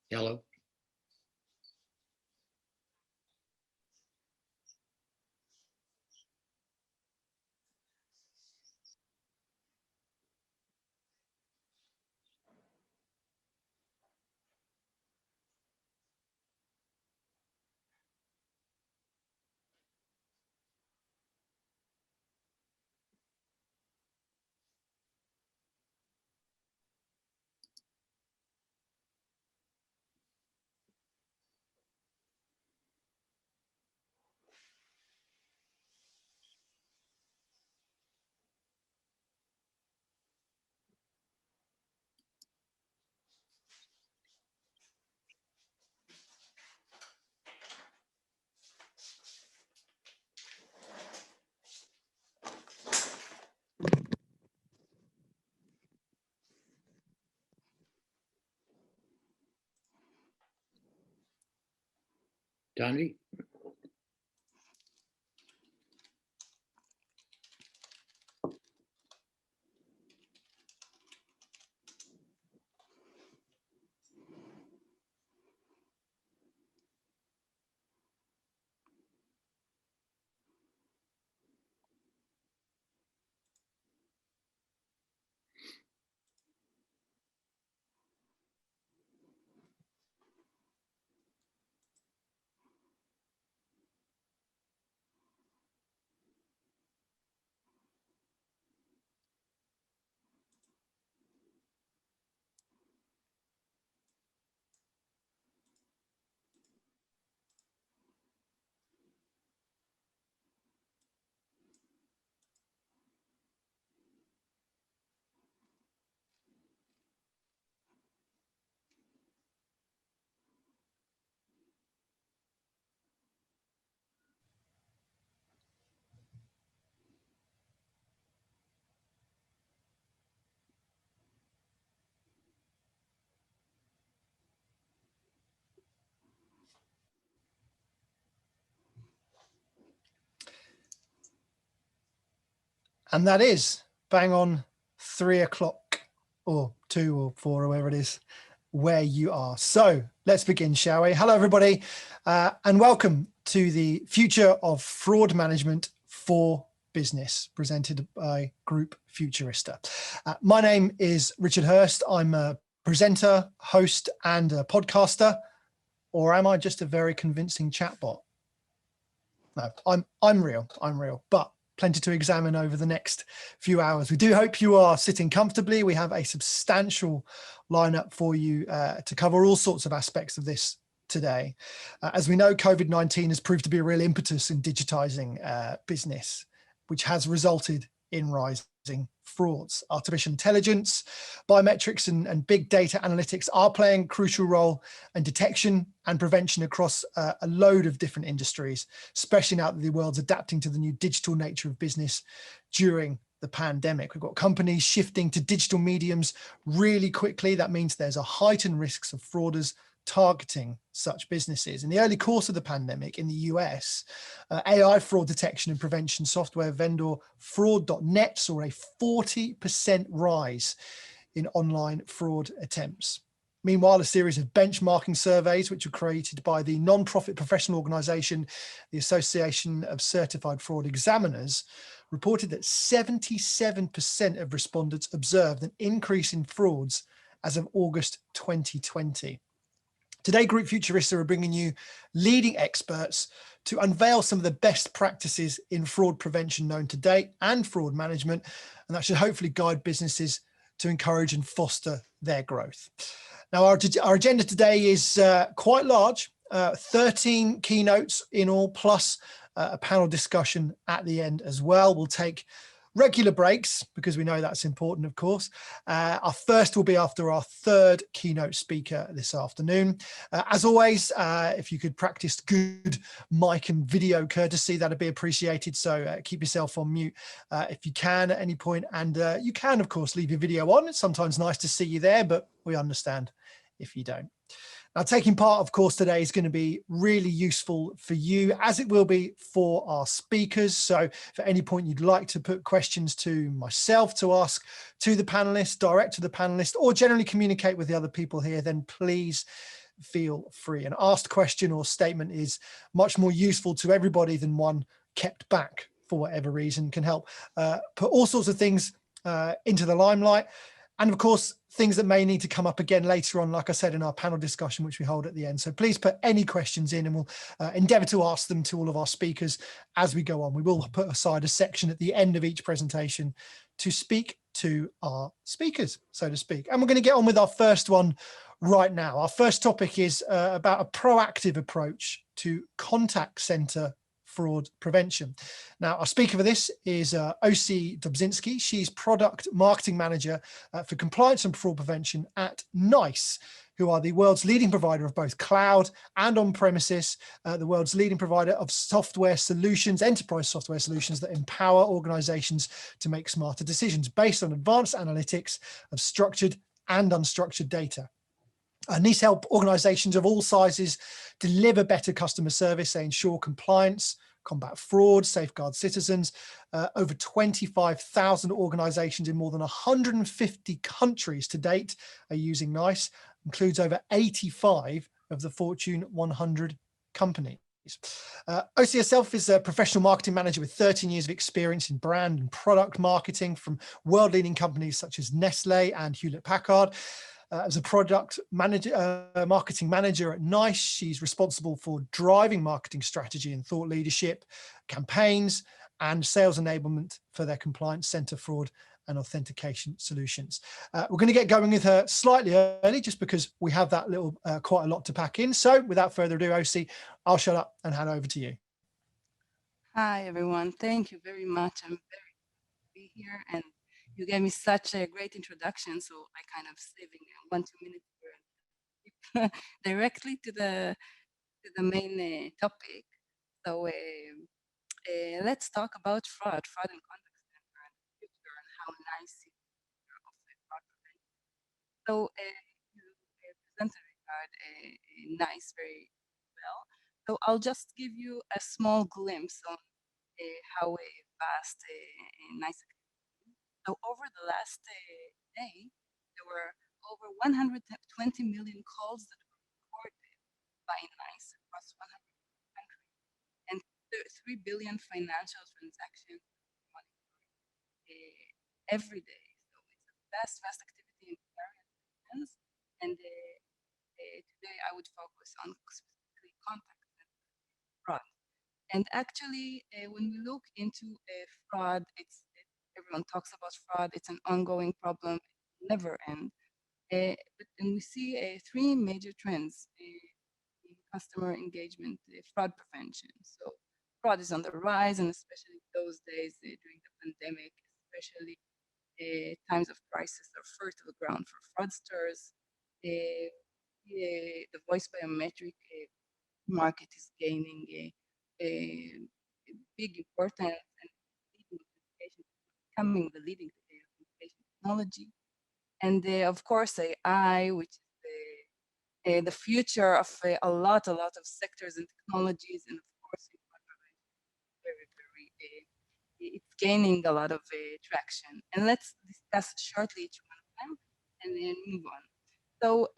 Hello. Donnie? And that is bang on 3 o'clock or 2 or 4 or wherever it is where you are. So let's begin, shall we? Hello, everybody, and welcome to the Future of Fraud Management for Business, presented by Group Futurista. My name is Richard Hurst. I'm a presenter, host, and a podcaster. Or am I just a very convincing chatbot? No, I'm real. I'm real, but plenty to examine over the next few hours. We do hope you are sitting comfortably. We have a substantial lineup for you to cover all sorts of aspects of this today. As we know, COVID-19 has proved to be a real impetus in digitizing business, which has resulted in rising frauds. Artificial intelligence, biometrics and big data analytics are playing a crucial role in detection and prevention across a load of different industries, especially now that the world's adapting to the new digital nature of business during the pandemic. We've got companies shifting to digital mediums really quickly. That means there's a heightened risks of frauders targeting such businesses. In the early course of the pandemic in the US, AI fraud detection and prevention software vendor fraud.net saw a 40% rise in online fraud attempts. Meanwhile, a series of benchmarking surveys, which were created by the non-profit professional organization, the Association of Certified Fraud Examiners, reported that 77% of respondents observed an increase in frauds as of August 2020. Today, Group Futurista are bringing you leading experts to unveil some of the best practices in fraud prevention known to date and fraud management, and that should hopefully guide businesses to encourage and foster their growth. Now, our agenda today is quite large, 13 keynotes in all, plus a panel discussion at the end as well. We'll take regular breaks because we know that's important, of course. Our first will be after our third keynote speaker this afternoon. As always, if you could practice good mic and video courtesy, that'd be appreciated. So keep yourself on mute if you can at any point. And you can, of course, leave your video on. It's sometimes nice to see you there, but we understand if you don't. Now, taking part, of course, today is going to be really useful for you, as it will be for our speakers. So if at any point you'd like to put questions to myself to ask to the panelists, direct to the panelists, or generally communicate with the other people here, then please feel free. An asked question or statement is much more useful to everybody than one kept back for whatever reason. Can help put all sorts of things into the limelight. And of course, things that may need to come up again later on, like I said, in our panel discussion, which we hold at the end. So please put any questions in and we'll endeavour to ask them to all of our speakers as we go on. We will put aside a section at the end of each presentation to speak to our speakers, so to speak. And we're going to get on with our first one right now. Our first topic is about a proactive approach to contact centre fraud prevention. Now, our speaker for this is Osi Dobzinski. She's Product Marketing Manager for Compliance and Fraud Prevention at NICE, who are the world's leading provider of both cloud and on-premises, the world's leading provider of software solutions, enterprise software solutions that empower organizations to make smarter decisions based on advanced analytics of structured and unstructured data. NICE help organizations of all sizes deliver better customer service. They ensure compliance, combat fraud, safeguard citizens. Over 25,000 organizations in more than 150 countries to date are using NICE, includes over 85 of the Fortune 100 companies. Osi herself is a professional marketing manager with 13 years of experience in brand and product marketing from world-leading companies such as Nestle and Hewlett-Packard. As a product manager, marketing manager at NICE, she's responsible for driving marketing strategy and thought leadership, campaigns, and sales enablement for their compliance center fraud and authentication solutions. We're going to get going with her slightly early just because we have that little quite a lot to pack in. So without further ado, Osi, I'll shut up and hand over to you. Hi, everyone. Thank you very much. I'm very happy to be here, and you gave me such a great introduction, so I kind of saving 1-2 minutes here directly to the main topic. So let's talk about fraud and contact center and the future and how NICE is the future of fraud prevention. So you presented NICE very well. So I'll just give you a small glimpse on how vast NICE. So over the last day, there were over 120 million calls that were recorded by NICE across 100 countries, and 3 billion financial transactions monitored every day. So it's a vast activity in various regions. And today I would focus on specifically contact and fraud. And actually, when we look into fraud, everyone talks about fraud. It's an ongoing problem, never end. And we see 3 major trends in customer engagement, fraud prevention. So fraud is on the rise, and especially those days during the pandemic, especially times of crisis are fertile ground for fraudsters. The voice biometric market is gaining a big importance, and becoming the leading communication technology. And of course, AI, which is the future of a lot of sectors and technologies, and of course, it's gaining a lot of traction. And let's discuss shortly each one of them, and then move on. So,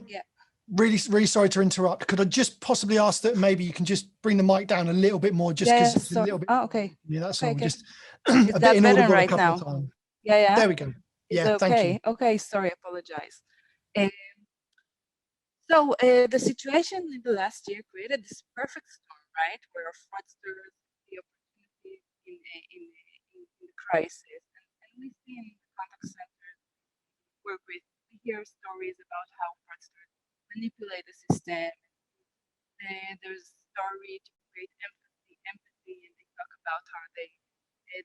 yeah. Really sorry to interrupt. Could I just possibly ask that maybe you can just bring the mic down a little bit more, just because it's a little bit. Oh, okay. Yeah, that's okay, all. okay. Just Is a that bit better inaudible right a couple now? of times. Yeah. There we go. Yeah, okay. Thank you. Okay, sorry, apologize. So the situation in the last year created this perfect storm, right? Where fraudsters see opportunities in the crisis, and we see in the contact centers we hear stories about how fraudsters manipulate the system. There's a story to create empathy, and they talk about how they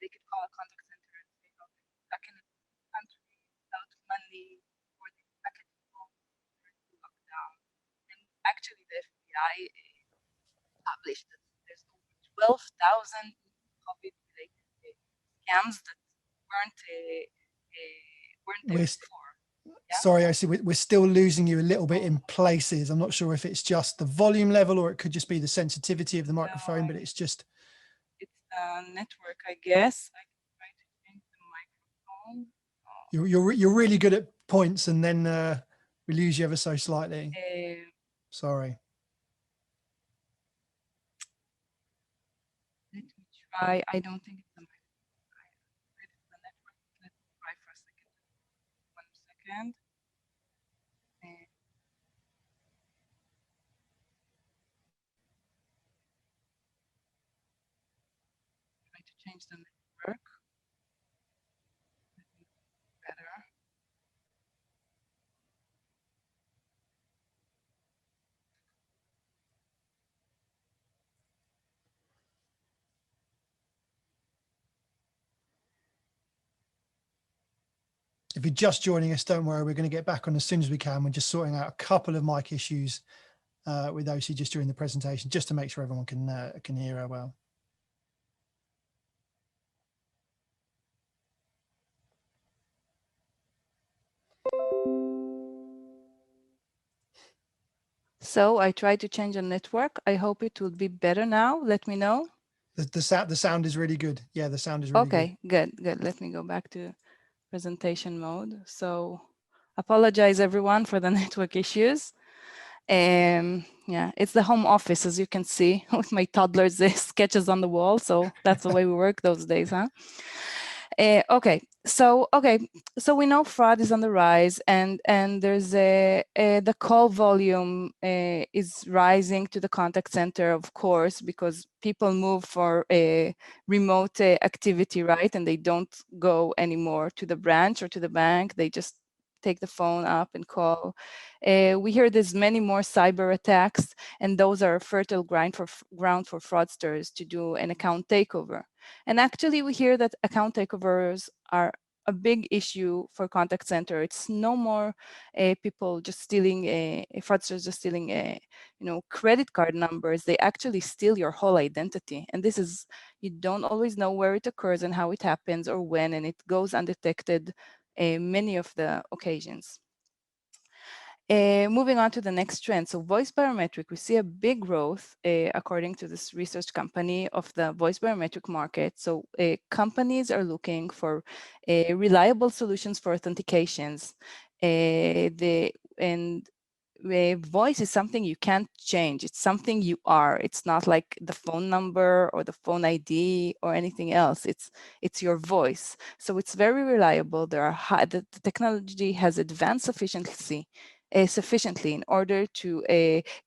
could call a contact center and say, "Oh, they're stuck in a country without money, or they're stuck at home during lockdown." And actually, the FBI published that there's over 12,000 COVID-related scams that weren't there before. Sorry, I see we're still losing you a little bit in places. I'm not sure if it's just the volume level or it could just be the sensitivity of the microphone, but it's just. It's a network, I guess. I can try to change the microphone. You're really good at points, and then we lose you ever so slightly. Sorry. Let me try. I don't think it's the microphone. It's the network. Let me try for a second. 1 second. Try to change the network. Better. If you're just joining us, don't worry, we're going to get back on as soon as we can. We're just sorting out a couple of mic issues with those who just during the presentation, just to make sure everyone can hear her well. So I tried to change the network. I hope it will be better now. Let me know. The sound is really good. Yeah, the sound is really good. Okay, good. Let me go back to presentation mode. So apologize everyone for the network issues. Yeah, it's the home office, as you can see, with my toddler's sketches on the wall. So that's the way we work those days, huh? Okay, so we know fraud is on the rise, and there's the call volume is rising to the contact center, of course, because people move for a remote activity, right? And they don't go anymore to the branch or to the bank. They just take the phone up and call. We hear there's many more cyber attacks, and those are a fertile ground for fraudsters to do an account takeover. And actually, we hear that account takeovers are a big issue for contact center. It's no more people just stealing, fraudsters just stealing, credit card numbers. They actually steal your whole identity. And this is, you don't always know where it occurs and how it happens or when, and it goes undetected many of the occasions. Moving on to the next trend. So voice biometric, we see a big growth according to this research company of the voice biometric market. So companies are looking for reliable solutions for authentications. Voice is something you can't change. It's something you are. It's not like the phone number or the phone ID or anything else. It's your voice. So it's very reliable. The technology has advanced sufficiently in order to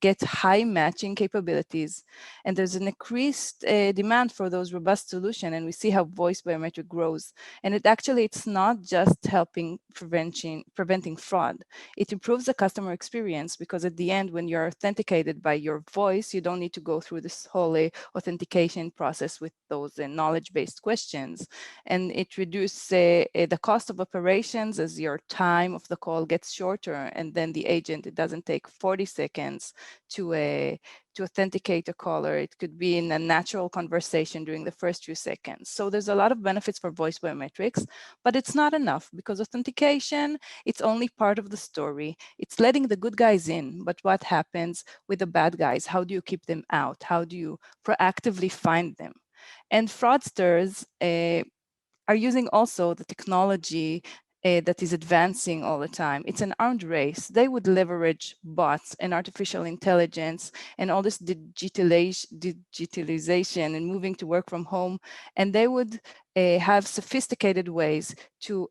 get high matching capabilities. And there's an increased demand for those robust solutions. And we see how voice biometric grows. And it's not just helping preventing fraud. It improves the customer experience, because at the end, when you're authenticated by your voice, you don't need to go through this whole authentication process with those knowledge-based questions. And it reduces the cost of operations as your time of the call gets shorter, and then the agent, it doesn't take 40 seconds to authenticate a caller. It could be in a natural conversation during the first few seconds. So there's a lot of benefits for voice biometrics, but it's not enough, because authentication, it's only part of the story. It's letting the good guys in, but what happens with the bad guys? How do you keep them out? How do you proactively find them? And fraudsters are using also the technology that is advancing all the time. It's an armed race. They would leverage bots and artificial intelligence and all this digitalization and moving to work from home, and they would have sophisticated ways to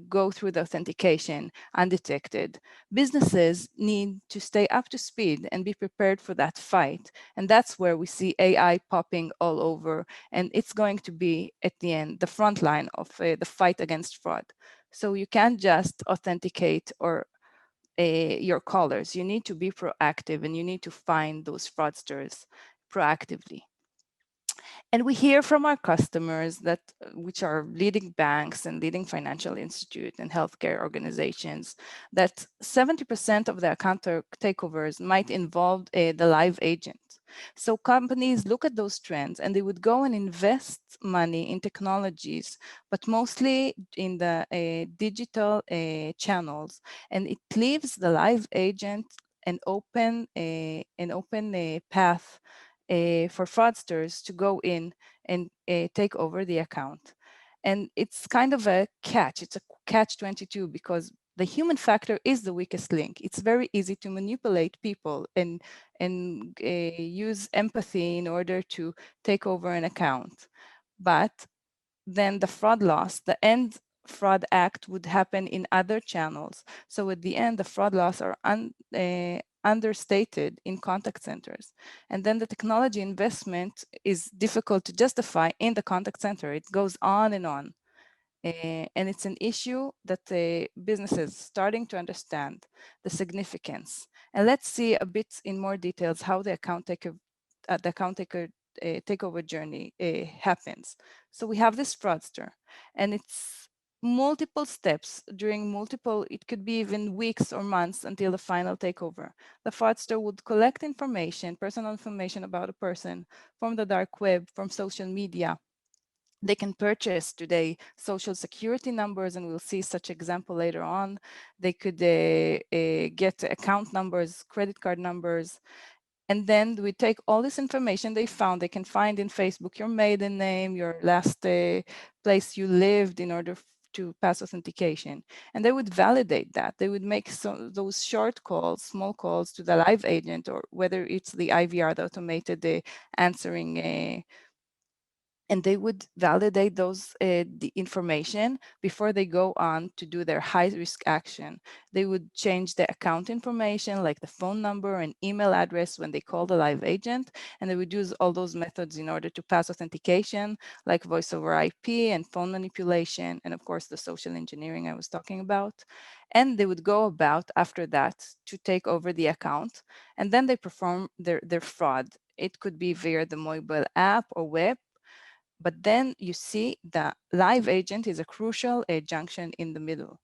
go through the authentication undetected. Businesses need to stay up to speed and be prepared for that fight. And that's where we see AI popping all over. And it's going to be, at the end, the front line of the fight against fraud. So you can't just authenticate or your callers. You need to be proactive, and you need to find those fraudsters proactively. And we hear from our customers that, which are leading banks and leading financial institutes and healthcare organizations, that 70% of the account takeovers might involve the live agent. So companies look at those trends and they would go and invest money in technologies, but mostly in the digital channels. And it leaves the live agent an open path for fraudsters to go in and take over the account. And it's kind of a catch. It's a catch-22 because the human factor is the weakest link. It's very easy to manipulate people and use empathy in order to take over an account. But then the fraud loss, the end fraud act would happen in other channels. So at the end, the fraud loss are understated in contact centers. And then the technology investment is difficult to justify in the contact center. It goes on and on. And it's an issue that the businesses starting to understand the significance. And let's see a bit in more details how the account taker takeover journey happens. So we have this fraudster, and it's multiple steps during multiple, it could be even weeks or months until the final takeover. The fraudster would collect information, personal information about a person from the dark web, from social media. They can purchase today social security numbers, and we'll see such example later on. They could get account numbers, credit card numbers, and then we take all this information they found. They can find in Facebook your maiden name, your last place you lived in order to pass authentication. And they would validate that. They would make those short calls, small calls to the live agent, or whether it's the IVR, the automated answering and they would validate those the information before they go on to do their high-risk action. They would change the account information, like the phone number and email address when they call the live agent, and they would use all those methods in order to pass authentication, like voice over IP and phone manipulation, and of course the social engineering I was talking about. And they would go about after that to take over the account, and then they perform their fraud. It could be via the mobile app or web. But then you see the live agent is a crucial junction in the middle.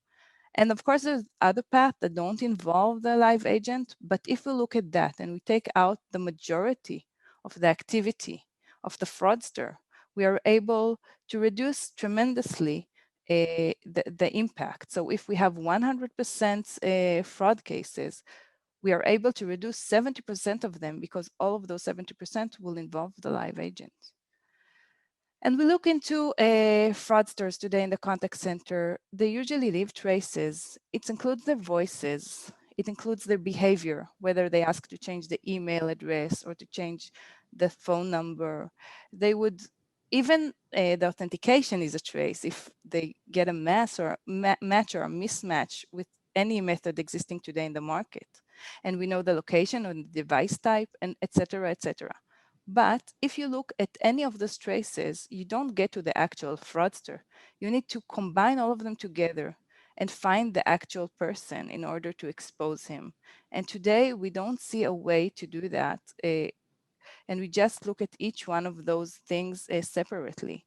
And of course, there's other paths that don't involve the live agent. But if we look at that and we take out the majority of the activity of the fraudster, we are able to reduce tremendously the impact. So if we have 100% fraud cases, we are able to reduce 70% of them because all of those 70% will involve the live agent. And we look into fraudsters today in the contact center. They usually leave traces. It includes their voices. It includes their behavior, whether they ask to change the email address or to change the phone number. They would even the authentication is a trace if they get a match or a mismatch with any method existing today in the market. And we know the location and the device type, and et cetera, et cetera. But if you look at any of those traces, you don't get to the actual fraudster. You need to combine all of them together and find the actual person in order to expose him. And today, we don't see a way to do that. And we just look at each one of those things separately.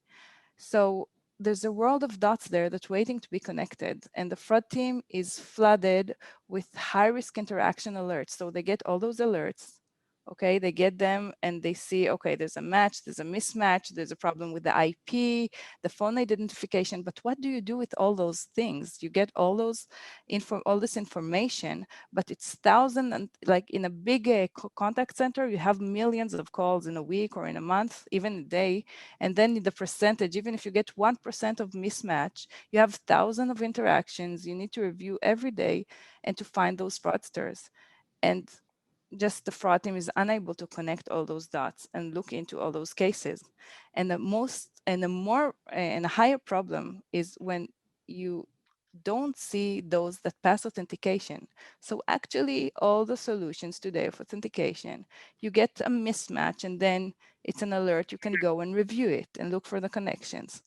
So there's a world of dots there that's waiting to be connected. And the fraud team is flooded with high-risk interaction alerts. So they get all those alerts. Okay, they get them and they see, okay, there's a match, there's a mismatch, there's a problem with the IP, the phone identification. But what do you do with all those things? You get all those all this information, but it's thousands, and like in a big contact center, you have millions of calls in a week or in a month, even a day. And then the percentage, even if you get 1% of mismatch, you have thousands of interactions you need to review every day and to find those fraudsters. And just the fraud team is unable to connect all those dots and look into all those cases. And a higher problem is when you don't see those that pass authentication. So actually all the solutions today of authentication, you get a mismatch and then it's an alert, you can go and review it and look for the connections.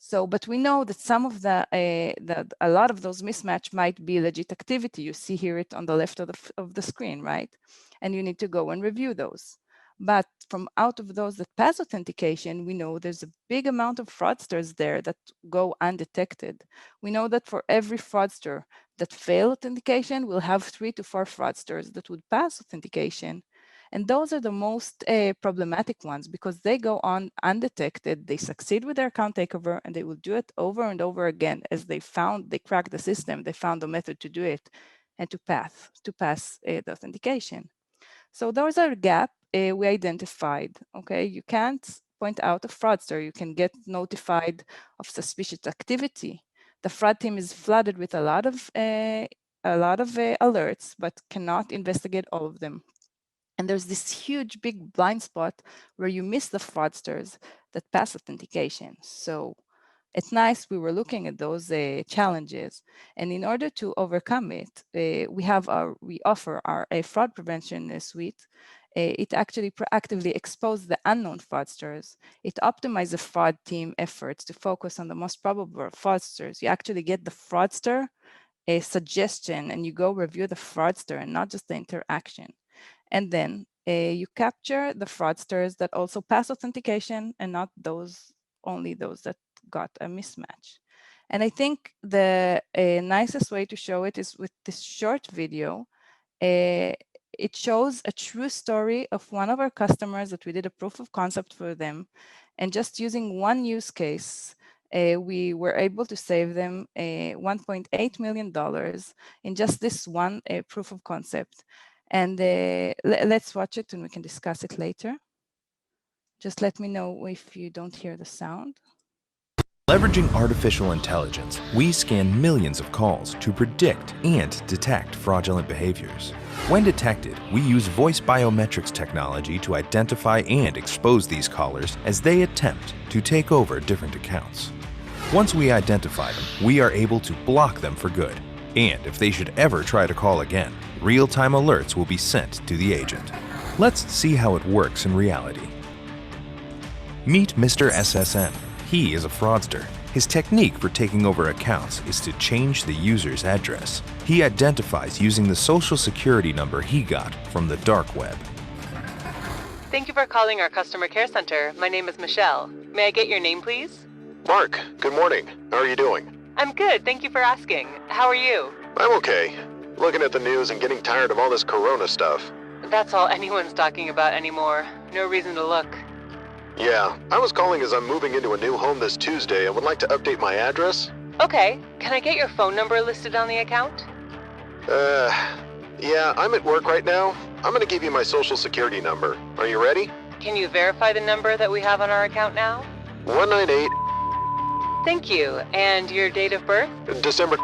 So, but we know that some of a lot of those mismatch might be legit activity. You see here it on the left of the screen, right? And you need to go and review those. But from out of those that pass authentication, we know there's a big amount of fraudsters there that go undetected. We know that for every fraudster that fail authentication, we'll have 3 to 4 fraudsters that would pass authentication. And those are the most problematic ones because they go on undetected, they succeed with their account takeover, and they will do it over and over again as they cracked the system, they found a method to do it and to pass the authentication. So those are gaps we identified, okay? You can't point out a fraudster, you can get notified of suspicious activity. The fraud team is flooded with a lot of alerts, but cannot investigate all of them. And there's this huge big blind spot where you miss the fraudsters that pass authentication. So at NICE, we were looking at those challenges. And in order to overcome it, we offer our fraud prevention suite. It actually proactively exposes the unknown fraudsters. It optimizes the fraud team efforts to focus on the most probable fraudsters. You actually get the fraudster a suggestion and you go review the fraudster and not just the interaction. And then you capture the fraudsters that also pass authentication and not only those that got a mismatch. And I think the nicest way to show it is with this short video. It shows a true story of one of our customers that we did a proof of concept for them. And just using one use case, we were able to save them $1.8 million in just this one proof of concept. And let's watch it and we can discuss it later. Just let me know if you don't hear the sound. Leveraging artificial intelligence, we scan millions of calls to predict and detect fraudulent behaviors. When detected, we use voice biometrics technology to identify and expose these callers as they attempt to take over different accounts. Once we identify them, we are able to block them for good. And if they should ever try to call again, real-time alerts will be sent to the agent. Let's see how it works in reality. Meet Mr. SSN. He is a fraudster. His technique for taking over accounts is to change the user's address. He identifies using the social security number he got from the dark web. Thank you for calling our customer care center. My name is Michelle. May I get your name, please? Mark, good morning. How are you doing? I'm good, thank you for asking. How are you? I'm okay. Looking at the news and getting tired of all this corona stuff. That's all anyone's talking about anymore. No reason to look. Yeah, I was calling as I'm moving into a new home this Tuesday and would like to update my address. Okay, can I get your phone number listed on the account? Yeah, I'm at work right now. I'm gonna give you my social security number. Are you ready? Can you verify the number that we have on our account now? 198 Thank you. And your date of birth? December.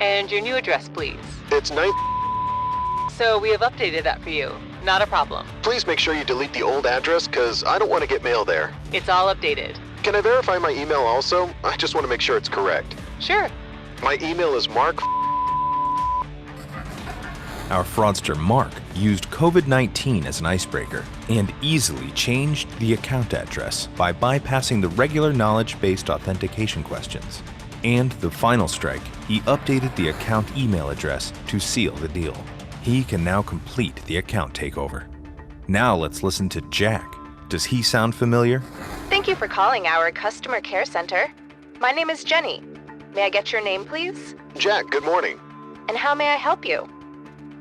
And your new address, please. It's 9th. So we have updated that for you. Not a problem. Please make sure you delete the old address, because I don't want to get mail there. It's all updated. Can I verify my email also? I just want to make sure it's correct. Sure. My email is Mark. Our fraudster Mark used COVID-19 as an icebreaker and easily changed the account address by bypassing the regular knowledge-based authentication questions. And the final strike, he updated the account email address to seal the deal. He can now complete the account takeover. Now let's listen to Jack. Does he sound familiar? Thank you for calling our customer care center. My name is Jenny. May I get your name, please? Jack, good morning. And how may I help you?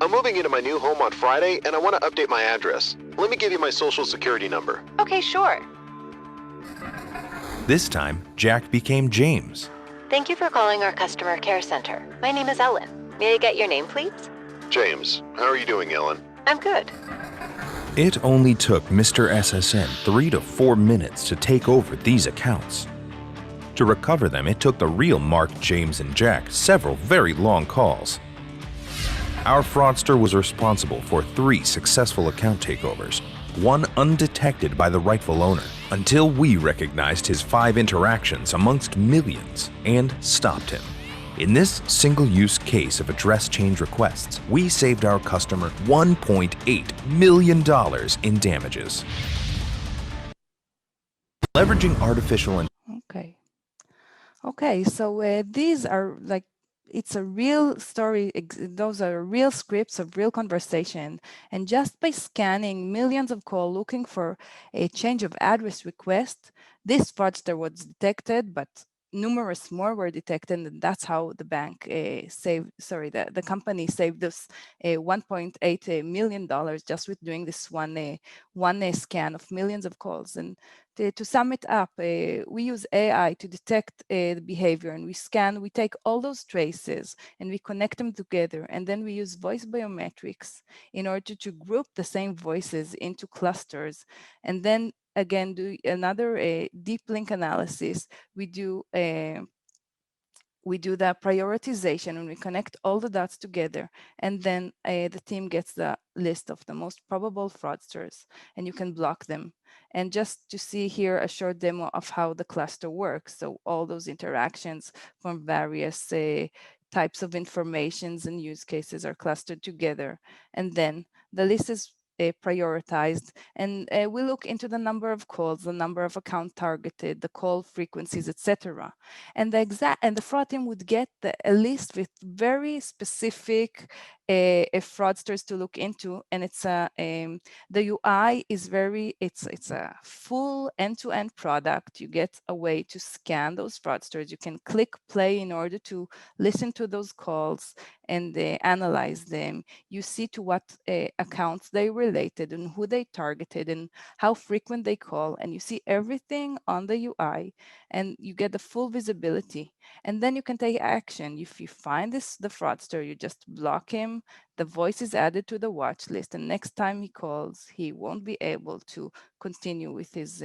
I'm moving into my new home on Friday and I want to update my address. Let me give you my social security number. Okay, sure. This time, Jack became James. Thank you for calling our customer care center. My name is Ellen. May I get your name, please? James, how are you doing, Ellen? I'm good. It only took Mr. SSN 3 to 4 minutes to take over these accounts. To recover them, it took the real Mark, James, and Jack several very long calls. Our fraudster was responsible for 3 successful account takeovers, one undetected by the rightful owner, until we recognized his 5 interactions amongst millions and stopped him. In this single-use case of address change requests, we saved our customer $1.8 million in damages. Leveraging artificial intelligence. Okay, so these are like, it's a real story. Those are real scripts of real conversation. And just by scanning millions of calls looking for a change of address request, this fraudster was detected, but numerous more were detected, and that's how the bank the company saved us $1.8 million just with doing this one scan of millions of calls. And to sum it up, we use AI to detect the behavior, and we take all those traces and we connect them together, and then we use voice biometrics in order to group the same voices into clusters, and then again do another deep link analysis. We do the prioritization and we connect all the dots together, and then the team gets the list of the most probable fraudsters, and you can block them. And just to see here a short demo of how the cluster works. So all those interactions from various types of informations and use cases are clustered together, and then the list is prioritized, and we look into the number of calls, the number of account targeted, the call frequencies, etc. And the fraud team would get a list with very specific fraudsters to look into, and it's the UI is it's a full end-to-end product. You get a way to scan those fraudsters. You can click play in order to listen to those calls and analyze them. You see to what accounts they related and who they targeted and how frequent they call, and you see everything on the UI, and you get the full visibility. And then you can take action. If you find the fraudster, you just block him. The voice is added to the watch list, and next time he calls, he won't be able to continue with his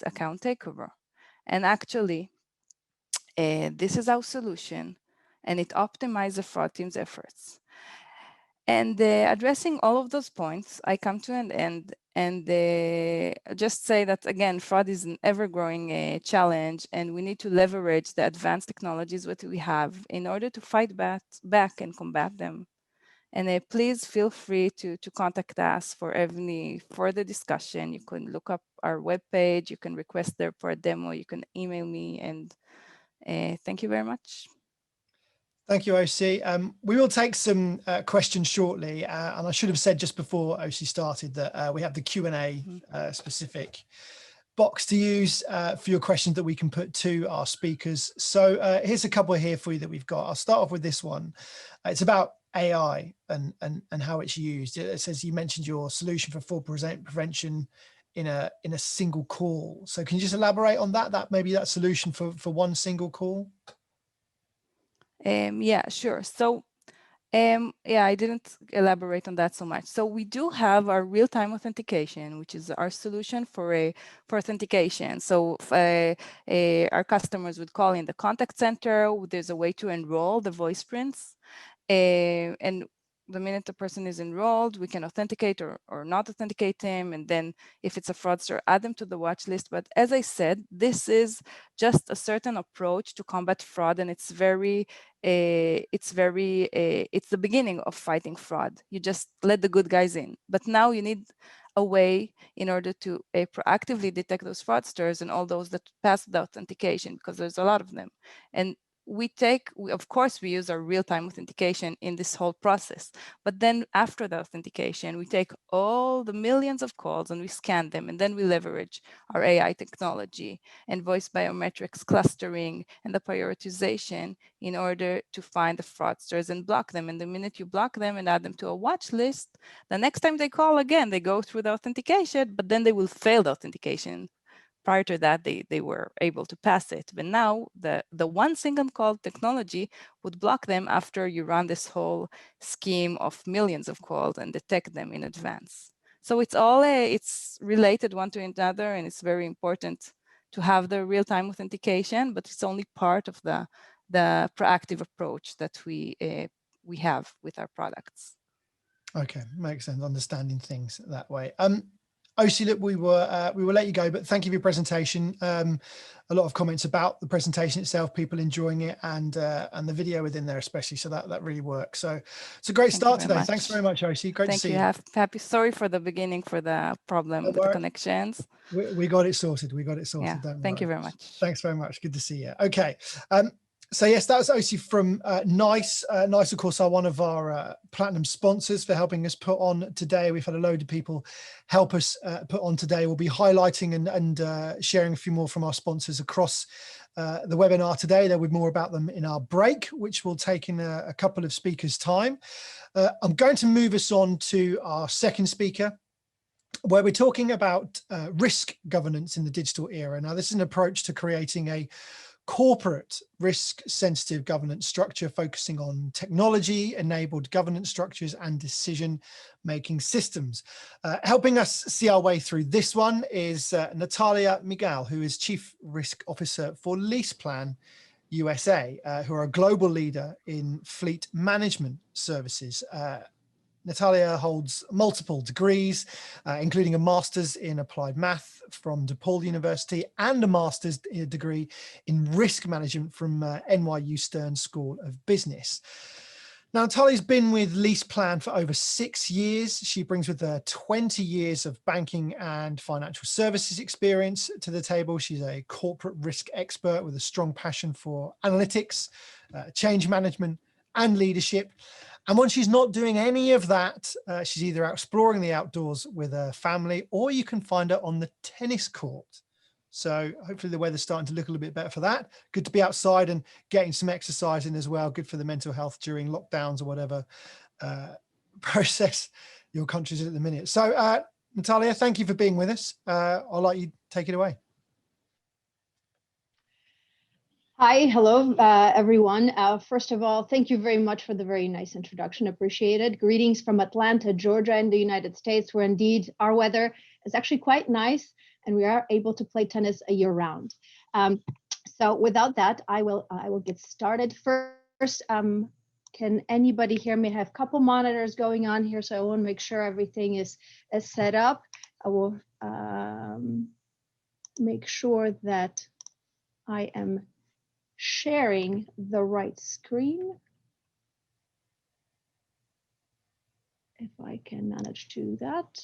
account takeover. And actually, this is our solution, and it optimizes the fraud team's efforts. And addressing all of those points, I come to an end and just say that, again, fraud is an ever-growing challenge, and we need to leverage the advanced technologies that we have in order to fight back and combat them. And please feel free to contact us for any further discussion. You can look up our webpage, you can request there for a demo, you can email me, and thank you very much. Thank you, OC. We will take some questions shortly, and I should have said just before OC started that we have the Q&A specific box to use for your questions that we can put to our speakers. So here's a couple here for you that we've got. I'll start off with this one. It's about AI and how it's used. It says you mentioned your solution for fraud prevention in a single call. So can you just elaborate on that maybe that solution for one single call? Yeah, sure. So yeah, I didn't elaborate on that so much. So we do have our real-time authentication, which is our solution for authentication. So our customers would call in the contact center. There's a way to enroll the voice prints, and the minute the person is enrolled, we can authenticate or not authenticate him, and then if it's a fraudster, add them to the watch list. But as I said, this is just a certain approach to combat fraud, and it's the beginning of fighting fraud. You just let the good guys in, but now you need a way in order to proactively detect those fraudsters and all those that pass the authentication, because there's a lot of them. And of course, we use our real-time authentication in this whole process. But then after the authentication, we take all the millions of calls and we scan them, and then we leverage our AI technology and voice biometrics clustering and the prioritization in order to find the fraudsters and block them. And the minute you block them and add them to a watch list, the next time they call again, they go through the authentication, but then they will fail the authentication. Prior to that, they were able to pass it. But now the one single call technology would block them after you run this whole scheme of millions of calls and detect them in advance. So it's all it's related one to another, and it's very important to have the real-time authentication, but it's only part of the proactive approach that we have with our products. Okay, makes sense. Understanding things that way. OC, look, we will let you go, but thank you for your presentation. A lot of comments about the presentation itself, people enjoying it, and the video within there especially. So that really works. So it's a great start today. Much. Thanks very much, OC. Great to see you. Happy. Sorry for the beginning for the problem with the connections. We got it sorted. We got it sorted. Yeah. Don't Thank worry. you very much. Thanks very much. Good to see you. Okay. So yes, that was OC from NICE. NICE, of course, are one of our platinum sponsors for helping us put on today. We've had a load of people help us put on today. We'll be highlighting and sharing a few more from our sponsors across the webinar today. There'll be more about them in our break, which will take in a couple of speakers' time. I'm going to move us on to our second speaker, where we're talking about risk governance in the digital era. Now, this is an approach to creating a corporate risk-sensitive governance structure focusing on technology-enabled governance structures and decision-making systems. Helping us see our way through this one is Natalia Miguel, who is Chief Risk Officer for LeasePlan USA, who are a global leader in fleet management services. Natalia holds multiple degrees, including a master's in applied math from DePaul University and a master's degree in risk management from NYU Stern School of Business. Now, Natalia's been with LeasePlan for over 6 years. She brings with her 20 years of banking and financial services experience to the table. She's a corporate risk expert with a strong passion for analytics, change management, and leadership. And when she's not doing any of that, she's either out exploring the outdoors with her family, or you can find her on the tennis court. So hopefully the weather's starting to look a little bit better for that. Good to be outside and getting some exercise in as well. Good for the mental health during lockdowns or whatever process your country's in at the minute. So Natalia, thank you for being with us. I'll let you take it away. Hi, hello, everyone. First of all, thank you very much for the very nice introduction. Appreciate it. Greetings from Atlanta, Georgia, in the United States, where indeed our weather is actually quite nice and we are able to play tennis a year round. So without that, I will get started. First, can anybody hear me? I have a couple monitors going on here, so I want to make sure everything is set up. I will make sure that I am sharing the right screen. If I can manage to do that,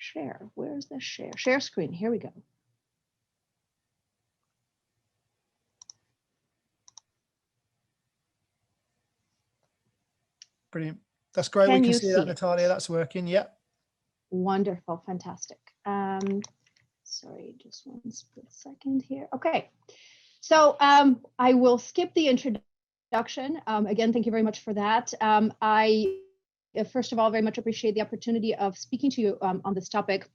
share, where's the share screen? Here we go. Brilliant. That's great. We can see that, Natalia. That's working. Yep. Wonderful. Fantastic. Sorry, just one split second here. Okay. So I will skip the introduction. Again, thank you very much for that. I, first of all, very much appreciate the opportunity of speaking to you on this topic,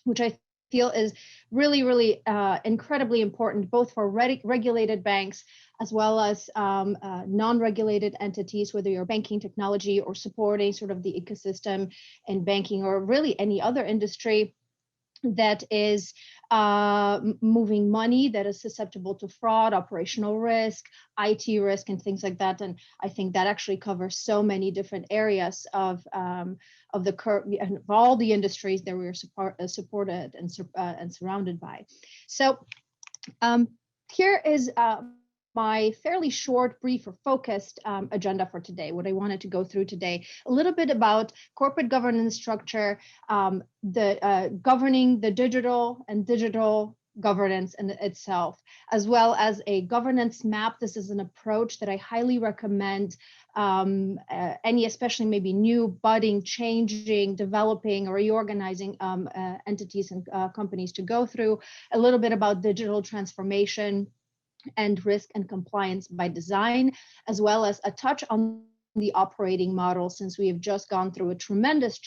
which I feel is really, really incredibly important, both for regulated banks as well as non-regulated entities, whether you're banking technology or supporting sort of the ecosystem in banking or really any other industry that is moving money, that is susceptible to fraud, operational risk, IT risk, and things like that. And I think that actually covers so many different areas of the current and of all the industries that we're supported and surrounded by. So here is my fairly short, brief, or focused agenda for today. What I wanted to go through today, a little bit about corporate governance structure, governing the digital governance in itself, as well as a governance map. This is an approach that I highly recommend any, especially maybe new, budding, changing, developing, or reorganizing entities and companies to go through. A little bit about digital transformation and risk and compliance by design, as well as a touch on the operating model, since we have just gone through a tremendous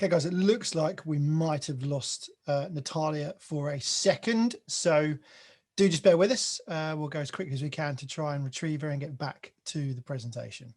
Okay, guys, it looks like we might have lost Natalia for a second. So do just bear with us. We'll go as quickly as we can to try and retrieve her and get back to the presentation.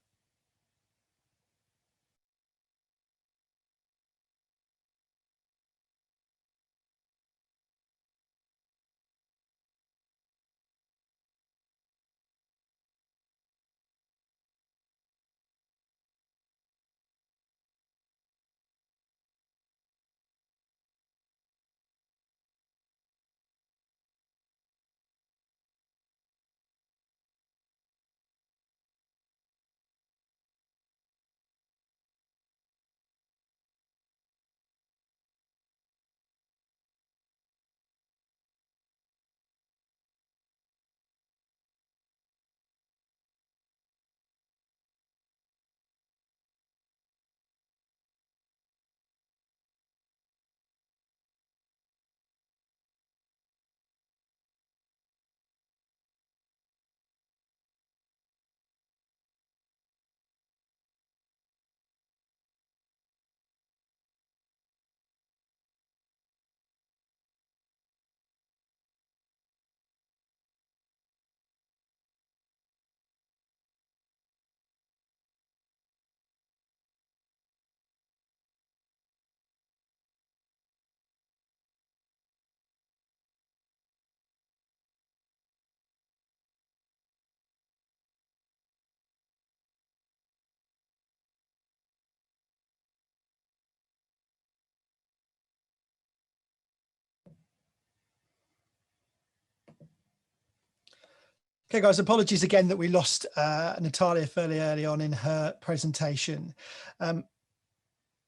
Okay, guys, apologies again that we lost Natalia fairly early on in her presentation.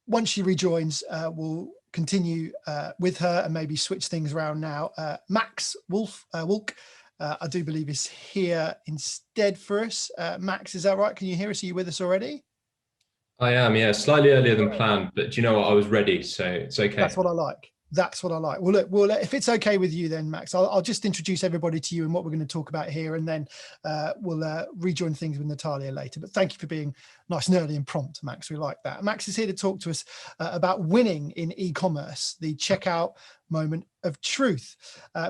Once she rejoins, we'll continue with her and maybe switch things around now. Max Wolk, I do believe is here instead for us. Max, is that right? Can you hear us? Are you with us already? I am, yeah, slightly earlier than planned, but do you know what? I was ready, so it's okay. That's what I like. That's what I like. Well, look, if it's okay with you then, Max, I'll just introduce everybody to you and what we're going to talk about here, and then we'll rejoin things with Natalia later. But thank you for being nice and early and prompt, Max. We like that. Max is here to talk to us about winning in e-commerce, the checkout moment of truth.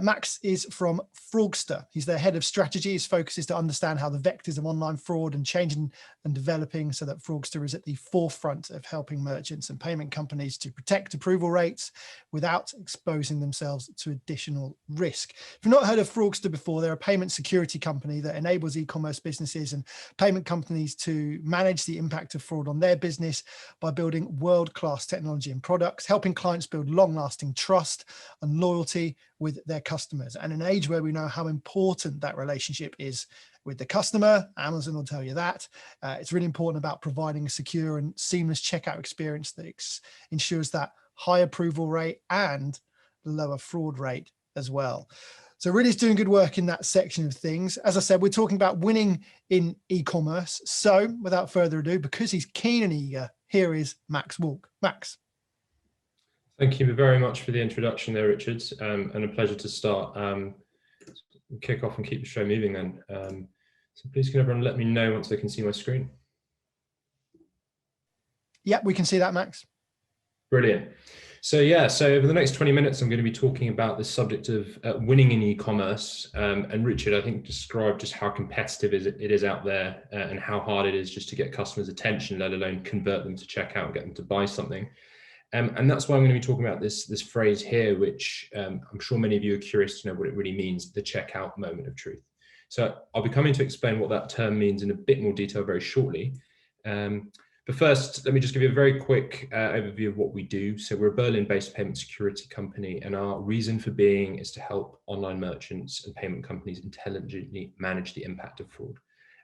Max is from Fraudster. He's their head of strategy. His focus is to understand how the vectors of online fraud and changing and developing so that Fraudster is at the forefront of helping merchants and payment companies to protect approval rates without exposing themselves to additional risk. If you've not heard of Fraudster before, they're a payment security company that enables e-commerce businesses and payment companies to manage the impact of fraud on their business by building world-class technology and products, helping clients build long-lasting trust and loyalty with their customers. And in an age where we know how important that relationship is with the customer, Amazon will tell you that, it's really important about providing a secure and seamless checkout experience that ensures that high approval rate and lower fraud rate as well. So really is doing good work in that section of things. As I said, we're talking about winning in e-commerce. So without further ado, because he's keen and eager, here is Max Wolk. Max. Thank you very much for the introduction there, Richard, and a pleasure to start. Kick off and keep the show moving then. So please can everyone let me know once they can see my screen? Yeah, we can see that, Max. Brilliant. So yeah, so over the next 20 minutes, I'm going to be talking about the subject of winning in e-commerce. And Richard, I think, described just how competitive it is out there and how hard it is just to get customers' attention, let alone convert them to checkout and get them to buy something. And that's why I'm going to be talking about this phrase here, which I'm sure many of you are curious to know what it really means, the checkout moment of truth. So I'll be coming to explain what that term means in a bit more detail very shortly. But first, let me just give you a very quick overview of what we do. So we're a Berlin-based payment security company, and our reason for being is to help online merchants and payment companies intelligently manage the impact of fraud.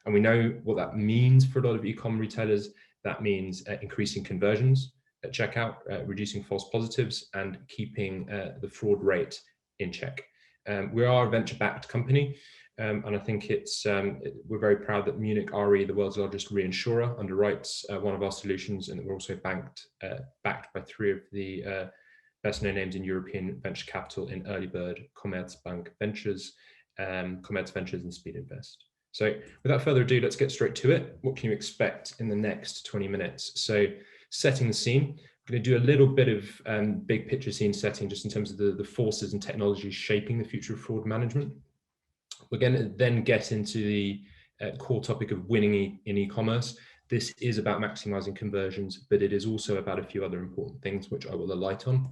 And we know what that means for a lot of e-com retailers. That means increasing conversions at checkout, reducing false positives, and keeping the fraud rate in check. We are a venture-backed company, and I think we're very proud that Munich Re, the world's largest reinsurer, underwrites one of our solutions, and that we're also backed by three of the best-known names in European venture capital in Early Bird, Commerzbank Ventures, Commerz Ventures, and Speed Invest. So without further ado, let's get straight to it. What can you expect in the next 20 minutes? So setting the scene, I'm going to do a little bit of big picture scene setting just in terms of the forces and technologies shaping the future of fraud management. We're going to then get into the core topic of winning in e-commerce. This is about maximizing conversions, but it is also about a few other important things which I will alight on.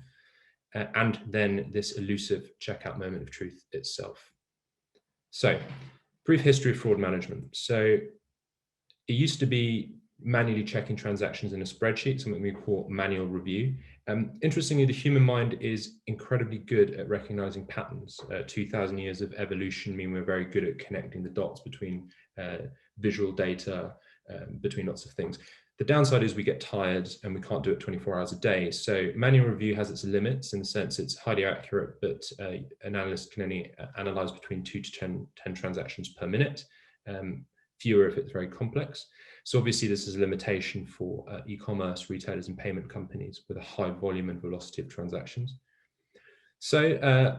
And then this elusive checkout moment of truth itself. So, brief history of fraud management. So, it used to be manually checking transactions in a spreadsheet, something we call manual review. Interestingly, the human mind is incredibly good at recognizing patterns. 2,000 years of evolution mean we're very good at connecting the dots between visual data, between lots of things. The downside is we get tired and we can't do it 24 hours a day. So manual review has its limits in the sense it's highly accurate, but an analyst can only analyze between 2 to 10 transactions per minute, fewer if it's very complex. So obviously this is a limitation for e-commerce retailers and payment companies with a high volume and velocity of transactions. So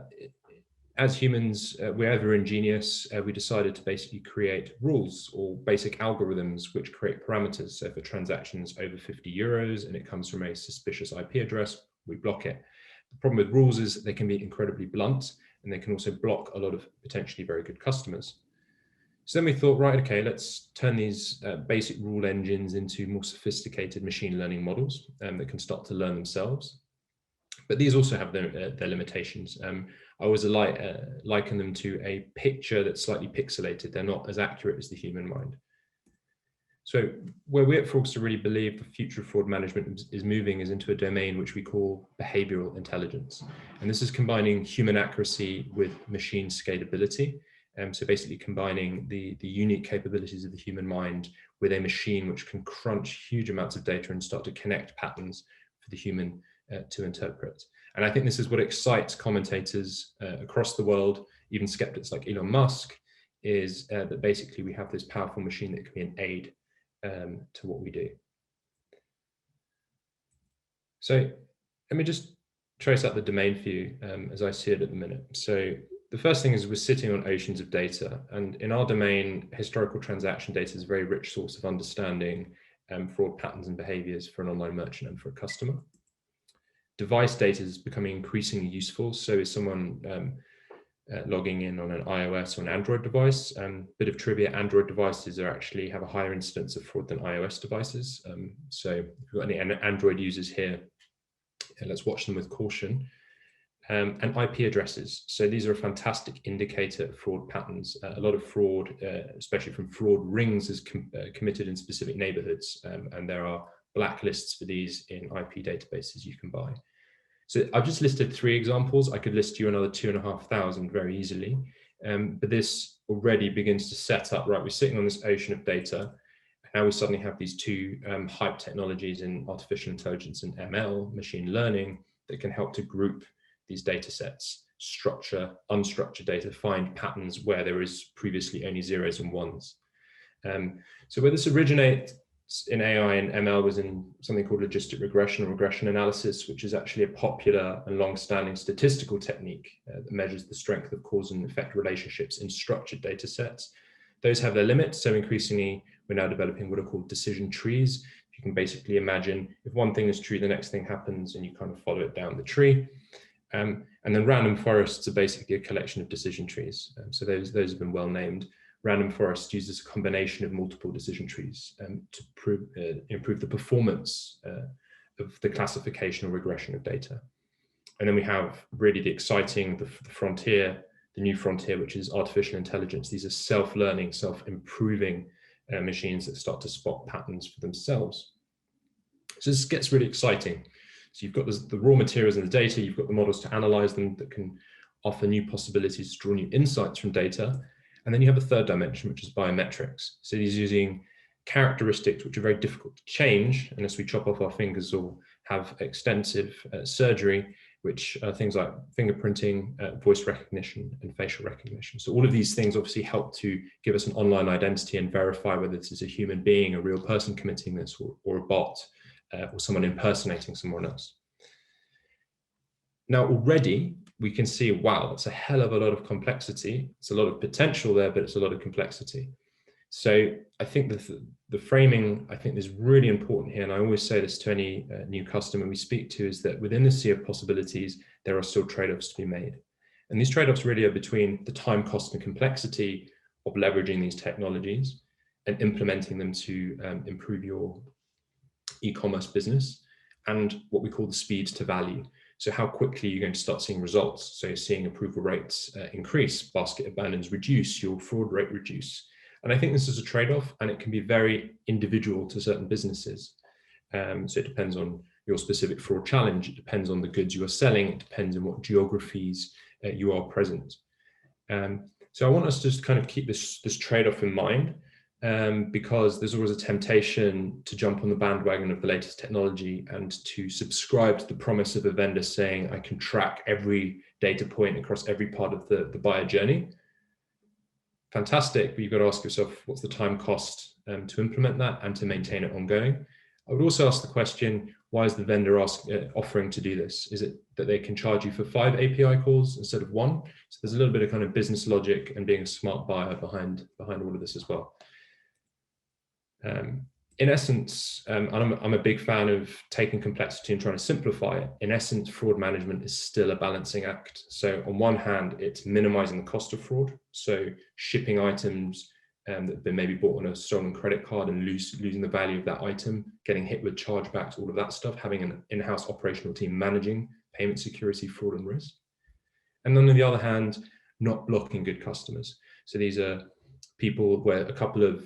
as humans, we're ever ingenious. We decided to basically create rules or basic algorithms which create parameters. So if a transaction is over 50 euros and it comes from a suspicious IP address, we block it. The problem with rules is they can be incredibly blunt and they can also block a lot of potentially very good customers. So then we thought, right, okay, let's turn these basic rule engines into more sophisticated machine learning models that can start to learn themselves. But these also have their limitations. I always liken them to a picture that's slightly pixelated. They're not as accurate as the human mind. So where we at Fraudster really believe the future of fraud management is moving is into a domain which we call behavioral intelligence. And this is combining human accuracy with machine scalability. So basically combining the unique capabilities of the human mind with a machine which can crunch huge amounts of data and start to connect patterns for the human to interpret. And I think this is what excites commentators across the world, even skeptics like Elon Musk, is that basically we have this powerful machine that can be an aid to what we do. So let me just trace out the domain for you as I see it at the minute. So the first thing is we're sitting on oceans of data, and in our domain, historical transaction data is a very rich source of understanding fraud patterns and behaviors for an online merchant and for a customer. Device data is becoming increasingly useful. So is someone logging in on an iOS or an Android device. Bit of trivia, Android devices actually have a higher incidence of fraud than iOS devices. So if we've got any Android users here, let's watch them with caution. And IP addresses. So these are a fantastic indicator of fraud patterns. A lot of fraud, especially from fraud rings, is committed in specific neighborhoods. And there are blacklists for these in IP databases you can buy. So I've just listed 3 examples. I could list you another 2,500 very easily. But this already begins to set up, right, we're sitting on this ocean of data. Now we suddenly have these 2 hype technologies in artificial intelligence and ML, machine learning, that can help to group these data sets, structure, unstructured data, find patterns where there is previously only zeros and ones. So where this originates in AI and ML was in something called logistic regression or regression analysis, which is actually a popular and long-standing statistical technique that measures the strength of cause and effect relationships in structured data sets. Those have their limits, so increasingly we're now developing what are called decision trees. You can basically imagine if one thing is true, the next thing happens and you kind of follow it down the tree. And then random forests are basically a collection of decision trees. So those have been well named. Random forest uses a combination of multiple decision trees to improve the performance of the classification or regression of data. And then we have really the exciting, the frontier, the new frontier, which is artificial intelligence. These are self-learning, self-improving machines that start to spot patterns for themselves. So this gets really exciting. So you've got the raw materials and the data, you've got the models to analyze them that can offer new possibilities to draw new insights from data. And then you have a third dimension, which is biometrics. So these using characteristics which are very difficult to change unless we chop off our fingers or have extensive surgery, which are things like fingerprinting, voice recognition, and facial recognition. So all of these things obviously help to give us an online identity and verify whether this is a human being, a real person committing this, or a bot, or someone impersonating someone else. Now already we can see, wow, that's a hell of a lot of complexity. It's a lot of potential there, but it's a lot of complexity. So I think the framing, I think, is really important here. And I always say this to any new customer we speak to, is that within the sea of possibilities, there are still trade-offs to be made. And these trade-offs really are between the time, cost, and complexity of leveraging these technologies and implementing them to improve your e-commerce business, and what we call the speed to value. So how quickly you're going to start seeing results. So you're seeing approval rates increase, basket abandons reduce, your fraud rate reduce. And I think this is a trade-off, and it can be very individual to certain businesses. So it depends on your specific fraud challenge. It depends on the goods you are selling. It depends on what geographies you are present. So I want us to just kind of keep this trade-off in mind, because there's always a temptation to jump on the bandwagon of the latest technology and to subscribe to the promise of a vendor saying, I can track every data point across every part of the buyer journey. Fantastic, but you've got to ask yourself, what's the time cost to implement that and to maintain it ongoing? I would also ask the question, why is the vendor offering to do this? Is it that they can charge you for 5 API calls instead of 1? So there's a little bit of kind of business logic and being a smart buyer behind all of this as well. In essence, I'm a big fan of taking complexity and trying to simplify it. In essence, fraud management is still a balancing act. So on one hand, it's minimizing the cost of fraud. So shipping items that have been maybe bought on a stolen credit card and losing the value of that item, getting hit with chargebacks, all of that stuff, having an in-house operational team managing payment security, fraud, and risk. And then on the other hand, not blocking good customers. So these are people where a couple of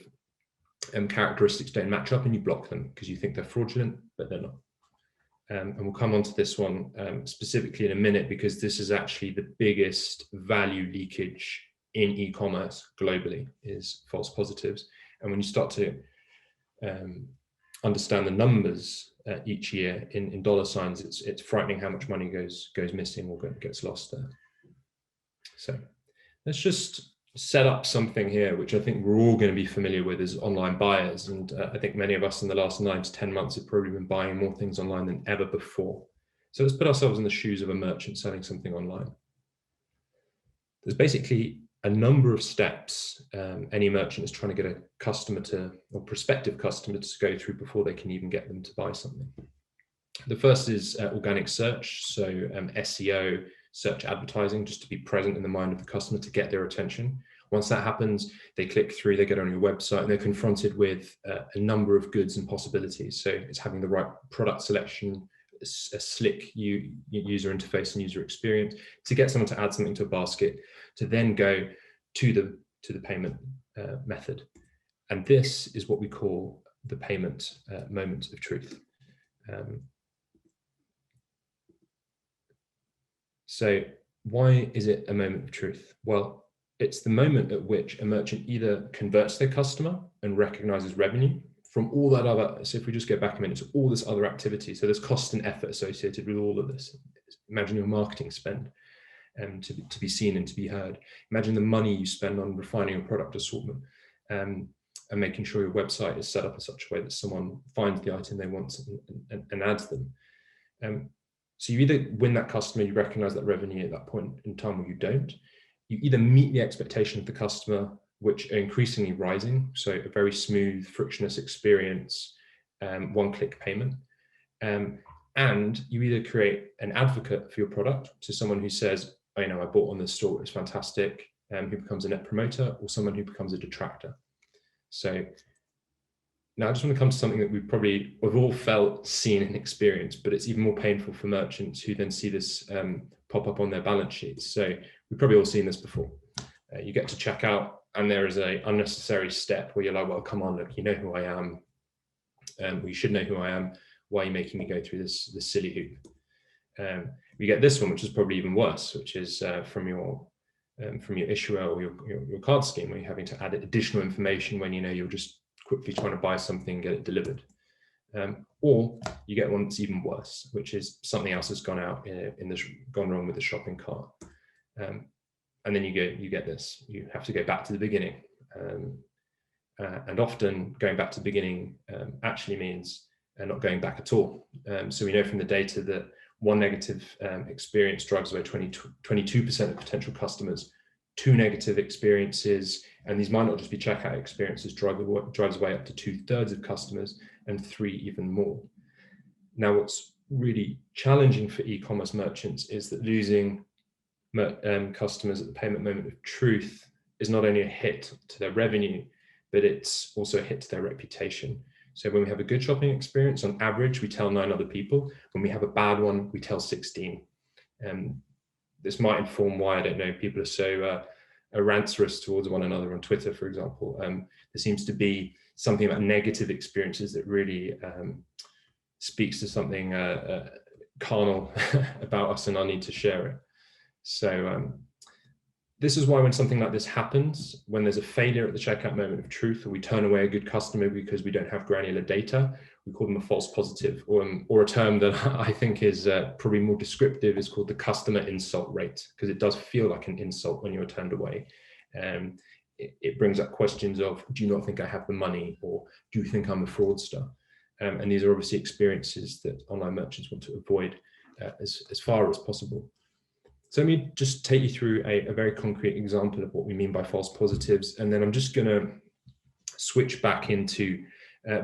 characteristics don't match up and you block them because you think they're fraudulent, but they're not. And we'll come on to this one specifically in a minute, because this is actually the biggest value leakage in e-commerce globally, is false positives. And when you start to understand the numbers each year in dollar signs, it's frightening how much money goes missing or gets lost there. So let's just set up something here, which I think we're all going to be familiar with as online buyers. And I think many of us in the last 9 to 10 months have probably been buying more things online than ever before. So let's put ourselves in the shoes of a merchant selling something online. There's basically a number of steps any merchant is trying to get a customer to, or prospective customer to go through before they can even get them to buy something. The first is organic search, so SEO, search advertising, just to be present in the mind of the customer to get their attention. Once that happens, they click through, they get on your website, and they're confronted with a number of goods and possibilities. So it's having the right product selection, a slick user interface and user experience to get someone to add something to a basket, to then go to the payment method. And this is what we call the payment moment of truth. So why is it a moment of truth? Well, it's the moment at which a merchant either converts their customer and recognizes revenue from all that other, so if we just go back a minute, to all this other activity. So there's cost and effort associated with all of this. Imagine your marketing spend to be seen and to be heard. Imagine the money you spend on refining your product assortment and making sure your website is set up in such a way that someone finds the item they want and adds them. So you either win that customer, you recognize that revenue at that point in time, or you don't. You either meet the expectation of the customer, which are increasingly rising, so a very smooth, frictionless experience, one-click payment, and you either create an advocate for your product, so someone who says, oh, you know, I bought on this store, it's fantastic, who becomes a net promoter, or someone who becomes a detractor. So now I just want to come to something that we've all felt, seen, and experienced, but it's even more painful for merchants who then see this pop up on their balance sheets. So we've probably all seen this before. You get to checkout and there is an unnecessary step where you're like, well, come on, look, you know who I am. You should know who I am. Why are you making me go through this silly hoop? You get this one, which is probably even worse, which is from your issuer or your card scheme, where you're having to add additional information when you know you're just quickly trying to buy something, get it delivered. Or you get one that's even worse, which is something else has gone wrong with the shopping cart. And then you get this, you have to go back to the beginning. And often going back to the beginning actually means not going back at all. So we know from the data that one negative experience drives away 22% of potential customers 2 negative experiences, and these might not just be checkout experiences, drives away up to 2/3 of customers, and 3 even more. Now, what's really challenging for e-commerce merchants is that losing customers at the payment moment of truth is not only a hit to their revenue, but it's also a hit to their reputation. So when we have a good shopping experience, on average, we tell 9 other people. When we have a bad one, we tell 16. This might inform why, I don't know, people are so rancorous towards one another on Twitter, for example. There seems to be something about negative experiences that really speaks to something carnal about us and our need to share it. So this is why when something like this happens, when there's a failure at the checkout moment of truth, or we turn away a good customer because we don't have granular data, we call them a false positive, or a term that I think is probably more descriptive is called the customer insult rate, because it does feel like an insult when you're turned away. It brings up questions of, do you not think I have the money? Or do you think I'm a fraudster? And these are obviously experiences that online merchants want to avoid as far as possible. So let me just take you through a very concrete example of what we mean by false positives, and then I'm just going to switch back into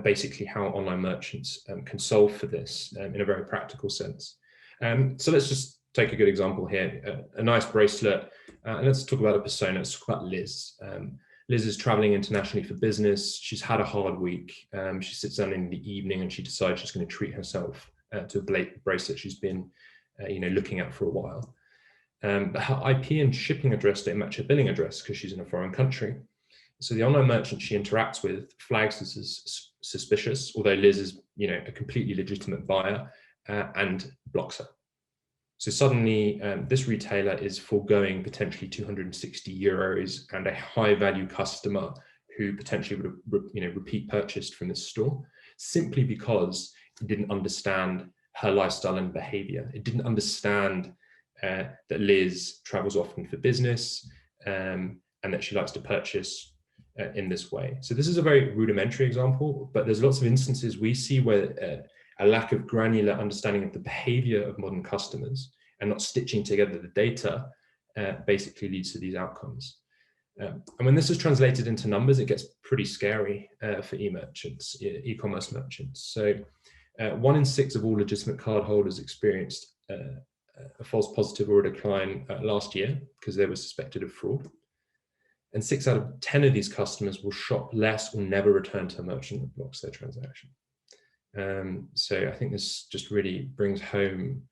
basically how online merchants can solve for this in a very practical sense. So let's just take a good example here, a nice bracelet, and let's talk about a persona. Let's talk about Liz. Liz is traveling internationally for business. She's had a hard week. She sits down in the evening and she decides she's going to treat herself to a bracelet she's been looking at for a while. Her IP and shipping address don't match her billing address because she's in a foreign country. So the online merchant she interacts with flags this as suspicious, although Liz is a completely legitimate buyer, and blocks her. So suddenly this retailer is foregoing potentially 260 euros and a high value customer who potentially would have repeat purchased from this store, simply because it didn't understand her lifestyle and behavior. It didn't understand that Liz travels often for business and that she likes to purchase in this way. So this is a very rudimentary example, but there's lots of instances we see where a lack of granular understanding of the behavior of modern customers and not stitching together the data basically leads to these outcomes. And when this is translated into numbers, it gets pretty scary for e-commerce merchants. So 1 in 6 of all legitimate card holders experienced a false positive or a decline last year because they were suspected of fraud. And 6 out of 10 of these customers will shop less or never return to a merchant that blocks their transaction. So I think this just really brings home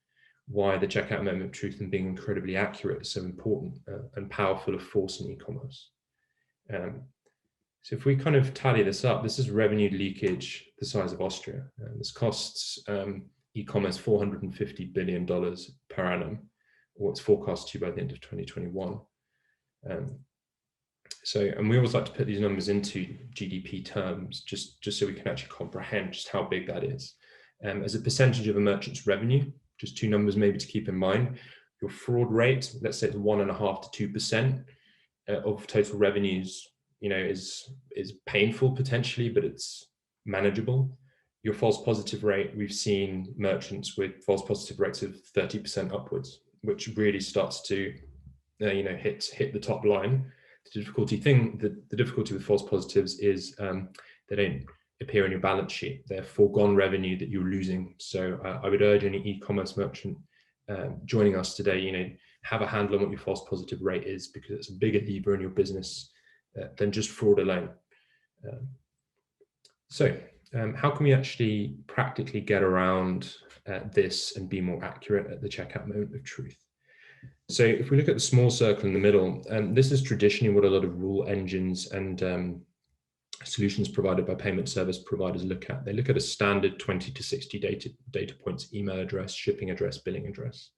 why the checkout moment of truth and being incredibly accurate is so important and powerful a force in e-commerce. So if we kind of tally this up, this is revenue leakage the size of Austria. This costs e-commerce $450 billion per annum, or it's forecast to by the end of 2021. And we always like to put these numbers into GDP terms, just so we can actually comprehend just how big that is. As a percentage of a merchant's revenue, just 2 numbers maybe to keep in mind. Your fraud rate, let's say it's 1.5% to 2% of total revenues, is painful potentially, but it's manageable. Your false positive rate, we've seen merchants with false positive rates of 30% upwards, which really starts to, hit the top line. The difficulty with false positives is they don't appear on your balance sheet. They're foregone revenue that you're losing. So I would urge any e-commerce merchant joining us today, have a handle on what your false positive rate is, because it's a bigger lever in your business than just fraud alone. How can we actually practically get around this and be more accurate at the checkout moment of truth? So if we look at the small circle in the middle, this is traditionally what a lot of rule engines and solutions provided by payment service providers look at. They look at a standard 20 to 60 data points: email address, shipping address, billing address.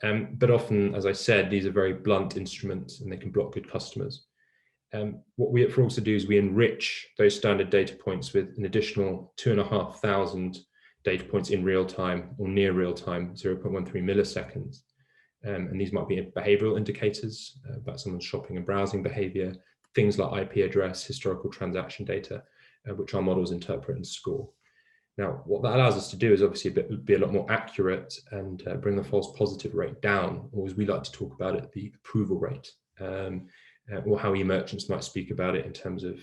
But often, as I said, these are very blunt instruments and they can block good customers. What we at Fraudster do is we enrich those standard data points with an additional 2,500 data points in real time or near real time, 0.13 milliseconds. And these might be behavioral indicators about someone's shopping and browsing behavior, things like IP address, historical transaction data, which our models interpret and score. Now, what that allows us to do is obviously be a lot more accurate and bring the false positive rate down, or as we like to talk about it, the approval rate. or how e-merchants might speak about it in terms of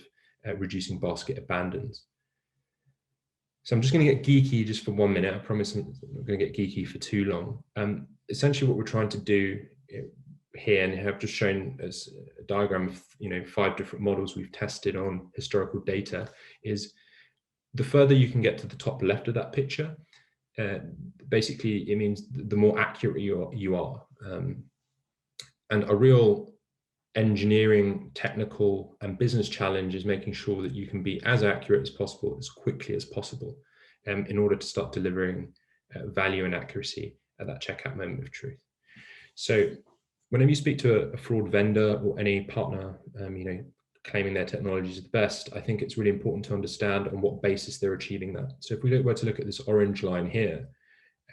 reducing basket abandons. So I'm just going to get geeky just for 1 minute. I promise I'm not going to get geeky for too long. Essentially what we're trying to do here, and I've just shown as a diagram of 5 different models we've tested on historical data, is the further you can get to the top left of that picture, basically it means the more accurate you are. And a real engineering, technical, and business challenge is making sure that you can be as accurate as possible, as quickly as possible, in order to start delivering value and accuracy at that checkout moment of truth. So whenever you speak to a fraud vendor or any partner, claiming their technology is the best, I think it's really important to understand on what basis they're achieving that. So if we were to look at this orange line here,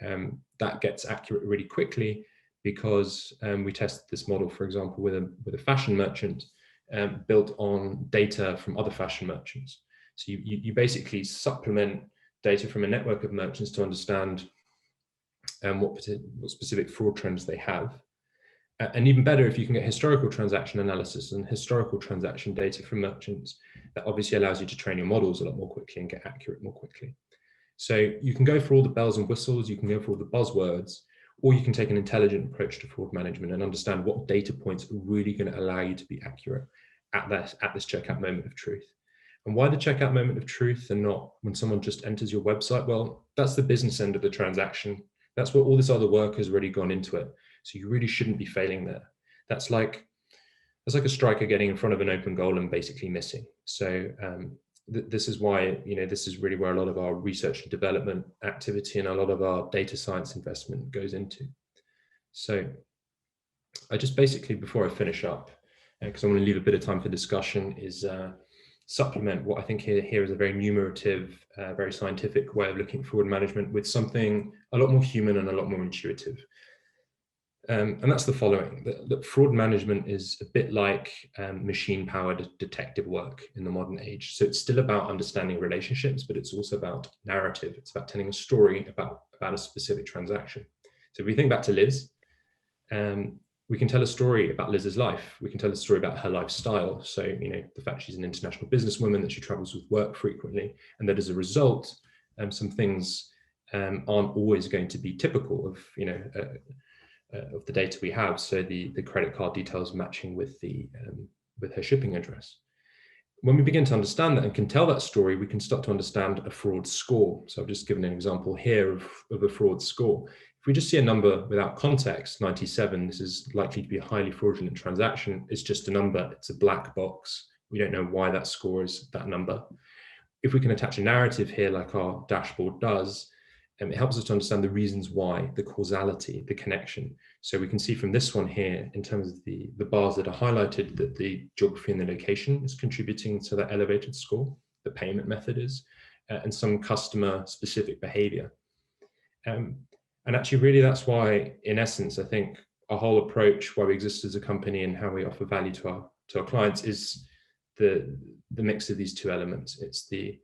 that gets accurate really quickly because we tested this model, for example, with a fashion merchant built on data from other fashion merchants. So you basically supplement data from a network of merchants to understand what specific fraud trends they have. And even better, if you can get historical transaction analysis and historical transaction data from merchants, that obviously allows you to train your models a lot more quickly and get accurate more quickly. So you can go for all the bells and whistles, you can go for all the buzzwords, or you can take an intelligent approach to fraud management and understand what data points are really going to allow you to be accurate at this checkout moment of truth. And why the checkout moment of truth and not when someone just enters your website? Well, that's the business end of the transaction. That's where all this other work has already gone into it. So you really shouldn't be failing there. That's like a striker getting in front of an open goal and basically missing. So this is why, this is really where a lot of our research and development activity and a lot of our data science investment goes into. So I just basically, before I finish up, because I want to leave a bit of time for discussion, is supplement what I think here is a very numerative, very scientific way of looking at fraud management with something a lot more human and a lot more intuitive. And that's the following, that fraud management is a bit like machine-powered detective work in the modern age. So it's still about understanding relationships, but it's also about narrative. It's about telling a story about a specific transaction. So if we think back to Liz, we can tell a story about Liz's life. We can tell a story about her lifestyle. So, the fact she's an international businesswoman, that she travels with work frequently, and that as a result, some things aren't always going to be typical of, of the data we have. So the credit card details matching with with her shipping address. When we begin to understand that and can tell that story, we can start to understand a fraud score. So I've just given an example here of a fraud score. If we just see a number without context, 97, this is likely to be a highly fraudulent transaction. It's just a number, it's a black box. We don't know why that score is that number. If we can attach a narrative here like our dashboard does, it helps us to understand the reasons why, the causality, the connection. So we can see from this one here, in terms of the bars that are highlighted, that the geography and the location is contributing to that elevated score, the payment method is, and some customer specific behavior. And actually really that's why, in essence, I think our whole approach, why we exist as a company and how we offer value to our clients is the mix of these two elements. It's the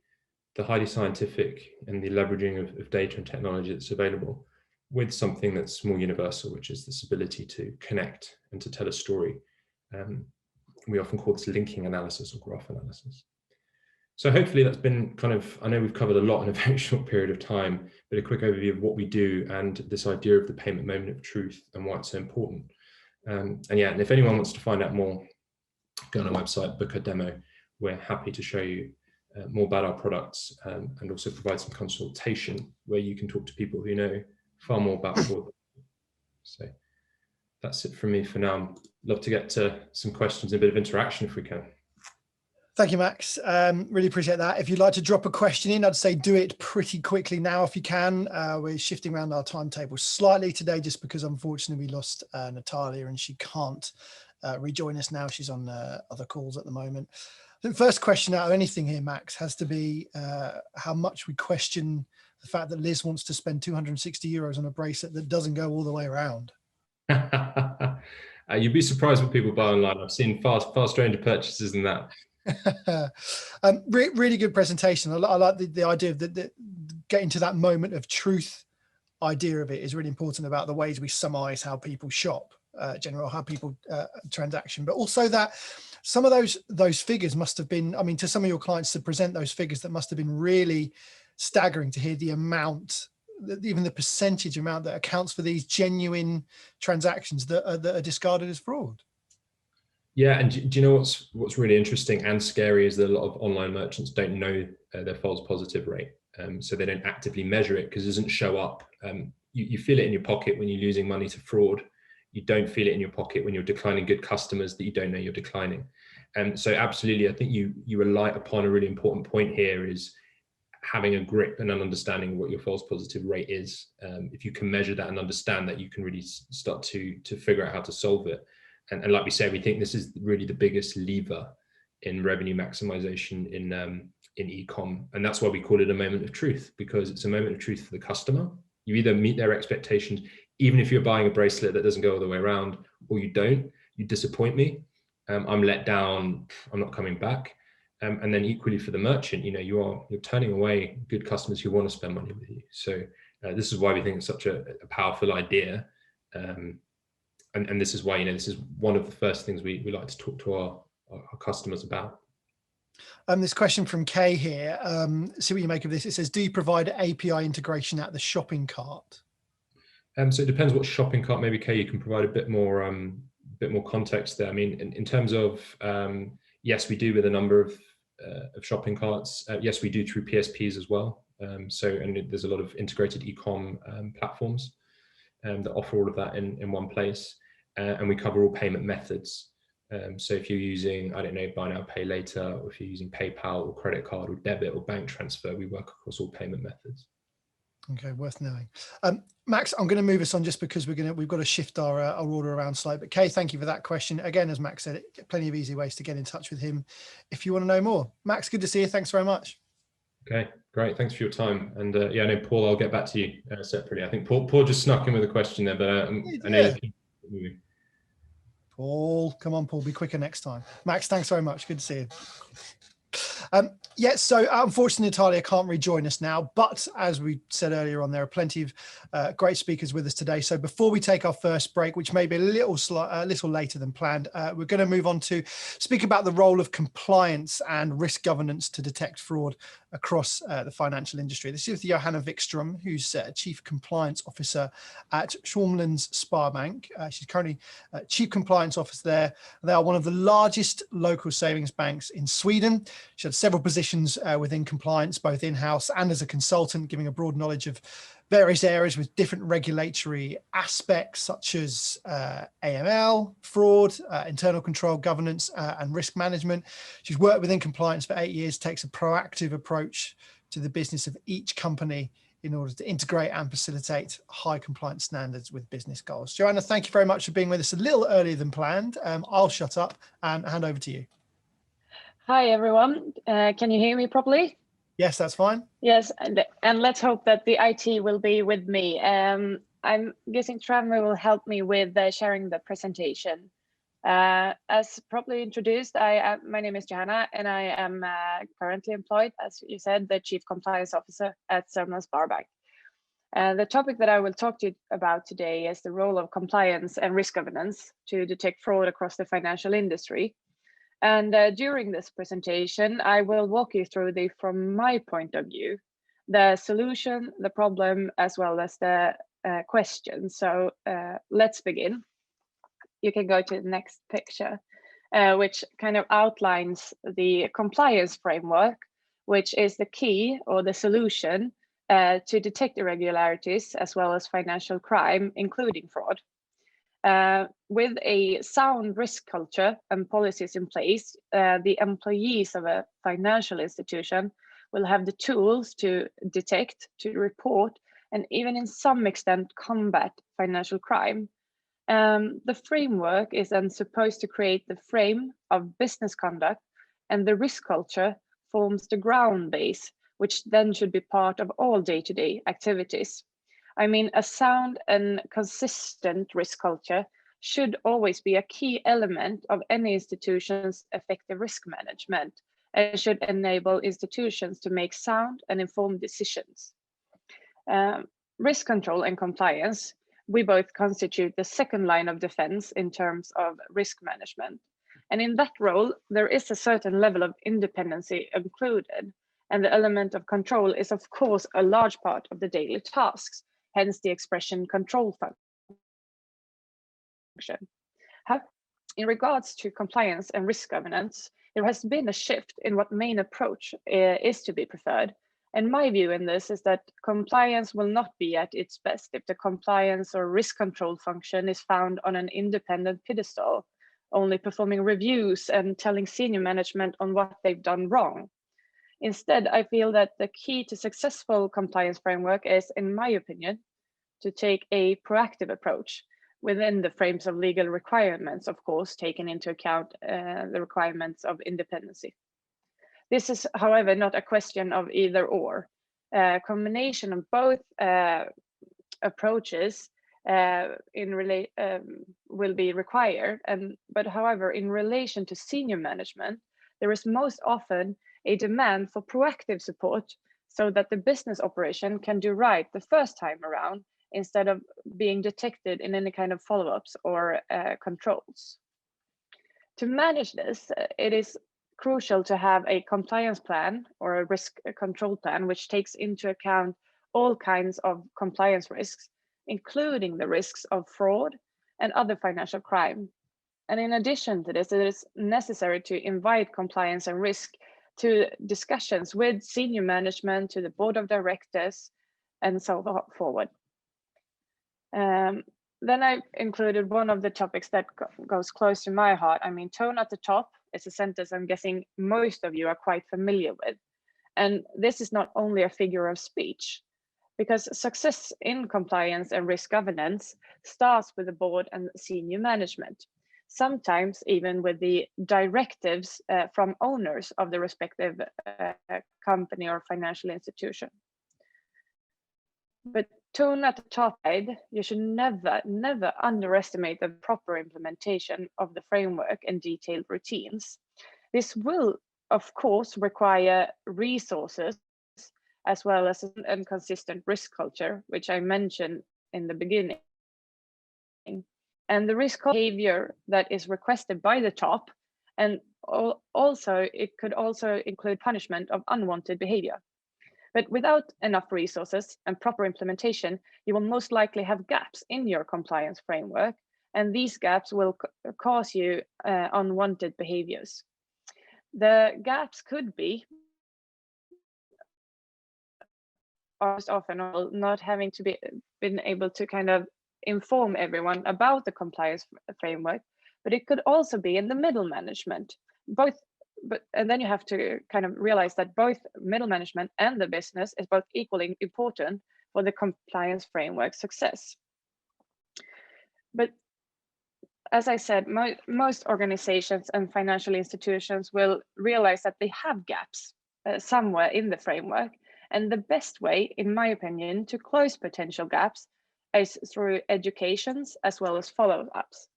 highly scientific and the leveraging of data and technology that's available with something that's more universal, which is this ability to connect and to tell a story. We often call this linking analysis or graph analysis. So hopefully that's been I know we've covered a lot in a very short period of time, but a quick overview of what we do and this idea of the payment moment of truth and why it's so important. And if anyone wants to find out more, go on our website, book a demo. We're happy to show you more about our products and also provide some consultation where you can talk to people who know far more about fraud. So that's it from me for now. Love to get to some questions and a bit of interaction if we can. Thank you, Max. Really appreciate that. If you'd like to drop a question in, I'd say do it pretty quickly now if you can. We're shifting around our timetable slightly today just because unfortunately we lost Natalia and she can't rejoin us now. She's on other calls at the moment. The first question out of anything here, Max, has to be how much we question the fact that Liz wants to spend 260 euros on a bracelet that doesn't go all the way around. You'd be surprised what people buy online. I've seen far stranger purchases than that. Really good presentation. I like the idea of getting to that moment of truth idea of it is really important about the ways we surmise how people shop. generate, how people transaction, but also that some of those figures must have been, I mean, to some of your clients to present those figures, that must have been really staggering to hear the amount, even the percentage amount that accounts for these genuine transactions that are discarded as fraud. Yeah, and do you know what's really interesting and scary is that a lot of online merchants don't know their false positive rate, so they don't actively measure it because it doesn't show up. You feel it in your pocket when you're losing money to fraud. You don't feel it in your pocket when you're declining good customers that you don't know you're declining. And so absolutely, I think you rely upon a really important point here is having a grip and an understanding of what your false positive rate is. If you can measure that and understand that, you can really start to figure out how to solve it. And like we said, we think this is really the biggest lever in revenue maximization in e-com. And that's why we call it a moment of truth, because it's a moment of truth for the customer. You either meet their expectations, even if you're buying a bracelet that doesn't go all the way around, or you don't, you disappoint me. I'm let down, I'm not coming back. And then equally for the merchant, you're turning away good customers who want to spend money with you. So this is why we think it's such a powerful idea. And this is why, this is one of the first things we like to talk to our customers about. This question from Kay here, see what you make of this. It says, do you provide API integration at the shopping cart? So it depends what shopping cart. Maybe Kay, you can provide a bit more context there. I mean, in terms of, yes, we do with a number of shopping carts. Yes, we do through PSPs as well. And there's a lot of integrated e-com platforms that offer all of that in one place. And we cover all payment methods. So if you're using, I don't know, buy now, pay later, or if you're using PayPal or credit card or debit or bank transfer, we work across all payment methods. Okay, worth knowing. Max, I'm going to move us on just because we've got to shift our order around slightly. But Kay, thank you for that question. Again, as Max said, plenty of easy ways to get in touch with him if you want to know more. Max, good to see you. Thanks very much. Okay, great. Thanks for your time. And yeah, I know, Paul, I'll get back to you separately. I think Paul just snuck in with a question there, but I know you're moving. Paul, come on, Paul, be quicker next time. Max, thanks very much. Good to see you. Yes, so unfortunately, Natalia can't rejoin us now, but as we said earlier on, there are plenty of great speakers with us today. So before we take our first break, which may be a little later than planned, we're going to move on to speak about the role of compliance and risk governance to detect fraud across the financial industry. This is with Johanna Wikström, who's Chief Compliance Officer at Schwalmlands Sparbank. She's currently Chief Compliance Officer there. They are one of the largest local savings banks in Sweden. She had several positions within compliance, both in-house and as a consultant, giving a broad knowledge of various areas with different regulatory aspects such as AML, fraud, internal control, governance, and risk management. She's worked within compliance for 8 years, takes a proactive approach to the business of each company in order to integrate and facilitate high compliance standards with business goals. Joanna, thank you very much for being with us a little earlier than planned. I'll shut up and hand over to you. Hi, everyone. Can you hear me properly? Yes, that's fine. Yes, and let's hope that the IT will be with me. I'm guessing Travmer will help me with sharing the presentation. As properly introduced, my name is Johanna, and I am currently employed, as you said, the Chief Compliance Officer at Schwalmlands Sparbank. The topic that I will talk to you about today is the role of compliance and risk governance to detect fraud across the financial industry. And during this presentation, I will walk you through from my point of view, the solution, the problem, as well as the question. So let's begin. You can go to the next picture, which kind of outlines the compliance framework, which is the key or the solution to detect irregularities as well as financial crime, including fraud. With a sound risk culture and policies in place, the employees of a financial institution will have the tools to detect, to report, and even in some extent combat financial crime. The framework is then supposed to create the frame of business conduct, and the risk culture forms the ground base, which then should be part of all day-to-day activities. I mean, a sound and consistent risk culture should always be a key element of any institution's effective risk management and should enable institutions to make sound and informed decisions. Risk control and compliance we both constitute the second line of defense in terms of risk management. And in that role, there is a certain level of independency included, and the element of control is of course a large part of the daily tasks, hence the expression control function. In regards to compliance and risk governance, there has been a shift in what main approach is to be preferred. And my view in this is that compliance will not be at its best if the compliance or risk control function is found on an independent pedestal, only performing reviews and telling senior management on what they've done wrong. Instead, I feel that the key to successful compliance framework is, in my opinion, to take a proactive approach within the frames of legal requirements, of course, taking into account the requirements of independency. This is, however, not a question of either or. A combination of both approaches will be required. But however, in relation to senior management, there is most often a demand for proactive support so that the business operation can do right the first time around instead of being detected in any kind of follow-ups or controls. To manage this, it is crucial to have a compliance plan or a risk control plan, which takes into account all kinds of compliance risks, including the risks of fraud and other financial crime. And in addition to this, it is necessary to invite compliance and risk to discussions with senior management, to the board of directors, and so forward. Then I've included one of the topics that goes close to my heart. I mean, tone at the top is a sentence I'm guessing most of you are quite familiar with. And this is not only a figure of speech, because success in compliance and risk governance starts with the board and senior management, sometimes even with the directives from owners of the respective company or financial institution. But tone at the top side, you should never underestimate the proper implementation of the framework and detailed routines. This will, of course, require resources as well as an consistent risk culture, which I mentioned in the beginning. And the risk behavior that is requested by the top, and also it could also include punishment of unwanted behavior. But without enough resources and proper implementation, you will most likely have gaps in your compliance framework, and these gaps will cause you unwanted behaviors. The gaps could be most often not having to been able to kind of inform everyone about the compliance framework, but it could also be in the middle management. And then you have to kind of realize that both middle management and the business is both equally important for the compliance framework success. But as I said, most organizations and financial institutions will realize that they have gaps somewhere in the framework. And the best way, in my opinion, to close potential gaps is through educations as well as follow-ups.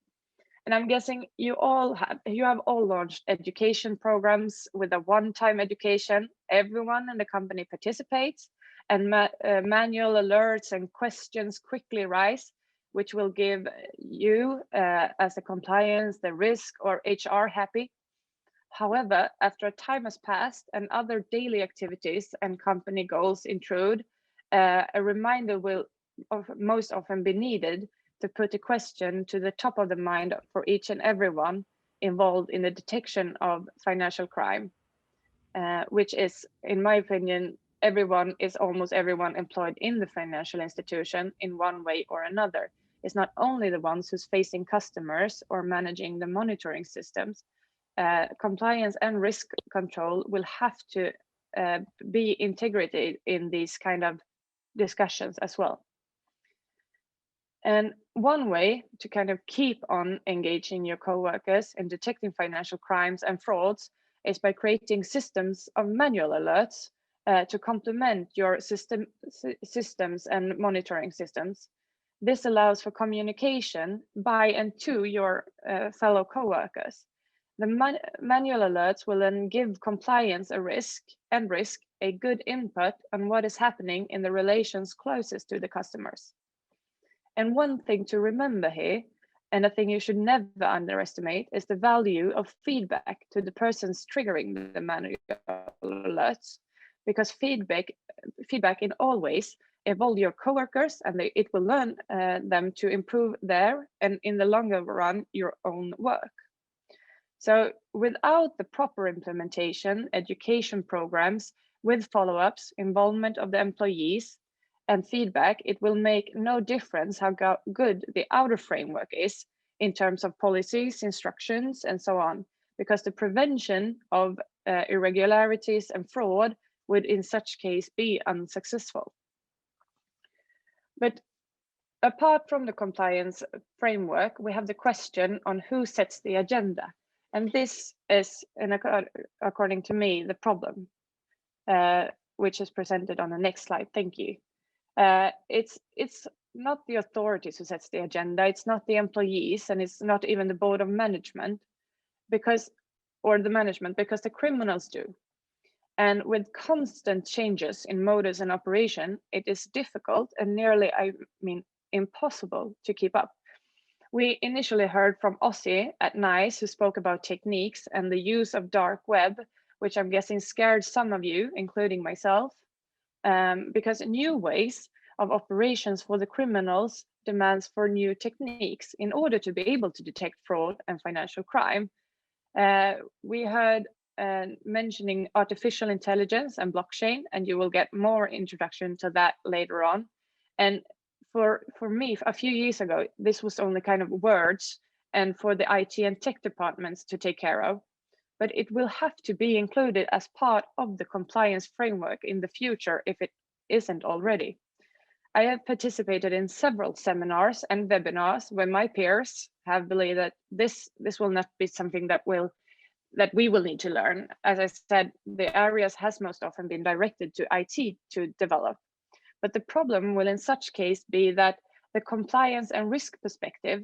And I'm guessing you have all launched education programs with a one-time education. Everyone in the company participates, and manual alerts and questions quickly rise, which will give you as a compliance, the risk, or HR happy. However, after a time has passed and other daily activities and company goals intrude, a reminder will most often be needed to put a question to the top of the mind for each and everyone involved in the detection of financial crime, which is, in my opinion, almost everyone employed in the financial institution in one way or another. It's not only the ones who's facing customers or managing the monitoring systems. Compliance and risk control will have to be integrated in these kind of discussions as well. And one way to kind of keep on engaging your coworkers in detecting financial crimes and frauds is by creating systems of manual alerts to complement your systems and monitoring systems. This allows for communication by and to your fellow coworkers. The manual alerts will then give compliance a risk a good input on what is happening in the relations closest to the customers. And one thing to remember here, and a thing you should never underestimate, is the value of feedback to the persons triggering the manual alerts, because feedback in all ways evolve your coworkers, and it will learn them to improve their, and in the longer run, your own work. So without the proper implementation, education programs with follow-ups, involvement of the employees, and feedback, it will make no difference how good the outer framework is in terms of policies, instructions, and so on, because the prevention of irregularities and fraud would in such case be unsuccessful. But apart from the compliance framework, we have the question on who sets the agenda. And this is, according to me, the problem, which is presented on the next slide. Thank you. It's not the authorities who sets the agenda, it's not the employees, and it's not even the board of management, or the management, because the criminals do. And with constant changes in modus and operation, it is difficult and nearly, impossible to keep up. We initially heard from Ossie at NICE, who spoke about techniques and the use of dark web, which I'm guessing scared some of you, including myself, because new ways of operations for the criminals demands for new techniques in order to be able to detect fraud and financial crime. We heard mentioning artificial intelligence and blockchain, and you will get more introduction to that later on. And for me, a few years ago, this was only kind of words and for the IT and tech departments to take care of. But it will have to be included as part of the compliance framework in the future if it isn't already. I have participated in several seminars and webinars where my peers have believed that this will not be something that we will need to learn. As I said, the areas has most often been directed to IT to develop. But the problem will in such case be that the compliance and risk perspective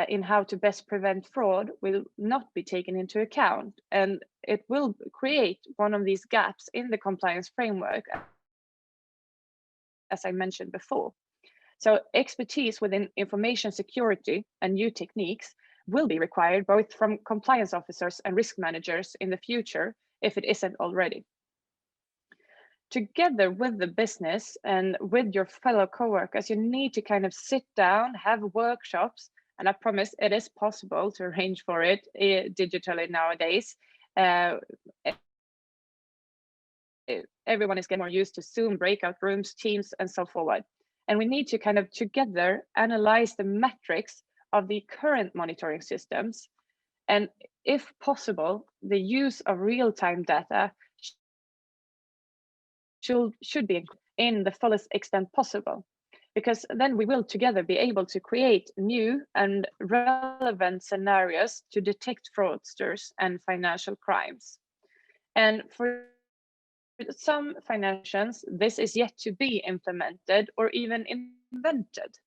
in how to best prevent fraud will not be taken into account, and it will create one of these gaps in the compliance framework, as I mentioned before. So expertise within information security and new techniques will be required both from compliance officers and risk managers in the future if it isn't already. Together with the business and with your fellow coworkers, you need to kind of sit down, have workshops, and I promise it is possible to arrange for it digitally nowadays. Everyone is getting more used to Zoom, breakout rooms, Teams, and so forward. And we need to kind of together analyze the metrics of the current monitoring systems. And if possible, the use of real-time data should be in the fullest extent possible, because then we will together be able to create new and relevant scenarios to detect fraudsters and financial crimes. And for some financials, this is yet to be implemented or even invented.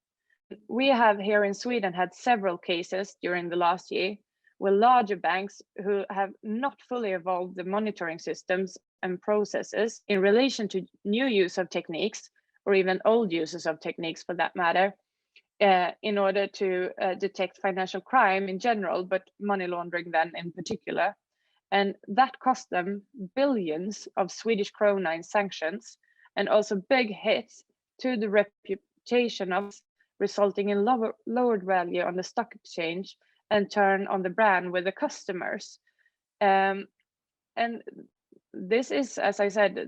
We have here in Sweden had several cases during the last year with larger banks who have not fully evolved the monitoring systems and processes in relation to new use of techniques, or even old uses of techniques for that matter, in order to detect financial crime in general, but money laundering then in particular. And that cost them billions of Swedish krona in sanctions, and also big hits to the reputation of, resulting in lowered value on the stock exchange and turn on the brand with the customers. And this is, as I said,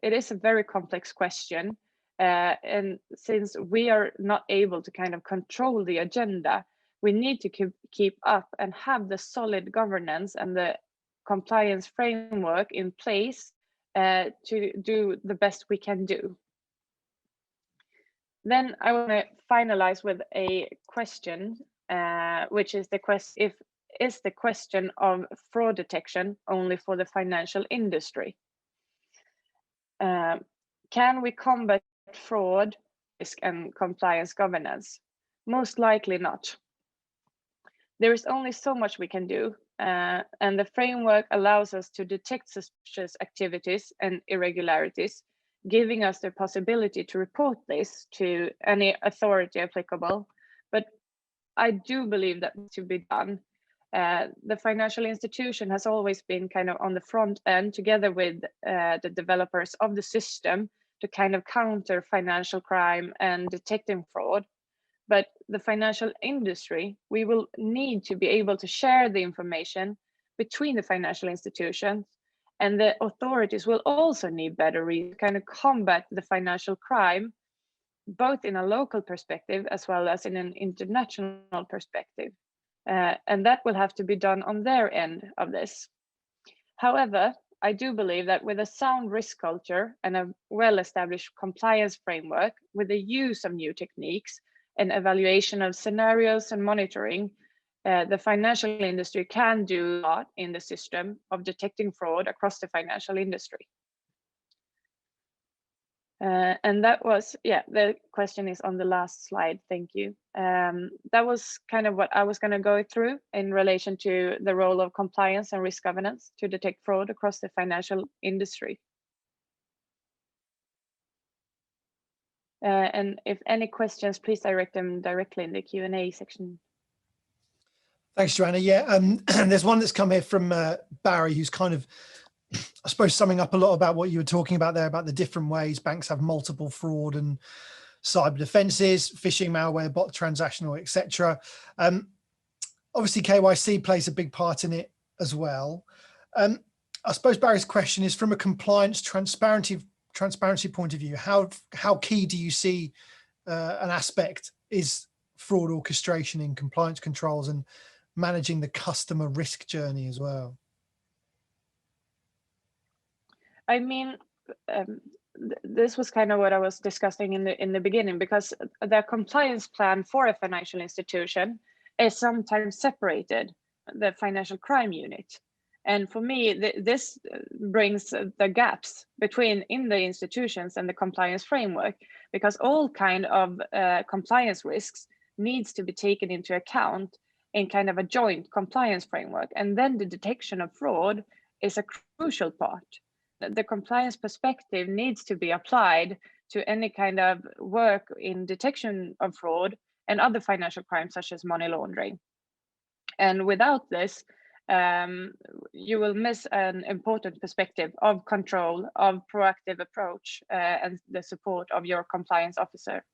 it is a very complex question. And since we are not able to kind of control the agenda, we need to keep up and have the solid governance and the compliance framework in place to do the best we can do. Then I want to finalize with a question, which is the question of fraud detection only for the financial industry? Can we combat fraud, risk, and compliance governance? Most likely not. There is only so much we can do, and the framework allows us to detect suspicious activities and irregularities giving us the possibility to report this to any authority applicable. But I do believe that to be done. The financial institution has always been kind of on the front end together with the developers of the system to kind of counter financial crime and detecting fraud. But the financial industry, we will need to be able to share the information between the financial institutions, and the authorities will also need better to kind of combat the financial crime, both in a local perspective as well as in an international perspective. And that will have to be done on their end of this. However, I do believe that with a sound risk culture and a well-established compliance framework with the use of new techniques and evaluation of scenarios and monitoring, the financial industry can do a lot in the system of detecting fraud across the financial industry. And that was, the question is on the last slide, thank you. That was kind of what I was going to go through in relation to the role of compliance and risk governance to detect fraud across the financial industry. And if any questions, please direct them directly in the Q&A section. Thanks, Joanna. Yeah, there's one that's come here from Barry, who's kind of, I suppose, summing up a lot about what you were talking about there, about the different ways banks have multiple fraud and cyber defenses, phishing, malware, bot transactional, etc. Obviously, KYC plays a big part in it as well. I suppose Barry's question is, from a compliance transparency point of view, how key do you see an aspect is fraud orchestration in compliance controls and managing the customer risk journey as well? I mean, this was kind of what I was discussing in the beginning, because the compliance plan for a financial institution is sometimes separated, the financial crime unit. And for me, this brings the gaps in the institutions and the compliance framework, because all kind of compliance risks needs to be taken into account in kind of a joint compliance framework. And then the detection of fraud is a crucial part. The compliance perspective needs to be applied to any kind of work in detection of fraud and other financial crimes such as money laundering. And without this, you will miss an important perspective of control, of proactive approach, and the support of your compliance officer.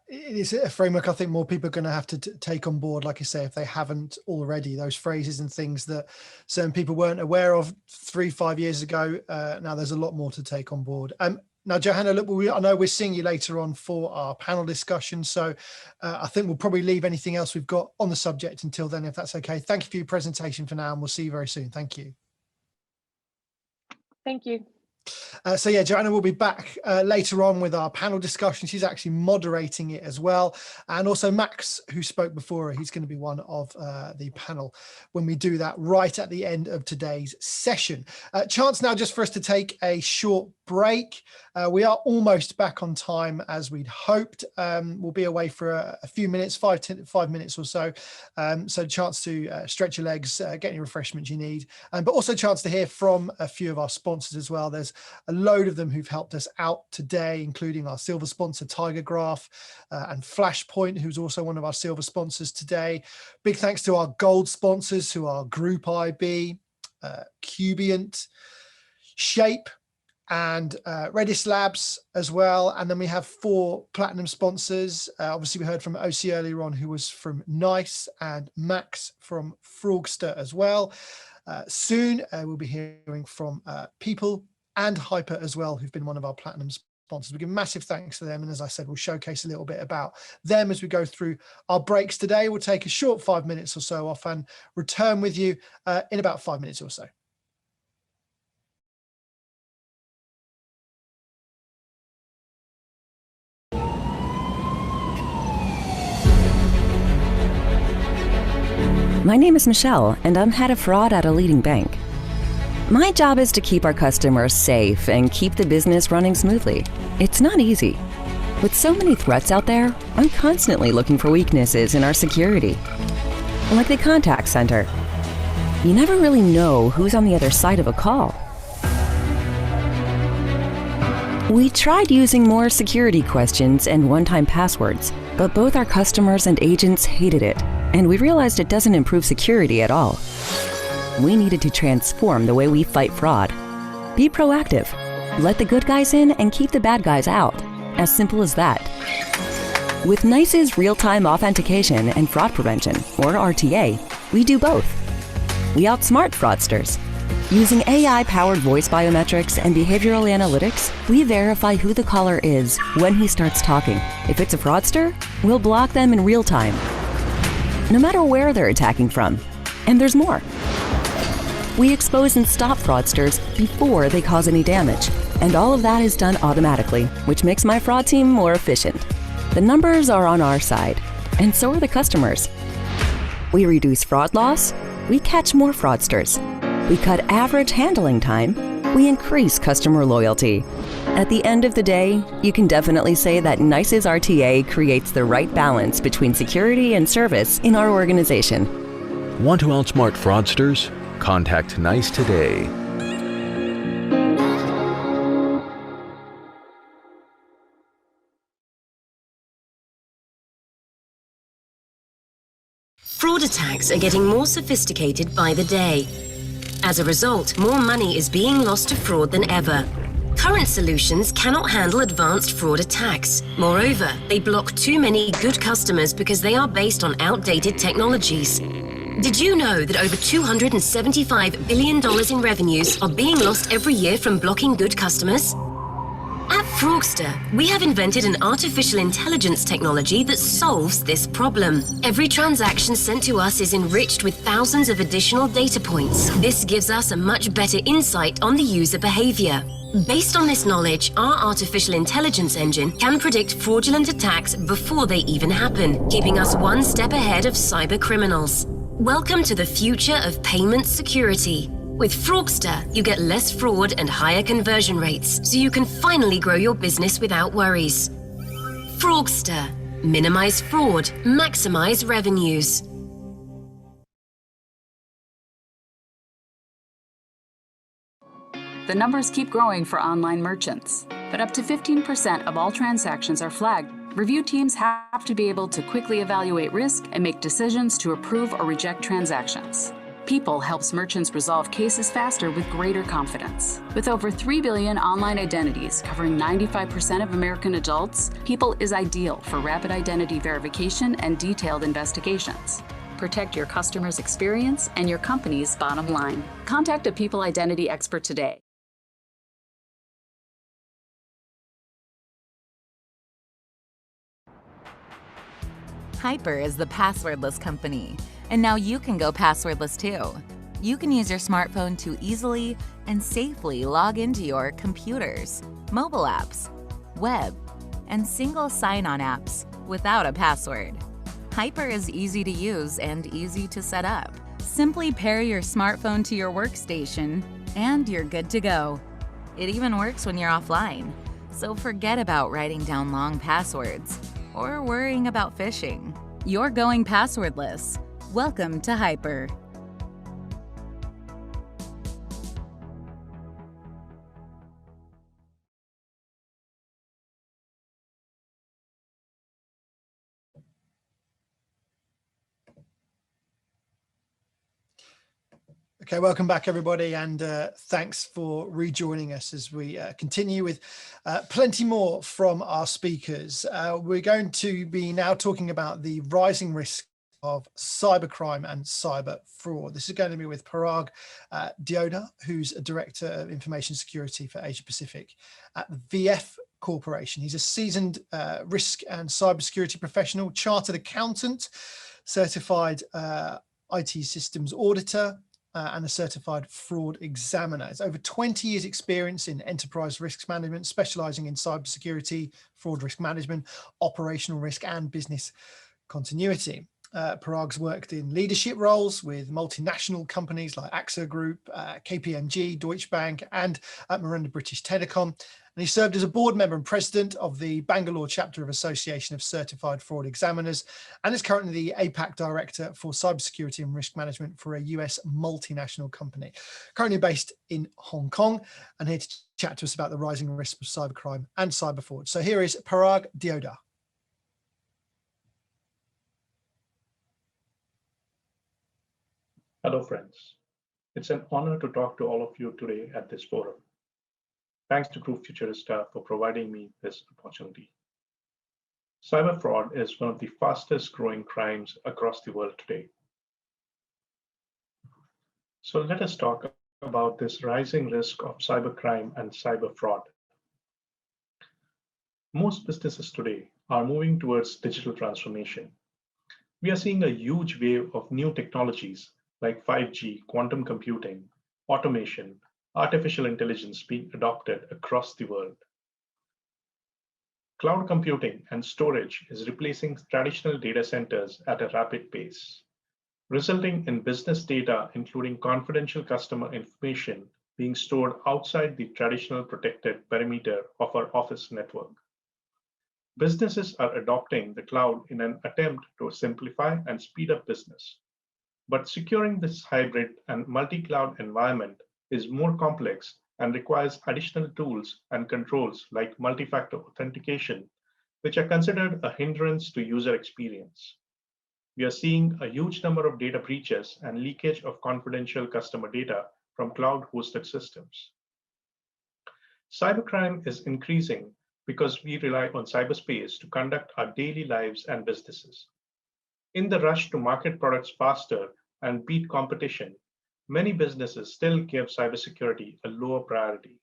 It is a framework I think more people are going to have to take on board, like I say, if they haven't already, those phrases and things that certain people weren't aware of 3-5 years ago. Now there's a lot more to take on board. Now, Johanna, look, I know we're seeing you later on for our panel discussion, so I think we'll probably leave anything else we've got on the subject until then, if that's okay. Thank you for your presentation for now, and we'll see you very soon. Thank you. Thank you. So yeah, Joanna will be back later on with our panel discussion. She's actually moderating it as well. And also Max, who spoke before, he's going to be one of the panel when we do that right at the end of today's session. Chance now just for us to take a short break. We are almost back on time as we'd hoped. We'll be away for a few minutes, 5 minutes or so. So chance to stretch your legs, get any refreshments you need, but also a chance to hear from a few of our sponsors as well. There's a load of them who've helped us out today, including our silver sponsor Tiger Graph and Flashpoint, who's also one of our silver sponsors today. Big thanks to our gold sponsors, who are Group IB, Cubient, Shape, and Redis Labs as well. And then we have 4 platinum sponsors. Obviously we heard from OC earlier on, who was from NICE, and Max from Fraudster as well. Soon we'll be hearing from People and Hyper as well, who've been one of our platinum sponsors. We give massive thanks to them, and as I said, we'll showcase a little bit about them as we go through our breaks today. We'll take a short 5 minutes or so off and return with you in about 5 minutes or so. My name is Michelle, and I'm head of fraud at a leading bank. My job is to keep our customers safe and keep the business running smoothly. It's not easy. With so many threats out there, I'm constantly looking for weaknesses in our security. Like the contact center. You never really know who's on the other side of a call. We tried using more security questions and one-time passwords, but both our customers and agents hated it, and we realized it doesn't improve security at all. We needed to transform the way we fight fraud. Be proactive. Let the good guys in and keep the bad guys out. As simple as that. With NICE's real-time authentication and fraud prevention, or RTA, we do both. We outsmart fraudsters. Using AI-powered voice biometrics and behavioral analytics, we verify who the caller is when he starts talking. If it's a fraudster, we'll block them in real time, no matter where they're attacking from. And there's more. We expose and stop fraudsters before they cause any damage. And all of that is done automatically, which makes my fraud team more efficient. The numbers are on our side, and so are the customers. We reduce fraud loss, we catch more fraudsters. We cut average handling time, we increase customer loyalty. At the end of the day, you can definitely say that NICE's RTA creates the right balance between security and service in our organization. Want to outsmart fraudsters? Contact NICE today. Fraud attacks are getting more sophisticated by the day. As a result, more money is being lost to fraud than ever. Current solutions cannot handle advanced fraud attacks. Moreover, they block too many good customers because they are based on outdated technologies. Did you know that over $275 billion in revenues are being lost every year from blocking good customers? At Fraudster, we have invented an artificial intelligence technology that solves this problem. Every transaction sent to us is enriched with thousands of additional data points. This gives us a much better insight on the user behavior. Based on this knowledge, our artificial intelligence engine can predict fraudulent attacks before they even happen, keeping us one step ahead of cyber criminals. Welcome to the future of payment security. With Fraudster, you get less fraud and higher conversion rates, so you can finally grow your business without worries. Fraudster. Minimize fraud, maximize revenues. The numbers keep growing for online merchants, but up to 15% of all transactions are flagged. Review teams have to be able to quickly evaluate risk and make decisions to approve or reject transactions. People helps merchants resolve cases faster with greater confidence. With over 3 billion online identities covering 95% of American adults, People is ideal for rapid identity verification and detailed investigations. Protect your customers' experience and your company's bottom line. Contact a People identity expert today. Hyper is the passwordless company, and now you can go passwordless too. You can use your smartphone to easily and safely log into your computers, mobile apps, web, and single sign-on apps without a password. Hyper is easy to use and easy to set up. Simply pair your smartphone to your workstation, and you're good to go. It even works when you're offline, so forget about writing down long passwords or worrying about phishing. You're going passwordless. Welcome to Hyper. Okay, welcome back, everybody, and thanks for rejoining us as we continue with plenty more from our speakers. We're going to be now talking about the rising risk of cybercrime and cyber fraud. This is going to be with Parag Dioda, who's a Director of Information Security for Asia Pacific at the VF Corporation. He's a seasoned risk and cybersecurity professional, chartered accountant, certified IT systems auditor, and a certified fraud examiner. It's over 20 years experience in enterprise risk management, specializing in cybersecurity, fraud risk management, operational risk, and business continuity. Parag's worked in leadership roles with multinational companies like AXA Group, KPMG, Deutsche Bank, and Miranda British Telecom. And he served as a board member and president of the Bangalore chapter of Association of Certified Fraud Examiners, and is currently the APAC director for cybersecurity and risk management for a US multinational company, currently based in Hong Kong. And here to chat to us about the rising risk of cybercrime and cyber fraud. So here is Parag Dioda. Hello, friends. It's an honor to talk to all of you today at this forum. Thanks to Group Futurista for providing me this opportunity. Cyber fraud is one of the fastest growing crimes across the world today. So let us talk about this rising risk of cybercrime and cyber fraud. Most businesses today are moving towards digital transformation. We are seeing a huge wave of new technologies like 5G, quantum computing, automation, artificial intelligence being adopted across the world. Cloud computing and storage is replacing traditional data centers at a rapid pace, resulting in business data, including confidential customer information, being stored outside the traditional protected perimeter of our office network. Businesses are adopting the cloud in an attempt to simplify and speed up business. But securing this hybrid and multi-cloud environment is more complex and requires additional tools and controls like multi-factor authentication, which are considered a hindrance to user experience. We are seeing a huge number of data breaches and leakage of confidential customer data from cloud-hosted systems. Cybercrime is increasing because we rely on cyberspace to conduct our daily lives and businesses. In the rush to market products faster and beat competition, many businesses still give cybersecurity a lower priority.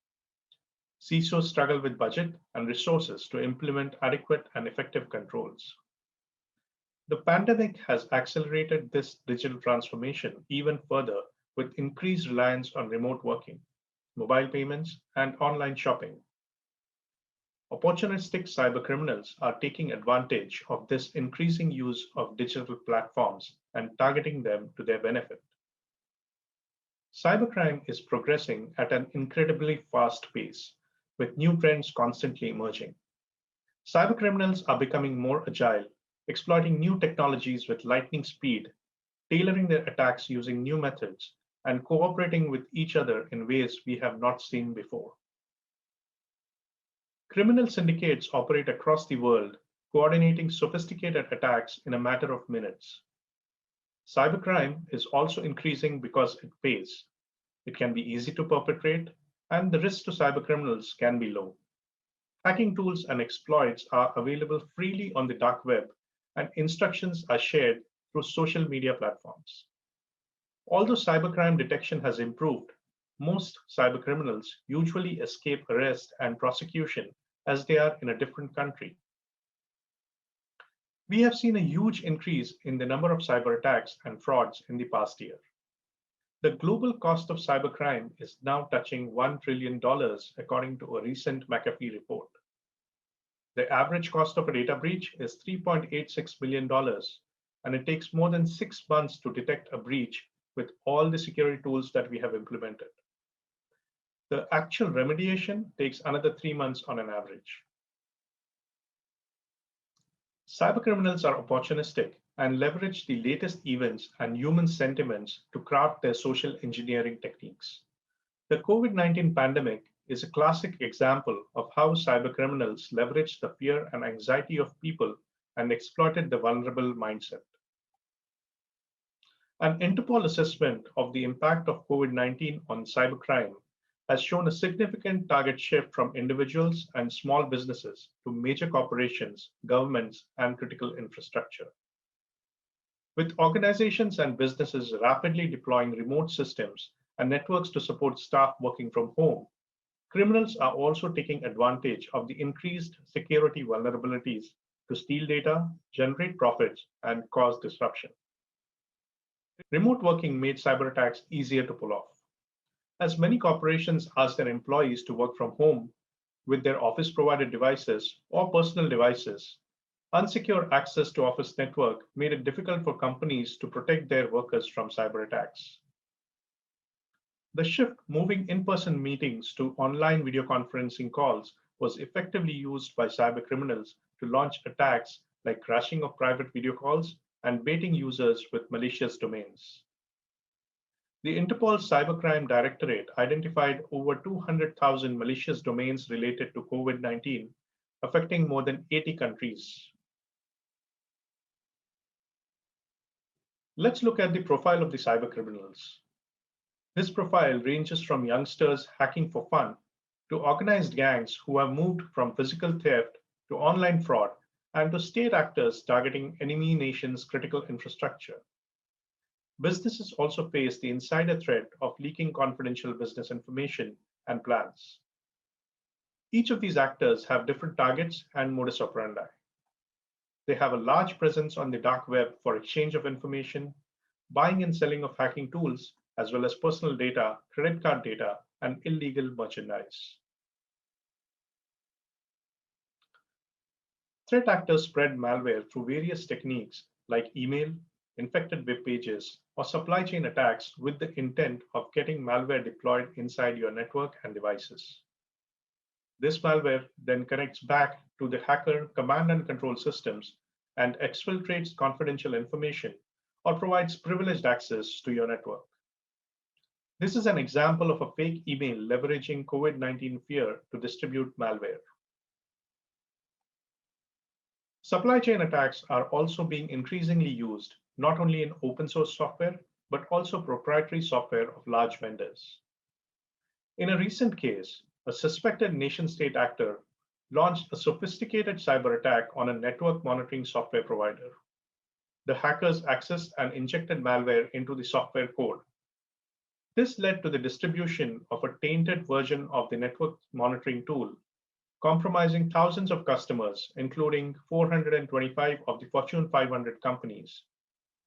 CISOs struggle with budget and resources to implement adequate and effective controls. The pandemic has accelerated this digital transformation even further with increased reliance on remote working, mobile payments, and online shopping. Opportunistic cybercriminals are taking advantage of this increasing use of digital platforms and targeting them to their benefit. Cybercrime is progressing at an incredibly fast pace, with new trends constantly emerging. Cybercriminals are becoming more agile, exploiting new technologies with lightning speed, tailoring their attacks using new methods, and cooperating with each other in ways we have not seen before. Criminal syndicates operate across the world, coordinating sophisticated attacks in a matter of minutes. Cybercrime is also increasing because it pays. It can be easy to perpetrate, and the risk to cybercriminals can be low. Hacking tools and exploits are available freely on the dark web, and instructions are shared through social media platforms. Although cybercrime detection has improved, most cybercriminals usually escape arrest and prosecution as they are in a different country. We have seen a huge increase in the number of cyber attacks and frauds in the past year. The global cost of cybercrime is now touching $1 trillion, according to a recent McAfee report. The average cost of a data breach is $3.86 billion, and it takes more than 6 months to detect a breach with all the security tools that we have implemented. The actual remediation takes another 3 months on an average. Cybercriminals are opportunistic and leverage the latest events and human sentiments to craft their social engineering techniques. The COVID-19 pandemic is a classic example of how cybercriminals leveraged the fear and anxiety of people and exploited the vulnerable mindset. An Interpol assessment of the impact of COVID-19 on cybercrime has shown a significant target shift from individuals and small businesses to major corporations, governments, and critical infrastructure. With organizations and businesses rapidly deploying remote systems and networks to support staff working from home, criminals are also taking advantage of the increased security vulnerabilities to steal data, generate profits, and cause disruption. Remote working made cyber attacks easier to pull off. As many corporations ask their employees to work from home with their office-provided devices or personal devices, unsecure access to office network made it difficult for companies to protect their workers from cyber attacks. The shift moving in-person meetings to online video conferencing calls was effectively used by cyber criminals to launch attacks like crashing of private video calls and baiting users with malicious domains. The Interpol Cybercrime Directorate identified over 200,000 malicious domains related to COVID-19, affecting more than 80 countries. Let's look at the profile of the cybercriminals. This profile ranges from youngsters hacking for fun to organized gangs who have moved from physical theft to online fraud and to state actors targeting enemy nations' critical infrastructure. Businesses also face the insider threat of leaking confidential business information and plans. Each of these actors have different targets and modus operandi. They have a large presence on the dark web for exchange of information, buying and selling of hacking tools, as well as personal data, credit card data, and illegal merchandise. Threat actors spread malware through various techniques like email, infected web pages, or supply chain attacks with the intent of getting malware deployed inside your network and devices. This malware then connects back to the hacker command and control systems and exfiltrates confidential information or provides privileged access to your network. This is an example of a fake email leveraging COVID-19 fear to distribute malware. Supply chain attacks are also being increasingly used, not only in open source software, but also proprietary software of large vendors. In a recent case, a suspected nation-state actor launched a sophisticated cyber attack on a network monitoring software provider. The hackers accessed and injected malware into the software code. This led to the distribution of a tainted version of the network monitoring tool, compromising thousands of customers, including 425 of the Fortune 500 companies,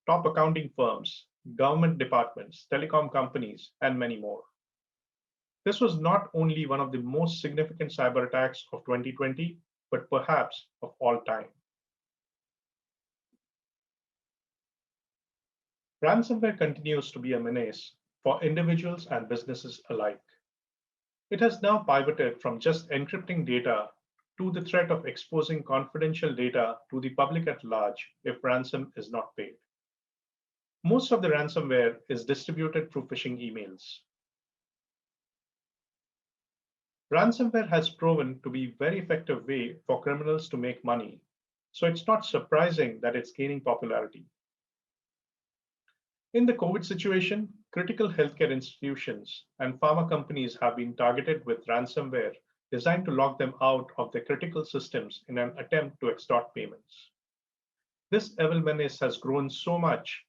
top accounting firms, government departments, telecom companies, and many more. This was not only one of the most significant cyber attacks of 2020, but perhaps of all time. Ransomware continues to be a menace for individuals and businesses alike. It has now pivoted from just encrypting data to the threat of exposing confidential data to the public at large if ransom is not paid. Most of the ransomware is distributed through phishing emails. Ransomware has proven to be a very effective way for criminals to make money, so it's not surprising that it's gaining popularity. In the COVID situation, critical healthcare institutions and pharma companies have been targeted with ransomware designed to lock them out of their critical systems in an attempt to extort payments. This evil menace has grown so much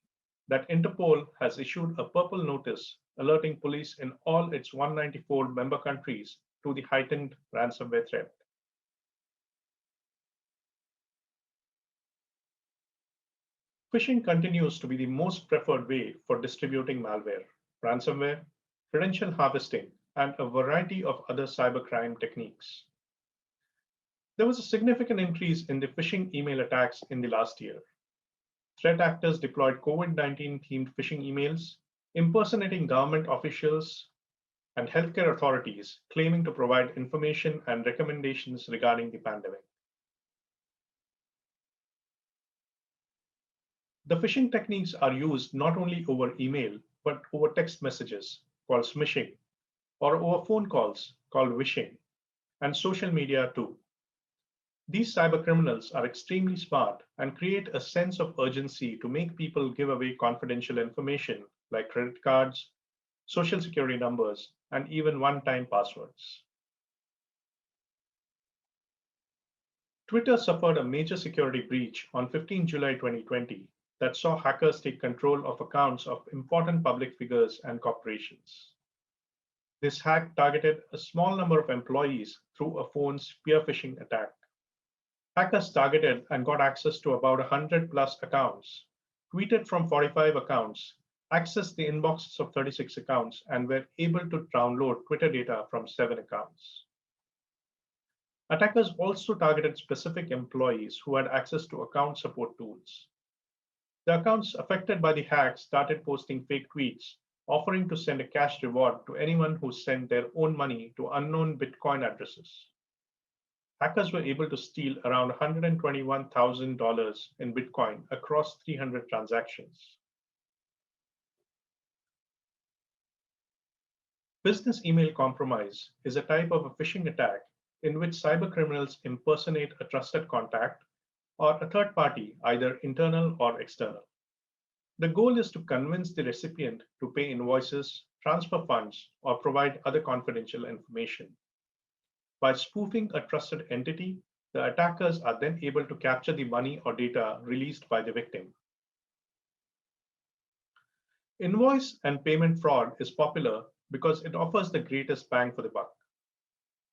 that Interpol has issued a purple notice alerting police in all its 194 member countries to the heightened ransomware threat. Phishing continues to be the most preferred way for distributing malware, ransomware, credential harvesting, and a variety of other cybercrime techniques. There was a significant increase in the phishing email attacks in the last year. Threat actors deployed COVID-19 themed phishing emails, impersonating government officials and healthcare authorities, claiming to provide information and recommendations regarding the pandemic. The phishing techniques are used not only over email, but over text messages, called smishing, or over phone calls, called wishing, and social media too. These cybercriminals are extremely smart and create a sense of urgency to make people give away confidential information like credit cards, social security numbers, and even one-time passwords. Twitter suffered a major security breach on 15 July 2020 that saw hackers take control of accounts of important public figures and corporations. This hack targeted a small number of employees through a phone spear phishing attack. Hackers targeted and got access to about 100 plus accounts, tweeted from 45 accounts, accessed the inboxes of 36 accounts, and were able to download Twitter data from 7 accounts. Attackers also targeted specific employees who had access to account support tools. The accounts affected by the hack started posting fake tweets, offering to send a cash reward to anyone who sent their own money to unknown Bitcoin addresses. Hackers were able to steal around $121,000 in Bitcoin across 300 transactions. Business email compromise is a type of a phishing attack in which cybercriminals impersonate a trusted contact or a third party, either internal or external. The goal is to convince the recipient to pay invoices, transfer funds, or provide other confidential information. By spoofing a trusted entity, the attackers are then able to capture the money or data released by the victim. Invoice and payment fraud is popular because it offers the greatest bang for the buck.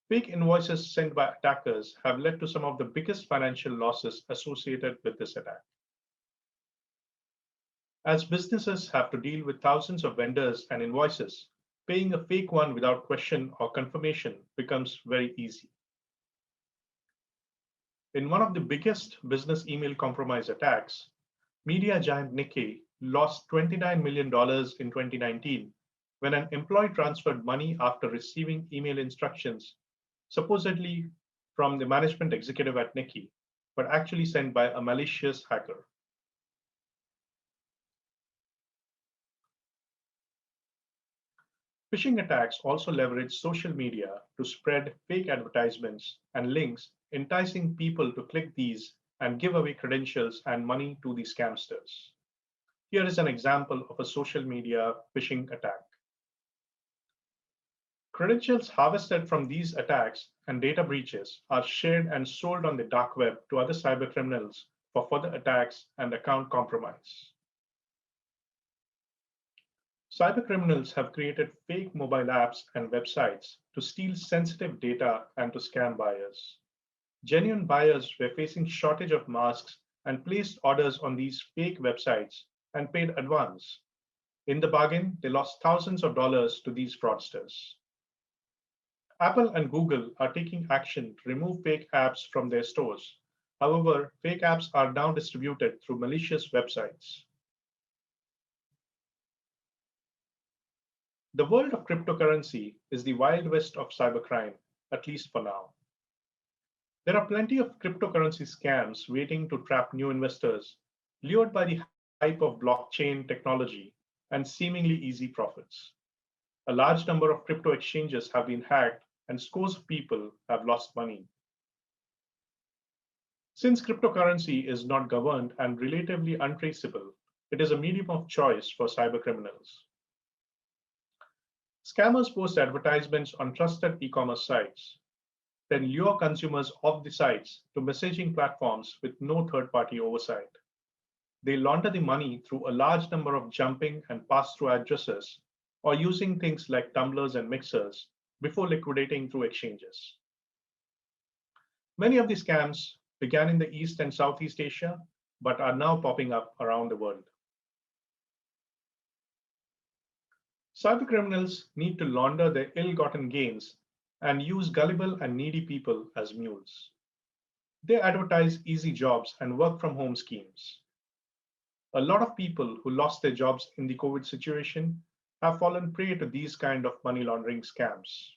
Fake invoices sent by attackers have led to some of the biggest financial losses associated with this attack. As businesses have to deal with thousands of vendors and invoices, paying a fake one without question or confirmation becomes very easy. In one of the biggest business email compromise attacks, media giant Nikkei lost $29 million in 2019 when an employee transferred money after receiving email instructions, supposedly from the management executive at Nikkei, but actually sent by a malicious hacker. Phishing attacks also leverage social media to spread fake advertisements and links, enticing people to click these and give away credentials and money to the scamsters. Here is an example of a social media phishing attack. Credentials harvested from these attacks and data breaches are shared and sold on the dark web to other cybercriminals for further attacks and account compromise. Cybercriminals have created fake mobile apps and websites to steal sensitive data and to scam buyers. Genuine buyers were facing shortage of masks and placed orders on these fake websites and paid advance. In the bargain, they lost thousands of dollars to these fraudsters. Apple and Google are taking action to remove fake apps from their stores. However, fake apps are now distributed through malicious websites. The world of cryptocurrency is the wild west of cybercrime, at least for now. There are plenty of cryptocurrency scams waiting to trap new investors, lured by the hype of blockchain technology and seemingly easy profits. A large number of crypto exchanges have been hacked and scores of people have lost money. Since cryptocurrency is not governed and relatively untraceable, it is a medium of choice for cybercriminals. Scammers post advertisements on trusted e-commerce sites, then lure consumers off the sites to messaging platforms with no third-party oversight. They launder the money through a large number of jumping and pass-through addresses, or using things like tumblers and mixers before liquidating through exchanges. Many of these scams began in the East and Southeast Asia, but are now popping up around the world. Cybercriminals need to launder their ill-gotten gains and use gullible and needy people as mules. They advertise easy jobs and work-from-home schemes. A lot of people who lost their jobs in the COVID situation have fallen prey to these kind of money laundering scams.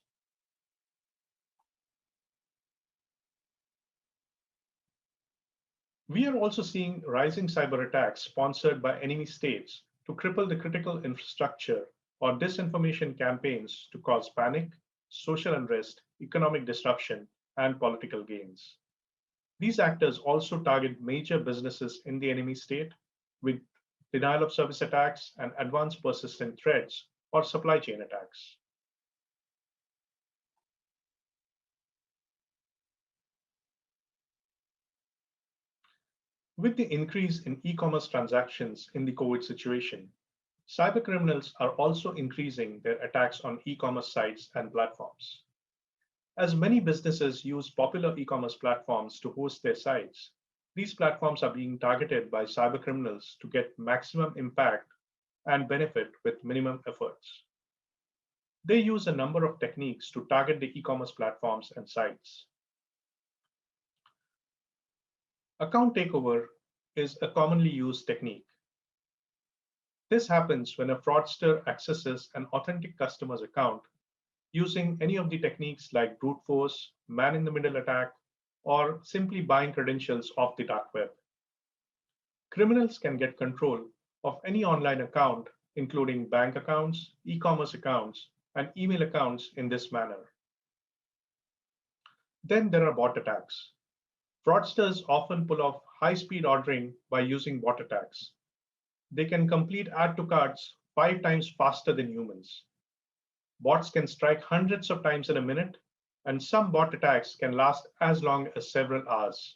We are also seeing rising cyber attacks sponsored by enemy states to cripple the critical infrastructure or disinformation campaigns to cause panic, social unrest, economic disruption, and political gains. These actors also target major businesses in the enemy state with denial of service attacks and advanced persistent threats or supply chain attacks. With the increase in e-commerce transactions in the COVID situation, cybercriminals are also increasing their attacks on e-commerce sites and platforms. As many businesses use popular e-commerce platforms to host their sites, these platforms are being targeted by cybercriminals to get maximum impact and benefit with minimum efforts. They use a number of techniques to target the e-commerce platforms and sites. Account takeover is a commonly used technique. This happens when a fraudster accesses an authentic customer's account using any of the techniques like brute force, man-in-the-middle attack, or simply buying credentials off the dark web. Criminals can get control of any online account, including bank accounts, e-commerce accounts, and email accounts in this manner. Then there are bot attacks. Fraudsters often pull off high-speed ordering by using bot attacks. They can complete add to carts 5 times faster than humans. Bots can strike hundreds of times in a minute, and some bot attacks can last as long as several hours.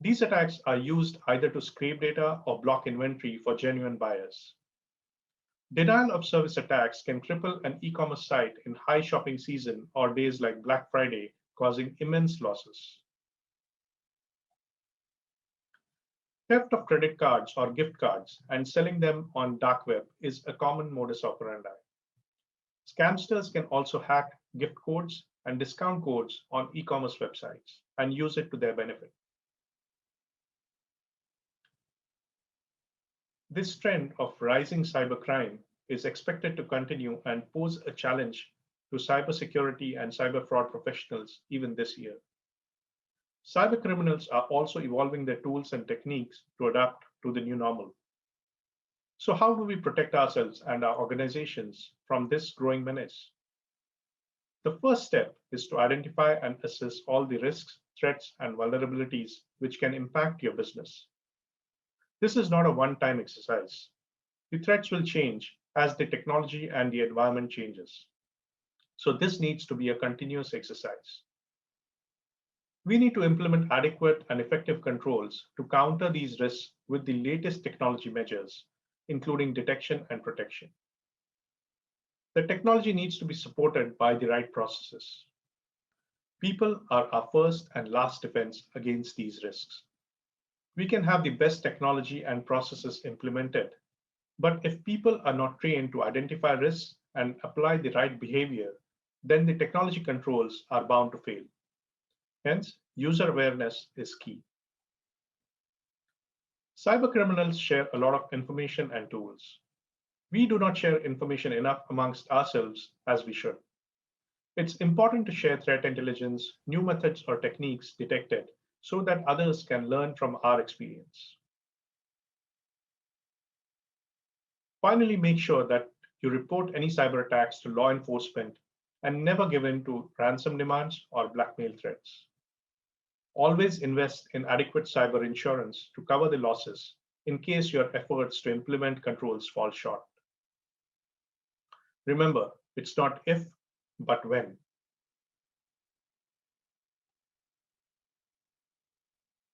These attacks are used either to scrape data or block inventory for genuine buyers. Denial of service attacks can cripple an e-commerce site in high shopping season or days like Black Friday, causing immense losses. Theft of credit cards or gift cards and selling them on dark web is a common modus operandi. Scamsters can also hack gift codes and discount codes on e-commerce websites and use it to their benefit. This trend of rising cybercrime is expected to continue and pose a challenge to cybersecurity and cyber fraud professionals even this year. Cybercriminals are also evolving their tools and techniques to adapt to the new normal. So how do we protect ourselves and our organizations from this growing menace? The first step is to identify and assess all the risks, threats, and vulnerabilities which can impact your business. This is not a one-time exercise. The threats will change as the technology and the environment changes. So this needs to be a continuous exercise. We need to implement adequate and effective controls to counter these risks with the latest technology measures, including detection and protection. The technology needs to be supported by the right processes. People are our first and last defense against these risks. We can have the best technology and processes implemented, but if people are not trained to identify risks and apply the right behavior, then the technology controls are bound to fail. Hence, user awareness is key. Cybercriminals share a lot of information and tools. We do not share information enough amongst ourselves as we should. It's important to share threat intelligence, new methods or techniques detected so that others can learn from our experience. Finally, make sure that you report any cyber attacks to law enforcement and never give in to ransom demands or blackmail threats. Always invest in adequate cyber insurance to cover the losses in case your efforts to implement controls fall short. Remember, it's not if, but when.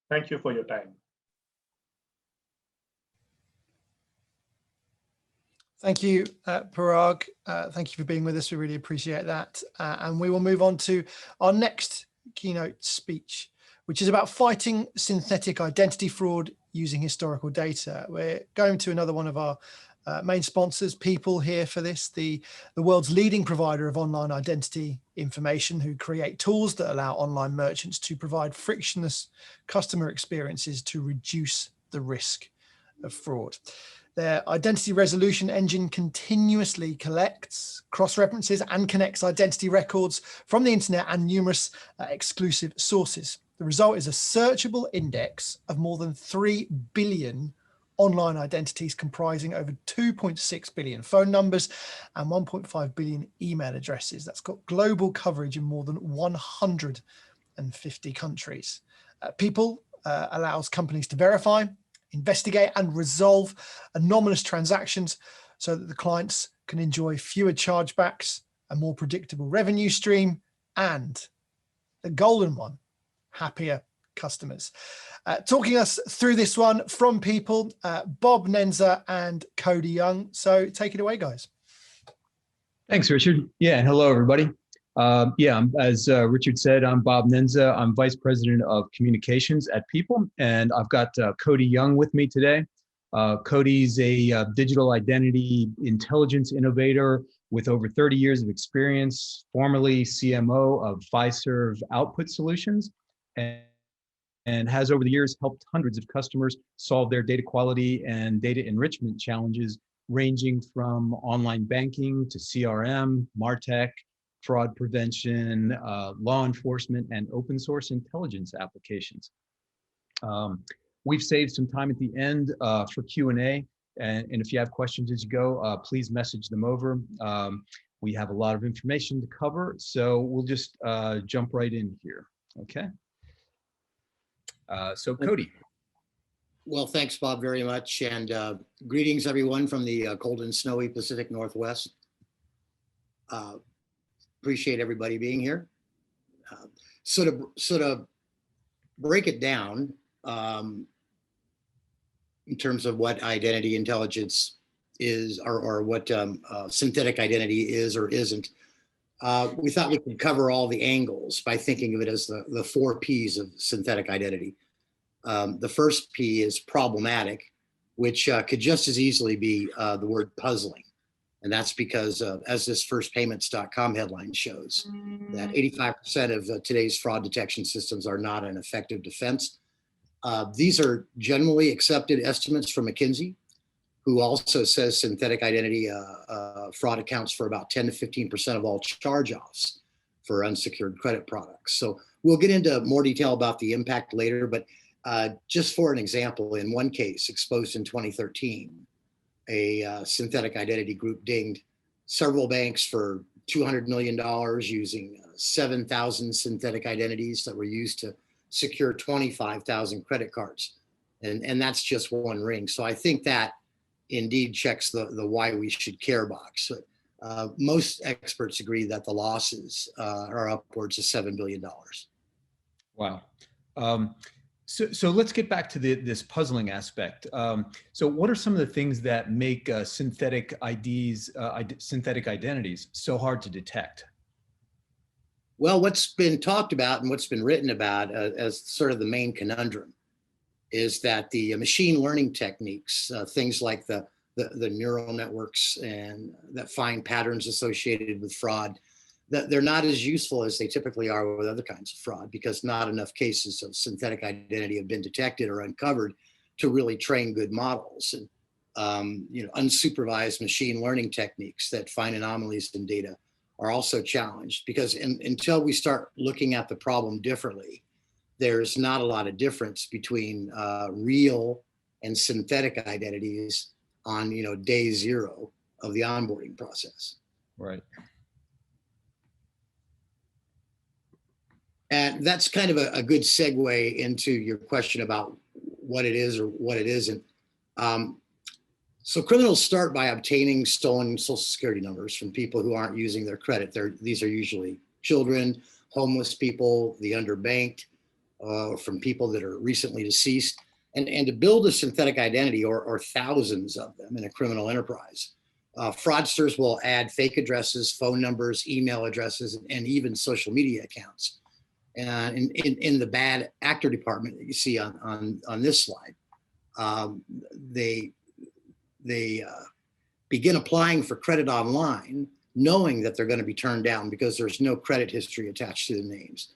Thank you for your time. Thank you, Parag. Thank you for being with us. We really appreciate that. And we will move on to our next keynote speech, which is about fighting synthetic identity fraud using historical data. We're going to another one of our main sponsors, People, here for this, the world's leading provider of online identity information, who create tools that allow online merchants to provide frictionless customer experiences to reduce the risk of fraud. Their identity resolution engine continuously collects, cross-references, and connects identity records from the internet and numerous exclusive sources. The result is a searchable index of more than 3 billion online identities, comprising over 2.6 billion phone numbers and 1.5 billion email addresses. That's got global coverage in more than 150 countries. People allows companies to verify, investigate, and resolve anomalous transactions so that the clients can enjoy fewer chargebacks, a more predictable revenue stream, and the golden one, happier customers. Talking us through this one from People, Bob Nenza and Cody Young. So take it away, guys. Thanks, Richard. Yeah, hello, everybody. As Richard said, I'm Bob Nenza. I'm Vice President of Communications at People, and I've got Cody Young with me today. Cody's a digital identity intelligence innovator with over 30 years of experience, formerly CMO of Fiserv Output Solutions, and has over the years helped hundreds of customers solve their data quality and data enrichment challenges, ranging from online banking to CRM, MarTech, fraud prevention, law enforcement, and open source intelligence applications. We've saved some time at the end for Q&A. And if you have questions as you go, please message them over. We have a lot of information to cover, so we'll just jump right in here, okay? So Cody. Well, thanks, Bob, very much. And greetings, everyone, from the cold and snowy Pacific Northwest. Appreciate everybody being here. Sort of break it down in terms of what identity intelligence is, or what synthetic identity is or isn't. We thought we could cover all the angles by thinking of it as the 4 Ps of synthetic identity. The first P is problematic, which could just as easily be the word puzzling. And that's because, as this firstpayments.com headline shows, that 85% of today's fraud detection systems are not an effective defense. These are generally accepted estimates from McKinsey, who also says synthetic identity fraud accounts for about 10 to 15% of all charge-offs for unsecured credit products. So we'll get into more detail about the impact later, but just for an example, in one case exposed in 2013, a synthetic identity group dinged several banks for $200 million using 7,000 synthetic identities that were used to secure 25,000 credit cards. And that's just one ring. So I think that indeed checks the why we should care box. Most experts agree that the losses are upwards of $7 billion. Wow. So let's get back to this puzzling aspect. So what are some of the things that make synthetic synthetic identities so hard to detect? Well, what's been talked about and what's been written about as sort of the main conundrum is that the machine learning techniques, things like the neural networks and that find patterns associated with fraud, that they're not as useful as they typically are with other kinds of fraud, because not enough cases of synthetic identity have been detected or uncovered to really train good models. And unsupervised machine learning techniques that find anomalies in data are also challenged, because until we start looking at the problem differently, there's not a lot of difference between real and synthetic identities on day 0 of the onboarding process. Right. And that's kind of a good segue into your question about what it is or what it isn't. So criminals start by obtaining stolen Social Security numbers from people who aren't using their credit. These are usually children, homeless people, the underbanked, from people that are recently deceased. And to build a synthetic identity, or thousands of them in a criminal enterprise, fraudsters will add fake addresses, phone numbers, email addresses, and even social media accounts. And in the bad actor department that you see on this slide, they begin applying for credit online, knowing that they're going to be turned down because there's no credit history attached to the names.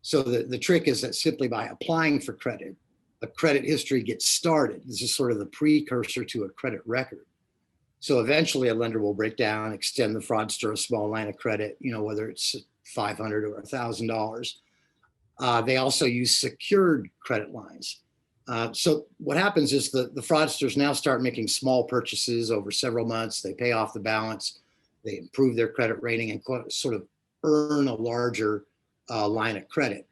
So the trick is that simply by applying for credit, a credit history gets started. This is sort of the precursor to a credit record. So eventually a lender will break down, extend the fraudster a small line of credit, whether it's $500 or $1,000. They also use secured credit lines. So what happens is the fraudsters now start making small purchases over several months. They pay off the balance, they improve their credit rating, and sort of earn a larger line of credit.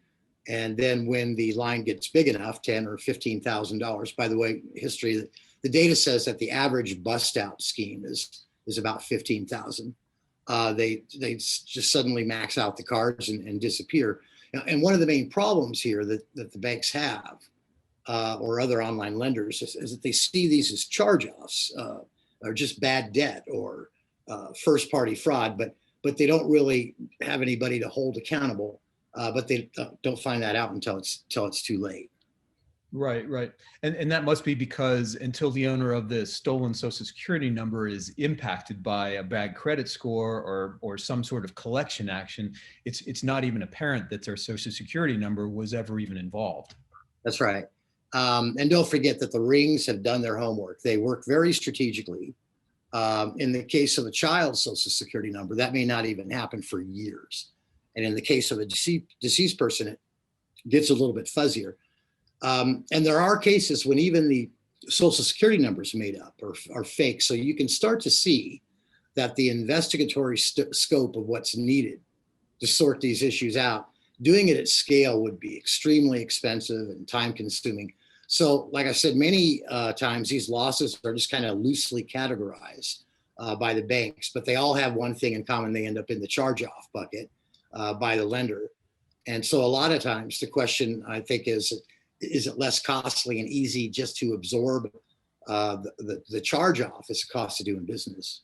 And then when the line gets big enough, $10,000 or $15,000, by the way, history, the data says that the average bust out scheme is about $15,000. They just suddenly max out the cards and disappear. And one of the main problems here that the banks have, or other online lenders, is that they see these as charge-offs, or just bad debt, or first-party fraud, but they don't really have anybody to hold accountable. But they don't find that out until it's too late. Right. And that must be because until the owner of the stolen Social Security number is impacted by a bad credit score or some sort of collection action, it's not even apparent that their Social Security number was ever even involved. That's right. And don't forget that the rings have done their homework. They work very strategically. In the case of a child's Social Security number, that may not even happen for years. And in the case of a deceased person, it gets a little bit fuzzier. And there are cases when even the social security numbers made up or are fake. So you can start to see that the investigatory scope of what's needed to sort these issues out, doing it at scale would be extremely expensive and time consuming. So like I said, many times these losses are just kind of loosely categorized by the banks, but they all have one thing in common. They end up in the charge-off bucket by the lender. And so a lot of times the question, I think, is it less costly and easy just to absorb the charge-off as a cost of doing business?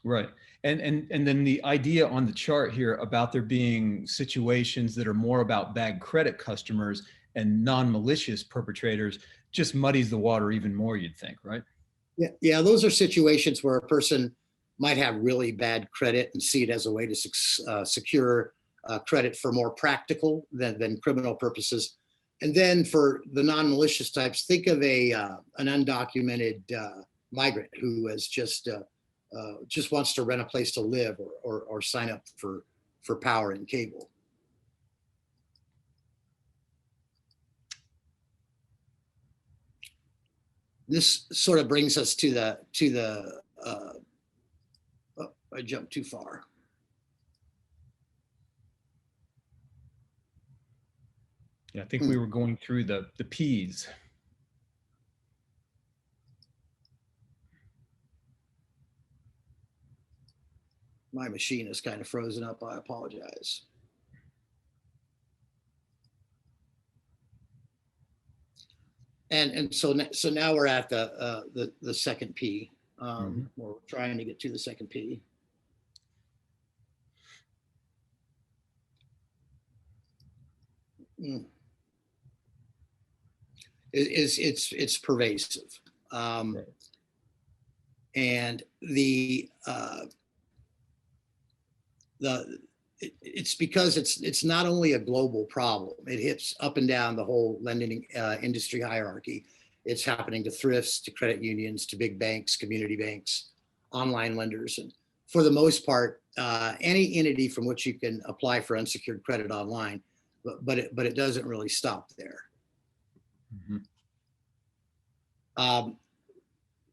Right. And then the idea on the chart here about there being situations that are more about bad credit customers and non-malicious perpetrators just muddies the water even more, you'd think, right? Yeah, those are situations where a person might have really bad credit and see it as a way to secure credit for more practical than criminal purposes. And then for the non-malicious types, think of an undocumented migrant who has just wants to rent a place to live or sign up for power and cable. This sort of brings us to the oh, I jumped too far. Yeah, I think we were going through the P's. My machine is kind of frozen up. I apologize. And so now we're at the second P. We're trying to get to the second P. It's pervasive, and it's because it's not only a global problem. It hits up and down the whole lending industry hierarchy. It's happening to thrifts, to credit unions, to big banks, community banks, online lenders, and for the most part, any entity from which you can apply for unsecured credit online. But it doesn't really stop there.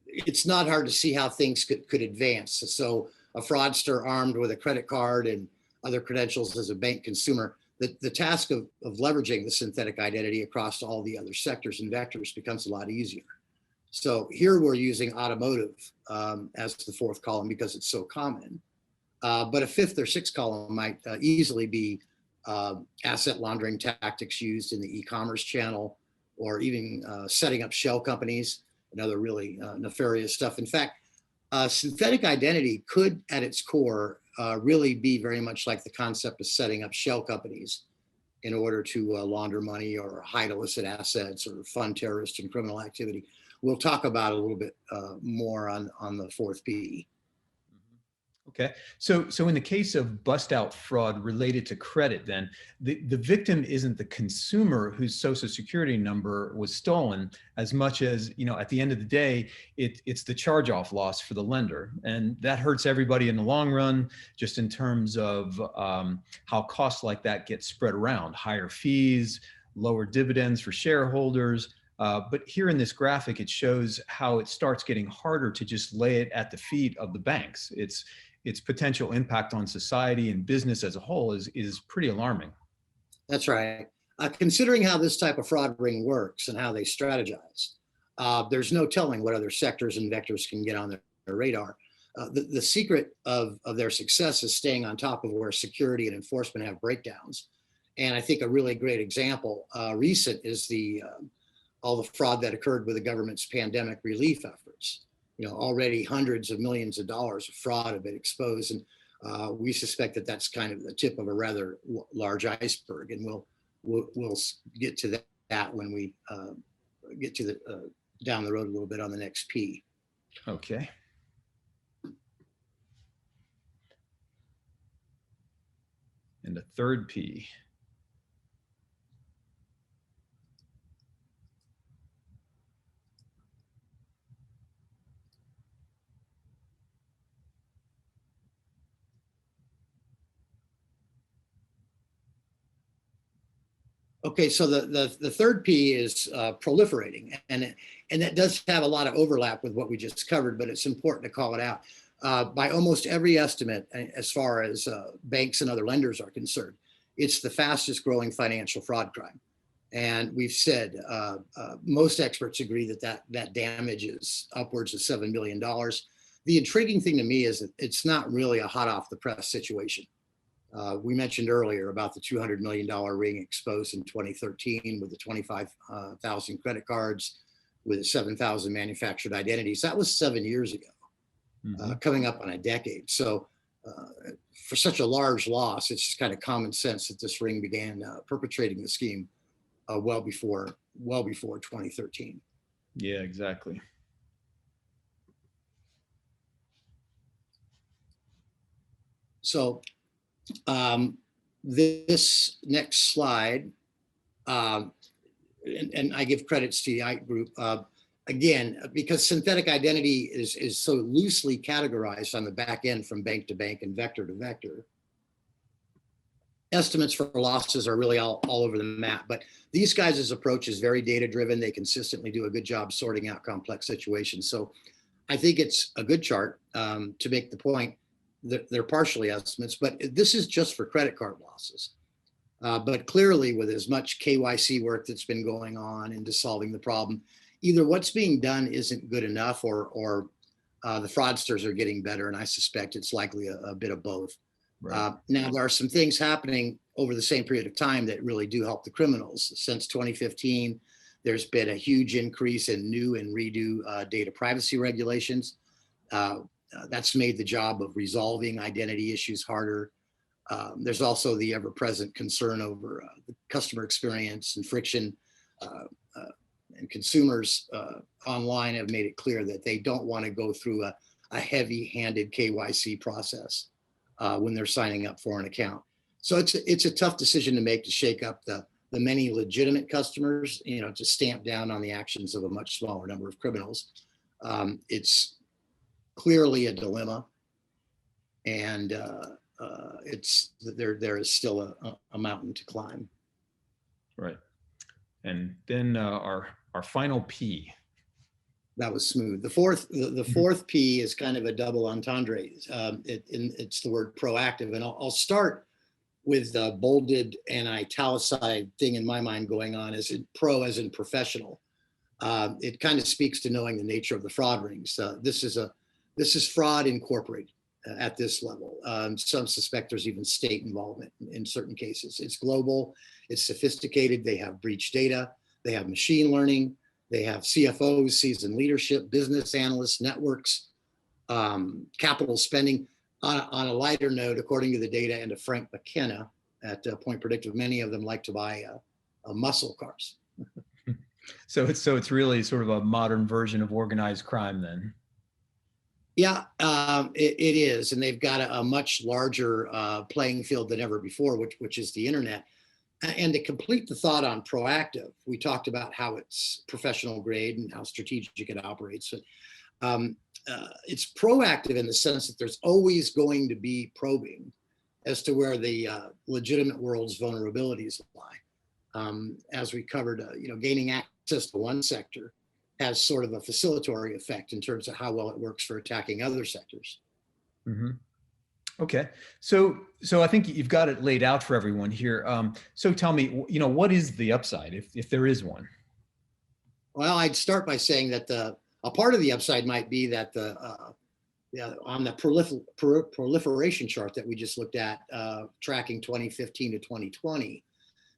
It's not hard to see how things could advance. So a fraudster armed with a credit card and other credentials as a bank consumer, the task of leveraging the synthetic identity across all the other sectors and vectors becomes a lot easier. So here we're using automotive as the fourth column because it's so common. But a fifth or sixth column might easily be asset laundering tactics used in the e-commerce channel, or even setting up shell companies and other really nefarious stuff. In fact, synthetic identity could, at its core, really be very much like the concept of setting up shell companies in order to launder money or hide illicit assets or fund terrorist and criminal activity. We'll talk about it a little bit more on the fourth P. Okay, so in the case of bust out fraud related to credit, then the victim isn't the consumer whose social security number was stolen as much as, at the end of the day, it's the charge off loss for the lender. And that hurts everybody in the long run, just in terms of how costs like that get spread around, higher fees, lower dividends for shareholders. But here in this graphic, it shows how it starts getting harder to just lay it at the feet of the banks. Its potential impact on society and business as a whole is pretty alarming. That's right. Considering how this type of fraud ring works and how they strategize, there's no telling what other sectors and vectors can get on their radar. The secret of their success is staying on top of where security and enforcement have breakdowns. And I think a really great example, recent, is all the fraud that occurred with the government's pandemic relief efforts. Already hundreds of millions of dollars of fraud have been exposed, and we suspect that that's kind of the tip of a rather large iceberg. And we'll get to that when we get to the down the road a little bit on the next P. Okay. And the third P. Okay, so the third P is proliferating, and that does have a lot of overlap with what we just covered, but it's important to call it out. By almost every estimate, as far as banks and other lenders are concerned, it's the fastest growing financial fraud crime. And we've said most experts agree that damage is upwards of $7 billion. The intriguing thing to me is that it's not really a hot off the press situation. We mentioned earlier about the $200 million ring exposed in 2013 with the 25,000 credit cards, with 7,000 manufactured identities. That was 7 years ago, coming up on a decade. So for such a large loss, it's just kind of common sense that this ring began perpetrating the scheme well before 2013. Yeah, exactly. So this next slide, and I give credits to the IT group, again, because synthetic identity is so loosely categorized on the back end from bank to bank and vector to vector. Estimates for losses are really all over the map, but these guys' approach is very data driven. They consistently do a good job sorting out complex situations. So I think it's a good chart to make the point that they're partially estimates, but this is just for credit card losses. But clearly, with as much KYC work that's been going on into solving the problem, either what's being done isn't good enough, or the fraudsters are getting better, and I suspect it's likely a bit of both. Right. Now, there are some things happening over the same period of time that really do help the criminals. Since 2015, there's been a huge increase in new and redo data privacy regulations. That's made the job of resolving identity issues harder. There's also the ever-present concern over the customer experience and friction, and consumers online have made it clear that they don't want to go through a heavy-handed KYC process when they're signing up for an account. So it's a tough decision to make, to shake up the many legitimate customers, to stamp down on the actions of a much smaller number of criminals. It's clearly a dilemma, and there is still a mountain to climb. Right. And then our final P. That was smooth. The fourth P is kind of a double entendre. It's the word proactive, and I'll start with the bolded and italicized thing in my mind going on, as in pro as in professional. It kind of speaks to knowing the nature of the fraud rings. This is fraud incorporated at this level. Some suspect there's even state involvement in certain cases. It's global, it's sophisticated. They have breach data, they have machine learning, they have CFOs, seasoned leadership, business analysts, networks, capital spending. On a lighter note, according to the data and to Frank McKenna at Point Predictive, many of them like to buy muscle cars. So it's really sort of a modern version of organized crime then. Yeah, it is, and they've got a much larger playing field than ever before, which is the internet. And to complete the thought on proactive, we talked about how it's professional grade and how strategic it operates. It's proactive in the sense that there's always going to be probing as to where the legitimate world's vulnerabilities lie. As we covered, gaining access to one sector has sort of a facilitatory effect in terms of how well it works for attacking other sectors. Mm-hmm. Okay, so I think you've got it laid out for everyone here. So tell me, what is the upside, if there is one? Well, I'd start by saying that a part of the upside might be that on the proliferation chart that we just looked at, tracking 2015 to 2020,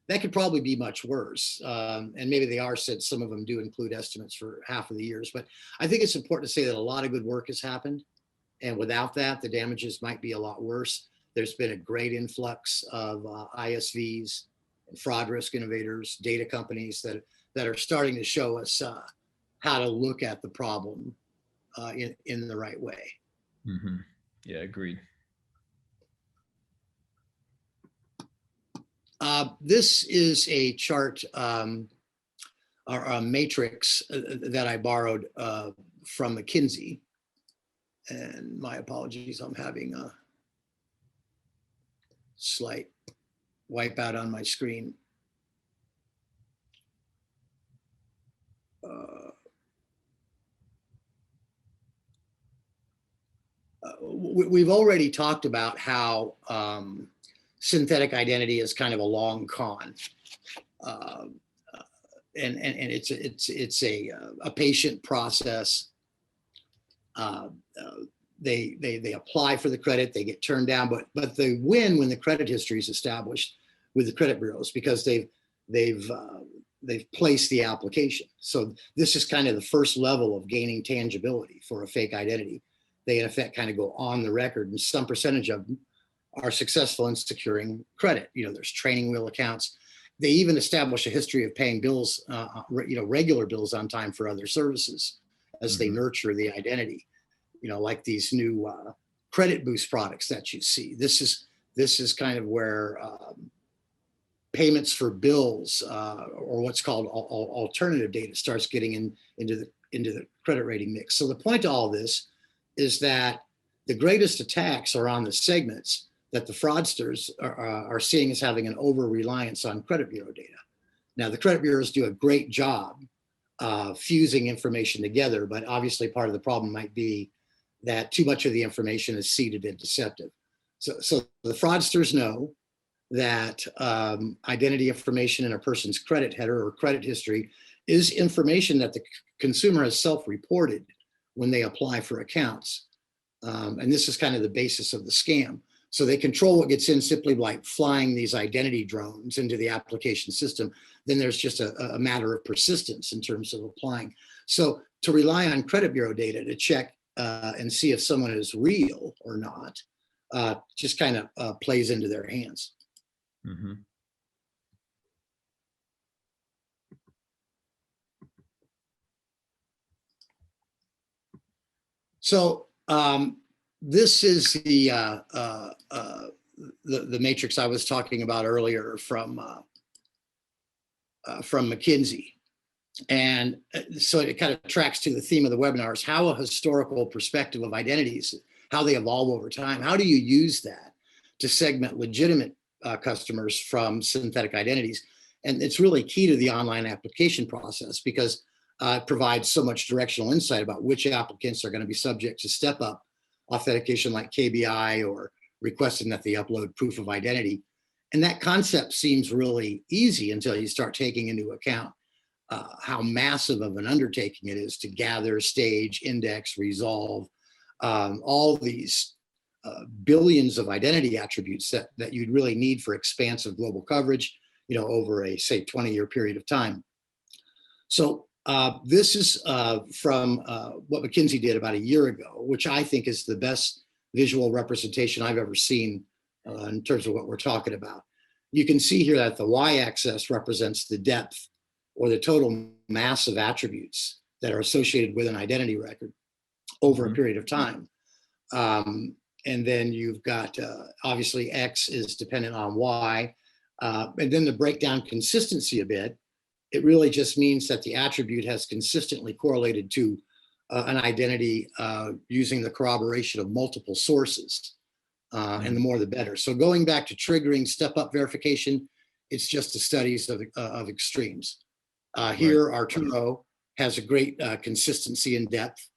that could probably be much worse. And maybe they are, since some of them do include estimates for half of the years. But I think it's important to say that a lot of good work has happened. And without that, the damages might be a lot worse. There's been a great influx of ISVs and fraud risk innovators, data companies that are starting to show us how to look at the problem in the right way. Mm-hmm. Yeah, agreed. This is a chart or a matrix that I borrowed from McKinsey. And my apologies, I'm having a slight wipeout on my screen. we've already talked about how synthetic identity is kind of a long con. And it's a patient process. They apply for the credit, they get turned down, but they win when the credit history is established with the credit bureaus because they've placed the application. So this is kind of the first level of gaining tangibility for a fake identity. They in effect kind of go on the record, and some percentage of them are successful in securing credit. There's training wheel accounts. They even establish a history of paying bills, regular bills on time for other services as they nurture the identity. Like these new credit boost products that you see. This is kind of where payments for bills or what's called alternative data starts getting into the credit rating mix. So the point to all this is that the greatest attacks are on the segments that the fraudsters are seeing as having an over-reliance on credit bureau data. Now, the credit bureaus do a great job fusing information together, but obviously part of the problem might be that too much of the information is seeded and deceptive. So the fraudsters know that identity information in a person's credit header or credit history is information that the consumer has self-reported when they apply for accounts. And this is kind of the basis of the scam. So they control what gets in simply by flying these identity drones into the application system. Then there's just a matter of persistence in terms of applying. So to rely on credit bureau data to check and see if someone is real or not, just kind of plays into their hands. Mm-hmm. So this is the matrix I was talking about earlier from McKinsey. And so it kind of tracks to the theme of the webinars, how a historical perspective of identities, how they evolve over time. How do you use that to segment legitimate customers from synthetic identities? And it's really key to the online application process because it provides so much directional insight about which applicants are going to be subject to step-up authentication like KBI or requesting that they upload proof of identity. And that concept seems really easy until you start taking into account how massive of an undertaking it is to gather, stage, index, resolve all these billions of identity attributes that you'd really need for expansive global coverage, over a, say, 20-year period of time. So this is from what McKinsey did about a year ago, which I think is the best visual representation I've ever seen in terms of what we're talking about. You can see here that the y-axis represents the depth or the total mass of attributes that are associated with an identity record over a period of time. And then you've got, obviously, X is dependent on Y. And then to break down consistency a bit, it really just means that the attribute has consistently correlated to an identity using the corroboration of multiple sources. And the more the better. So going back to triggering step-up verification, it's just the studies of extremes. Here, Arturo has a great consistency in depth,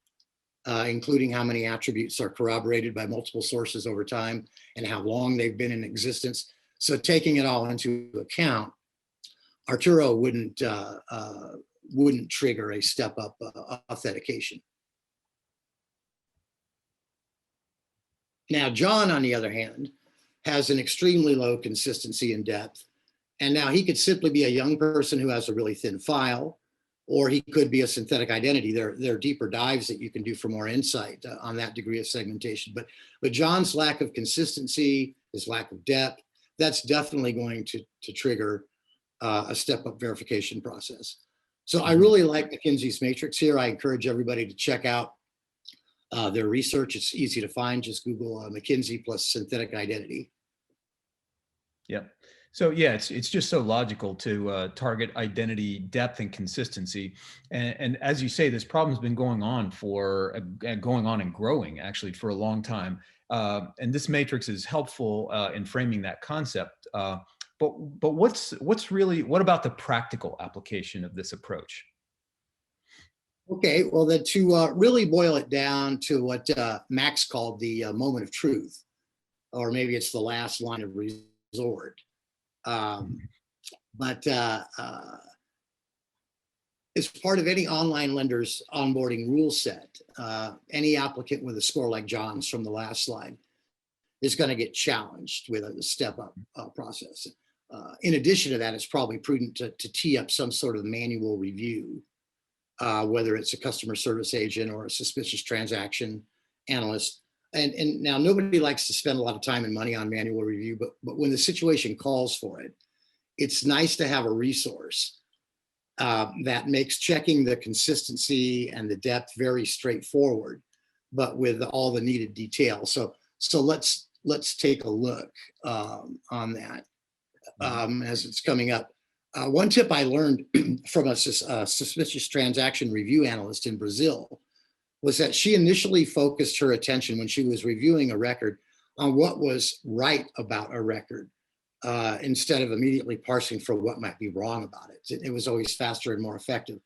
including how many attributes are corroborated by multiple sources over time and how long they've been in existence. So taking it all into account, Arturo wouldn't trigger a step-up authentication. Now, John, on the other hand, has an extremely low consistency in depth. And now he could simply be a young person who has a really thin file, or he could be a synthetic identity. There are deeper dives that you can do for more insight on that degree of segmentation. But John's lack of consistency, his lack of depth, that's definitely going to trigger a step-up verification process. So I really like McKinsey's matrix here. I encourage everybody to check out their research. It's easy to find. Just Google McKinsey plus synthetic identity. Yeah. So yeah, it's just so logical to target identity depth and consistency. And as you say, this problem's been going on and growing actually for a long time. And this matrix is helpful in framing that concept. But what about the practical application of this approach? Okay, well then to really boil it down to what Max called the moment of truth, or maybe it's the last line of resort. But as part of any online lender's onboarding rule set, any applicant with a score like John's from the last slide is going to get challenged with a step-up process. In addition to that, it's probably prudent to tee up some sort of manual review, whether it's a customer service agent or a suspicious transaction analyst. And now nobody likes to spend a lot of time and money on manual review, but when the situation calls for it, it's nice to have a resource that makes checking the consistency and the depth very straightforward, but with all the needed detail. So let's take a look on that as it's coming up. One tip I learned from a suspicious transaction review analyst in Brazil was that she initially focused her attention when she was reviewing a record on what was right about a record, instead of immediately parsing for what might be wrong about it. It was always faster and more effective,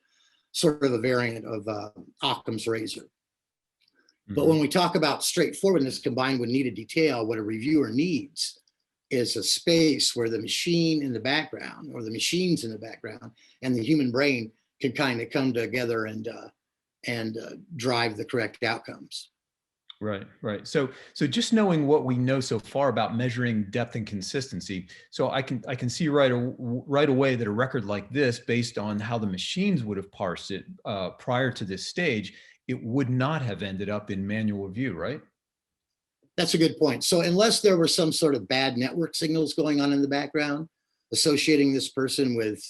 sort of a variant of Occam's razor. But when we talk about straightforwardness combined with needed detail, what a reviewer needs is a space where the machine in the background, or the machines in the background, and the human brain can kind of come together and drive the correct outcomes. Right, right. So just knowing what we know so far about measuring depth and consistency, so I can see right away that a record like this, based on how the machines would have parsed it prior to this stage, it would not have ended up in manual review, right? That's a good point. So unless there were some sort of bad network signals going on in the background, associating this person with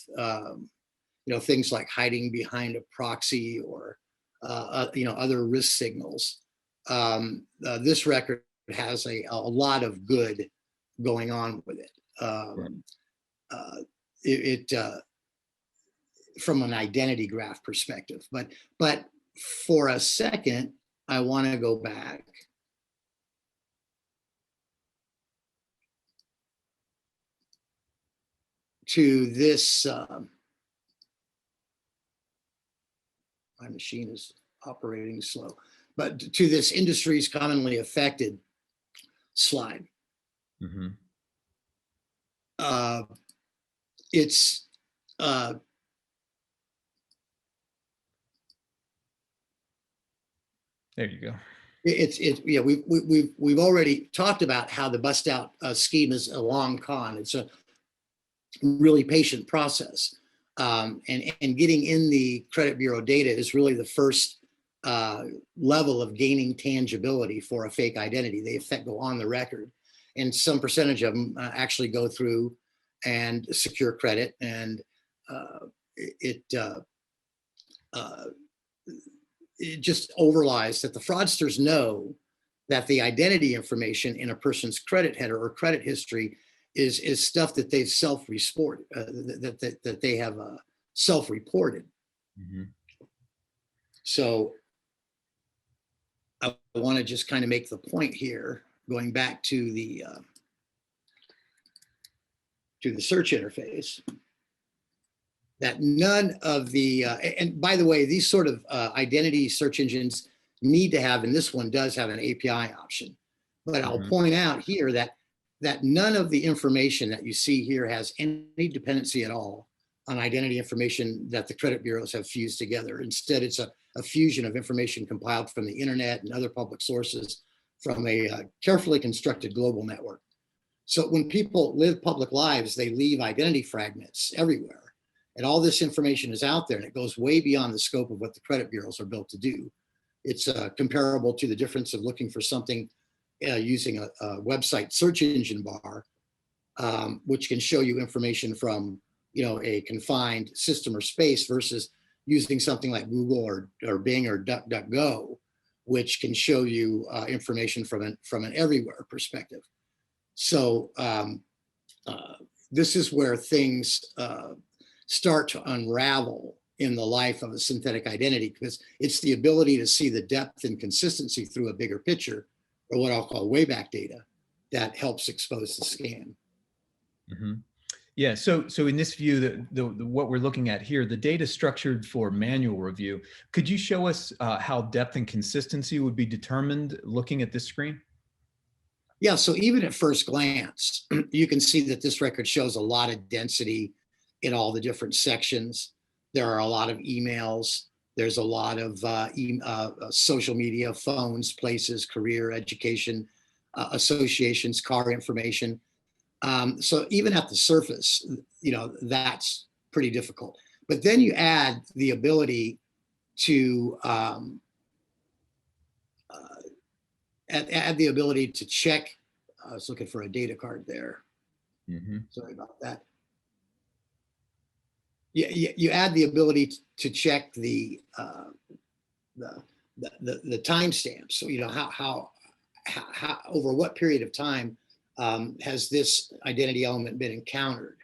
things like hiding behind a proxy or other risk signals, this record has a lot of good going on with it. From an identity graph perspective, but for a second, I want to go back to this. My machine is operating slow, but to this industries commonly affected slide. It's there you go. We've already talked about how the bust out scheme is a long con. It's a really patient process, and getting in the credit bureau data is really the first level of gaining tangibility for a fake identity. They go on the record, and some percentage of them actually go through and secure credit, and it just overlies that the fraudsters know that the identity information in a person's credit header or credit history is stuff that they've self-reported, that they have self-reported. So I want to just kind of make the point here, going back to the search interface, that none of the, and by the way, these sort of identity search engines need to have, and this one does have an API option, but I'll point out here that none of the information that you see here has any dependency at all on identity information that the credit bureaus have fused together. Instead, it's a fusion of information compiled from the internet and other public sources from a carefully constructed global network. So when people live public lives, they leave identity fragments everywhere. And all this information is out there, and it goes way beyond the scope of what the credit bureaus are built to do. It's comparable to the difference of looking for something using a website search engine bar, which can show you information from a confined system or space, versus using something like Google or Bing or DuckDuckGo, which can show you information from an everywhere perspective. So this is where things start to unravel in the life of a synthetic identity, because it's the ability to see the depth and consistency through a bigger picture, or what I'll call wayback data, that helps expose the scam. Yeah, so in this view, what we're looking at here, the data structured for manual review, could you show us how depth and consistency would be determined looking at this screen? Yeah, so even at first glance, you can see that this record shows a lot of density in all the different sections. There are a lot of emails. There's a lot of social media, phones, places, career, education, associations, car information. So even at the surface, that's pretty difficult. But then you add the ability to add the ability to check. I was looking for a data card there. Sorry about that. You add the ability to check the timestamps. So how over what period of time has this identity element been encountered?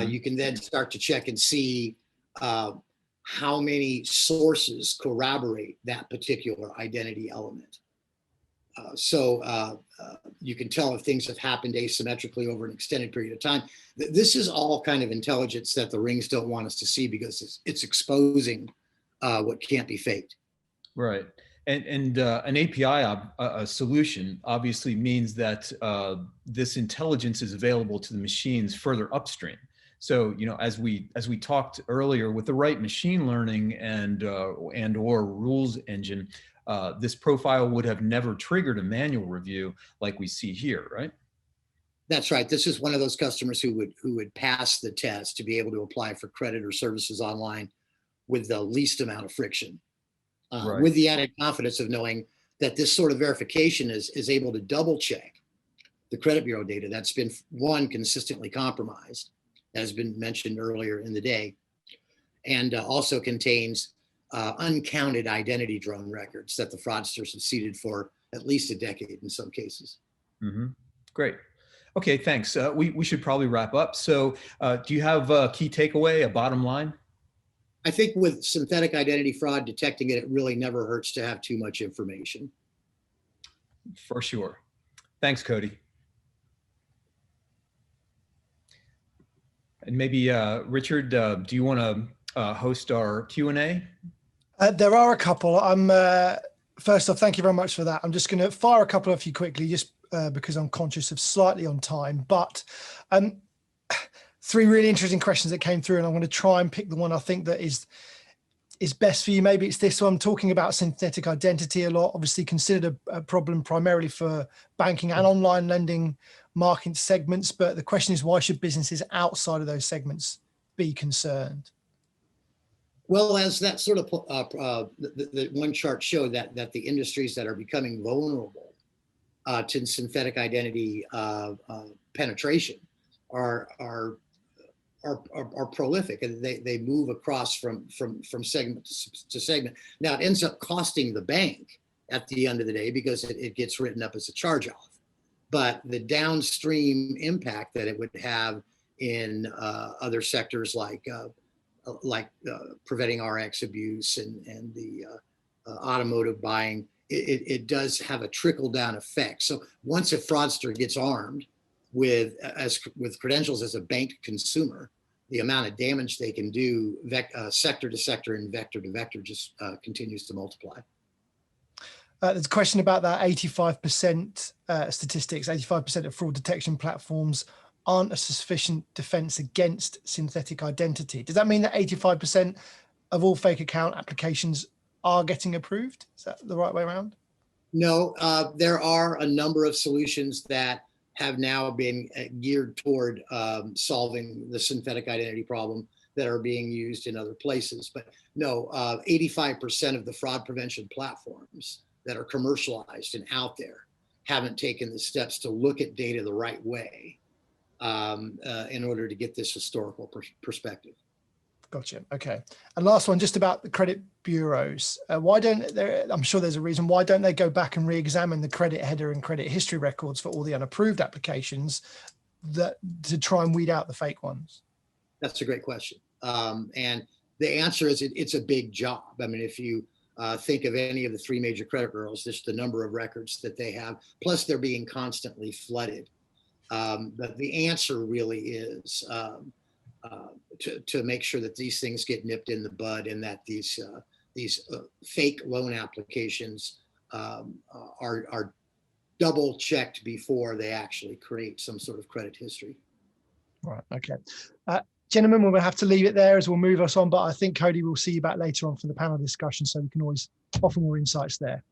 You can then start to check and see how many sources corroborate that particular identity element. So you can tell if things have happened asymmetrically over an extended period of time. This is all kind of intelligence that the rings don't want us to see because it's exposing what can't be faked. Right. And an API solution obviously means that this intelligence is available to the machines further upstream. So, as we talked earlier, with the right machine learning and or rules engine, this profile would have never triggered a manual review like we see here, right? That's right. This is one of those customers who would pass the test to be able to apply for credit or services online with the least amount of friction, Right. with the added confidence of knowing that this sort of verification is able to double check the credit bureau data that's been, one, consistently compromised, as has been mentioned earlier in the day, and also contains uncounted identity drone records that the fraudsters have seeded for at least a decade in some cases. Great. Okay, thanks. We should probably wrap up. So do you have a key takeaway, a bottom line? I think with synthetic identity fraud, detecting it really never hurts to have too much information. For sure. Thanks, Cody. And maybe Richard, do you want to host our Q&A? There are a couple. First off, thank you very much for that. I'm just going to fire a couple of you quickly, just because I'm conscious of slightly on time. But three really interesting questions that came through, and I'm going to try and pick the one I think that is best for you. Maybe it's this one. I'm talking about synthetic identity a lot, obviously considered a problem primarily for banking and online lending market segments. But the question is, why should businesses outside of those segments be concerned? Well, as that sort of the one chart showed, that the industries that are becoming vulnerable to synthetic identity penetration are prolific, and they move across from segment to segment. Now it ends up costing the bank at the end of the day because it gets written up as a charge-off. But the downstream impact that it would have in other sectors like preventing RX abuse and the automotive buying, it does have a trickle-down effect. So once a fraudster gets armed with credentials as a banked consumer, the amount of damage they can do sector to sector and vector to vector just continues to multiply. There's a question about that 85% statistics. 85% of fraud detection platforms aren't a sufficient defense against synthetic identity. Does that mean that 85% of all fake account applications are getting approved? Is that the right way around? No, there are a number of solutions that have now been geared toward solving the synthetic identity problem that are being used in other places. But no, 85% of the fraud prevention platforms that are commercialized and out there haven't taken the steps to look at data the right way in order to get this historical perspective. Gotcha. Okay. And last one, just about the credit bureaus. Why don't they, I'm sure there's a reason, why don't they go back and re-examine the credit header and credit history records for all the unapproved applications to try and weed out the fake ones? That's a great question. And the answer is it's a big job. I mean, if you think of any of the three major credit bureaus, just the number of records that they have, plus they're being constantly flooded. But the answer really is to make sure that these things get nipped in the bud, and that these fake loan applications are double checked before they actually create some sort of credit history. Right. Okay. Gentlemen, we'll have to leave it there as we'll move us on, but I think Cody will see you back later on for the panel discussion, so we can always offer more insights there.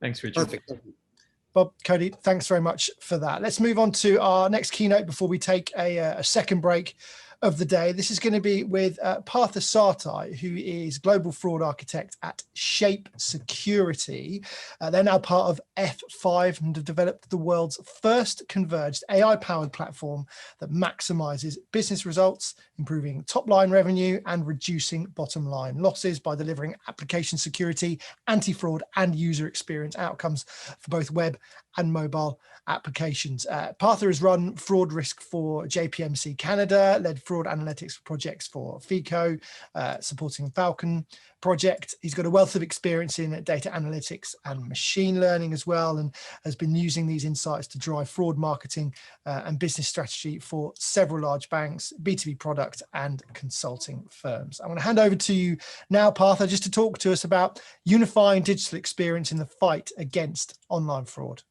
Thanks, Richard. Perfect. Bob, Cody, thanks very much for that. Let's move on to our next keynote before we take a second break of the day. This is going to be with Partha Sartai, who is Global Fraud Architect at Shape Security. They're now part of F5 and have developed the world's first converged AI-powered platform that maximizes business results, improving top-line revenue and reducing bottom-line losses by delivering application security, anti-fraud, and user experience outcomes for both web and mobile applications. Partha has run fraud risk for JPMC Canada, led fraud analytics projects for FICO, supporting Falcon project. He's got a wealth of experience in data analytics and machine learning as well, and has been using these insights to drive fraud marketing and business strategy for several large banks, B2B product and consulting firms. I'm going to hand over to you now, Partha, just to talk to us about unifying digital experience in the fight against online fraud.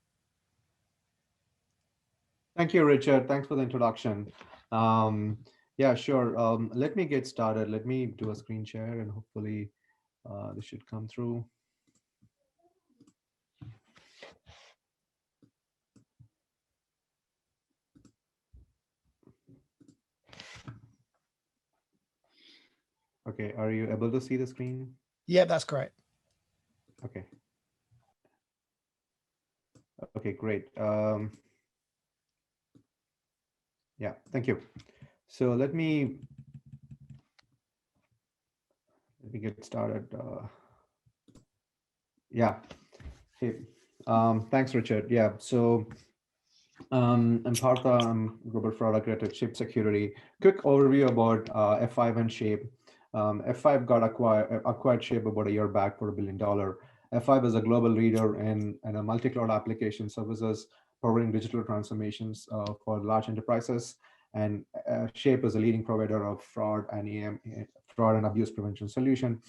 Thank you, Richard. Thanks for the introduction. Yeah, sure. Let me get started. Let me do a screen share and hopefully this should come through. Okay, are you able to see the screen? Yeah, that's great. Okay. Okay, great. Yeah, thank you. So let me get started. Yeah. Hey, thanks, Richard. Yeah. So I'm Partha. I'm Global Fraud Architect at Shape Security. Quick overview about F5 and Shape. F5 got acquired Shape about a year back for $1 billion. F5 is a global leader in a multi-cloud application services, powering digital transformations for large enterprises. And Shape is a leading provider of fraud and abuse prevention solution,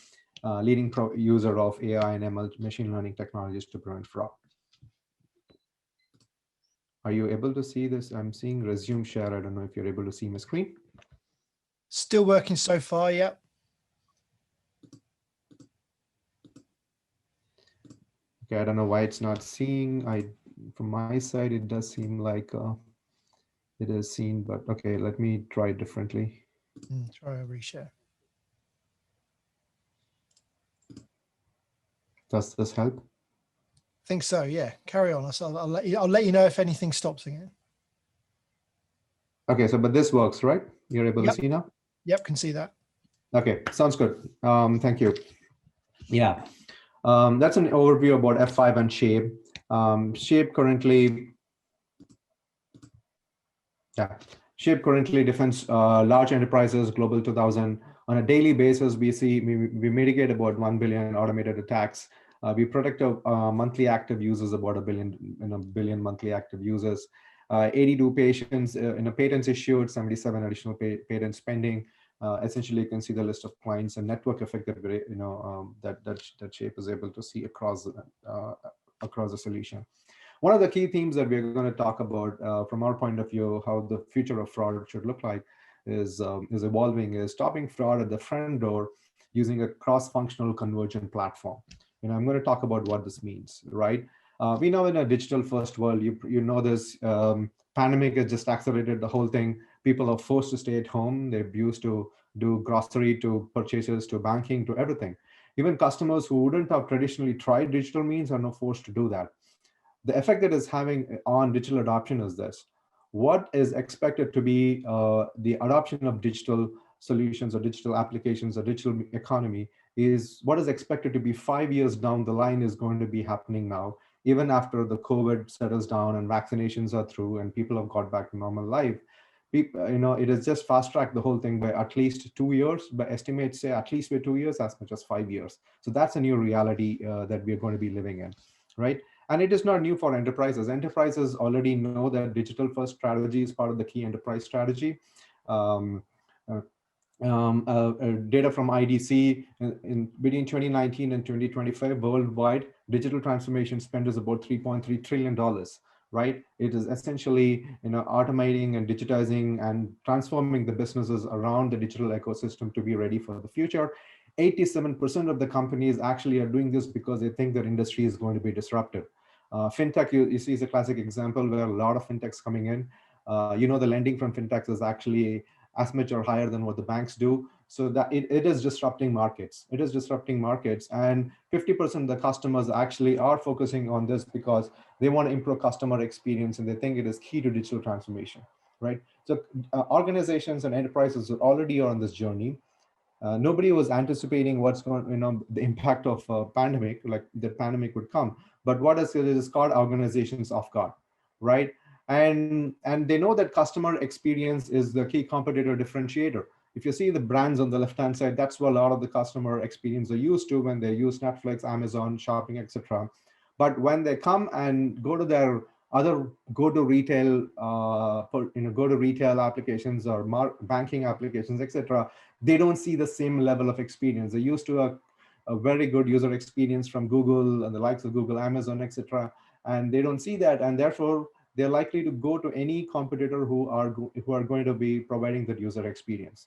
leading user of AI and ML machine learning technologies to prevent fraud. Are you able to see this? I'm seeing resume share. I don't know if you're able to see my screen. Still working so far, yeah. Okay, I don't know why it's not seeing. From my side, it does seem like it is seen, but okay, let me try it differently. Try a reshare. Does this help? I think so, yeah. Carry on. I'll let you know if anything stops again. Okay, so but this works, right? You're able to see now? Yep, can see that. Okay, sounds good. Thank you. Yeah, that's an overview about F5 and Shape. Shape currently defends large enterprises, Global 2000. On a daily basis, we mitigate about 1 billion automated attacks. We protect monthly active users, about a billion monthly active users. 82 patents issued, 77 additional patents pending. Essentially, you can see the list of clients and network effect that that Shape is able to see across the solution. One of the key themes that we're going to talk about from our point of view, how the future of fraud should look like, is evolving, is stopping fraud at the front door using a cross-functional convergent platform. I'm going to talk about what this means, right? We know in a digital-first world, you know this pandemic has just accelerated the whole thing. People are forced to stay at home. They're used to do grocery, to purchases, to banking, to everything. Even customers who wouldn't have traditionally tried digital means are now forced to do that. The effect that is having on digital adoption is this. What is expected to be the adoption of digital solutions or digital applications or digital economy is what is expected to be 5 years down the line is going to be happening now, even after the COVID settles down and vaccinations are through and people have got back to normal life. It has just fast-tracked the whole thing by at least 2 years, but estimates say at least by 2 years, as much as 5 years. So that's a new reality that we're going to be living in, right? And it is not new for enterprises. Enterprises already know that digital first strategy is part of the key enterprise strategy. Um, Data from IDC between 2019 and 2025 worldwide, digital transformation spend is about $3.3 trillion, right? It is essentially, automating and digitizing and transforming the businesses around the digital ecosystem to be ready for the future. 87% of the companies actually are doing this because they think their industry is going to be disrupted. Fintech, you see, is a classic example where a lot of fintechs coming in. The lending from fintechs is actually as much or higher than what the banks do. So that it is disrupting markets. It is disrupting markets. And 50% of the customers actually are focusing on this because they want to improve customer experience and they think it is key to digital transformation, right? So organizations and enterprises are already on this journey. Nobody was anticipating what's going, the impact of pandemic, like the pandemic would come. But what is it is caught organizations off guard, right? And they know that customer experience is the key competitor differentiator. If you see the brands on the left-hand side, that's what a lot of the customer experience are used to when they use Netflix, Amazon, shopping, etc. But when they come and go to their other go-to retail, go-to retail applications or banking applications, etc., they don't see the same level of experience. They're used to a very good user experience from Google and the likes of Google, Amazon, etc., and they don't see that, and therefore they're likely to go to any competitor who are going to be providing that user experience.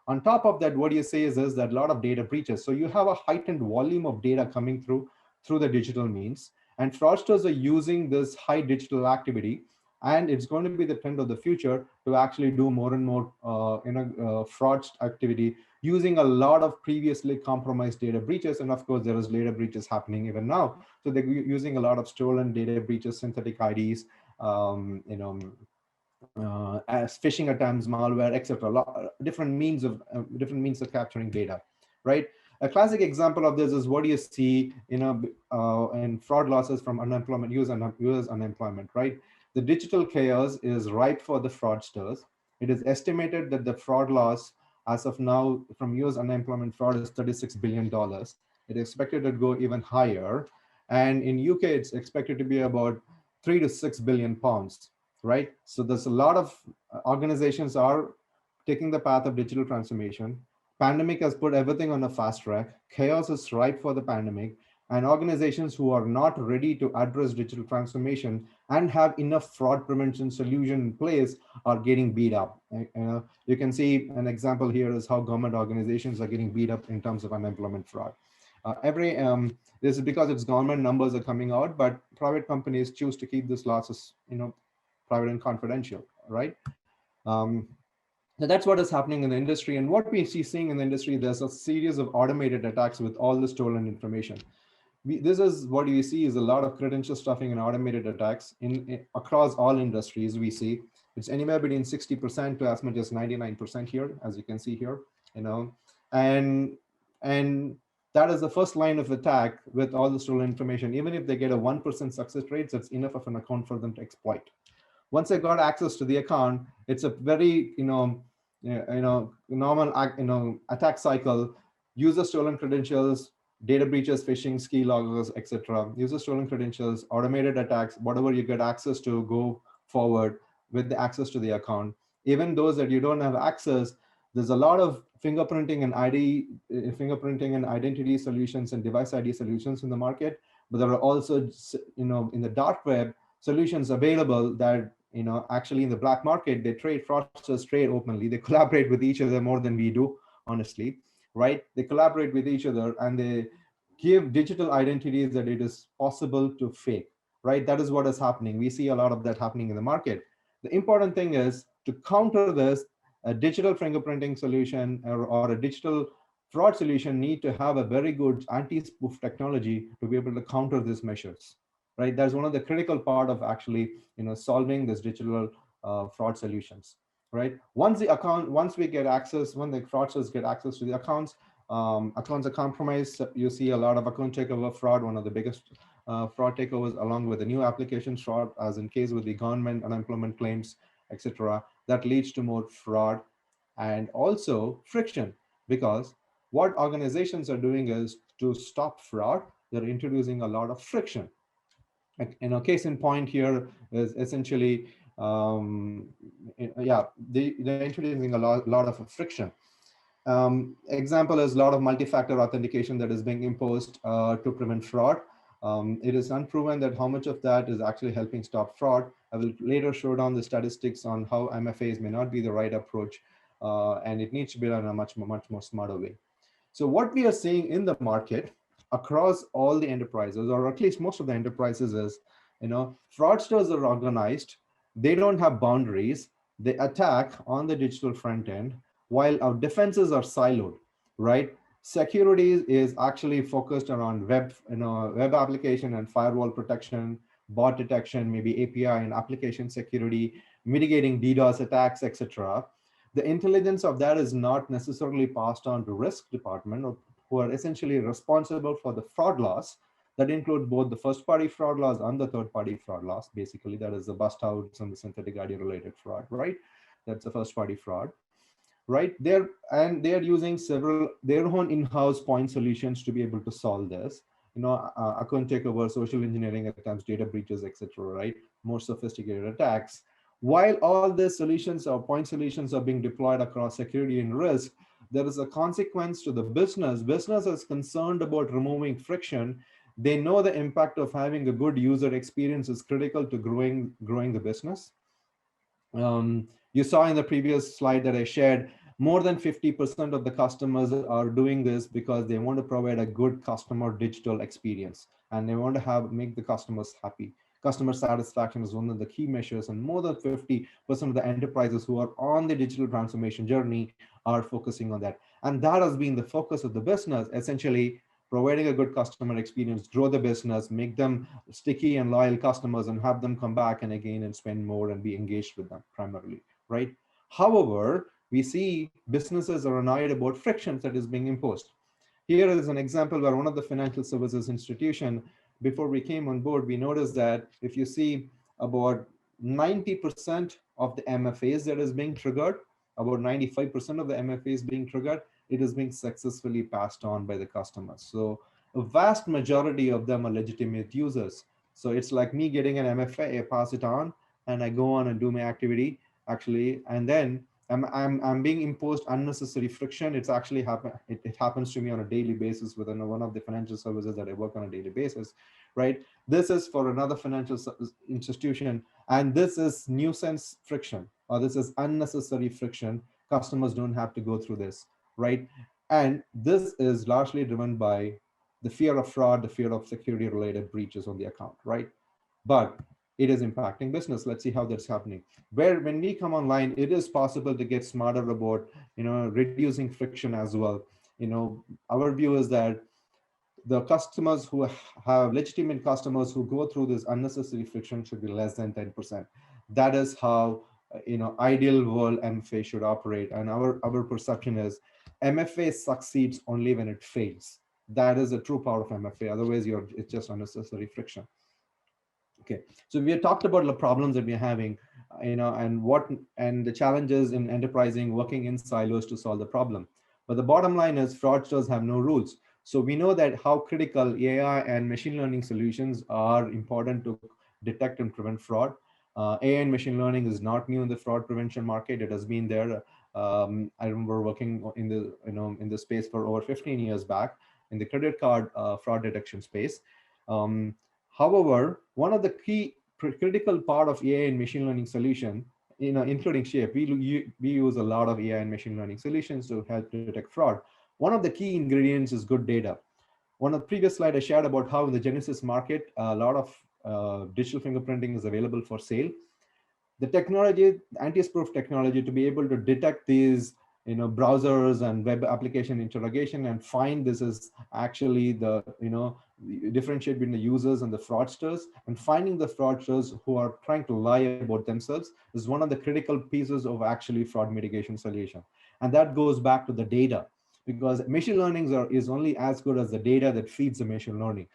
On top of that, what you say is that a lot of data breaches. So you have a heightened volume of data coming through the digital means, and fraudsters are using this high digital activity, and it's going to be the trend of the future to actually do more and more fraud activity using a lot of previously compromised data breaches. And of course, there is data breaches happening even now. So they're using a lot of stolen data breaches, synthetic IDs, as phishing attempts, malware, etc. Different means of capturing data, right? A classic example of this is what you see in fraud losses from unemployment, US unemployment, right? The digital chaos is ripe for the fraudsters. It is estimated that the fraud loss as of now from US unemployment fraud is $36 billion. It is expected to go even higher. And in UK, it's expected to be about 3 to 6 billion pounds, right? So there's a lot of organizations are taking the path of digital transformation. Pandemic has put everything on a fast track. Chaos is ripe for the pandemic, and organizations who are not ready to address digital transformation and have enough fraud prevention solution in place are getting beat up. You can see an example here is how government organizations are getting beat up in terms of unemployment fraud. This is because its government numbers are coming out, but private companies choose to keep this losses, private and confidential, right? So that's what is happening in the industry. And what we see seeing in the industry, there's a series of automated attacks with all the stolen information. This is what we see is a lot of credential stuffing and automated attacks across all industries. We see it's anywhere between 60% to as much as 99% here, as you can see here, and that is the first line of attack with all the stolen information. Even if they get a 1% success rate, that's enough of an account for them to exploit. Once they got access to the account, it's a very normal attack cycle. User stolen credentials, data breaches, phishing, ski loggers, etc. User stolen credentials, automated attacks, whatever you get access to, go forward with the access to the account. Even those that you don't have access, there's a lot of fingerprinting and identity solutions and device ID solutions in the market, but there are also in the dark web solutions available that actually in the black market fraudsters trade openly. They collaborate with each other more than we do, honestly, right? They collaborate with each other and they give digital identities that it is possible to fake, right? That is what is happening. We see a lot of that happening in the market. The important thing is to counter this, a digital fingerprinting solution or a digital fraud solution need to have a very good anti-spoof technology to be able to counter these measures, right? That's one of the critical part of actually solving this digital fraud solutions, right? Once we get access, when the fraudsters get access to the accounts are compromised. You see a lot of account takeover fraud, one of the biggest fraud takeovers, along with the new applications fraud, as in case with the government unemployment claims, etc. That leads to more fraud and also friction, because what organizations are doing is to stop fraud, they're introducing a lot of friction. Case in point here is essentially, yeah, they're introducing a lot of friction. Example is a lot of multi-factor authentication that is being imposed to prevent fraud. It is unproven that how much of that is actually helping stop fraud. I will later show down the statistics on how MFAs may not be the right approach, and it needs to be done in a much more smarter way. So what we are seeing in the market across all the enterprises, or at least most of the enterprises, is, fraudsters are organized. They don't have boundaries. They attack on the digital front end, while our defenses are siloed, right? Security is actually focused around web application and firewall protection, bot detection, maybe API and application security, mitigating DDoS attacks, etc. The intelligence of that is not necessarily passed on to risk department, who are essentially responsible for the fraud laws that include both the first party fraud laws and the third party fraud laws. Basically, that is the bust outs and the synthetic ID related fraud, right? That's the first party fraud, right? They're using their own in-house point solutions to be able to solve this. Account takeover, social engineering attempts, data breaches, etc. Right? More sophisticated attacks. While all these solutions or point solutions are being deployed across security and risk, there is a consequence to the business. Business is concerned about removing friction. They know the impact of having a good user experience is critical to growing the business. You saw in the previous slide that I shared, more than 50% of the customers are doing this because they want to provide a good customer digital experience, and they want to make the customers happy. Customer satisfaction is one of the key measures, and more than 50% of the enterprises who are on the digital transformation journey are focusing on that. And that has been the focus of the business, essentially providing a good customer experience, grow the business, make them sticky and loyal customers, and have them come back and again and spend more and be engaged with them primarily, right? However, we see businesses are annoyed about frictions that is being imposed. Here is an example where one of the financial services institution, before we came on board, we noticed that if you see about 90% of the MFAs that is being triggered, about 95% of the MFAs being triggered, it is being successfully passed on by the customers. So a vast majority of them are legitimate users. So it's like me getting an MFA, I pass it on, and I go on and do my activity, actually, and then I'm being imposed unnecessary friction. It's actually it happens to me on a daily basis within one of the financial services that I work on a daily basis, right? This is for another financial institution, and this is nuisance friction, or this is unnecessary friction. Customers don't have to go through this, right? And this is largely driven by the fear of fraud, the fear of security related breaches on the account, right? But it is impacting business. Let's see how that's happening. When we come online, it is possible to get smarter about, reducing friction as well. Our view is that the customers who have legitimate customers who go through this unnecessary friction should be less than 10%. That is how, ideal world MFA should operate. And our perception is MFA succeeds only when it fails. That is the true power of MFA. Otherwise, it's just unnecessary friction. Okay, so we have talked about the problems that we're having, and the challenges in enterprising, working in silos to solve the problem. But the bottom line is fraudsters have no rules. So we know that how critical AI and machine learning solutions are important to detect and prevent fraud. AI and machine learning is not new in the fraud prevention market. It has been there. I remember working in the space for over 15 years back in the credit card fraud detection space. However, one of the key critical part of AI and machine learning solution, including Shape, we use a lot of AI and machine learning solutions to help detect fraud. One of the key ingredients is good data. One of the previous slide I shared about how in the Genesis market, a lot of digital fingerprinting is available for sale. The technology, anti-spoof technology, to be able to detect these browsers and web application interrogation and find this is actually the differentiate between the users and the fraudsters, and finding the fraudsters who are trying to lie about themselves is one of the critical pieces of actually fraud mitigation solution. And that goes back to the data, because machine learning is only as good as the data that feeds the machine learning.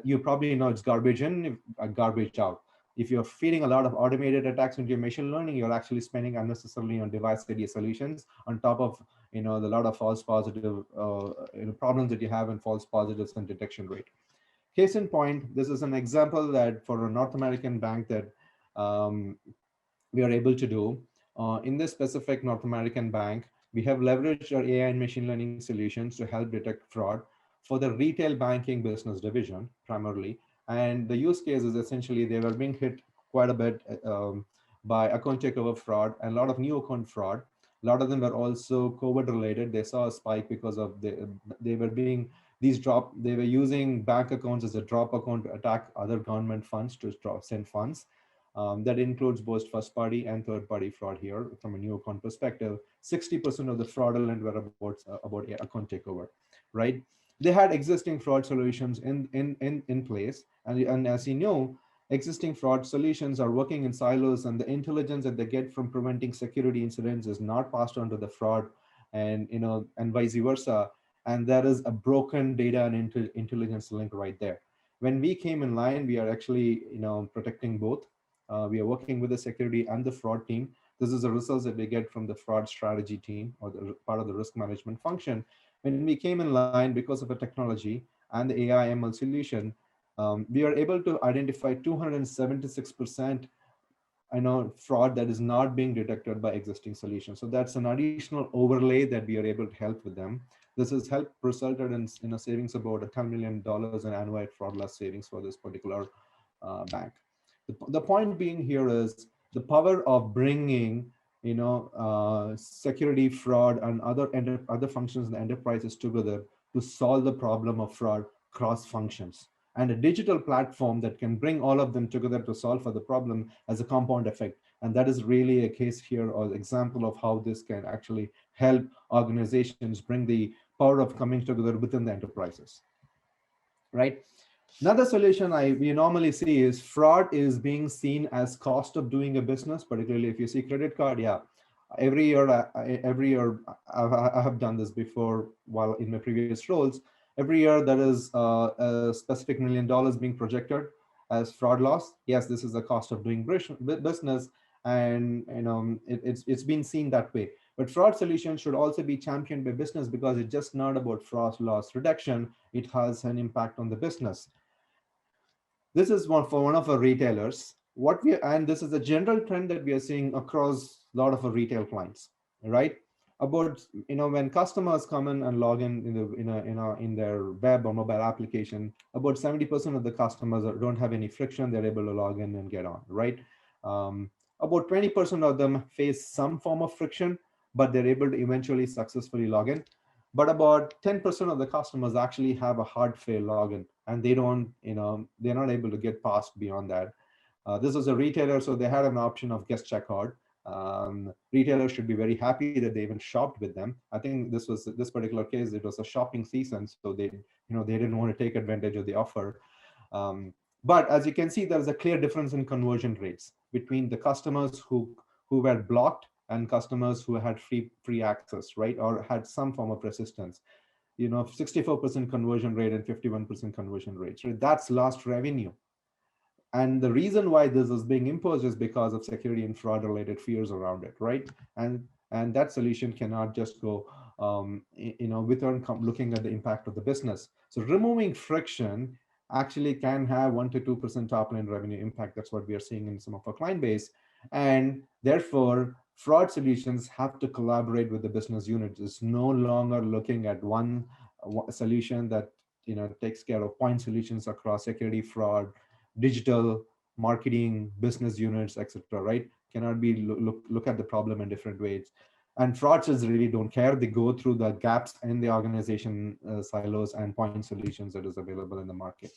You probably know it's garbage in, garbage out. If you're feeding a lot of automated attacks into your machine learning, you're actually spending unnecessarily on device ID solutions on top of the lot of false positive problems that you have in false positives and detection rate. Case in point, this is an example that for a North American bank that we are able to do. In this specific North American bank, we have leveraged our AI and machine learning solutions to help detect fraud for the retail banking business division primarily. And the use case is essentially they were being hit quite a bit by account takeover fraud and a lot of new account fraud. A lot of them were also COVID related. They saw a spike because of they were using bank accounts as a drop account to attack other government funds to send funds. That includes both first party and third party fraud here from a new account perspective. 60% of the fraudulent were about account takeover, right? They had existing fraud solutions in place. And as you know, existing fraud solutions are working in silos, and the intelligence that they get from preventing security incidents is not passed on to the fraud and vice versa. And there is a broken data and intelligence link right there. When we came in line, we are actually protecting both. We are working with the security and the fraud team. This is the results that we get from the fraud strategy team or the part of the risk management function. When we came in line because of the technology and the AI ML solution, we are able to identify 276% fraud that is not being detected by existing solutions. So that's an additional overlay that we are able to help with them. This has resulted in a savings about $10 million in annual fraud loss savings for this particular bank. The point being here is the power of bringing security, fraud, and other functions in the enterprises together to solve the problem of fraud cross functions. And a digital platform that can bring all of them together to solve for the problem as a compound effect. And that is really a case here or example of how this can actually help organizations bring the power of coming together within the enterprises, right? Another solution we normally see is fraud is being seen as cost of doing a business, particularly if you see credit card. Yeah, every year I have done this before while in my previous roles. Every year there is a specific $1 million being projected as fraud loss. Yes, this is the cost of doing business, and it's been seen that way. But fraud solutions should also be championed by business because it's just not about fraud loss reduction. It has an impact on the business. This is for one of our retailers. And this is a general trend that we are seeing across a lot of our retail clients, right? About when customers come in and log in their web or mobile application, about 70% of the customers don't have any friction. They're able to log in and get on, right? About 20% of them face some form of friction, but they're able to eventually successfully log in. But about 10% of the customers actually have a hard fail login, and they're not able to get past beyond that. This is a retailer, so they had an option of guest checkout. Retailers should be very happy that they even shopped with them. I think this particular case, it was a shopping season, so they didn't want to take advantage of the offer. But as you can see, there's a clear difference in conversion rates between the customers who were blocked and customers who had free access, right, or had some form of resistance. 64% conversion rate and 51% conversion rates, right? That's lost revenue. And the reason why this is being imposed is because of security and fraud related fears around it, right? And that solution cannot just go without looking at the impact of the business. So removing friction actually can have 1 to 2% top line revenue impact. That's what we are seeing in some of our client base. And therefore, fraud solutions have to collaborate with the business units. It's no longer looking at one solution that takes care of point solutions across security, fraud, digital, marketing, business units, etc. Right? Cannot be look at the problem in different ways. And fraudsters really don't care. They go through the gaps in the organization silos and point solutions that is available in the market.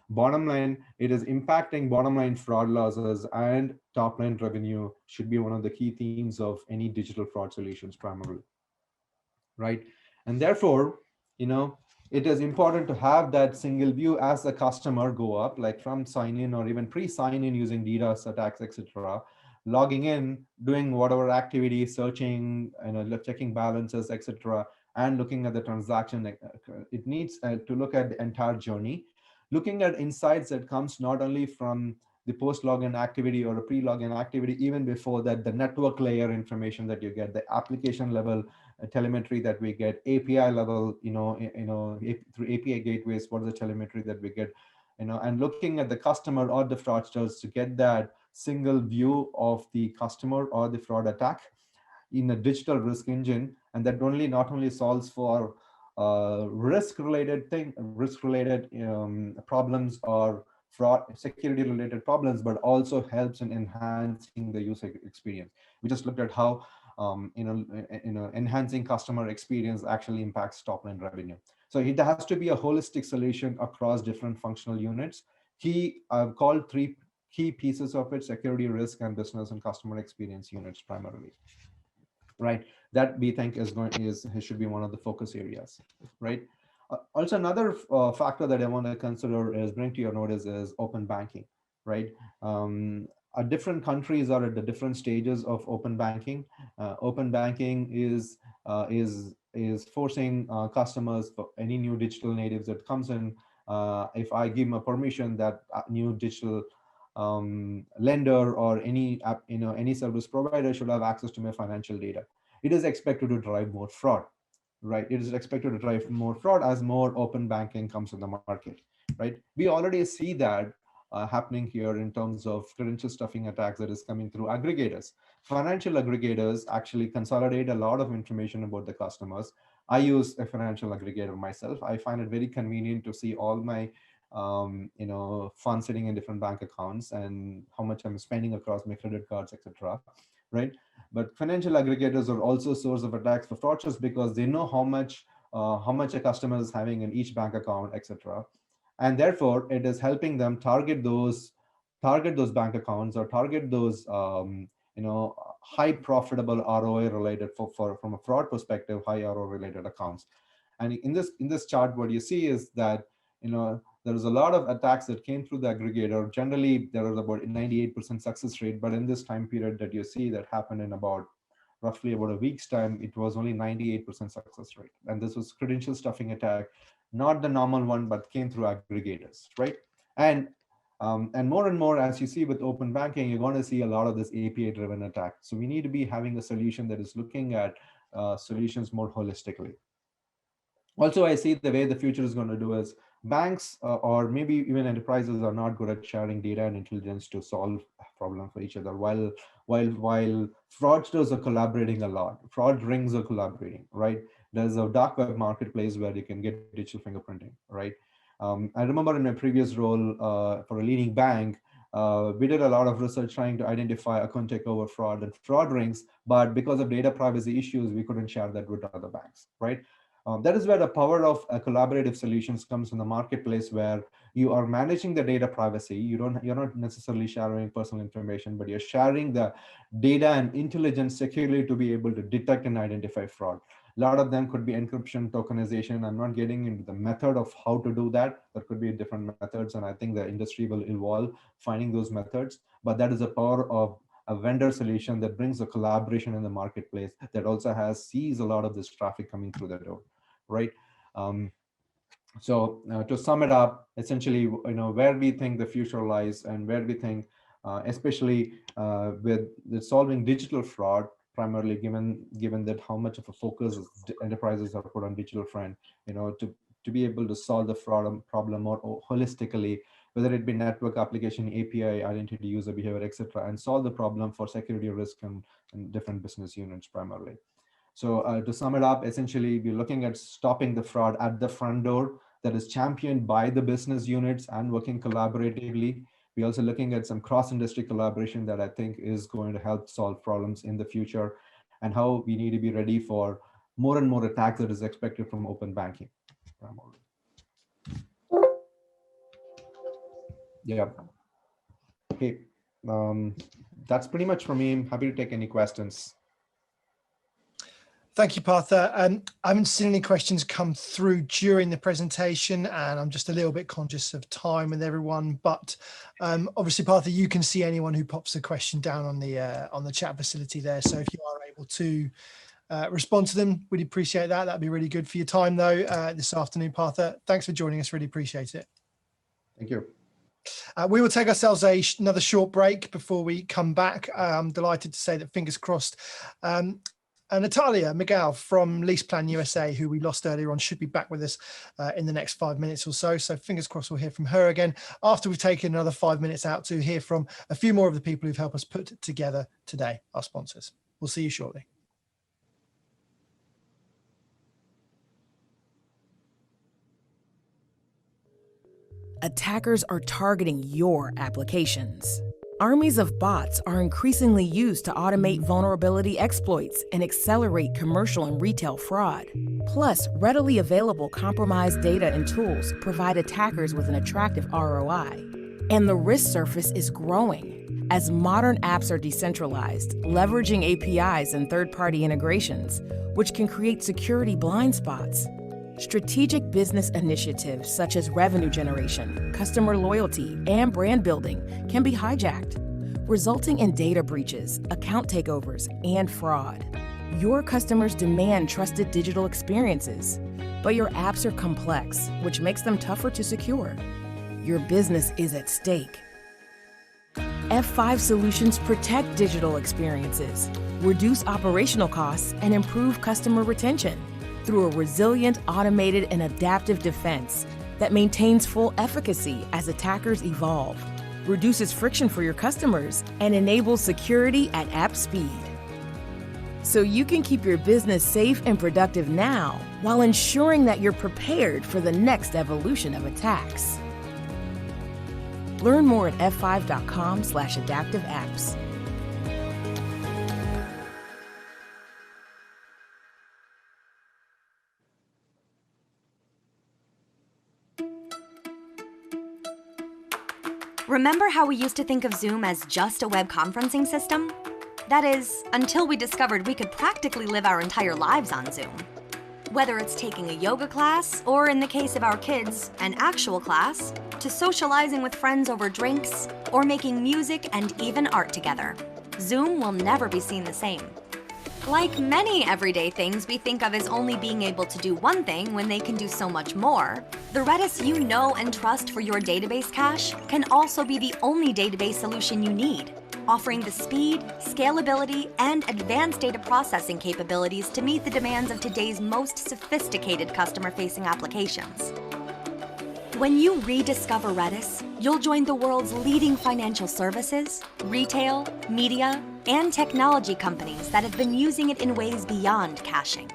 Bottom line, it is impacting bottom line fraud losses, and top line revenue should be one of the key themes of any digital fraud solutions primarily, right? And therefore, it is important to have that single view as the customer go up, like from sign in or even pre-sign in using DDoS attacks, etc. Logging in, doing whatever activity, searching, checking balances, etc., and looking at the transaction. It needs to look at the entire journey. Looking at insights that comes not only from the post-login activity or a pre-login activity, even before that, the network layer information that you get, the application level telemetry that we get, API level, through API gateways, what is the telemetry that we get, and looking at the customer or the fraudsters to get that single view of the customer or the fraud attack in a digital risk engine, and that not only solves for risk-related problems or fraud security-related problems, but also helps in enhancing the user experience. We just looked at how enhancing customer experience actually impacts top-line revenue. So it has to be a holistic solution across different functional units. I've called 3 key pieces of it: security, risk, and business and customer experience units primarily. Right, that we think should be one of the focus areas. Right. Also, another factor that I want to consider is bring to your notice is open banking. Right. Different countries are at the different stages of open banking. Open banking is forcing customers, for any new digital natives that comes in, if I give them a permission that new digital lender or any service provider should have access to my financial data, it is expected to drive more fraud. Right, it is expected to drive more fraud as more open banking comes in the market. Right, we already see that happening here in terms of credential stuffing attacks that is coming through aggregators. Financial aggregators actually consolidate a lot of information about the customers. I use a financial aggregator myself. I find it very convenient to see all my funds sitting in different bank accounts and how much I'm spending across my credit cards, etc. Right, but financial aggregators are also a source of attacks for fraudsters because they know how much a customer is having in each bank account, etc. And therefore, it is helping them target those bank accounts or target those high profitable ROI related from a fraud perspective, high ROI related accounts. And in this chart, what you see is that there is a lot of attacks that came through the aggregator. Generally, there was about a 98% success rate, but in this time period that you see that happened in roughly about a week's time, it was only 98% success rate. And this was credential stuffing attack, not the normal one, but came through aggregators, right? And more and more, as you see with open banking, you're going to see a lot of this API-driven attack. So we need to be having a solution that is looking at solutions more holistically. Also, I see the way the future is going to do is banks or maybe even enterprises are not good at sharing data and intelligence to solve problems for each other, while fraudsters are collaborating a lot. Fraud rings are collaborating, right? There's a dark web marketplace where you can get digital fingerprinting, right? I remember in my previous role for a leading bank, we did a lot of research trying to identify account takeover fraud and fraud rings, but because of data privacy issues, we couldn't share that with other banks, right? That is where the power of collaborative solutions comes in the marketplace, where you are managing the data privacy. You're not necessarily sharing personal information, but you're sharing the data and intelligence securely to be able to detect and identify fraud. A lot of them could be encryption, tokenization. I'm not getting into the method of how to do that. There could be different methods, and I think the industry will evolve finding those methods. But that is the power of a vendor solution that brings a collaboration in the marketplace that also sees a lot of this traffic coming through the door, right? So to sum it up, essentially, where we think the future lies and where we think, especially with solving digital fraud, primarily given that how much of a focus enterprises are put on digital front, to be able to solve the fraud problem more holistically, whether it be network, application, API, identity, user behavior, etc., and solve the problem for security risk and different business units primarily. So to sum it up, essentially, we're looking at stopping the fraud at the front door that is championed by the business units and working collaboratively. We're also looking at some cross-industry collaboration that I think is going to help solve problems in the future, and how we need to be ready for more and more attacks that is expected from open banking. Yeah. Okay. That's pretty much for me. I'm happy to take any questions. Thank you, Partha. I haven't seen any questions come through during the presentation, and I'm just a little bit conscious of time with everyone. But obviously, Partha, you can see anyone who pops a question down on the chat facility there. So if you are able to respond to them, we'd appreciate that. That'd be really good for your time, though, this afternoon, Partha. Thanks for joining us. Really appreciate it. Thank you. We will take ourselves another short break before we come back. I'm delighted to say that, fingers crossed, Natalia Miguel from Lease Plan USA, who we lost earlier on, should be back with us in the next 5 minutes or so. So fingers crossed we'll hear from her again after we've taken another 5 minutes out to hear from a few more of the people who've helped us put together today, our sponsors. We'll see you shortly. Attackers are targeting your applications. Armies of bots are increasingly used to automate vulnerability exploits and accelerate commercial and retail fraud. Plus, readily available compromised data and tools provide attackers with an attractive ROI. And the risk surface is growing. As modern apps are decentralized, leveraging APIs and third-party integrations, which can create security blind spots. Strategic business initiatives such as revenue generation, customer loyalty, and brand building can be hijacked, resulting in data breaches, account takeovers, and fraud. Your customers demand trusted digital experiences, but your apps are complex, which makes them tougher to secure. Your business is at stake. F5 solutions protect digital experiences, reduce operational costs, and improve customer retention through a resilient, automated, and adaptive defense that maintains full efficacy as attackers evolve, reduces friction for your customers, and enables security at app speed. So you can keep your business safe and productive now while ensuring that you're prepared for the next evolution of attacks. Learn more at f5.com/adaptiveapps. Remember how we used to think of Zoom as just a web conferencing system? That is, until we discovered we could practically live our entire lives on Zoom. Whether it's taking a yoga class, or in the case of our kids, an actual class, to socializing with friends over drinks, or making music and even art together, Zoom will never be seen the same. Like many everyday things we think of as only being able to do one thing when they can do so much more, the Redis you know and trust for your database cache can also be the only database solution you need, offering the speed, scalability, and advanced data processing capabilities to meet the demands of today's most sophisticated customer-facing applications. When you rediscover Redis, you'll join the world's leading financial services, retail, media, and technology companies that have been using it in ways beyond caching.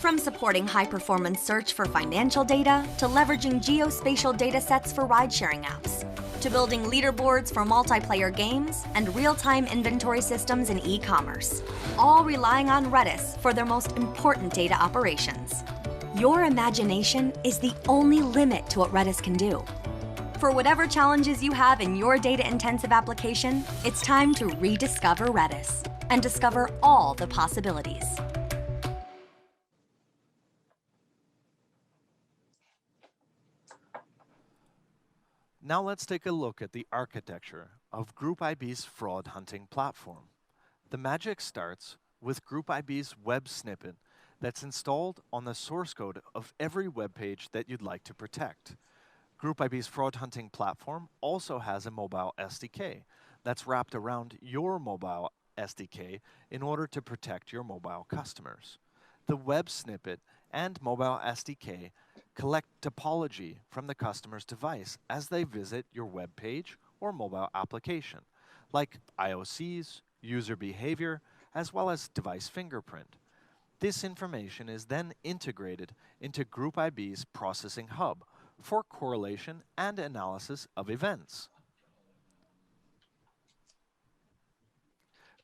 From supporting high-performance search for financial data, to leveraging geospatial datasets for ride-sharing apps, to building leaderboards for multiplayer games and real-time inventory systems in e-commerce, all relying on Redis for their most important data operations. Your imagination is the only limit to what Redis can do. For whatever challenges you have in your data-intensive application, it's time to rediscover Redis and discover all the possibilities. Now let's take a look at the architecture of Group IB's fraud hunting platform. The magic starts with Group IB's web snippet that's installed on the source code of every web page that you'd like to protect. Group IB's fraud hunting platform also has a mobile SDK that's wrapped around your mobile SDK in order to protect your mobile customers. The web snippet and mobile SDK collect topology from the customer's device as they visit your web page or mobile application, like IOCs, user behavior, as well as device fingerprint. This information is then integrated into Group IB's processing hub for correlation and analysis of events.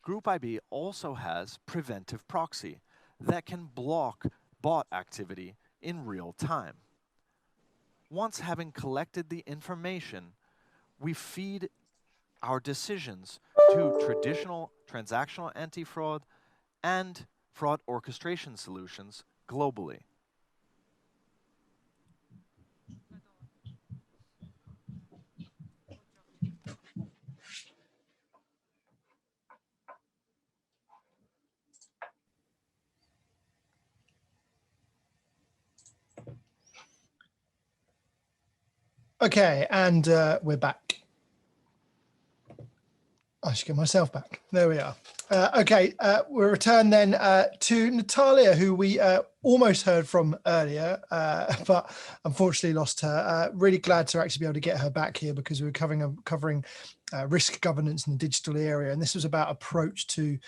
Group IB also has preventive proxy that can block bot activity in real time. Once having collected the information, we feed our decisions to traditional transactional anti-fraud and fraud orchestration solutions globally. Okay, and we're back. I should get myself back. There we are. Okay, we'll return then to Natalia, who we almost heard from earlier, but unfortunately lost her. Really glad to actually be able to get her back here because we were covering risk governance in the digital area. And this was about approach to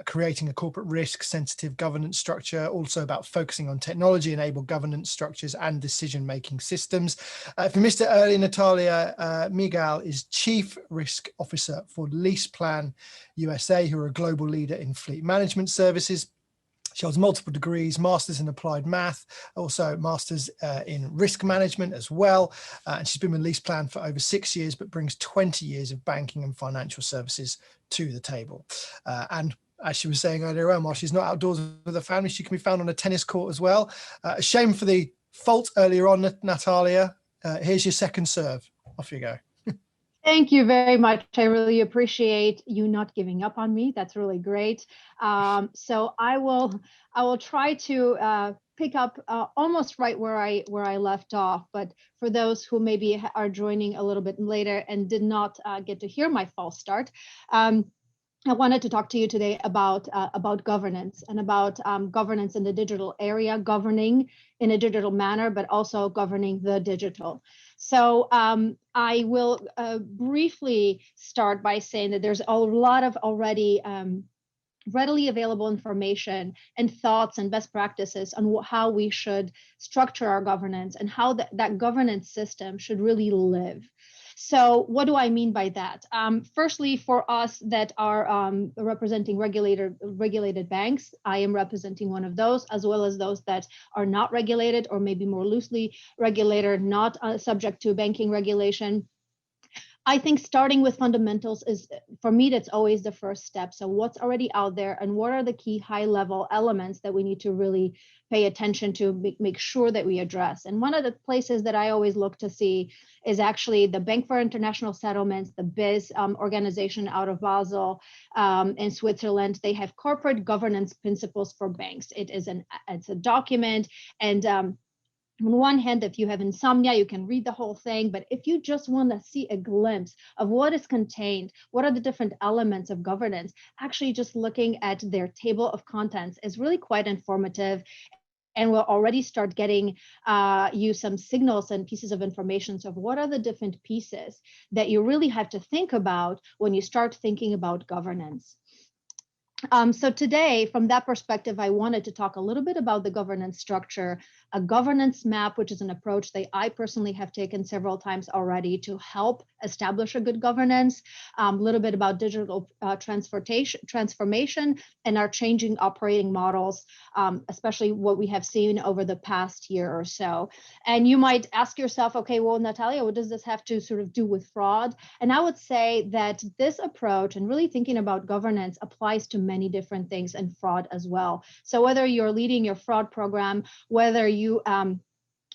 creating a corporate risk sensitive governance structure, also about focusing on technology-enabled governance structures and decision-making systems. If you missed it earlier, Natalia Miguel is Chief Risk Officer for LeasePlan USA, who are a global leader in fleet management services. She holds multiple degrees, masters in applied math, also masters in risk management as well. And she's been with LeasePlan for over 6 years, but brings 20 years of banking and financial services to the table. And as she was saying earlier on, while she's not outdoors with her family, she can be found on a tennis court as well. A shame for the fault earlier on, Natalia. Here's your second serve. Off you go. Thank you very much. I really appreciate you not giving up on me. That's really great. So I will try to pick up almost right where I left off. But for those who maybe are joining a little bit later and did not get to hear my false start, I wanted to talk to you today about governance and about governance in the digital area, governing in a digital manner, but also governing the digital. So I will briefly start by saying that there's a lot of already readily available information and thoughts and best practices on how we should structure our governance and how that governance system should really live. So what do I mean by that? Firstly, for us that are representing regulated banks, I am representing one of those, as well as those that are not regulated or maybe more loosely regulated, not subject to banking regulation. I think starting with fundamentals is, for me, that's always the first step. So what's already out there and what are the key high level elements that we need to really pay attention to make sure that we address. And one of the places that I always look to see is actually the Bank for International Settlements, the BIS organization out of Basel in Switzerland. They have corporate governance principles for banks. It's a document, and on one hand, if you have insomnia, you can read the whole thing. But if you just want to see a glimpse of what is contained, what are the different elements of governance, actually just looking at their table of contents is really quite informative. And we'll already start getting you some signals and pieces of information of what are the different pieces that you really have to think about when you start thinking about governance. So today, from that perspective, I wanted to talk a little bit about the governance structure, a governance map, which is an approach that I personally have taken several times already to help establish a good governance, a little bit about digital transformation and our changing operating models, especially what we have seen over the past year or so. And you might ask yourself, okay, well, Natalia, what does this have to sort of do with fraud? And I would say that this approach and really thinking about governance applies to many different things and fraud as well. So whether you're leading your fraud program, whether you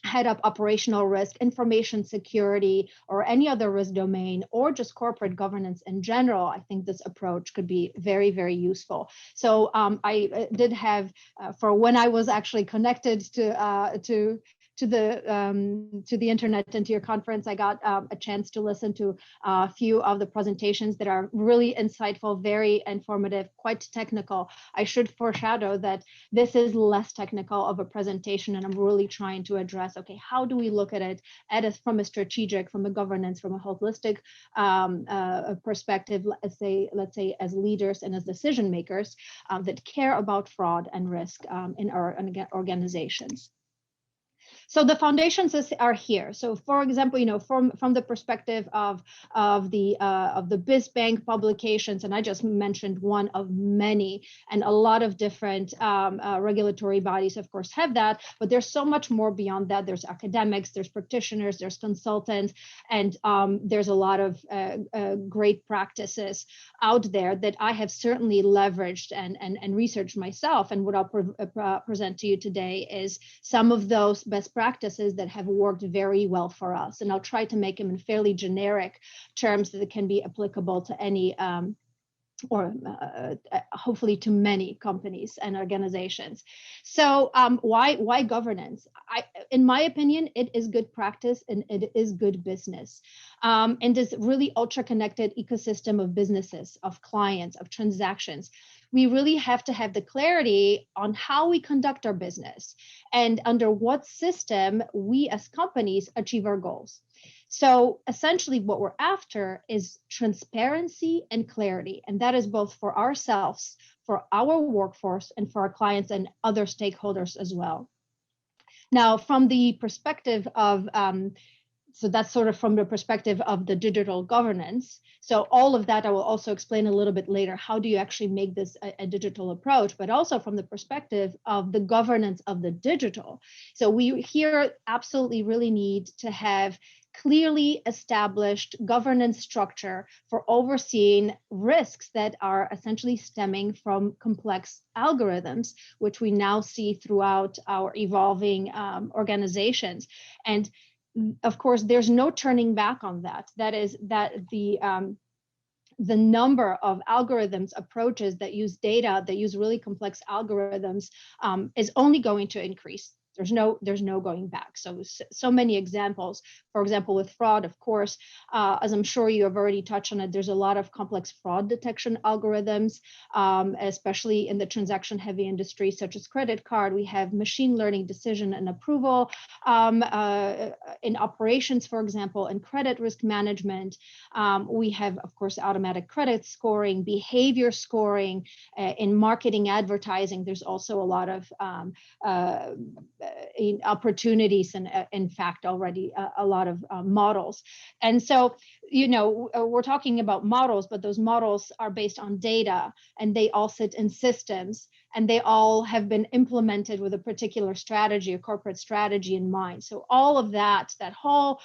head up operational risk, information security, or any other risk domain, or just corporate governance in general, I think this approach could be very, very useful. So I did have, for when I was actually connected to the internet and to your conference, I got a chance to listen to a few of the presentations that are really insightful, very informative, quite technical. I should foreshadow that this is less technical of a presentation, and I'm really trying to address, okay, how do we look at it from a strategic, from a governance, from a holistic perspective, let's say as leaders and as decision makers that care about fraud and risk in our organizations. So the foundations are here. So, for example, from the perspective of the BIS Bank publications, and I just mentioned one of many, and a lot of different regulatory bodies, of course, have that. But there's so much more beyond that. There's academics, there's practitioners, there's consultants, and there's a lot of great practices out there that I have certainly leveraged and researched myself. And what I'll present to you today is some of those best practices that have worked very well for us. And I'll try to make them in fairly generic terms that can be applicable to any or hopefully to many companies and organizations. So why governance? In my opinion, it is good practice and it is good business. And this really ultra-connected ecosystem of businesses, of clients, of transactions, we really have to have the clarity on how we conduct our business and under what system we as companies achieve our goals. So essentially what we're after is transparency and clarity. And that is both for ourselves, for our workforce, and for our clients and other stakeholders as well. Now, from the perspective of, so that's sort of from the perspective of the digital governance. So all of that I will also explain a little bit later. How do you actually make this a digital approach, but also from the perspective of the governance of the digital. So we here absolutely really need to have clearly established governance structure for overseeing risks that are essentially stemming from complex algorithms, which we now see throughout our evolving organizations. And of course, there's no turning back on that. That is that the number of algorithms, approaches that use data, that use really complex algorithms is only going to increase. There's no going back. So many examples. For example, with fraud, of course, as I'm sure you have already touched on it, there's a lot of complex fraud detection algorithms, especially in the transaction-heavy industry, such as credit card. We have machine learning decision and approval in operations, for example, in credit risk management. We have, of course, automatic credit scoring, behavior scoring, in marketing advertising. There's also a lot of opportunities and in fact already a lot of models. And so, you know, we're talking about models, but those models are based on data and they all sit in systems and they all have been implemented with a particular strategy, a corporate strategy in mind. So all of that whole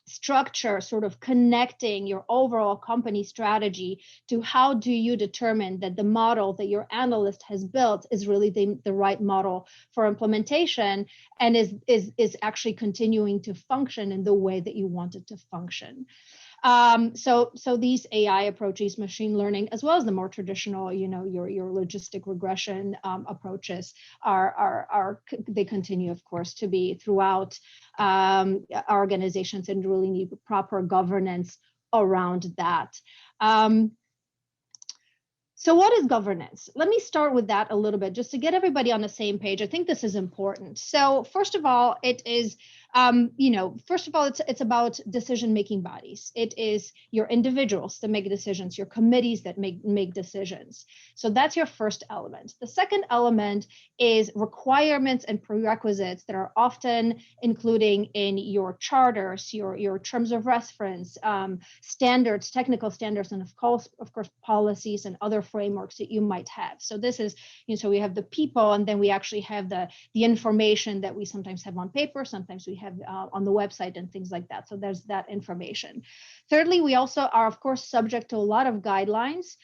structure, sort of connecting your overall company strategy to how do you determine that the model that your analyst has built is really the right model for implementation and is actually continuing to function in the way that you want it to function. So these AI approaches, machine learning, as well as the more traditional, you know, your logistic regression approaches they continue, of course, to be throughout our organizations and really need proper governance around that. So what is governance? Let me start with that a little bit, just to get everybody on the same page. I think this is important. So first of all, it is, it's about decision-making bodies. It is your individuals that make decisions, your committees that make decisions. So that's your first element. The second element is requirements and prerequisites that are often including in your charters, your terms of reference, standards, technical standards, and of course, policies and other frameworks that you might have. So this is, so we have the people, and then we actually have the information that we sometimes have on paper, sometimes we have on the website and things like that. So there's that information. Thirdly, we also are, of course, subject to a lot of guidelines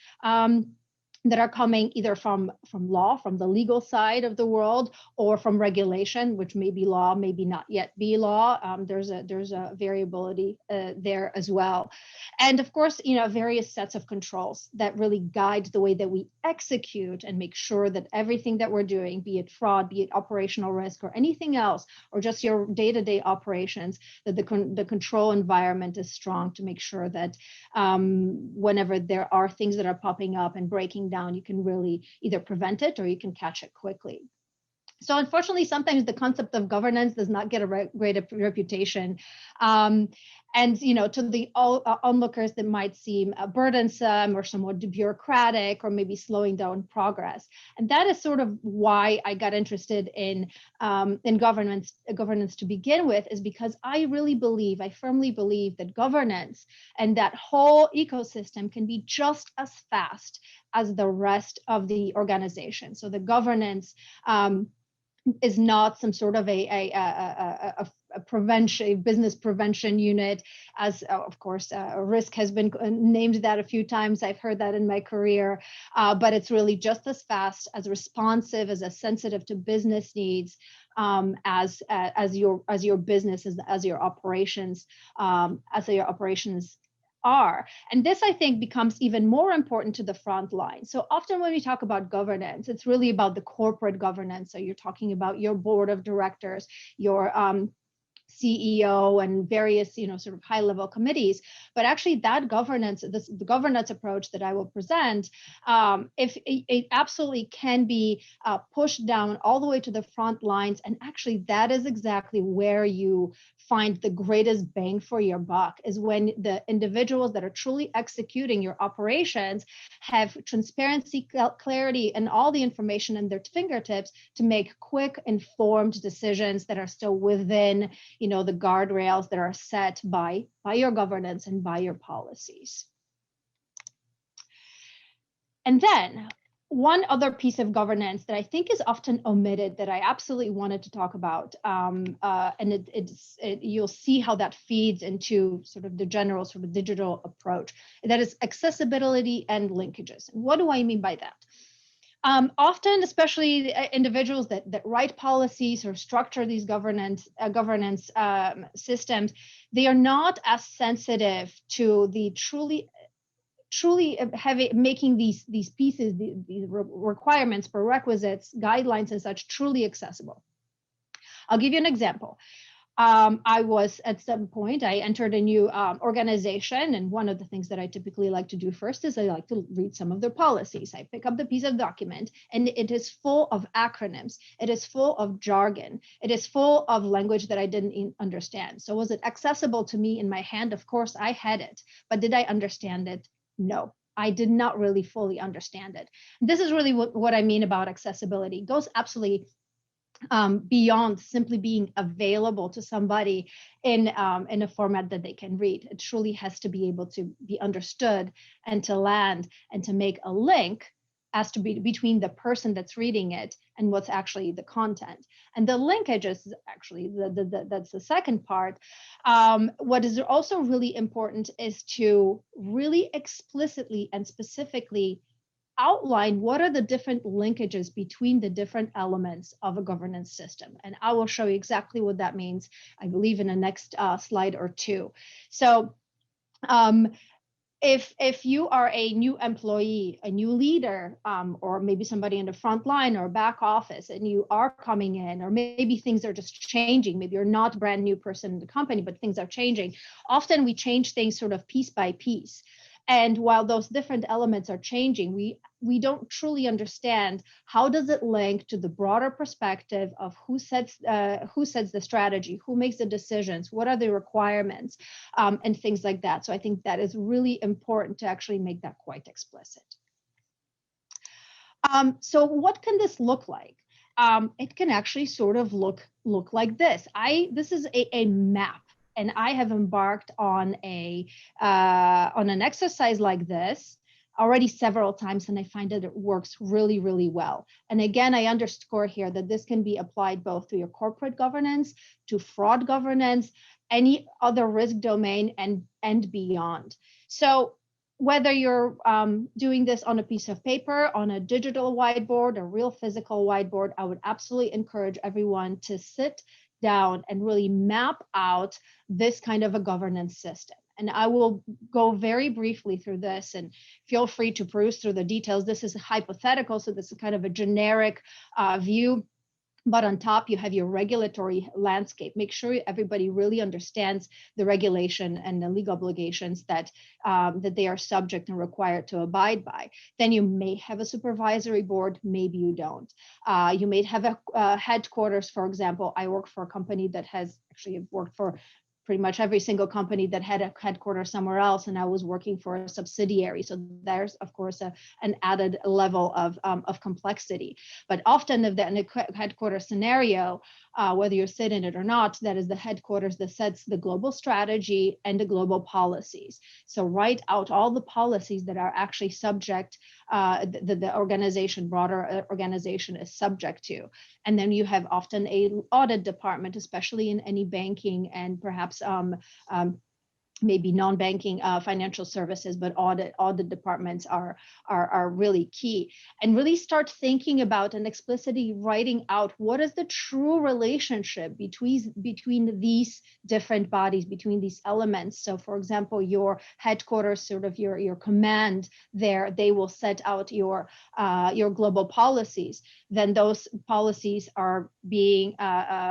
that are coming either from law, from the legal side of the world, or from regulation, which may be law, maybe not yet be law. There's a variability there as well. And of course, various sets of controls that really guide the way that we execute and make sure that everything that we're doing, be it fraud, be it operational risk or anything else, or just your day-to-day operations, that the control environment is strong to make sure that whenever there are things that are popping up and breaking down, you can really either prevent it or you can catch it quickly. So unfortunately, sometimes the concept of governance does not get a great reputation. And to the onlookers, that might seem burdensome or somewhat bureaucratic or maybe slowing down progress. And that is sort of why I got interested in governance to begin with, is because I firmly believe that governance and that whole ecosystem can be just as fast as the rest of the organization. So the governance is not some sort of a business prevention unit, as of course risk has been named that a few times. I've heard that in my career, but it's really just as fast, as responsive, as sensitive to business needs as your business, as your operations are. And this, I think, becomes even more important to the front line. So often when we talk about governance, it's really about the corporate governance. So you're talking about your board of directors, your CEO and various, sort of high-level committees. But actually that governance, the governance approach that I will present, if it absolutely can be pushed down all the way to the front lines. And actually that is exactly where you find the greatest bang for your buck, is when the individuals that are truly executing your operations have transparency, clarity, and all the information in their fingertips to make quick, informed decisions that are still within, the guardrails that are set by your governance and by your policies. And then one other piece of governance that I think is often omitted that I absolutely wanted to talk about, and you'll see how that feeds into sort of the general sort of digital approach, that is accessibility and linkages. And what do I mean by that? Often, especially individuals that write policies or structure these governance systems, they are not as sensitive to the truly making these pieces, these requirements, prerequisites, guidelines, and such truly accessible. I'll give you an example. I was at some point, I entered a new organization, and one of the things that I typically like to do first is I like to read some of their policies. I pick up the piece of document, and it is full of acronyms. It is full of jargon. It is full of language that I didn't understand. So was it accessible to me in my hand? Of course, I had it, but did I understand it? No, I did not really fully understand it. This is really what I mean about accessibility. It goes absolutely beyond simply being available to somebody in a format that they can read. It truly has to be able to be understood and to land and to make a link as to be between the person that's reading it and what's actually the content. And the linkages is actually that's the second part. What is also really important is to really explicitly and specifically outline what are the different linkages between the different elements of a governance system. And I will show you exactly what that means, I believe, in the next slide or two. So if you are a new employee, a new leader, or maybe somebody in the front line or back office, and you are coming in, or maybe things are just changing, maybe you're not a brand new person in the company, but things are changing. Often we change things sort of piece by piece. And while those different elements are changing, we don't truly understand how does it link to the broader perspective of who sets the strategy, who makes the decisions, what are the requirements, and things like that. So I think that is really important to actually make that quite explicit. So what can this look like? It can actually sort of look like this. This is a map. And I have embarked on an exercise like this already several times, and I find that it works really, really well. And again, I underscore here that this can be applied both to your corporate governance, to fraud governance, any other risk domain, and beyond. So whether you're doing this on a piece of paper, on a digital whiteboard, a real physical whiteboard, I would absolutely encourage everyone to sit down and really map out this kind of a governance system. And I will go very briefly through this, and feel free to peruse through the details. This is hypothetical, so this is kind of a generic view. But on top, you have your regulatory landscape. Make sure everybody really understands the regulation and the legal obligations that they are subject and required to abide by. Then you may have a supervisory board, maybe you don't. You may have a headquarters, for example. I work for a company that has actually worked for pretty much every single company that had a headquarters somewhere else, and I was working for a subsidiary. So there's, of course, an added level of complexity. But often in a headquarters scenario, whether you sit in it or not, that is the headquarters that sets the global strategy and the global policies. So write out all the policies that are actually subject, the organization, broader organization is subject to. And then you have often an audit department, especially in any banking and perhaps maybe non-banking financial services, but audit departments are really key. And really start thinking about and explicitly writing out what is the true relationship between these different bodies, between these elements. So for example, your headquarters, sort of your command there, they will set out your global policies. Then those policies are being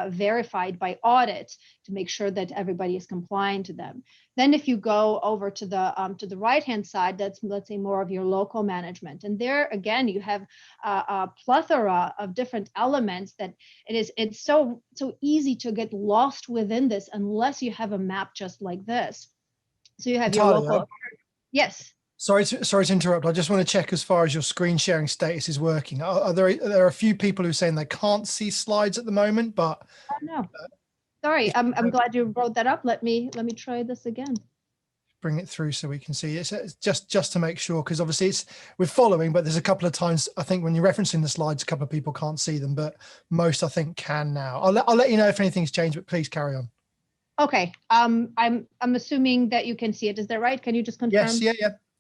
verified by audit to make sure that everybody is compliant to them. Then if you go over to the right-hand side, that's, let's say, more of your local management. And there, again, you have a plethora of different elements that it's so easy to get lost within this unless you have a map just like this. So you have Natalia, your local, yes. Sorry to interrupt. I just want to check as far as your screen sharing status is working. Are there a few people who are saying they can't see slides at the moment, but Oh, no. Sorry, I'm glad you brought that up. Let me try this again. Bring it through so we can see it. It's just to make sure, because obviously we're following, but there's a couple of times I think when you're referencing the slides, a couple of people can't see them, but most I think can now. I'll let you know if anything's changed, but please carry on. Okay. I'm assuming that you can see it. Is that right? Can you just confirm? Yes.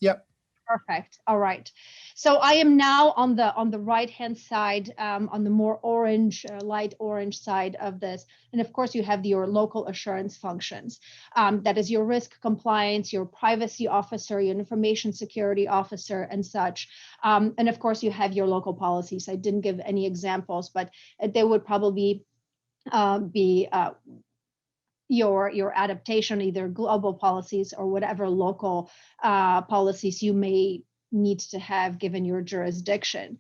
Yep. Perfect. All right. So I am now on the right-hand side, on the more orange, light orange side of this. And of course, you have your local assurance functions. That is your risk compliance, your privacy officer, your information security officer, and such. And of course, you have your local policies. I didn't give any examples, but they would probably be your adaptation, either global policies or whatever local policies you may need to have given your jurisdiction.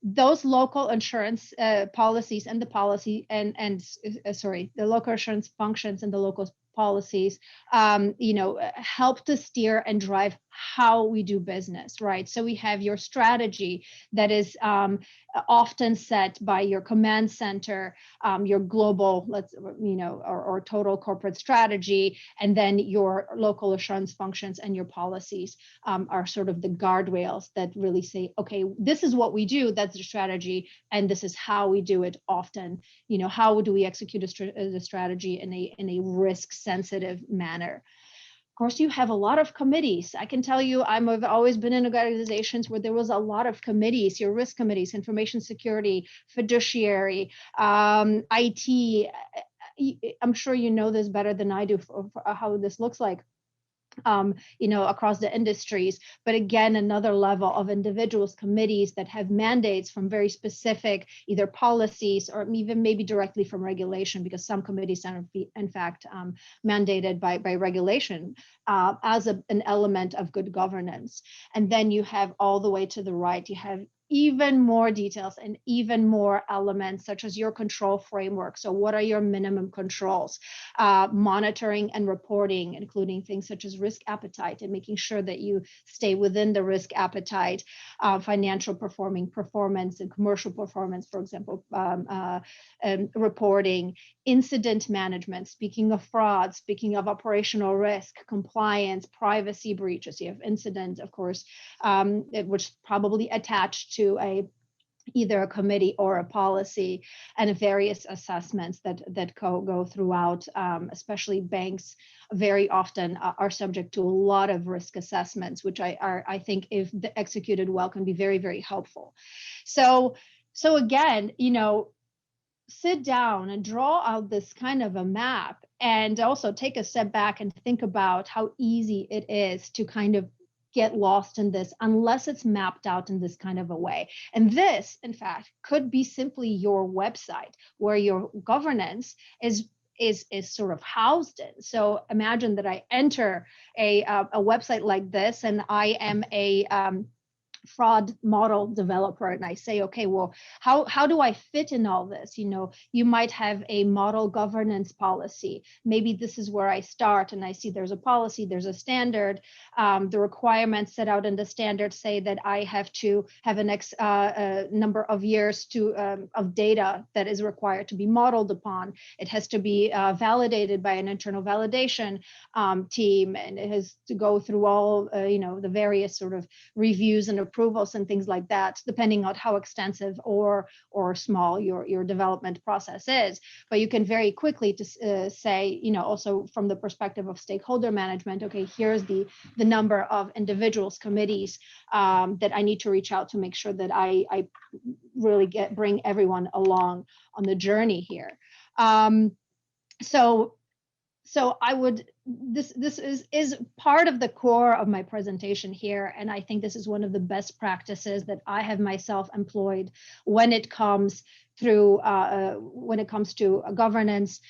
Those local insurance policies and the policy the local assurance functions and the local policies, help to steer and drive how we do business, right? So we have your strategy that is often set by your command center, your global, or total corporate strategy, and then your local assurance functions and your policies are sort of the guardrails that really say, okay, this is what we do, that's the strategy, and this is how we do it often. How do we execute the strategy in a risk-sensitive manner? Of course, you have a lot of committees. I can tell you, I've always been in organizations where there was a lot of committees, your risk committees, information security, fiduciary, IT. I'm sure you know this better than I do for how this looks like. Across the industries, but again, another level of individuals, committees that have mandates from very specific either policies or even maybe directly from regulation, because some committees are in fact mandated by regulation as an element of good governance. And then you have all the way to the right, you have even more details and even more elements, such as your control framework. So what are your minimum controls? Monitoring and reporting, including things such as risk appetite and making sure that you stay within the risk appetite, financial performance and commercial performance, for example, and reporting, incident management, speaking of fraud, speaking of operational risk, compliance, privacy breaches. You have incident, of course, which is probably attached to either a committee or a policy, and various assessments that go throughout, especially banks very often are subject to a lot of risk assessments, which I think if executed well can be very, very helpful. So again, sit down and draw out this kind of a map, and also take a step back and think about how easy it is to kind of get lost in this unless it's mapped out in this kind of a way. And this, in fact, could be simply your website where your governance is sort of housed in. So imagine that I enter a website like this, and I am a fraud model developer, and I say, okay, well, how do I fit in all this? You might have a model governance policy. Maybe this is where I start, and I see there's a policy, there's a standard. The requirements set out in the standard say that I have to have an X number of years of data that is required to be modeled upon. It has to be validated by an internal validation team, and it has to go through all the various sort of reviews and approvals and things like that, depending on how extensive or small your development process is. But you can very quickly say, also from the perspective of stakeholder management, okay, here's the number of individuals, committees that I need to reach out to make sure that I really bring everyone along on the journey here. So I would, this is part of the core of my presentation here, and I think this is one of the best practices that I have myself employed when it comes to governance,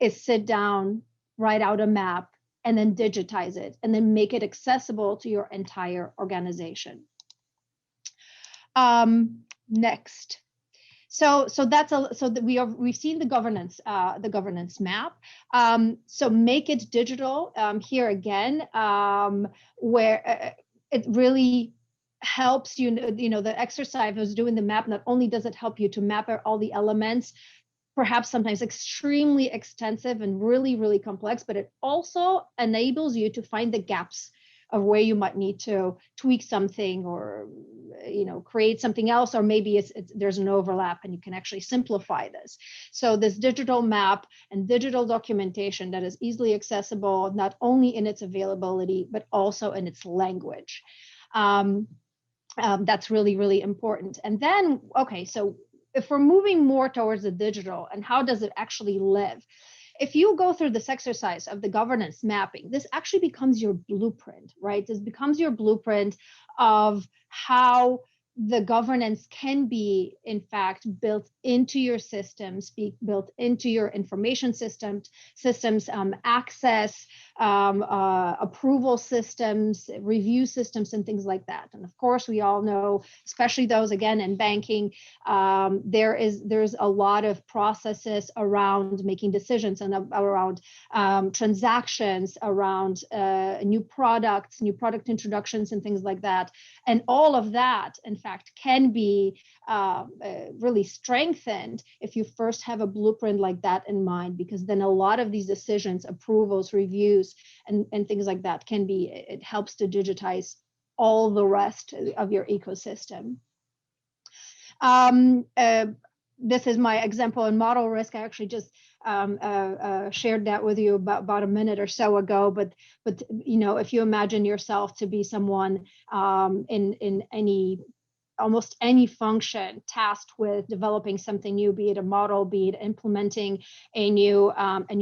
is sit down, write out a map, and then digitize it, and then make it accessible to your entire organization. Next. So we've seen the governance map. So make it digital. Here again, where it really helps you. The exercise of doing the map. Not only does it help you to map out all the elements, perhaps sometimes extremely extensive and really, really complex, but it also enables you to find the gaps of where you might need to tweak something or create something else, or maybe there's an overlap and you can actually simplify this. So this digital map and digital documentation that is easily accessible, not only in its availability, but also in its language. That's really, really important. And then, okay, so if we're moving more towards the digital, and how does it actually live? If you go through this exercise of the governance mapping, this actually becomes your blueprint, right? This becomes your blueprint of how the governance can be, in fact, built into your systems, be built into your information systems, access, approval systems, review systems, and things like that. And of course, we all know, especially those, again, in banking, there's a lot of processes around making decisions and around transactions, around new products, new product introductions, and things like that. And all of that, in fact, can be really strengthened if you first have a blueprint like that in mind, because then a lot of these decisions, approvals, reviews, and things like that it helps to digitize all the rest of your ecosystem. This is my example in model risk. I actually just shared that with you about a minute or so ago. But if you imagine yourself to be someone in almost any function tasked with developing something new, be it a model, be it implementing a new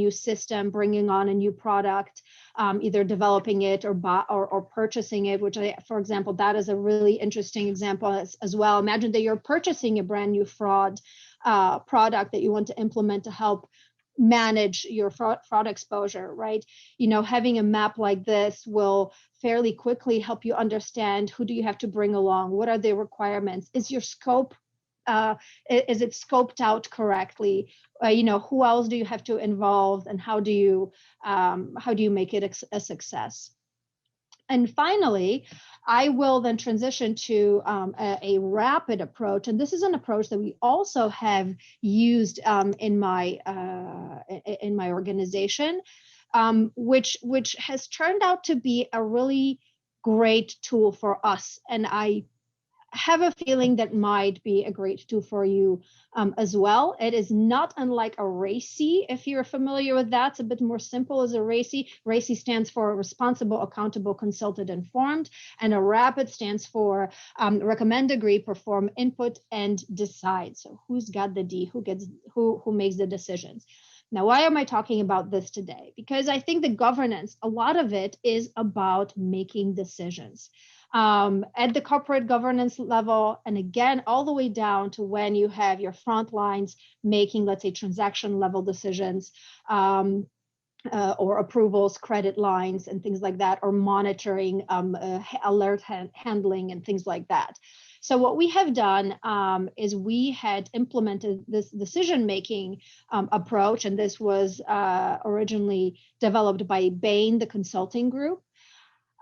system, bringing on a new product, either developing it or purchasing it, which for example, that is a really interesting example as well. Imagine that you're purchasing a brand new fraud product that you want to implement to help manage your fraud exposure, right? Having a map like this will fairly quickly help you understand who do you have to bring along, what are the requirements, is your scope, is it scoped out correctly, who else do you have to involve, and how do you make it a success? And finally, I will then transition to a rapid approach, and this is an approach that we also have used in my organization, which has turned out to be a really great tool for us, and I have a feeling that might be a great tool for you as well. It is not unlike a RACI, if you're familiar with that. It's a bit more simple as a RACI. RACI stands for Responsible, Accountable, Consulted, Informed, and a RAPID stands for Recommend, Agree, Perform, Input, and Decide. So who's got the D? Who makes the decisions? Now, why am I talking about this today? Because I think the governance, a lot of it is about making decisions. At the corporate governance level, and again, all the way down to when you have your front lines making, let's say, transaction level decisions, or approvals, credit lines, and things like that, or monitoring, alert handling, and things like that. So what we have done is we had implemented this decision-making approach, and this was originally developed by Bain, the consulting group.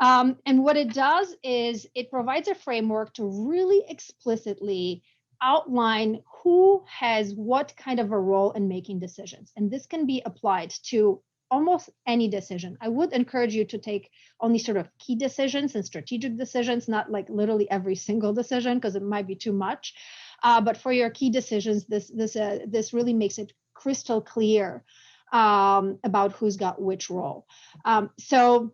And what it does is it provides a framework to really explicitly outline who has what kind of a role in making decisions. And this can be applied to almost any decision. I would encourage you to take only sort of key decisions and strategic decisions, not like literally every single decision, because it might be too much. But for your key decisions, this really makes it crystal clear about who's got which role. So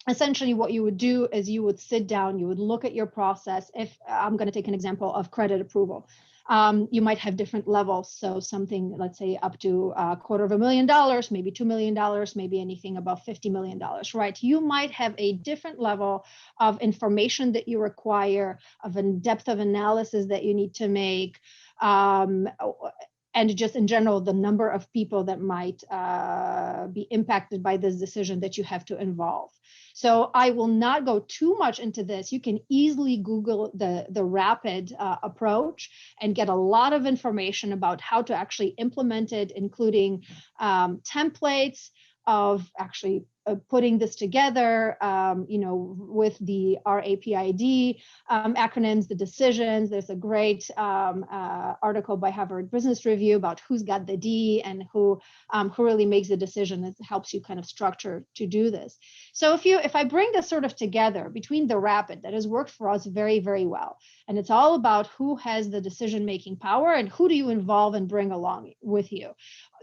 essentially what you would do is you would sit down, you would look at your process. If I'm going to take an example of credit approval, you might have different levels. So something, let's say up to $250,000, maybe $2 million, maybe anything above $50 million, right? You might have a different level of information that you require, of a depth of analysis that you need to make, and just in general, the number of people that might be impacted by this decision that you have to involve. So I will not go too much into this. You can easily Google the rapid approach and get a lot of information about how to actually implement it, including templates of actually putting this together, with the RAPID acronyms, the decisions. There's a great article by Harvard Business Review about who's got the D and who really makes the decision. It helps you kind of structure to do this. So if I bring this sort of together between the rapid, that has worked for us very, very well, and it's all about who has the decision-making power and who do you involve and bring along with you.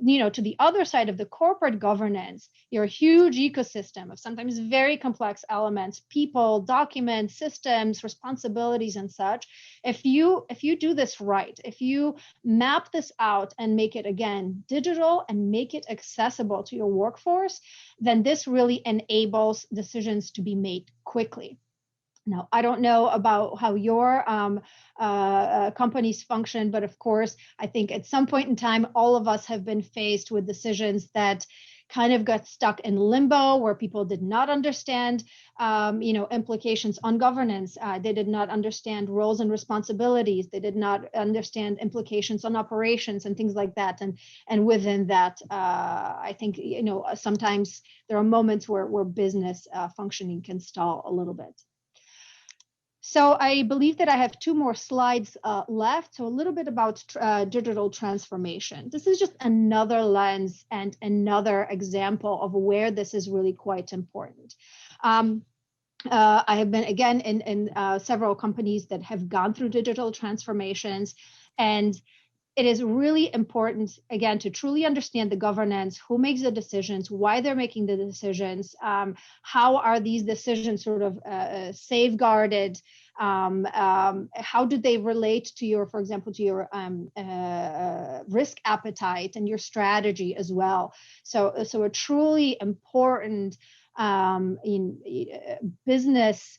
To the other side of the corporate governance, your huge ecosystem of sometimes very complex elements, people, documents, systems, responsibilities, and such. If you do this right, if you map this out and make it, again, digital and make it accessible to your workforce, then this really enables decisions to be made quickly. Now, I don't know about how your companies function, but of course, I think at some point in time, all of us have been faced with decisions that kind of got stuck in limbo, where people did not understand, implications on governance. They did not understand roles and responsibilities. They did not understand implications on operations and things like that. And within that, I think, sometimes there are moments where business functioning can stall a little bit. So I believe that I have 2 more slides left. So a little bit about digital transformation. This is just another lens and another example of where this is really quite important. I have been, again, in several companies that have gone through digital transformations, and it is really important, again, to truly understand the governance, who makes the decisions, why they're making the decisions, how are these decisions sort of safeguarded, how do they relate to your, for example, to your risk appetite and your strategy as well. So a truly important business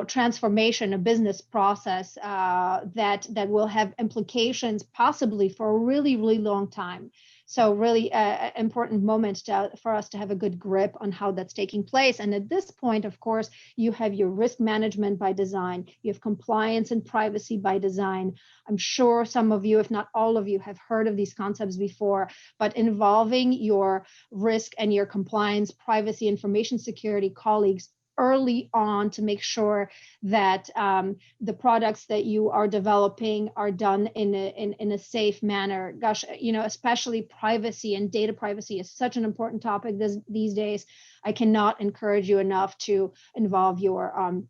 transformation, a business process that will have implications possibly for a really, really long time. So really important moment for us to have a good grip on how that's taking place. And at this point, of course, you have your risk management by design, you have compliance and privacy by design. I'm sure some of you, if not all of you, have heard of these concepts before, but involving your risk and your compliance, privacy, information security colleagues early on to make sure that the products that you are developing are done in a safe manner. Gosh, especially privacy and data privacy is such an important topic these days. I cannot encourage you enough to involve your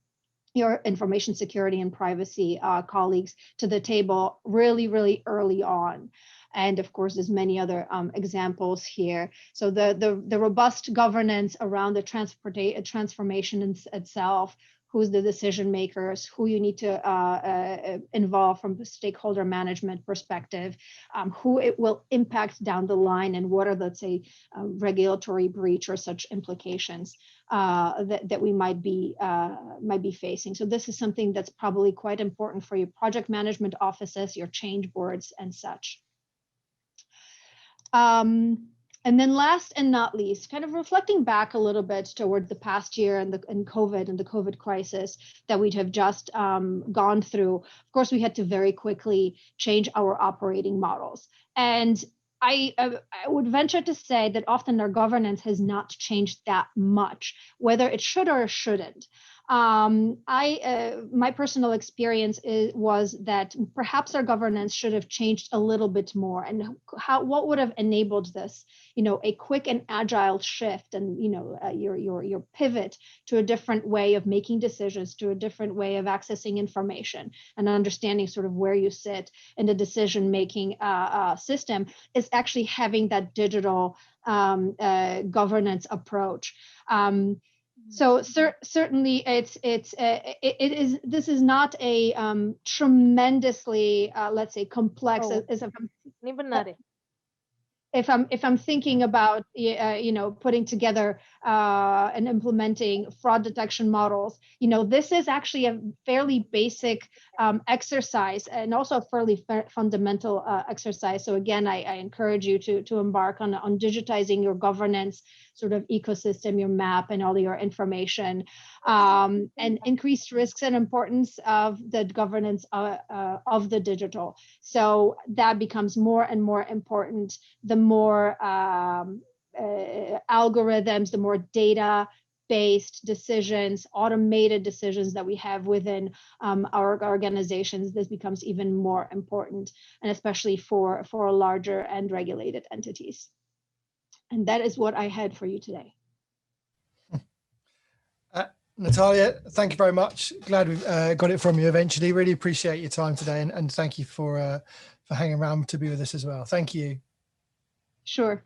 information security and privacy colleagues to the table really, really early on. And of course, there's many other examples here. So the robust governance around the transformation itself, who's the decision makers, who you need to involve from the stakeholder management perspective, who it will impact down the line, and what are, let's say, regulatory breach or such implications that we might be facing. So this is something that's probably quite important for your project management offices, your change boards, and such. And then last and not least, kind of reflecting back a little bit toward the past year and COVID and the COVID crisis that we have just gone through. Of course, we had to very quickly change our operating models. And I would venture to say that often our governance has not changed that much, whether it should or shouldn't. My personal experience was that perhaps our governance should have changed a little bit more, and what would have enabled this, a quick and agile shift, and your pivot to a different way of making decisions, to a different way of accessing information, and understanding sort of where you sit in the decision-making system, is actually having that digital governance approach. So certainly, this is not a tremendously, let's say, complex. If I'm thinking about putting together and implementing fraud detection models, this is actually a fairly basic exercise, and also a fairly fundamental exercise. So again, I encourage you to embark on digitizing your governance sort of ecosystem, your map, and all your information, and increased risks and importance of the governance of the digital. So that becomes more and more important the more algorithms, the more data-based decisions, automated decisions that we have within our organizations. This becomes even more important, and especially for larger and regulated entities. And that is what I had for you today. Natalia, thank you very much. Glad we've got it from you eventually. Really appreciate your time today, and thank you for hanging around to be with us as well. Thank you. Sure.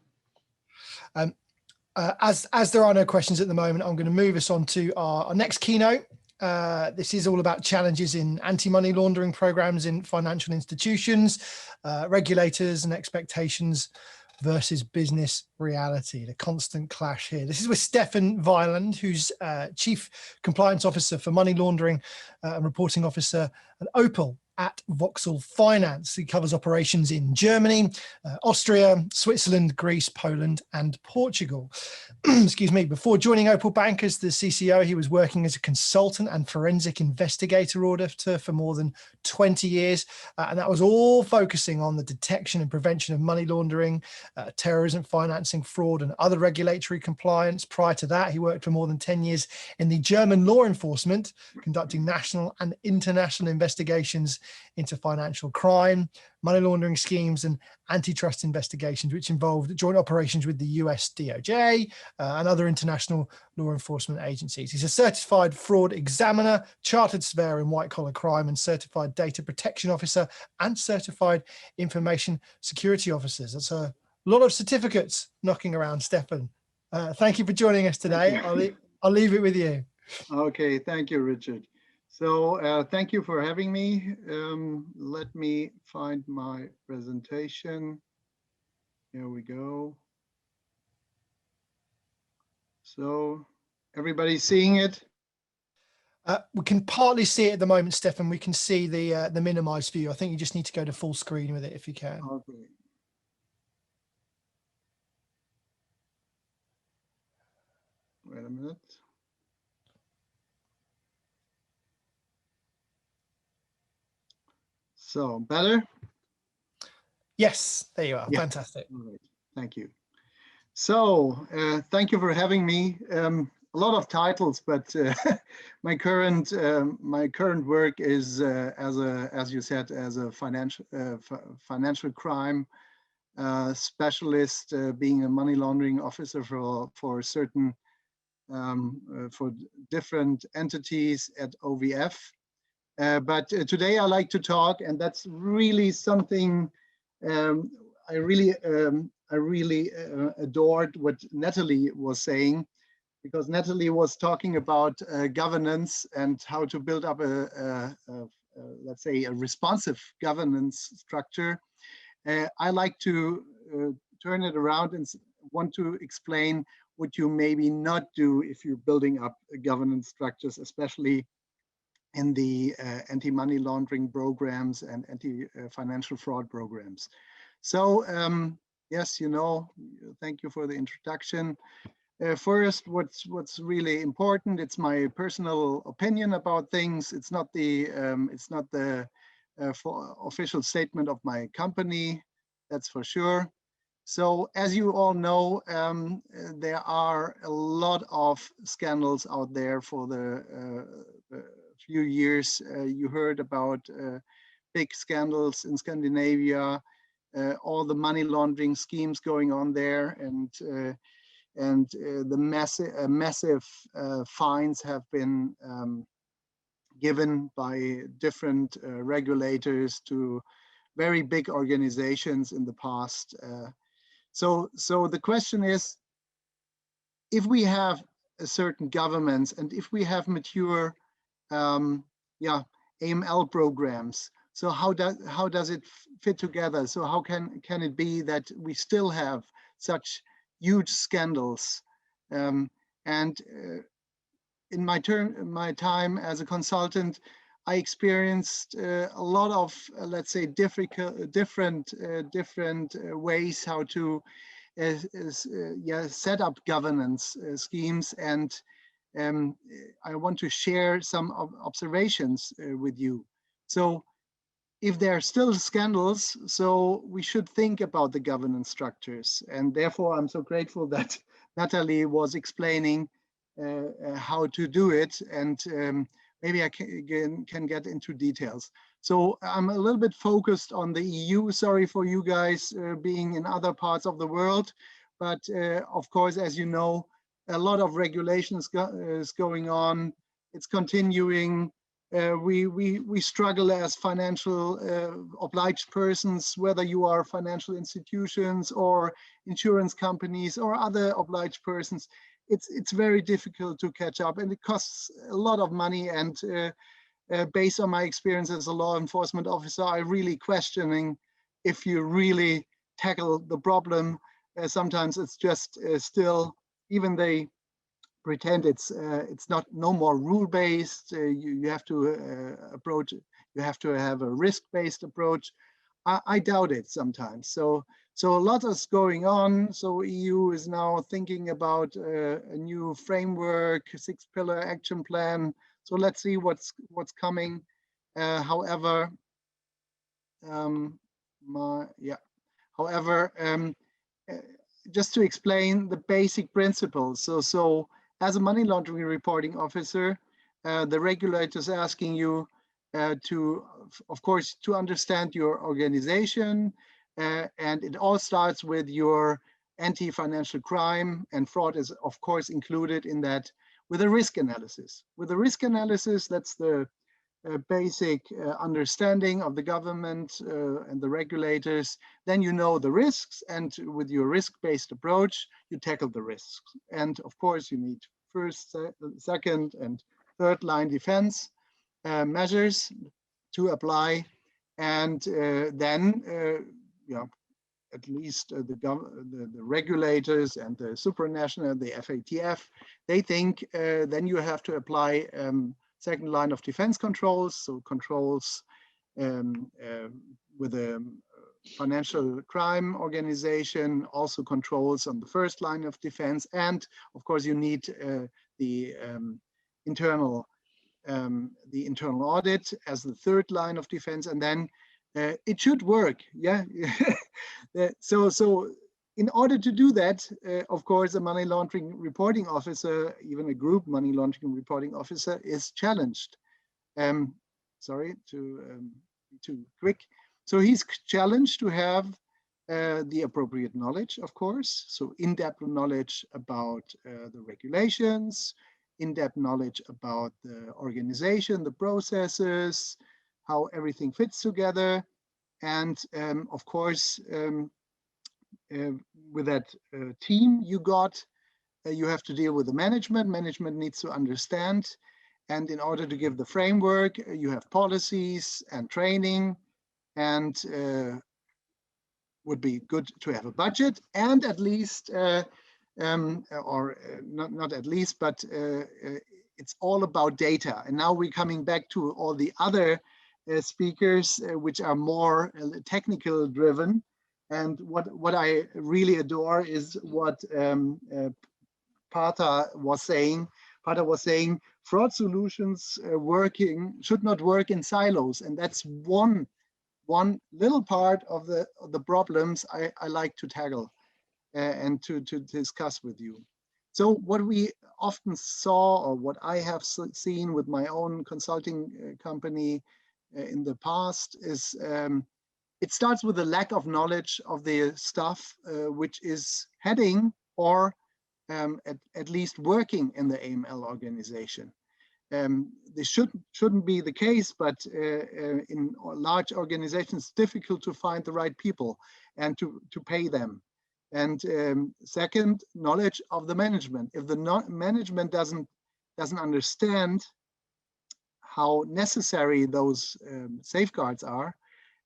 As there are no questions at the moment, I'm going to move us on to our next keynote. This is all about challenges in anti-money laundering programs in financial institutions, regulators and expectations versus business reality, the constant clash here. This is with Stefan Weiland, who's Chief Compliance Officer for Money Laundering and Reporting Officer at Opel at Vauxhall Finance. He covers operations in Germany, Austria, Switzerland, Greece, Poland, and Portugal. Excuse me. Before joining Opel Bank as the CCO, he was working as a consultant and forensic investigator auditor for more than 20 years. And that was all focusing on the detection and prevention of money laundering, terrorism financing, fraud, and other regulatory compliance. Prior to that, he worked for more than 10 years in the German law enforcement, conducting national and international investigations into financial crime, money laundering schemes, and antitrust investigations, which involved joint operations with the US DOJ and other international law enforcement agencies. He's a certified fraud examiner, chartered surveyor in white-collar crime, and certified data protection officer and certified information security officers. That's a lot of certificates knocking around, Stefan. Thank you for joining us today. I'll leave it with you. Okay, thank you, Richard. So thank you for having me. Let me find my presentation. Here we go. So everybody's seeing it? We can partly see it at the moment, Stefan. We can see the minimized view. I think you just need to go to full screen with it if you can. Okay. Wait a minute. So better? Yes, there you are. Yeah. Fantastic. All right. Thank you. So thank you for having me. A lot of titles, but my current work is as you said, as a financial crime specialist, being a money laundering officer for certain for different entities at OVF. But today I like to talk, and that's really something I really adored what Natalie was saying, because Natalie was talking about governance and how to build up let's say a responsive governance structure. I like to turn it around and want to explain what you maybe not do if you're building up governance structures, especially in the anti-money laundering programs and anti-financial fraud programs. So yes, thank you for the introduction. First, what's really important, it's my personal opinion about things. It's not the official statement of my company, that's for sure. So as you all know, there are a lot of scandals out there for the few years. You heard about big scandals in Scandinavia, all the money laundering schemes going on there, and the massive fines have been given by different regulators to very big organizations in the past. So the question is, if we have a certain governments and if we have mature AML programs, so how does it fit together? So how can it be that we still have such huge scandals? In my time as a consultant, I experienced a lot of, let's say, different ways how to set up governance schemes, and I want to share some observations with you. So, if there are still scandals, so we should think about the governance structures, and therefore I'm so grateful that Natalie was explaining how to do it, and maybe I can get into details. So I'm a little bit focused on the EU. Sorry for you guys being in other parts of the world, but of course, as you know, a lot of regulations is going on. It's continuing. We struggle as financial obliged persons, whether you are financial institutions or insurance companies or other obliged persons. It's very difficult to catch up, and it costs a lot of money. And based on my experience as a law enforcement officer, I'm really questioning if you really tackle the problem. Sometimes it's just still, even they pretend it's not no more rule-based. You have to approach it. You have to have a risk-based approach. I doubt it sometimes. So a lot is going on. So EU is now thinking about a new framework, a 6-pillar action plan. So let's see what's coming. However, just to explain the basic principles. So as a money laundering reporting officer, the regulator is asking you to, of course, to understand your organization, and it all starts with your anti-financial crime, and fraud is, of course, included in that, with a risk analysis. With a risk analysis, that's the basic understanding of the government and the regulators. Then you know the risks, and with your risk-based approach, you tackle the risks. And of course, you need first, second, and third line defense measures to apply. And then, at least the regulators and the supranational, the FATF, they think then you have to apply second line of defense controls, so controls with a financial crime organization, also controls on the first line of defense, and of course you need the internal audit as the third line of defense, and then it should work. Yeah. So in order to do that, of course, a money laundering reporting officer, even a group money laundering reporting officer, is challenged. Sorry to be too quick. So he's challenged to have the appropriate knowledge, of course. So in-depth knowledge about the regulations, in-depth knowledge about the organization, the processes, how everything fits together. And of course, with that team you got, you have to deal with the management. Management needs to understand. And in order to give the framework, you have policies and training, and would be good to have a budget, and at least, or not at least, but it's all about data. And now we're coming back to all the other speakers, which are more technical driven. And what I really adore is what Pata was saying. Pata was saying fraud solutions should not work in silos, and that's one one little part of the problems I like to tackle and to discuss with you. So what we often saw, or what I have seen with my own consulting company in the past, is it starts with a lack of knowledge of the stuff which is heading or at least working in the AML organization. This shouldn't be the case, but in large organizations, it's difficult to find the right people and to pay them. And second, knowledge of the management. If the management doesn't understand how necessary those safeguards are,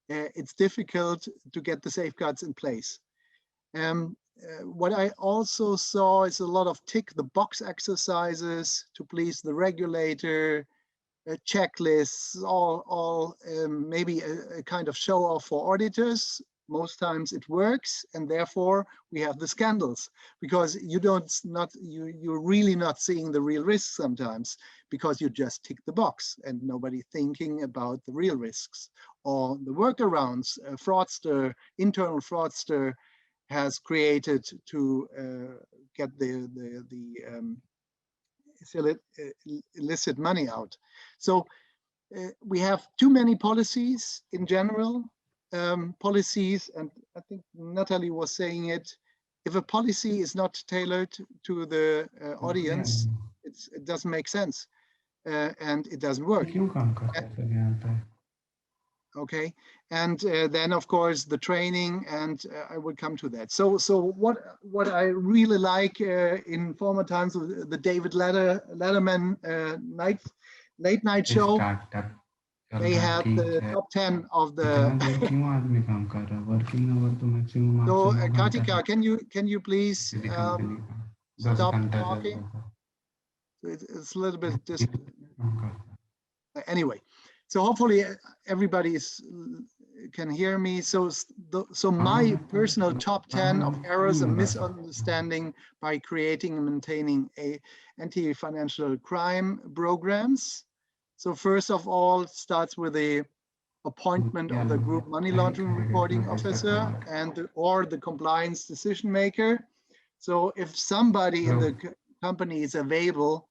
it's difficult to get the safeguards in place. What I also saw is a lot of tick the box exercises to please the regulator, checklists, all maybe a kind of show off for auditors. Most times it works, and therefore we have the scandals, because you're really not seeing the real risks sometimes, because you just tick the box and nobody thinking about the real risks or the workarounds. A fraudster, internal fraudster, has created to get the illicit money out. So we have too many policies in general. Policies, and I think Natalie was saying it, if a policy is not tailored to the audience, it doesn't make sense and it doesn't work. Okay, and then of course the training, and I will come to that. So what I really like in former times, the David Letterman late night show, they had the top 10 of the. So Katika, can you please stop talking? It's a little bit anyway. So hopefully everybody can hear me. So my personal top 10 of errors and misunderstanding by creating and maintaining anti-financial crime programs. So first of all, it starts with the appointment of the group money laundering reporting officer or the compliance decision maker. So if somebody in the company is available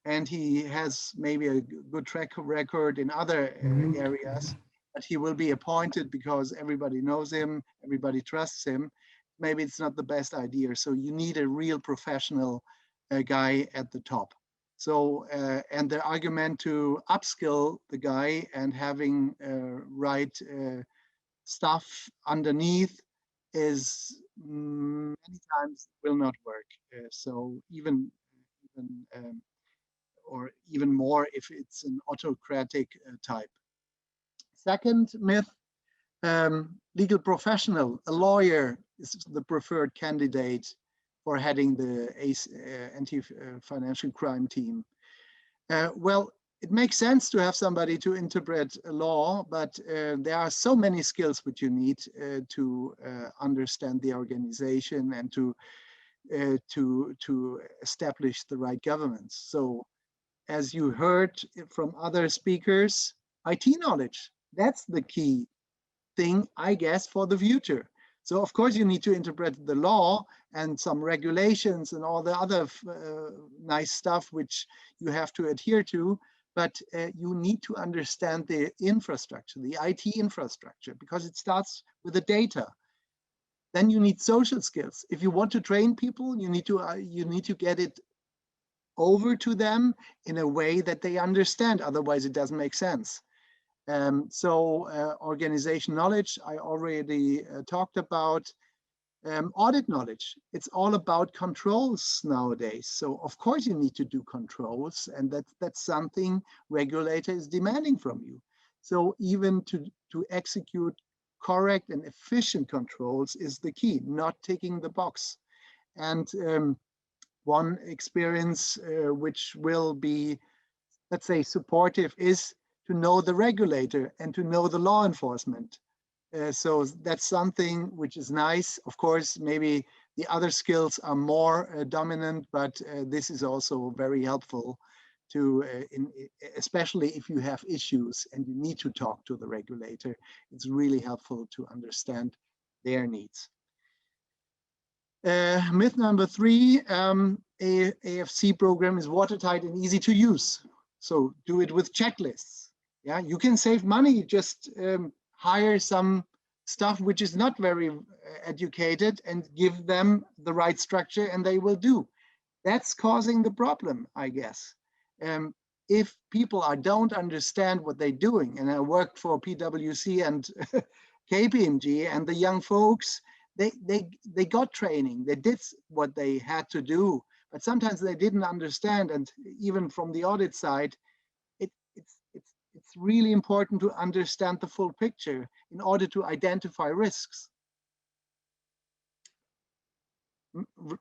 and he has maybe a good track record in other areas, but he will be appointed because everybody knows him, everybody trusts him, maybe it's not the best idea. So you need a real professional guy at the top. So, and the argument to upskill the guy and having right stuff underneath is many times will not work. So even or even more if it's an autocratic type. Second myth, legal professional, a lawyer is the preferred candidate for heading the anti-financial crime team. Well, it makes sense to have somebody to interpret a law, but there are so many skills which you need to understand the organization and to establish the right governance. So, as you heard from other speakers, IT knowledge, that's the key thing, I guess, for the future. So of course you need to interpret the law and some regulations and all the other nice stuff which you have to adhere to, but you need to understand the infrastructure, the IT infrastructure, because it starts with the data. Then you need social skills. If you want to train people, you need to get it over to them in a way that they understand, otherwise it doesn't make sense. Organization knowledge, I already talked about. Audit knowledge, it's all about controls nowadays. So of course you need to do controls, and that's something regulator is demanding from you. So even to execute correct and efficient controls is the key, not ticking the box. And one experience which will be, let's say, supportive is to know the regulator and to know the law enforcement. So that's something which is nice. Of course, maybe the other skills are more dominant, but this is also very helpful especially if you have issues and you need to talk to the regulator. It's really helpful to understand their needs. Myth number 3, AFC program is watertight and easy to use. So do it with checklists. Yeah, you can save money, just hire some staff which is not very educated and give them the right structure and they will do. That's causing the problem, I guess. If people don't understand what they're doing, and I worked for PwC and KPMG, and the young folks, they got training, they did what they had to do, but sometimes they didn't understand. And even from the audit side, it's really important to understand the full picture in order to identify risks.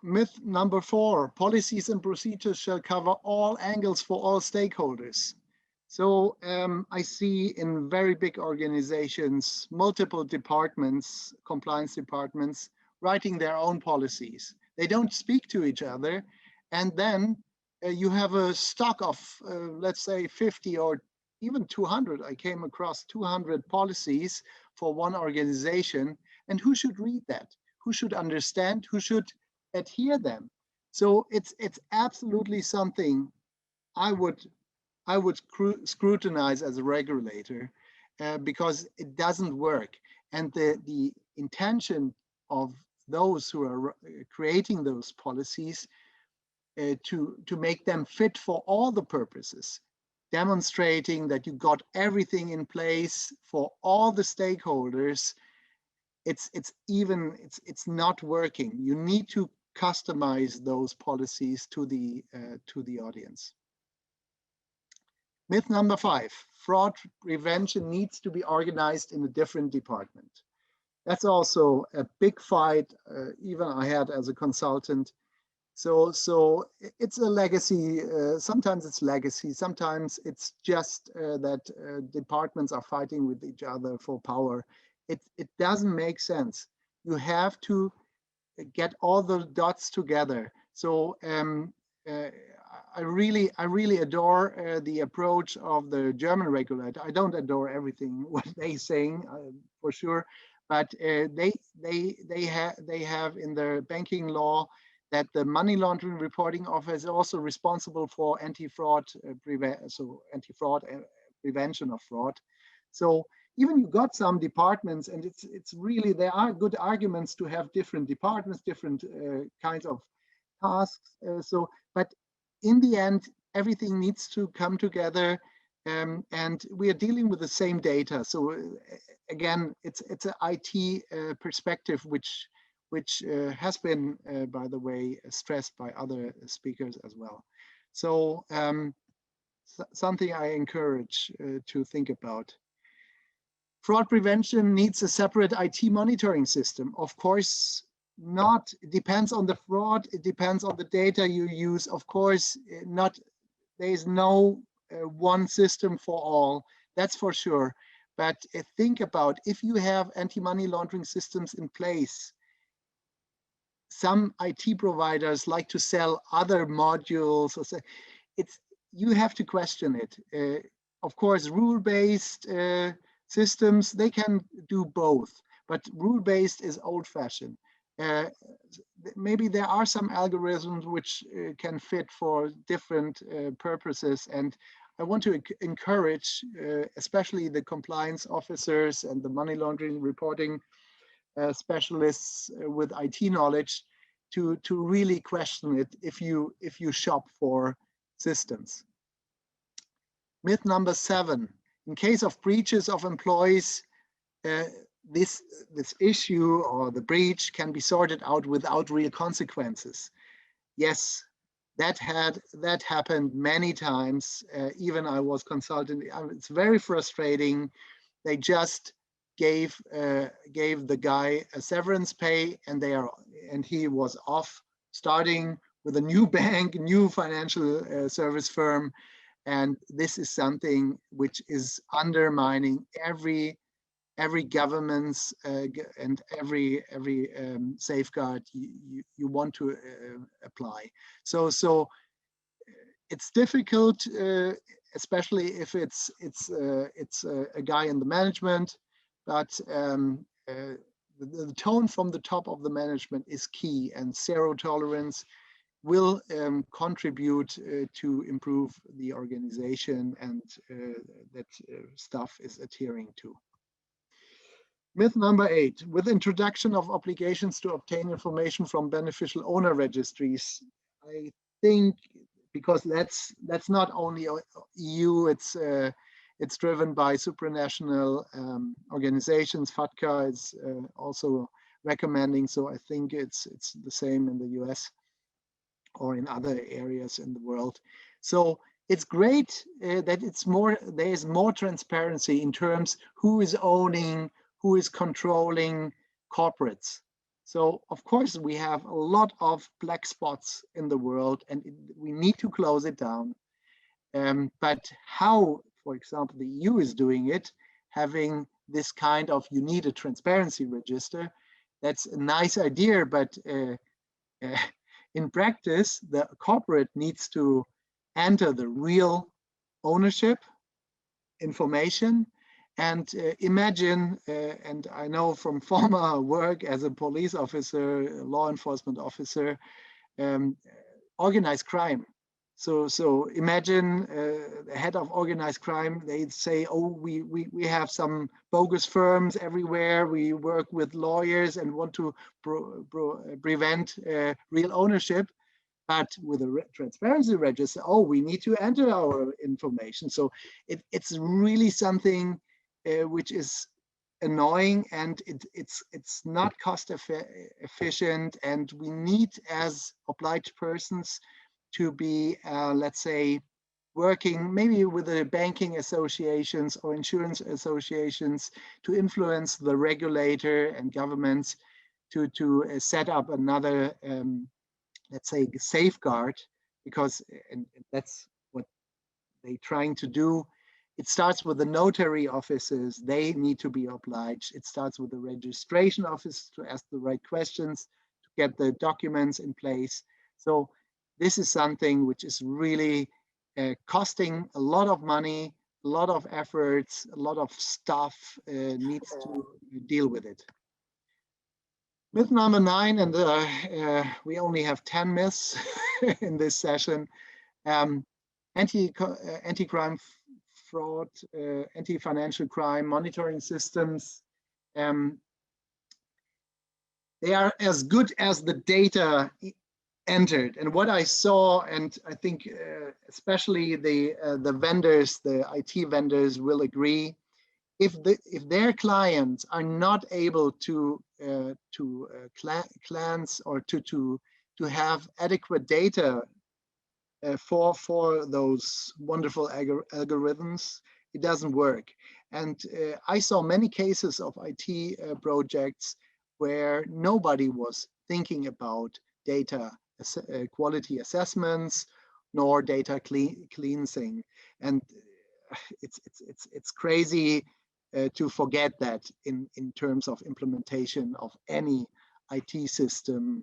Myth number 4, policies and procedures shall cover all angles for all stakeholders. So I see in very big organizations, multiple departments, compliance departments, writing their own policies. They don't speak to each other. And then you have a stock of, let's say, 50 or even 200. I came across 200 policies for one organization. And who should read that? Who should understand? Who should adhere them? So it's absolutely something I would scrutinize as a regulator, because it doesn't work. And the intention of those who are creating those policies to make them fit for all the purposes, demonstrating that you got everything in place for all the stakeholders, it's not working. You need to customize those policies to the audience. Myth number 5, fraud prevention needs to be organized in a different department. That's also a big fight, even I had as a consultant. So it's a legacy. Sometimes it's legacy. Sometimes it's just that departments are fighting with each other for power. It doesn't make sense. You have to get all the dots together. So I really adore the approach of the German regulator. I don't adore everything what they're saying, for sure, but they have in their banking law that the money laundering reporting office is also responsible for anti-fraud prevention of fraud. So even you got some departments, and it's really, there are good arguments to have different departments, different kinds of tasks. But in the end, everything needs to come together, and we are dealing with the same data. So again, it's an IT perspective, which has been, by the way, stressed by other speakers as well. So something I encourage to think about. Fraud prevention needs a separate IT monitoring system. Of course not. It depends on the fraud. It depends on the data you use. Of course not. There is no one system for all. That's for sure. But think about, if you have anti-money laundering systems in place, some IT providers like to sell other modules. Or say, you have to question it. Of course, rule-based systems, they can do both, but rule-based is old-fashioned. Maybe there are some algorithms which can fit for different purposes, and I want to encourage especially the compliance officers and the money laundering reporting specialists with IT knowledge to really question it if you shop for systems. Myth number 7. In case of breaches of employees, this issue or the breach can be sorted out without real consequences. Yes, that happened many times. Even I was consulting. It's very frustrating. They just gave the guy a severance pay, and he was off, starting with a new bank, new financial service firm. And this is something which is undermining every governance and every safeguard you want to apply. So it's difficult, especially if it's a guy in the management, but the tone from the top of the management is key, and zero tolerance will contribute to improve the organization and that staff is adhering to. Myth number 8, with introduction of obligations to obtain information from beneficial owner registries, I think, because that's not only EU, it's driven by supranational organizations. FATCA is also recommending, so I think it's the same in the US or in other areas in the world. So it's great that there is more transparency in terms who is owning, who is controlling corporates. So of course we have a lot of black spots in the world and we need to close it down. But how, for example, the EU is doing it, having this kind of, you need a transparency register, that's a nice idea, but in practice, the corporate needs to enter the real ownership information. And imagine, and I know from former work as a police officer, law enforcement officer, organized crime. So imagine the head of organized crime, they'd say, oh, we have some bogus firms everywhere. We work with lawyers and want to prevent real ownership. But with a transparency register, oh, we need to enter our information. So it's really something which is annoying, and it's not cost efficient. And we need, as obliged persons, to be, let's say, working maybe with the banking associations or insurance associations to influence the regulator and governments to set up another, let's say, safeguard, because and that's what they're trying to do. It starts with the notary offices. They need to be obliged. It starts with the registration office to ask the right questions, to get the documents in place. So this is something which is really costing a lot of money, a lot of efforts, a lot of staff needs to deal with it. Myth number 9, and we only have 10 myths in this session. Anti-crime, fraud, anti-financial crime monitoring systems. They are as good as the data entered. And what I saw, and I think especially the vendors, the IT vendors will agree, if their clients are not able to cleanse or to have adequate data for those wonderful algorithms, it doesn't work. And I saw many cases of IT projects where nobody was thinking about data quality assessments nor data cleansing, and it's crazy to forget that in terms of implementation of any IT system,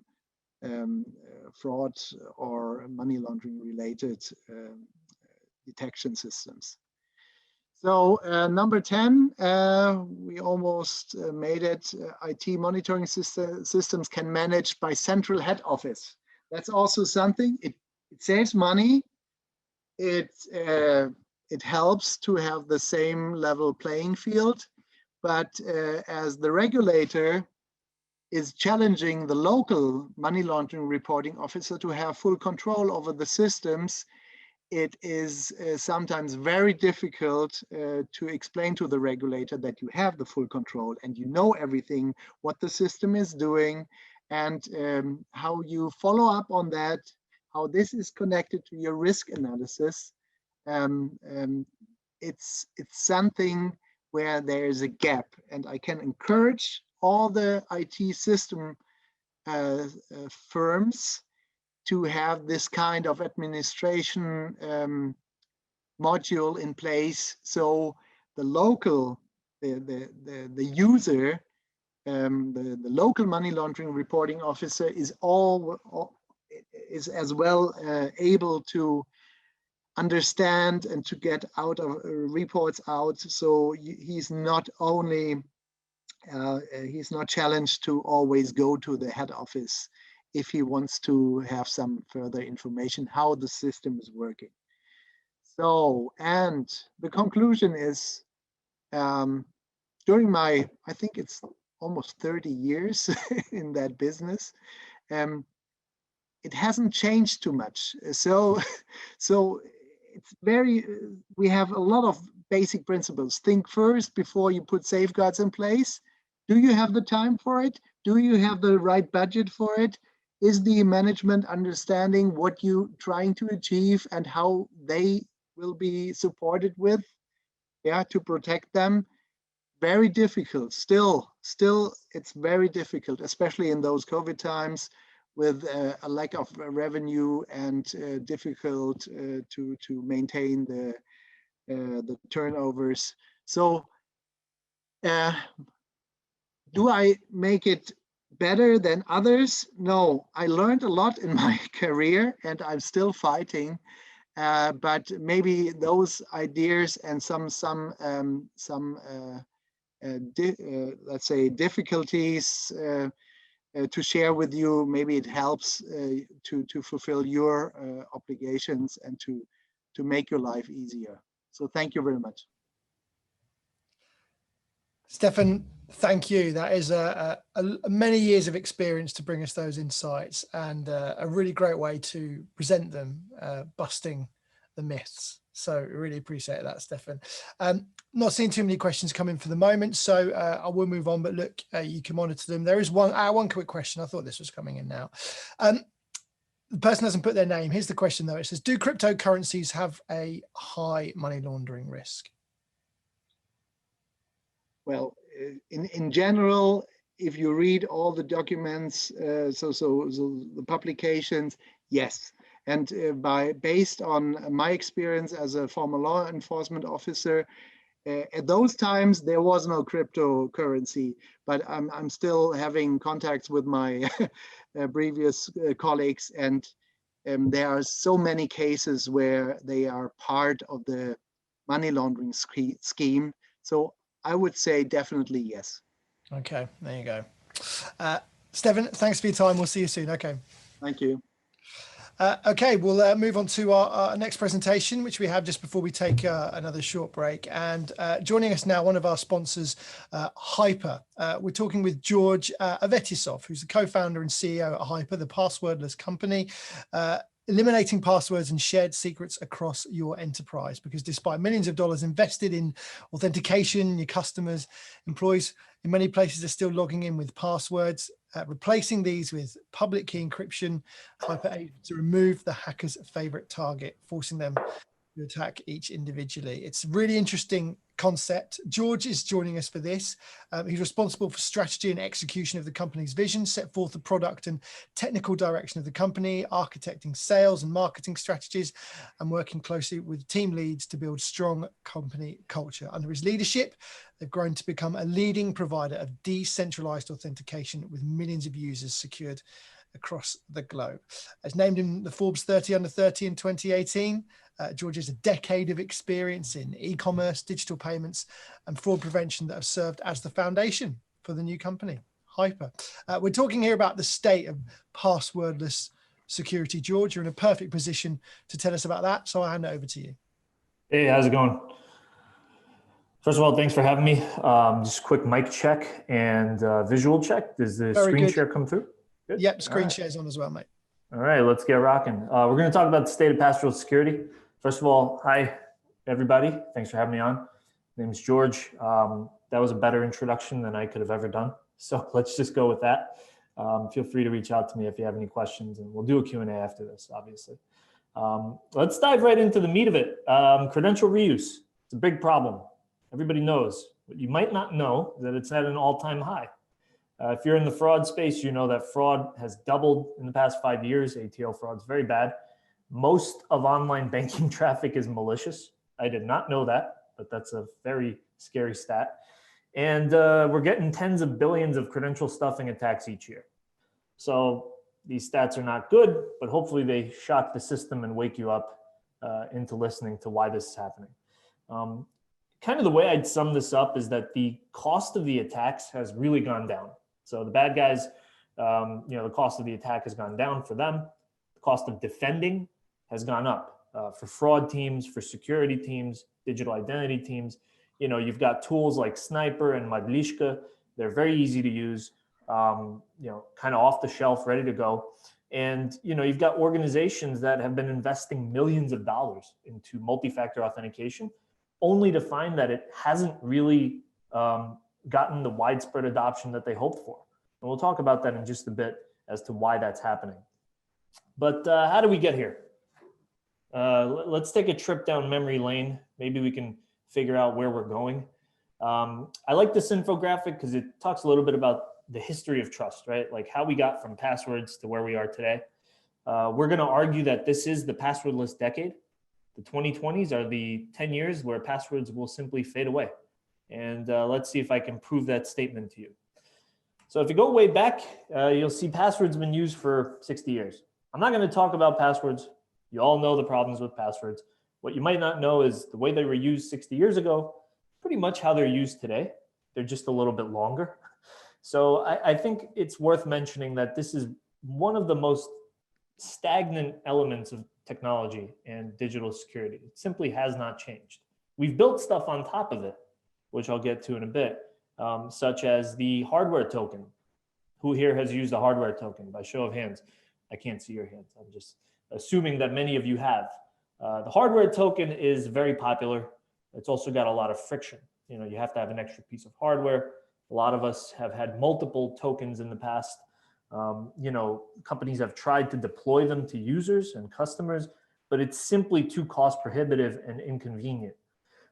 fraud or money laundering related detection systems. So number 10, we almost made it. IT monitoring systems can manage by central head office. That's also something. It saves money. It helps to have the same level playing field, but as the regulator is challenging the local money laundering reporting officer to have full control over the systems, it is sometimes very difficult to explain to the regulator that you have the full control and you know everything, what the system is doing, and how you follow up on that, how this is connected to your risk analysis. It's something where there is a gap, and I can encourage all the IT system firms to have this kind of administration module in place, so the local, the user, the local money laundering reporting officer is as well able to understand and to get out of reports out. So he's not only he's not challenged to always go to the head office if he wants to have some further information how the system is working. So, and the conclusion is, during my, I think it's almost 30 years in that business, it hasn't changed too much. So it's very, we have a lot of basic principles. Think first before you put safeguards in place. Do you have the time for it? Do you have the right budget for it? Is the management understanding what you're trying to achieve and how they will be supported with, to protect them? Very difficult. Still, it's very difficult, especially in those COVID times with a lack of revenue and difficult to maintain the turnovers. So, do I make it better than others? No, I learned a lot in my career and I'm still fighting. But maybe those ideas and let's say difficulties to share with you, maybe it helps to fulfill your obligations and to make your life easier. So thank you very much. Stefan, thank you. That is many years of experience to bring us those insights, and a really great way to present them, busting the myths. So really appreciate that, Stefan. Not seeing too many questions come in for the moment, so I will move on, but look, you can monitor them. There is one quick question. I thought this was coming in now. The person hasn't put their name. Here's the question though. It says, do cryptocurrencies have a high money laundering risk? Well, in general, if you read all the documents, so the publications, yes. And based on my experience as a former law enforcement officer, at those times there was no cryptocurrency, but I'm still having contacts with my previous colleagues, and there are so many cases where they are part of the money laundering scheme. So I would say definitely yes. Okay, there you go. Stefan, thanks for your time. We'll see you soon. Okay. Thank you. Okay, we'll move on to our next presentation, which we have just before we take another short break. And joining us now, one of our sponsors, Hyper. We're talking with George Avetisov, who's the co-founder and CEO at Hyper, the passwordless company, eliminating passwords and shared secrets across your enterprise. Because despite millions of dollars invested in authentication, your customers, employees in many places are still logging in with passwords. Replacing these with public key encryption, Hyper aims to remove the hacker's favorite target, forcing them to attack each individually. It's a really interesting concept. George is joining us for this. He's responsible for strategy and execution of the company's vision, set forth the product and technical direction of the company, architecting sales and marketing strategies, and working closely with team leads to build strong company culture. Under his leadership, they've grown to become a leading provider of decentralized authentication with millions of users secured across the globe. As named in the Forbes 30 Under 30 in 2018, George has a decade of experience in e-commerce, digital payments, and fraud prevention that have served as the foundation for the new company, Hyper. We're talking here about the state of passwordless security. George, you're in a perfect position to tell us about that, so I'll hand it over to you. Hey, how's it going? First of all, thanks for having me. Just a quick mic check and visual check. Does the screen share come through? Good? Yep, screen share's on as well, mate. All right, let's get rocking. We're going to talk about the state of password security. First of all, hi, everybody. Thanks for having me on. My name is George. That was a better introduction than I could have ever done. So let's just go with that. Feel free to reach out to me if you have any questions, and we'll do a Q&A after this, obviously. Let's dive right into the meat of it. Credential reuse. It's a big problem. Everybody knows. What you might not know is that it's at an all-time high. If you're in the fraud space, you know that fraud has doubled in the past 5 years. ATO fraud is very bad. Most of online banking traffic is malicious. I did not know that, but that's a very scary stat. And we're getting tens of billions of credential stuffing attacks each year. So these stats are not good, but hopefully they shock the system and wake you up into listening to why this is happening. Kind of the way I'd sum this up is that the cost of the attacks has really gone down. So the bad guys, the cost of the attack has gone down for them. The cost of defending has gone up for fraud teams, for security teams, digital identity teams. You've got tools like Sniper and Madlishka. They're very easy to use, kind of off the shelf, ready to go. And, you've got organizations that have been investing millions of dollars into multi-factor authentication, only to find that it hasn't really gotten the widespread adoption that they hoped for. And we'll talk about that in just a bit as to why that's happening. But how do we get here? Let's take a trip down memory lane. Maybe we can figure out where we're going. I like this infographic because it talks a little bit about the history of trust, right? Like how we got from passwords to where we are today. We're going to argue that this is the passwordless decade. The 2020s are the 10 years where passwords will simply fade away. And let's see if I can prove that statement to you. So if you go way back, you'll see passwords have been used for 60 years. I'm not going to talk about passwords. You all know the problems with passwords. What you might not know is the way they were used 60 years ago, pretty much how they're used today. They're just a little bit longer. So I think it's worth mentioning that this is one of the most stagnant elements of technology and digital security. It simply has not changed. We've built stuff on top of it, which I'll get to in a bit, such as the hardware token. Who here has used a hardware token? By show of hands. I can't see your hands. I'm just assuming that many of you have. The hardware token is very popular. It's also got a lot of friction. You have to have an extra piece of hardware. A lot of us have had multiple tokens in the past. Companies have tried to deploy them to users and customers, but it's simply too cost prohibitive and inconvenient.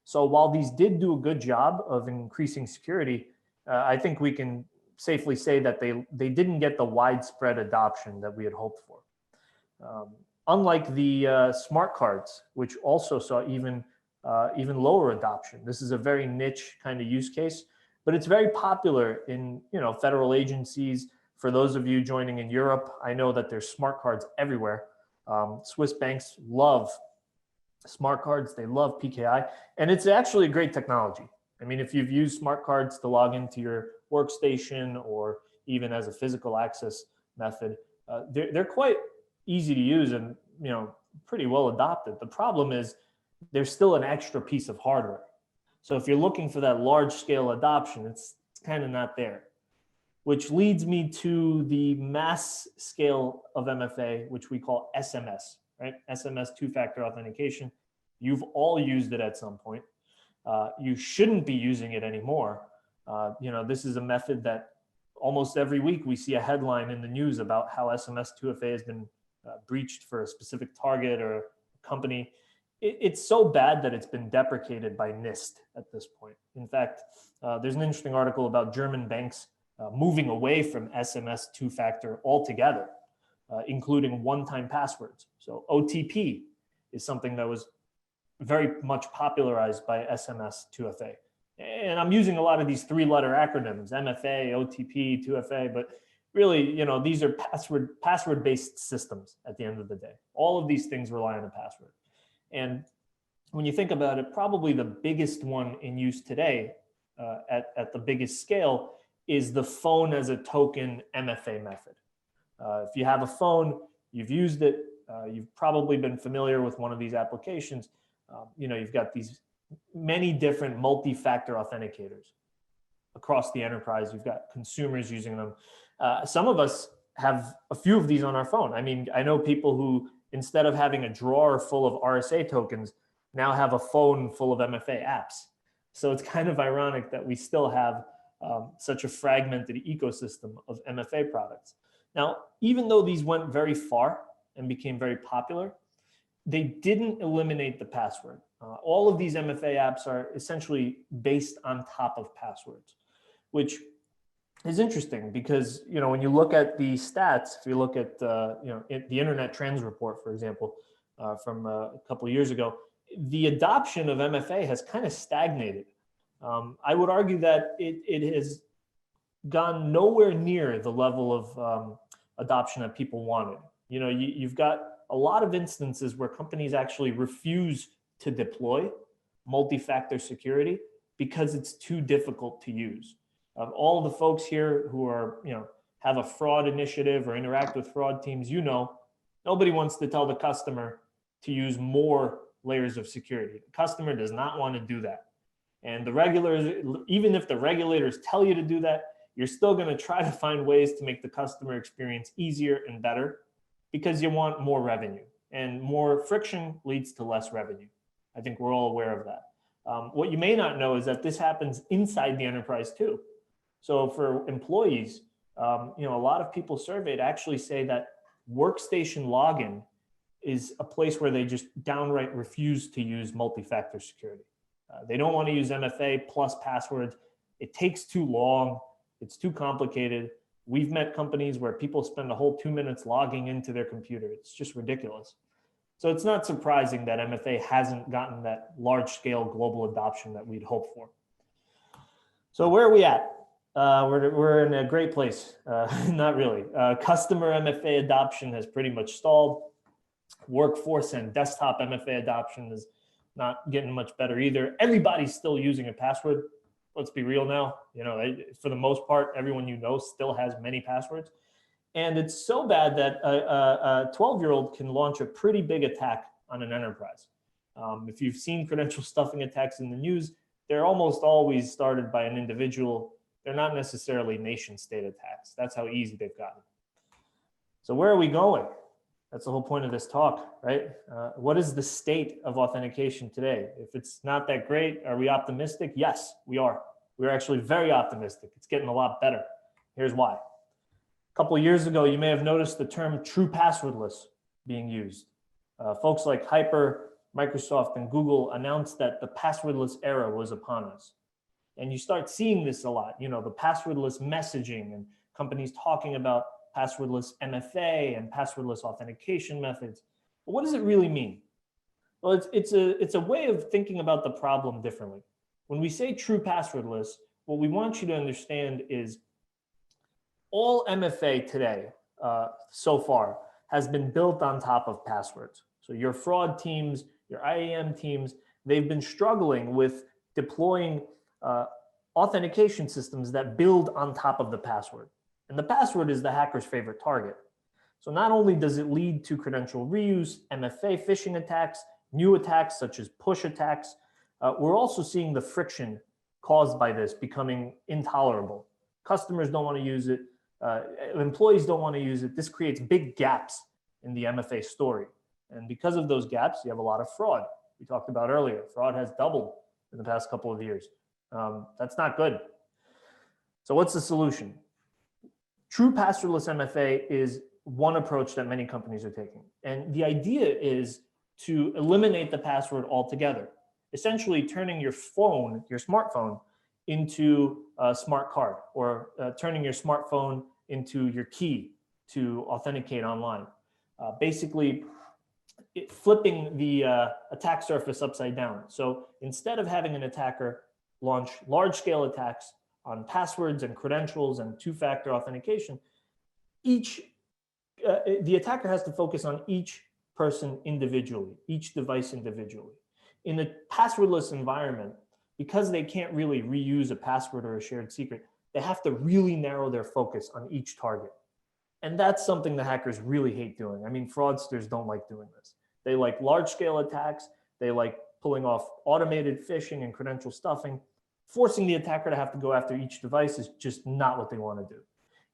So while these did do a good job of increasing security, I think we can safely say that they didn't get the widespread adoption that we had hoped for. Unlike the smart cards, which also saw even lower adoption. This is a very niche kind of use case, but it's very popular in federal agencies. For those of you joining in Europe, I know that there's smart cards everywhere. Swiss banks love smart cards. They love PKI, and it's actually a great technology. I mean, if you've used smart cards to log into your workstation or even as a physical access method, they're quite easy to use and pretty well adopted. The problem is there's still an extra piece of hardware. So if you're looking for that large scale adoption, it's kind of not there. Which leads me to the mass scale of MFA, which we call SMS, right? SMS two-factor authentication. You've all used it at some point. You shouldn't be using it anymore. This is a method that almost every week we see a headline in the news about how SMS 2FA has been breached for a specific target or company. It's so bad that it's been deprecated by NIST at this point. In fact, there's an interesting article about German banks moving away from SMS two-factor altogether, including one-time passwords. So OTP is something that was very much popularized by SMS 2FA. And I'm using a lot of these three-letter acronyms, MFA, OTP, 2FA, but really, these are password-based systems at the end of the day. All of these things rely on a password. And when you think about it, probably the biggest one in use today at the biggest scale is the phone as a token MFA method. If you have a phone, you've used it, you've probably been familiar with one of these applications. You've got these many different multi-factor authenticators across the enterprise. You've got consumers using them. Some of us have a few of these on our phone. I mean, I know people who, instead of having a drawer full of RSA tokens, now have a phone full of MFA apps. So it's kind of ironic that we still have such a fragmented ecosystem of MFA products. Now, even though these went very far and became very popular, they didn't eliminate the password. All of these MFA apps are essentially based on top of passwords, which is interesting because, when you look at the stats, if you look at, the Internet Trends Report, for example, from a couple of years ago, the adoption of MFA has kind of stagnated. I would argue that it has gone nowhere near the level of adoption that people wanted. You've got a lot of instances where companies actually refuse to deploy multi-factor security because it's too difficult to use. All the folks here who are, have a fraud initiative or interact with fraud teams, nobody wants to tell the customer to use more layers of security. The customer does not want to do that. And the regulators, even if the regulators tell you to do that, you're still going to try to find ways to make the customer experience easier and better because you want more revenue, and more friction leads to less revenue. I think we're all aware of that. What you may not know is that this happens inside the enterprise too. So for employees, a lot of people surveyed actually say that workstation login is a place where they just downright refuse to use multi-factor security. They don't want to use MFA plus passwords. It takes too long. It's too complicated. We've met companies where people spend a whole 2 minutes logging into their computer. It's just ridiculous. So it's not surprising that MFA hasn't gotten that large-scale global adoption that we'd hoped for. So where are we at? We're in a great place. Not really. Customer MFA adoption has pretty much stalled. Workforce and desktop MFA adoption is not getting much better either. Everybody's still using a password. Let's be real now. For the most part, everyone still has many passwords. And it's so bad that a 12-year-old can launch a pretty big attack on an enterprise. If you've seen credential stuffing attacks in the news, they're almost always started by an individual. They're not necessarily nation state attacks. That's how easy they've gotten. So where are we going? That's the whole point of this talk, right? What is the state of authentication today? If it's not that great, are we optimistic? Yes, we are. We're actually very optimistic. It's getting a lot better. Here's why. A couple of years ago, you may have noticed the term true passwordless being used. Folks like Hyper, Microsoft, and Google announced that the passwordless era was upon us. And you start seeing this a lot, the passwordless messaging and companies talking about passwordless MFA and passwordless authentication methods. But what does it really mean? Well, it's a way of thinking about the problem differently. When we say true passwordless, what we want you to understand is all MFA today, so far, has been built on top of passwords. So your fraud teams, your IAM teams, they've been struggling with deploying authentication systems that build on top of the password. And the password is the hacker's favorite target. So not only does it lead to credential reuse, MFA phishing attacks, new attacks such as push attacks, we're also seeing the friction caused by this becoming intolerable. Customers don't want to use it. Employees don't want to use it. This creates big gaps in the MFA story. And because of those gaps, you have a lot of fraud. We talked about earlier, fraud has doubled in the past couple of years. That's not good. So what's the solution? True passwordless MFA is one approach that many companies are taking. And the idea is to eliminate the password altogether, essentially turning your phone, your smartphone, into a smart card, or turning your smartphone into your key to authenticate online. Basically, flipping the attack surface upside down. So instead of having an attacker launch large-scale attacks on passwords and credentials and two-factor authentication, the attacker has to focus on each person individually, each device individually. In a passwordless environment, because they can't really reuse a password or a shared secret, they have to really narrow their focus on each target. And that's something the hackers really hate doing. I mean, fraudsters don't like doing this. They like large-scale attacks. They like pulling off automated phishing and credential stuffing. Forcing the attacker to have to go after each device is just not what they want to do.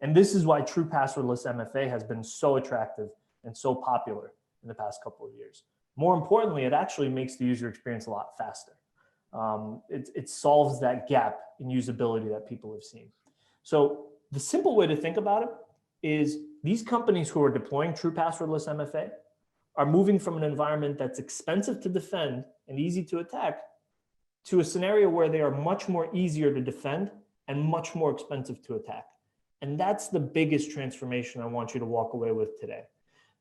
And this is why true passwordless MFA has been so attractive and so popular in the past couple of years. More importantly, it actually makes the user experience a lot faster. It solves that gap in usability that people have seen. So the simple way to think about it is these companies who are deploying true passwordless MFA are moving from an environment that's expensive to defend and easy to attack to a scenario where they are much more easier to defend and much more expensive to attack. And that's the biggest transformation I want you to walk away with today.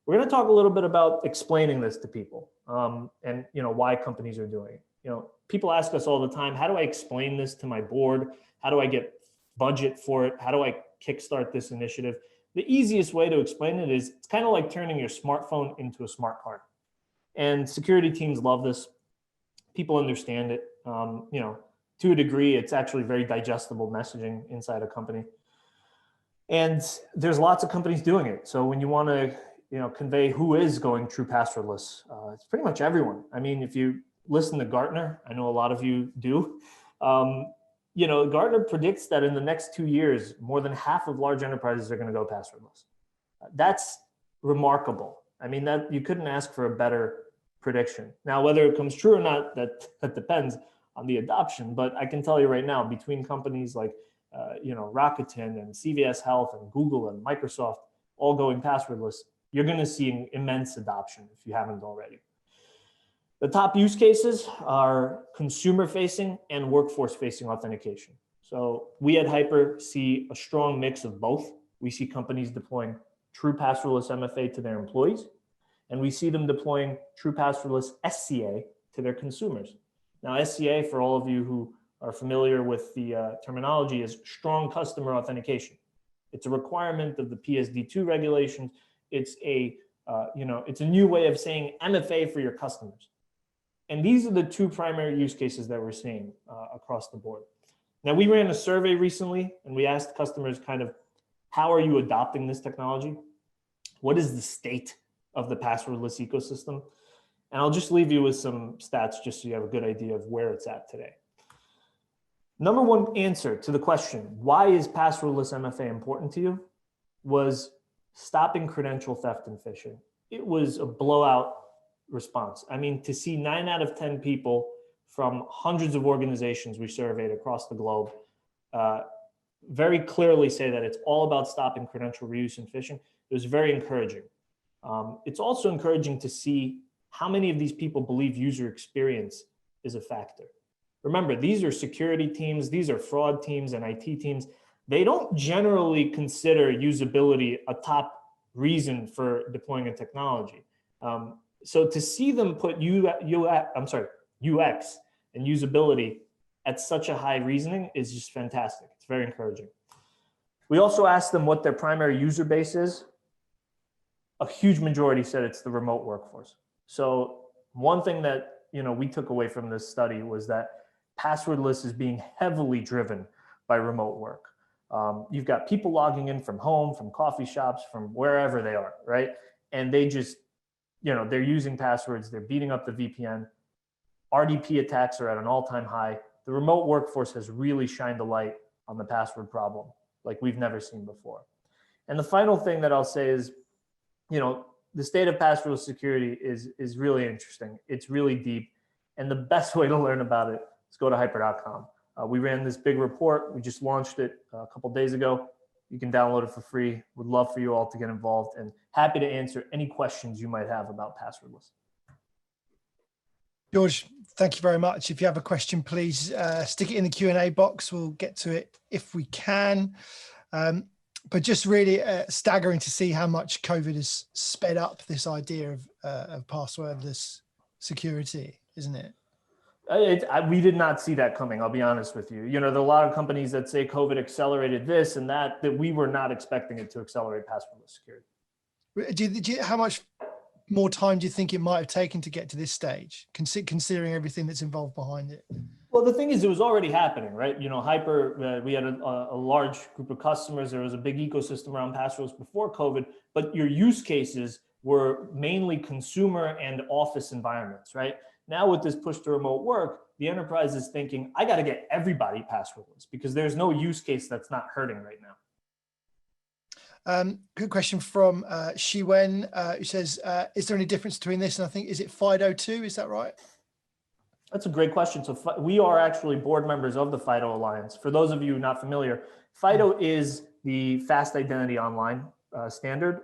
We're going to talk a little bit about explaining this to people and why companies are doing it. People ask us all the time, how do I explain this to my board? How do I get budget for it? How do I kickstart this initiative? the easiest way to explain it is it's kind of like turning your smartphone into a smart card. And security teams love this. People understand it. To a degree, it's actually very digestible messaging inside a company. And there's lots of companies doing it. So when you want to, convey who is going true passwordless, it's pretty much everyone. I mean, if you listen to Gartner, I know a lot of you do. Gartner predicts that in the next 2 years, more than half of large enterprises are going to go passwordless. That's remarkable. I mean, that you couldn't ask for a better prediction. Now, whether it comes true or not, that depends on the adoption. But I can tell you right now, between companies like Rakuten and CVS Health and Google and Microsoft all going passwordless, you're going to see an immense adoption if you haven't already. The top use cases are consumer-facing and workforce-facing authentication. So we at Hyper see a strong mix of both. We see companies deploying true passwordless MFA to their employees, and we see them deploying true passwordless SCA to their consumers. Now, SCA, for all of you who are familiar with the terminology, is strong customer authentication. It's a requirement of the PSD2 regulations. It's a new way of saying MFA for your customers. And these are the two primary use cases that we're seeing across the board. Now, we ran a survey recently, and we asked customers kind of, how are you adopting this technology? What is the state of the passwordless ecosystem? And I'll just leave you with some stats just so you have a good idea of where it's at today. Number one answer to the question, why is passwordless MFA important to you, was stopping credential theft and phishing. It was a blowout response. I mean, to see 9 out of 10 people from hundreds of organizations we surveyed across the globe very clearly say that it's all about stopping credential reuse and phishing, it was very encouraging. It's also encouraging to see how many of these people believe user experience is a factor. Remember, these are security teams, these are fraud teams and IT teams. They don't generally consider usability a top reason for deploying a technology. So to see them put UX and usability at such a high reasoning is just fantastic. It's very encouraging. We also asked them what their primary user base is. A huge majority said it's the remote workforce. So one thing that we took away from this study was that passwordless is being heavily driven by remote work. You've got people logging in from home, from coffee shops, from wherever they are, right? And they just, they're using passwords, they're beating up the VPN. RDP attacks are at an all-time high. The remote workforce has really shined a light on the password problem like we've never seen before. And the final thing that I'll say is, the state of passwordless security is really interesting. It's really deep. And the best way to learn about it is go to hyper.com. We ran this big report. We just launched it a couple days ago. You can download it for free. Would love for you all to get involved and happy to answer any questions you might have about passwordless. George, thank you very much. If you have a question, please stick it in the Q&A box. We'll get to it if we can. But just really staggering to see how much COVID has sped up this idea of passwordless security, isn't it? We did not see that coming, I'll be honest with you. There are a lot of companies that say COVID accelerated this and that we were not expecting it to accelerate passwordless security. How much more time do you think it might have taken to get to this stage, considering everything that's involved behind it? Well, the thing is, it was already happening, right? Hyper, we had a large group of customers. There was a big ecosystem around passwords before COVID, but your use cases were mainly consumer and office environments, right? Now with this push to remote work, the enterprise is thinking, I got to get everybody passwordless because there's no use case that's not hurting right now. Good question from Shiwen, who says, is there any difference between this and I think, is it FIDO2? Is that right? That's a great question. So we are actually board members of the FIDO Alliance. For those of you not familiar, FIDO is the fast identity online standard,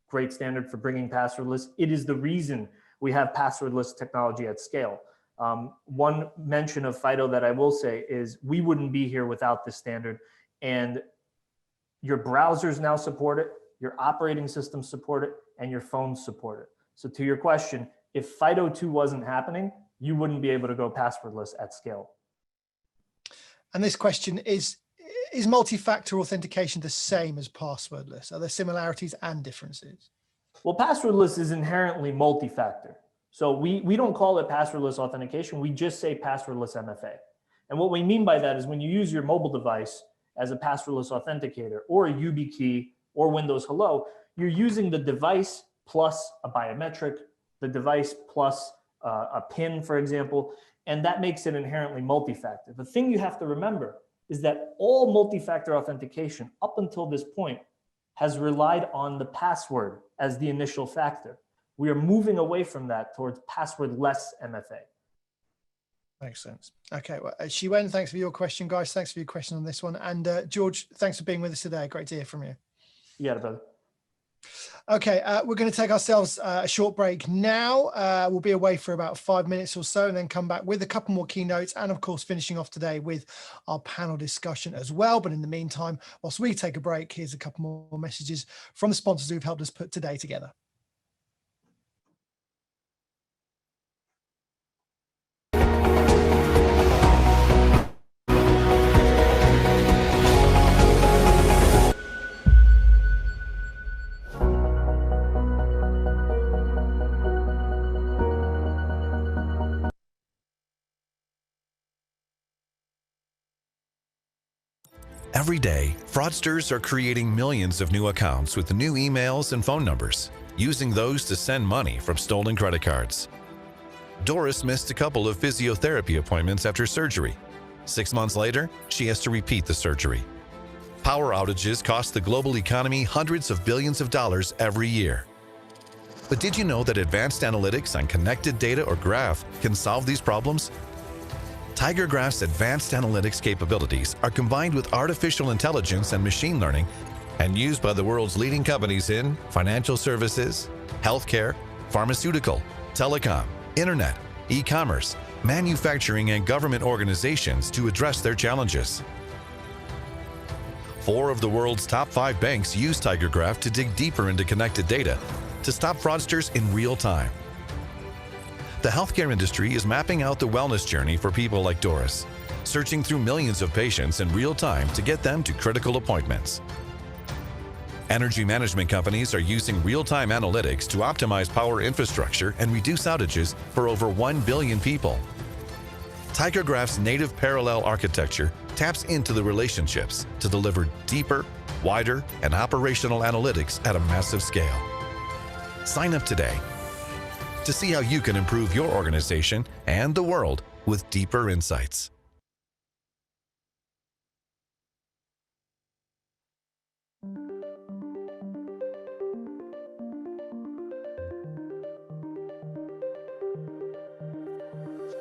great standard for bringing passwordless. It is the reason we have passwordless technology at scale. One mention of FIDO that I will say is we wouldn't be here without this standard, and your browsers now support it, your operating systems support it, and your phones support it. So to your question, if FIDO2 wasn't happening, you wouldn't be able to go passwordless at scale. And this question is, is multi-factor authentication the same as passwordless? Are there similarities and differences? Well, passwordless is inherently multi-factor. So we don't call it passwordless authentication. We just say passwordless MFA. And what we mean by that is when you use your mobile device as a passwordless authenticator or a YubiKey or Windows Hello, you're using the device plus a biometric, the device plus a PIN, for example, and that makes it inherently multi-factor. The thing you have to remember is that all multi-factor authentication up until this point has relied on the password as the initial factor. We are moving away from that towards passwordless MFA. Makes sense. Okay, well, Shiwen, thanks for your question, guys. Thanks for your question on this one. And George, thanks for being with us today. Great to hear from you. Yeah, brother. Okay, we're going to take ourselves a short break now. We'll be away for about 5 minutes or so and then come back with a couple more keynotes and, of course, finishing off today with our panel discussion as well. But in the meantime, whilst we take a break, here's a couple more messages from the sponsors who've helped us put today together. Every day, fraudsters are creating millions of new accounts with new emails and phone numbers, using those to send money from stolen credit cards. Doris missed a couple of physiotherapy appointments after surgery. 6 months later, she has to repeat the surgery. Power outages cost the global economy hundreds of billions of dollars every year. But did you know that advanced analytics on connected data or graph can solve these problems? TigerGraph's advanced analytics capabilities are combined with artificial intelligence and machine learning and used by the world's leading companies in financial services, healthcare, pharmaceutical, telecom, internet, e-commerce, manufacturing, and government organizations to address their challenges. 4 of the world's top 5 banks use TigerGraph to dig deeper into connected data to stop fraudsters in real time. The healthcare industry is mapping out the wellness journey for people like Doris, searching through millions of patients in real time to get them to critical appointments. Energy management companies are using real-time analytics to optimize power infrastructure and reduce outages for over 1 billion people. TigerGraph's native parallel architecture taps into the relationships to deliver deeper, wider, and operational analytics at a massive scale. Sign up today to see how you can improve your organization and the world with deeper insights.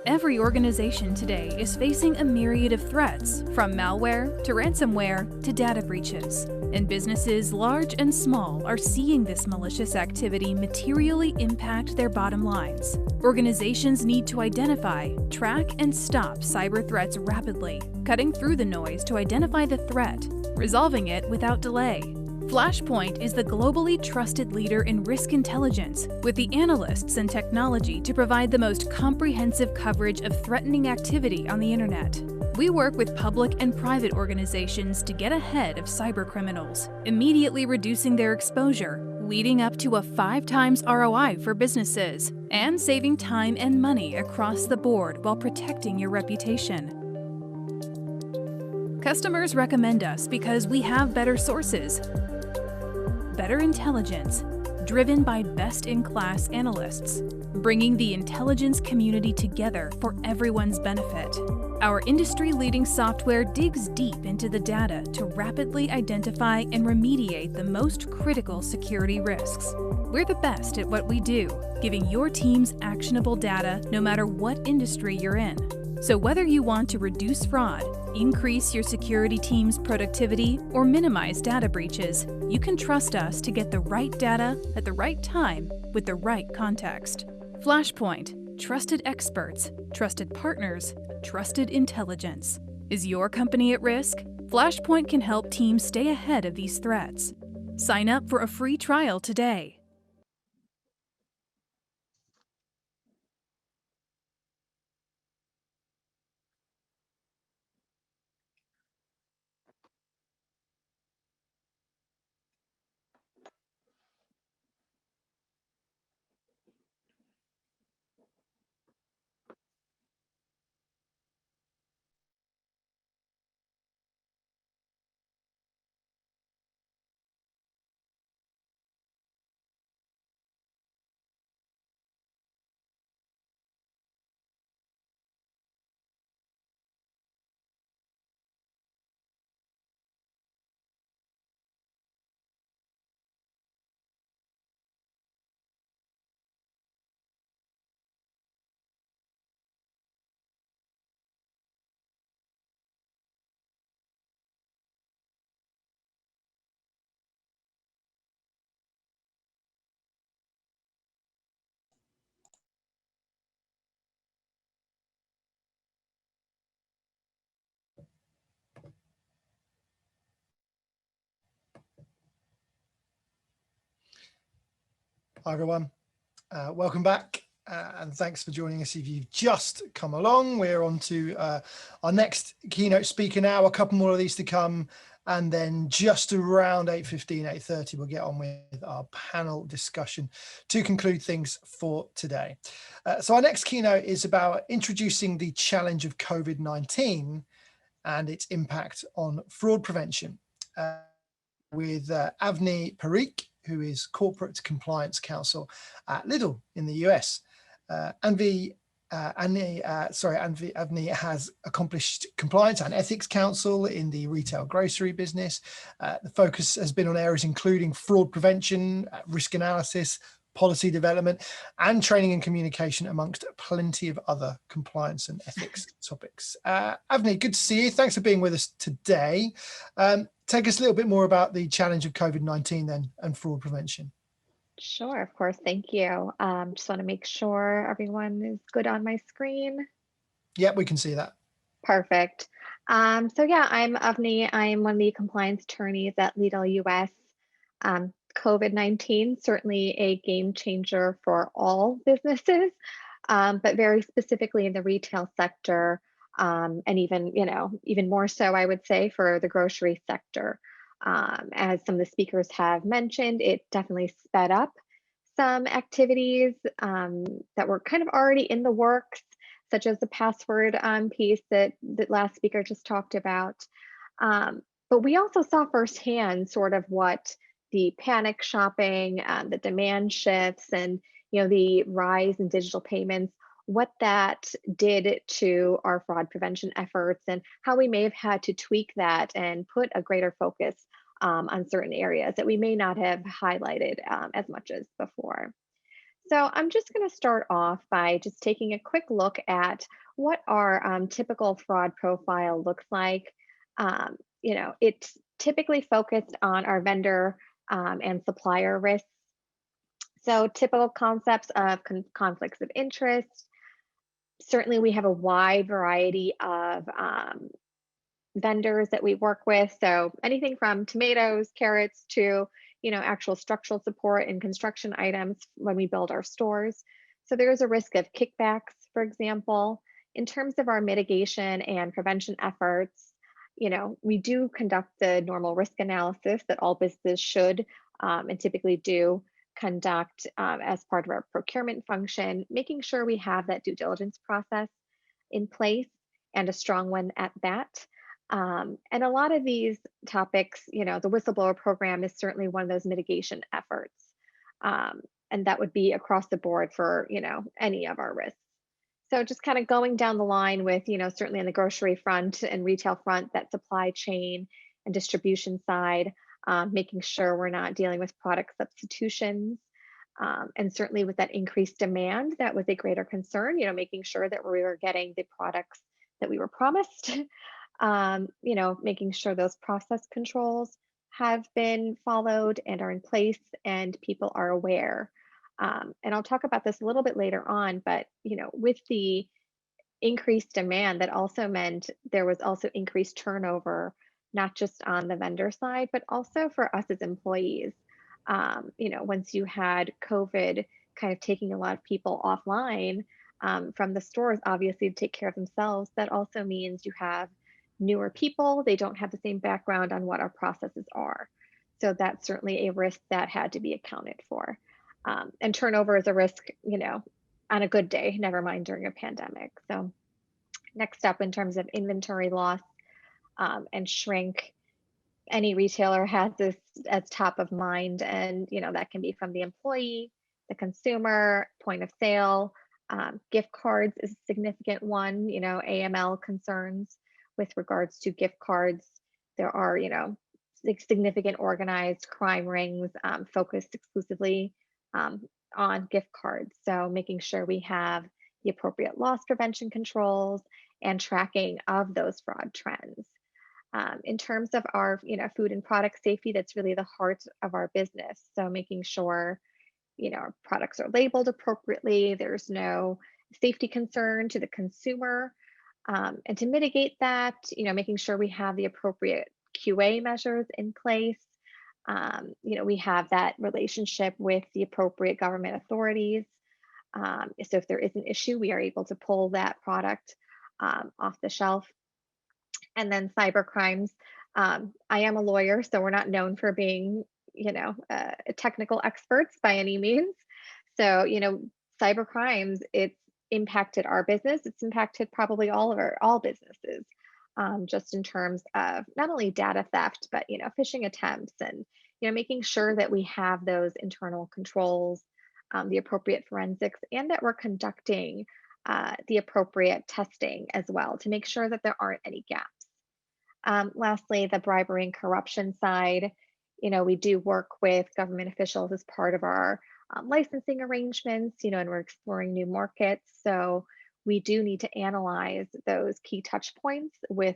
Every organization today is facing a myriad of threats, from malware to ransomware to data breaches. And businesses large and small are seeing this malicious activity materially impact their bottom lines. Organizations need to identify, track, and stop cyber threats rapidly, cutting through the noise to identify the threat, resolving it without delay. Flashpoint is the globally trusted leader in risk intelligence, with the analysts and technology to provide the most comprehensive coverage of threatening activity on the internet. We work with public and private organizations to get ahead of cyber criminals, immediately reducing their exposure, leading up to a 5 times ROI for businesses, and saving time and money across the board while protecting your reputation. Customers recommend us because we have better sources, better intelligence, driven by best-in-class analysts, bringing the intelligence community together for everyone's benefit. Our industry-leading software digs deep into the data to rapidly identify and remediate the most critical security risks. We're the best at what we do, giving your teams actionable data no matter what industry you're in. So whether you want to reduce fraud, increase your security team's productivity, or minimize data breaches, you can trust us to get the right data at the right time with the right context. Flashpoint, trusted experts, trusted partners, trusted intelligence. Is your company at risk? Flashpoint can help teams stay ahead of these threats. Sign up for a free trial today. Hi, everyone. Welcome back. And thanks for joining us. If you've just come along, we're on to our next keynote speaker now. A couple more of these to come. And then just around 8:15, 8:30, we'll get on with our panel discussion to conclude things for today. So our next keynote is about introducing the challenge of COVID-19 and its impact on fraud prevention with Avni Parikh, who is Corporate Compliance Counsel at Lidl in the US. Avni has accomplished compliance and ethics counsel in the retail grocery business. The focus has been on areas including fraud prevention, risk analysis, policy development, and training and communication, amongst plenty of other compliance and ethics topics. Avni, good to see you. Thanks for being with us today. Take us a little bit more about the challenge of COVID-19 then and fraud prevention. Sure, of course. Thank you. Just want to make sure everyone is good on my screen. Yeah, we can see that. Perfect. So yeah, I'm Avni. I'm one of the compliance attorneys at Lidl US. COVID-19, certainly a game changer for all businesses, but very specifically in the retail sector, and even more so, I would say, for the grocery sector. As some of the speakers have mentioned, it definitely sped up some activities that were kind of already in the works, such as the password piece that last speaker just talked about. But we also saw firsthand sort of what the panic shopping, the demand shifts, and the rise in digital payments, what that did to our fraud prevention efforts, and how we may have had to tweak that and put a greater focus on certain areas that we may not have highlighted as much as before. So I'm just going to start off by just taking a quick look at what our typical fraud profile looks like. It's typically focused on our vendor and supplier risks. So typical concepts of conflicts of interest. Certainly we have a wide variety of vendors that we work with. So anything from tomatoes, carrots to actual structural support and construction items when we build our stores. So there's a risk of kickbacks, for example. In terms of our mitigation and prevention efforts, we do conduct the normal risk analysis that all businesses should and typically do conduct as part of our procurement function, making sure we have that due diligence process in place, and a strong one at that. And a lot of these topics, the whistleblower program is certainly one of those mitigation efforts. And that would be across the board for, any of our risks. So just kind of going down the line with, certainly on the grocery front and retail front, that supply chain and distribution side, making sure we're not dealing with product substitutions. And certainly with that increased demand, that was a greater concern, making sure that we were getting the products that we were promised, making sure those process controls have been followed and are in place and people are aware. And I'll talk about this a little bit later on, but with the increased demand, that also meant there was also increased turnover, not just on the vendor side, but also for us as employees. Once you had COVID kind of taking a lot of people offline from the stores, obviously to take care of themselves, that also means you have newer people. They don't have the same background on what our processes are. So that's certainly a risk that had to be accounted for. And turnover is a risk, on a good day, never mind during a pandemic. So next up, in terms of inventory loss and shrink, any retailer has this as top of mind, and that can be from the employee, the consumer, point of sale. Gift cards is a significant one. AML concerns with regards to gift cards. There are significant organized crime rings focused exclusively on gift cards. So making sure we have the appropriate loss prevention controls and tracking of those fraud trends. In terms of our food and product safety, that's really the heart of our business. So making sure our products are labeled appropriately, there's no safety concern to the consumer, and to mitigate that, making sure we have the appropriate QA measures in place, We have that relationship with the appropriate government authorities. So if there is an issue, we are able to pull that product off the shelf. And then cyber crimes. I am a lawyer, so we're not known for being, technical experts by any means. So, cyber crimes, it's impacted our business. It's impacted probably all businesses, just in terms of not only data theft, but, phishing attempts and, making sure that we have those internal controls, the appropriate forensics, and that we're conducting the appropriate testing as well to make sure that there aren't any gaps. Lastly, the bribery and corruption side, we do work with government officials as part of our licensing arrangements, and we're exploring new markets. So we do need to analyze those key touch points with,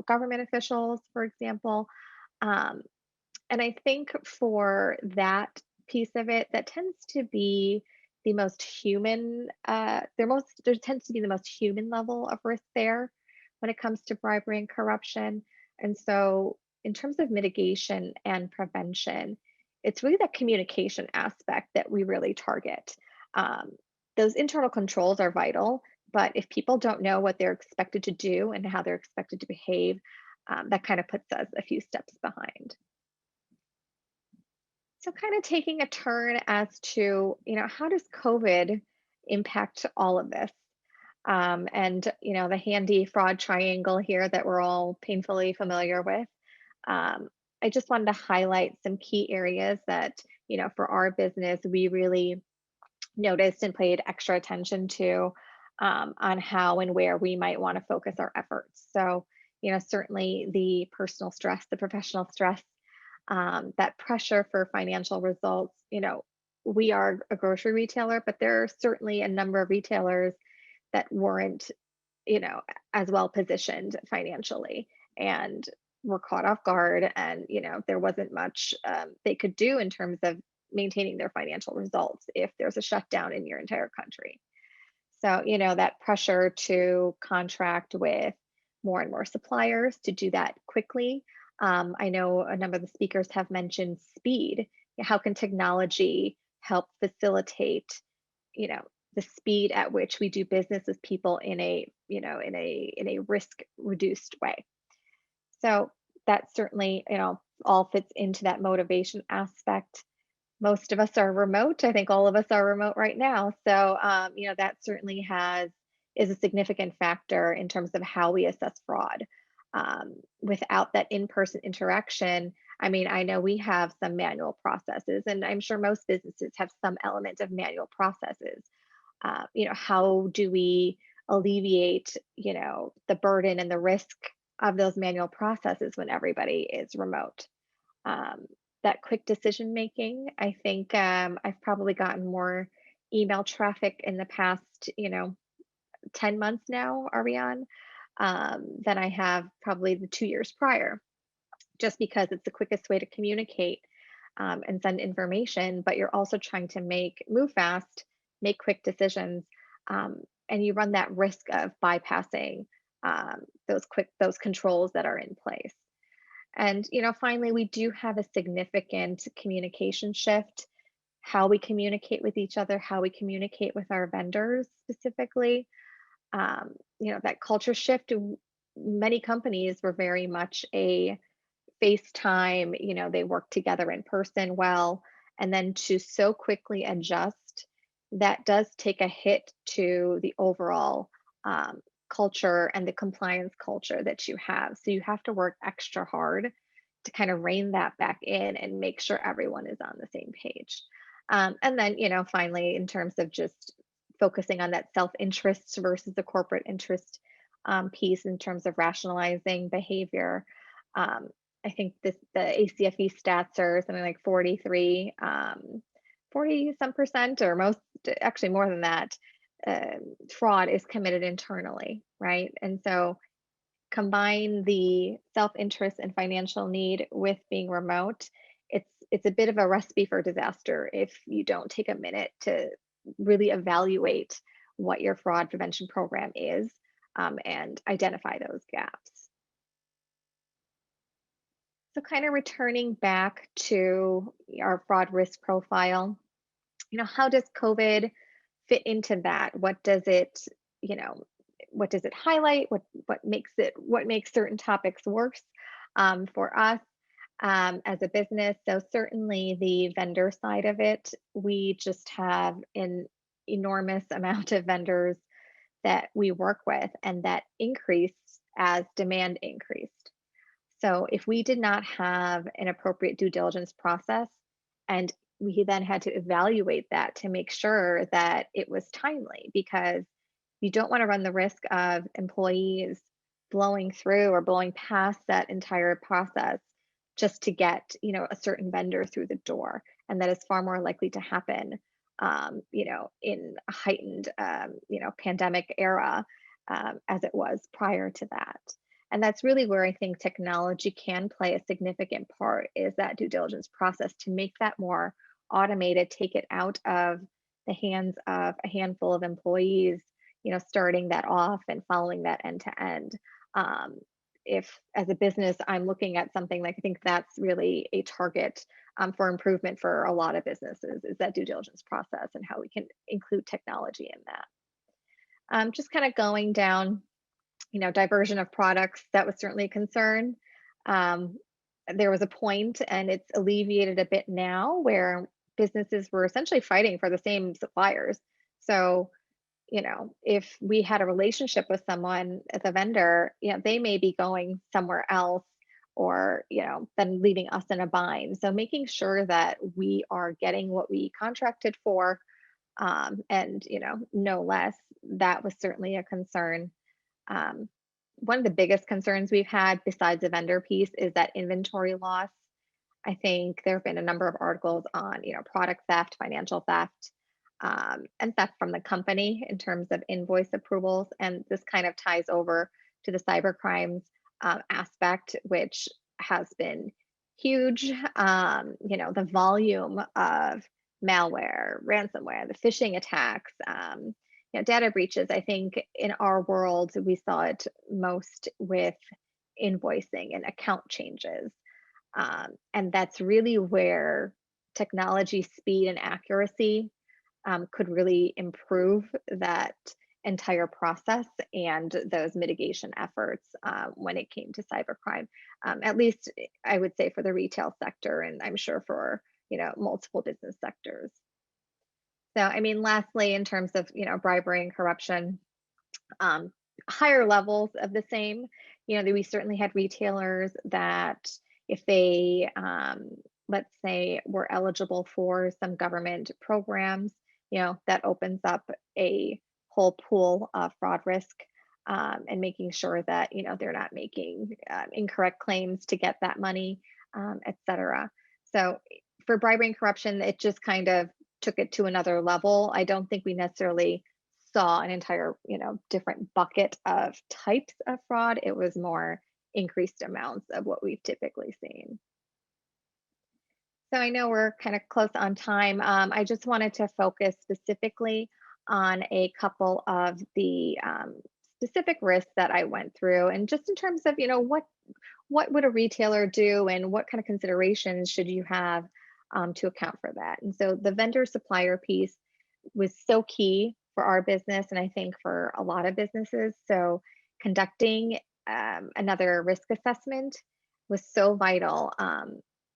government officials, for example. And I think for that piece of it, that tends to be the most human, there tends to be the most human level of risk there when it comes to bribery and corruption. And so in terms of mitigation and prevention, it's really that communication aspect that we really target. Those internal controls are vital, but if people don't know what they're expected to do and how they're expected to behave, that kind of puts us a few steps behind. So kind of taking a turn as to, how does COVID impact all of this? And, the handy fraud triangle here that we're all painfully familiar with. I just wanted to highlight some key areas that, for our business, we really noticed and paid extra attention to on how and where we might want to focus our efforts. So, certainly the personal stress, the professional stress, that pressure for financial results. We are a grocery retailer, but there are certainly a number of retailers that weren't, as well positioned financially and were caught off guard. And, there wasn't much they could do in terms of maintaining their financial results if there's a shutdown in your entire country. So, that pressure to contract with more and more suppliers to do that quickly. I know a number of the speakers have mentioned speed. How can technology help facilitate, the speed at which we do business with people in a risk reduced way? So that certainly, all fits into that motivation aspect. Most of us are remote. I think all of us are remote right now. So, that certainly is a significant factor in terms of how we assess fraud. Without that in-person interaction, I know we have some manual processes, and I'm sure most businesses have some element of manual processes. How do we alleviate, the burden and the risk of those manual processes when everybody is remote? That quick decision making, I think I've probably gotten more email traffic in the past, 10 months now, Ariane, than I have probably the 2 years prior, just because it's the quickest way to communicate and send information, but you're also trying to move fast, make quick decisions, and you run that risk of bypassing those controls that are in place. And finally, we do have a significant communication shift, how we communicate with each other, how we communicate with our vendors specifically. That culture shift. Many companies were very much a FaceTime, they work together in person well, and then to so quickly adjust, that does take a hit to the overall culture and the compliance culture that you have. So you have to work extra hard to kind of rein that back in and make sure everyone is on the same page. And then, finally, in terms of just focusing on that self-interest versus the corporate interest piece in terms of rationalizing behavior. I think the ACFE stats are something like 40 some percent, or most, actually more than that, fraud is committed internally, right? And so combine the self-interest and financial need with being remote, it's a bit of a recipe for disaster if you don't take a minute to really evaluate what your fraud prevention program is and identify those gaps. So kind of returning back to our fraud risk profile, how does COVID fit into that? What does it, what does it highlight? What makes certain topics worse for us as a business? So certainly the vendor side of it, we just have an enormous amount of vendors that we work with, and that increased as demand increased. So if we did not have an appropriate due diligence process, and we then had to evaluate that to make sure that it was timely, because you don't want to run the risk of employees blowing through or blowing past that entire process just to get, a certain vendor through the door. And that is far more likely to happen, in a heightened, pandemic era as it was prior to that. And that's really where I think technology can play a significant part, is that due diligence process, to make that more automated, take it out of the hands of a handful of employees, starting that off and following that end to end. If as a business, I'm looking at something like, I think that's really a target for improvement for a lot of businesses, is that due diligence process and how we can include technology in that. Just kind of going down, diversion of products, that was certainly a concern. There was a point, and it's alleviated a bit now, where businesses were essentially fighting for the same suppliers. So, if we had a relationship with someone as a vendor, they may be going somewhere else, or, then leaving us in a bind. So making sure that we are getting what we contracted for, and, no less, that was certainly a concern. One of the biggest concerns we've had, besides the vendor piece, is that inventory loss. I think there have been a number of articles on, product theft, financial theft, and theft from the company in terms of invoice approvals. And this kind of ties over to the cybercrimes aspect, which has been huge. The volume of malware, ransomware, the phishing attacks, data breaches. I think in our world, we saw it most with invoicing and account changes. And that's really where technology, speed, and accuracy could really improve that entire process and those mitigation efforts when it came to cybercrime. At least I would say for the retail sector, and I'm sure for multiple business sectors. So, lastly, in terms of, bribery and corruption, higher levels of the same, we certainly had retailers that if they, let's say, were eligible for some government programs, that opens up a whole pool of fraud risk, and making sure that, they're not making incorrect claims to get that money, et cetera. So for bribery and corruption, it just kind of took it to another level. I don't think we necessarily saw an entire, different bucket of types of fraud. It was more increased amounts of what we've typically seen. So I know we're kind of close on time. I just wanted to focus specifically on a couple of the specific risks that I went through, and just in terms of, what would a retailer do, and what kind of considerations should you have to account for that. And so the vendor supplier piece was so key for our business, and I think for a lot of businesses. So conducting another risk assessment was so vital.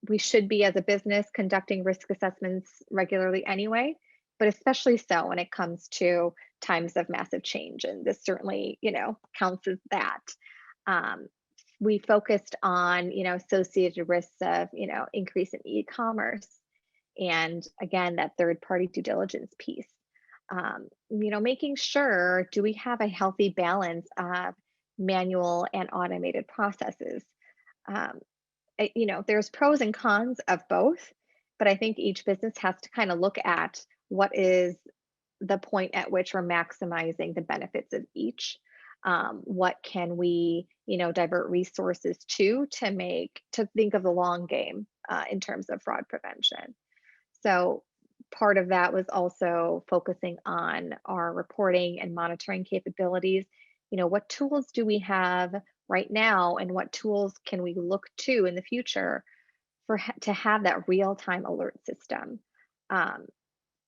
We should be, as a business, conducting risk assessments regularly anyway, but especially so when it comes to times of massive change. And this certainly, counts as that. We focused on, associated risks of, increase in e-commerce, and again, that third-party due diligence piece. Making sure, do we have a healthy balance of manual and automated processes? There's pros and cons of both, but I think each business has to kind of look at what is the point at which we're maximizing the benefits of each. What can we, divert resources to think of the long game in terms of fraud prevention. So part of that was also focusing on our reporting and monitoring capabilities. What tools do we have? right now, and what tools can we look to in the future to have that real-time alert system. Um,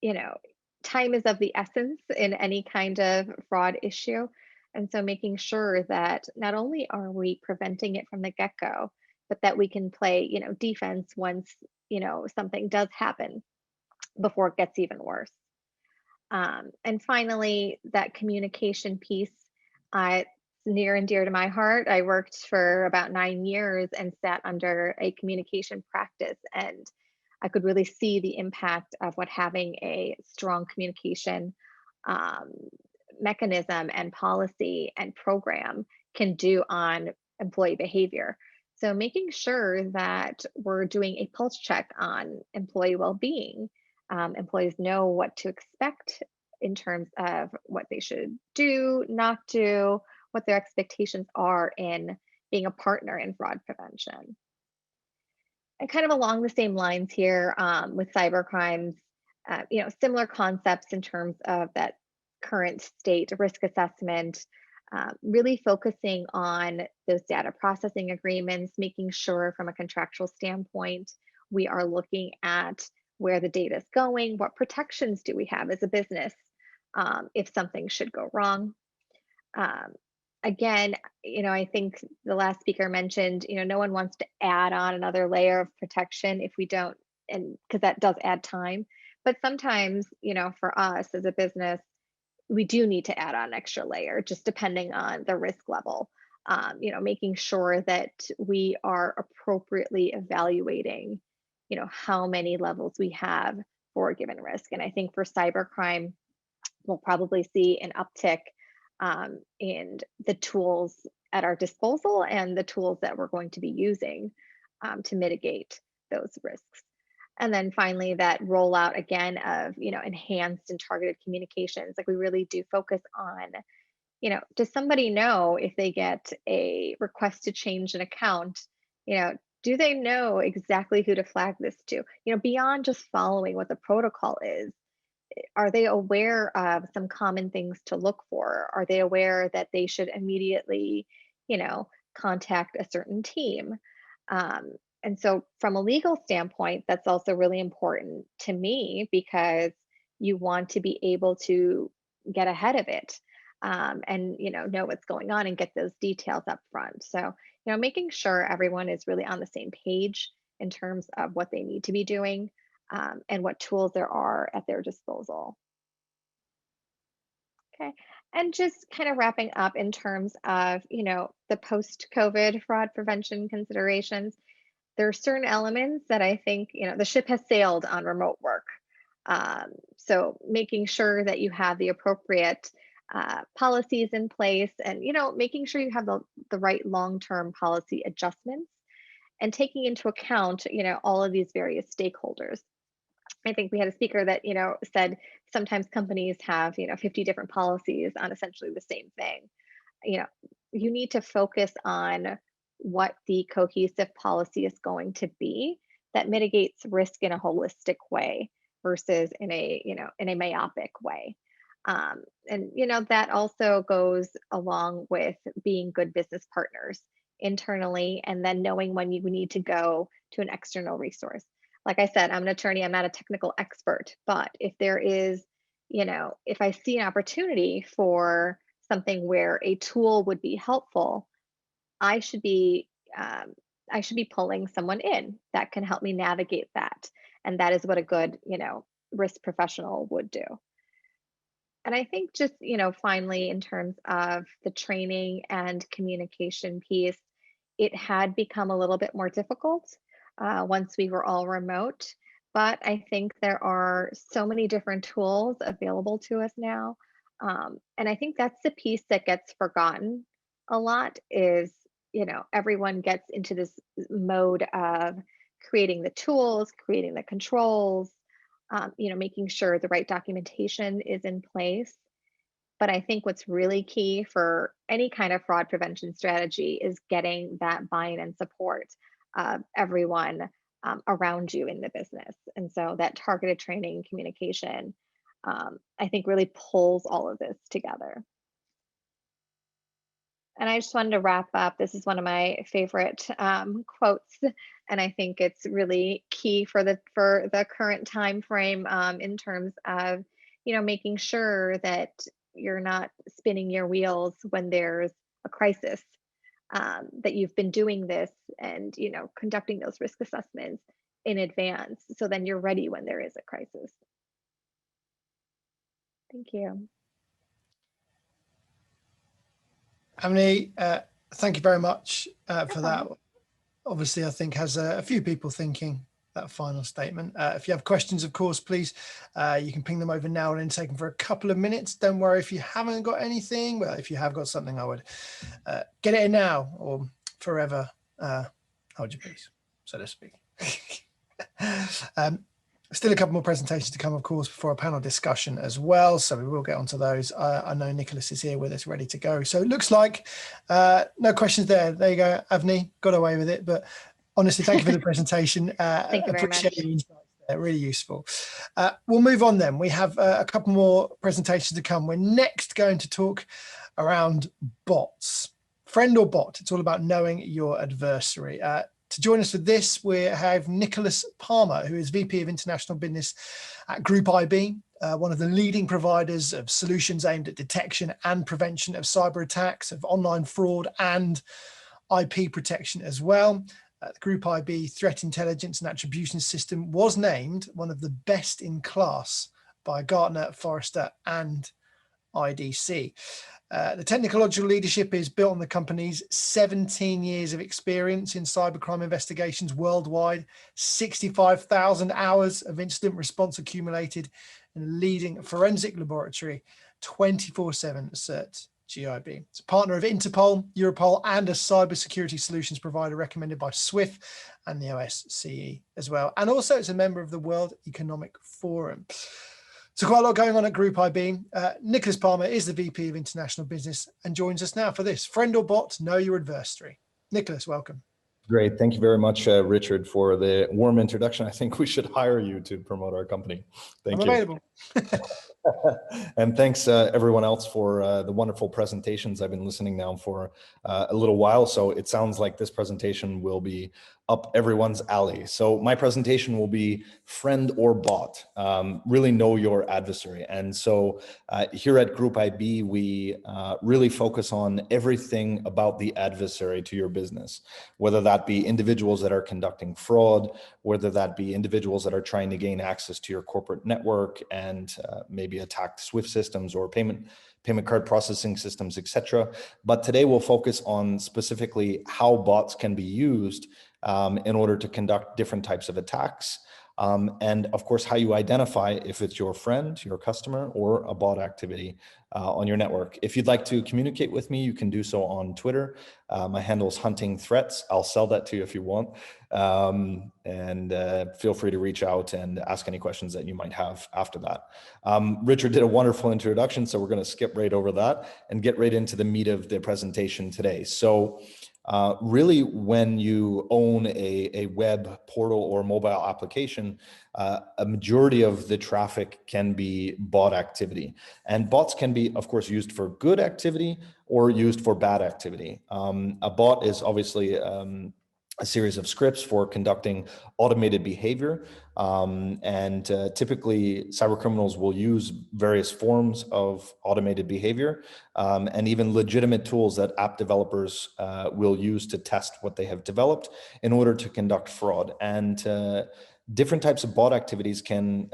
you know, time is of the essence in any kind of fraud issue. And so making sure that not only are we preventing it from the get-go, but that we can play, defense once, something does happen before it gets even worse. And finally, that communication piece, it's near and dear to my heart. I worked for about 9 years and sat under a communication practice, and I could really see the impact of what having a strong communication mechanism and policy and program can do on employee behavior. So making sure that we're doing a pulse check on employee well-being. Employees know what to expect in terms of what they should do, not do, what their expectations are in being a partner in fraud prevention. And kind of along the same lines here with cyber crimes, similar concepts in terms of that current state risk assessment, really focusing on those data processing agreements, making sure from a contractual standpoint, we are looking at where the data is going, what protections do we have as a business if something should go wrong. Again, I think the last speaker mentioned, no one wants to add on another layer of protection if we don't, and because that does add time. But sometimes, for us as a business, we do need to add on an extra layer, just depending on the risk level. Making sure that we are appropriately evaluating, how many levels we have for a given risk. And I think for cybercrime, we'll probably see an uptick in the tools at our disposal and the tools that we're going to be using to mitigate those risks. And then finally, that rollout again of, enhanced and targeted communications. Like we really do focus on, does somebody know if they get a request to change an account, do they know exactly who to flag this to? Beyond just following what the protocol is, are they aware of some common things to look for? Are they aware that they should immediately, contact a certain team? And so from a legal standpoint, that's also really important to me because you want to be able to get ahead of it and, know what's going on and get those details up front. So, making sure everyone is really on the same page in terms of what they need to be doing and what tools there are at their disposal. Okay, and just kind of wrapping up in terms of, the post-COVID fraud prevention considerations, there are certain elements that I think, the ship has sailed on remote work. So making sure that you have the appropriate policies in place and, making sure you have the right long-term policy adjustments and taking into account, all of these various stakeholders. I think we had a speaker that, said sometimes companies have, 50 different policies on essentially the same thing. You need to focus on what the cohesive policy is going to be that mitigates risk in a holistic way versus in a myopic way. And that also goes along with being good business partners internally and then knowing when you need to go to an external resource. Like I said, I'm an attorney, I'm not a technical expert, but if there is, if I see an opportunity for something where a tool would be helpful, I should be pulling someone in that can help me navigate that. And that is what a good, risk professional would do. And I think just, finally, in terms of the training and communication piece, it had become a little bit more difficult once we were all remote. But I think there are so many different tools available to us now. And I think that's the piece that gets forgotten a lot is, everyone gets into this mode of creating the tools, creating the controls, making sure the right documentation is in place. But I think what's really key for any kind of fraud prevention strategy is getting that buy-in and support of everyone around you in the business. And so that targeted training and communication, I think really pulls all of this together. And I just wanted to wrap up. This is one of my favorite quotes, and I think it's really key for the current time frame in terms of, making sure that you're not spinning your wheels when there's a crisis. That you've been doing this and conducting those risk assessments in advance, so then you're ready when there is a crisis. Thank you. Amni, thank you very much for that. Obviously, I think has a few people thinking that final statement. If you have questions, of course, please, you can ping them over now and then take them for a couple of minutes. Don't worry if you haven't got anything. Well, if you have got something, I would get it in now or forever hold your peace, so to speak. Still a couple more presentations to come, of course, before a panel discussion as well. So we will get onto those. I know Nicholas is here with us, ready to go. So it looks like no questions there. There you go, Avni, got away with it. But honestly, thank you for the presentation. Thank you very much. Appreciate your insights there, really useful. We'll move on then. We have a couple more presentations to come. We're next going to talk around bots. Friend or bot, it's all about knowing your adversary. To join us with this, we have Nicholas Palmer, who is VP of International Business at Group IB, one of the leading providers of solutions aimed at detection and prevention of cyber attacks, of online fraud and IP protection as well. The Group IB Threat Intelligence and Attribution System was named one of the best in class by Gartner, Forrester and IDC. The technological leadership is built on the company's 17 years of experience in cybercrime investigations worldwide, 65,000 hours of incident response accumulated in a leading forensic laboratory, 24/7 cert GIB. It's a partner of Interpol, Europol, and a cybersecurity solutions provider recommended by SWIFT and the OSCE as well. And also it's a member of the World Economic Forum. So quite a lot going on at Group IB. Nicholas Palmer is the VP of International Business and joins us now for this. Friend or bot, know your adversary. Nicholas, welcome. Great. Thank you very much, Richard, for the warm introduction. I think we should hire you to promote our company. Thank you. Available. And thanks everyone else for the wonderful presentations. I've been listening now for a little while, so it sounds like this presentation will be up everyone's alley. So my presentation will be friend or bot, really know your adversary. And so here at Group IB, we really focus on everything about the adversary to your business, whether that be individuals that are conducting fraud, whether that be individuals that are trying to gain access to your corporate network and maybe attack SWIFT systems or payment card processing systems, etc. But today we'll focus on specifically how bots can be used in order to conduct different types of attacks. And of course, how you identify if it's your friend, your customer, or a bot activity on your network. If you'd like to communicate with me, you can do so on Twitter. My handle is Hunting Threats. I'll sell that to you if you want. And feel free to reach out and ask any questions that you might have after that. Richard did a wonderful introduction, so we're going to skip right over that and get right into the meat of the presentation today. So really, when you own a web portal or mobile application, a majority of the traffic can be bot activity. And bots can be, of course, used for good activity or used for bad activity. A bot is obviously a series of scripts for conducting automated behavior. And typically cyber criminals will use various forms of automated behavior and even legitimate tools that app developers will use to test what they have developed in order to conduct fraud. And different types of bot activities can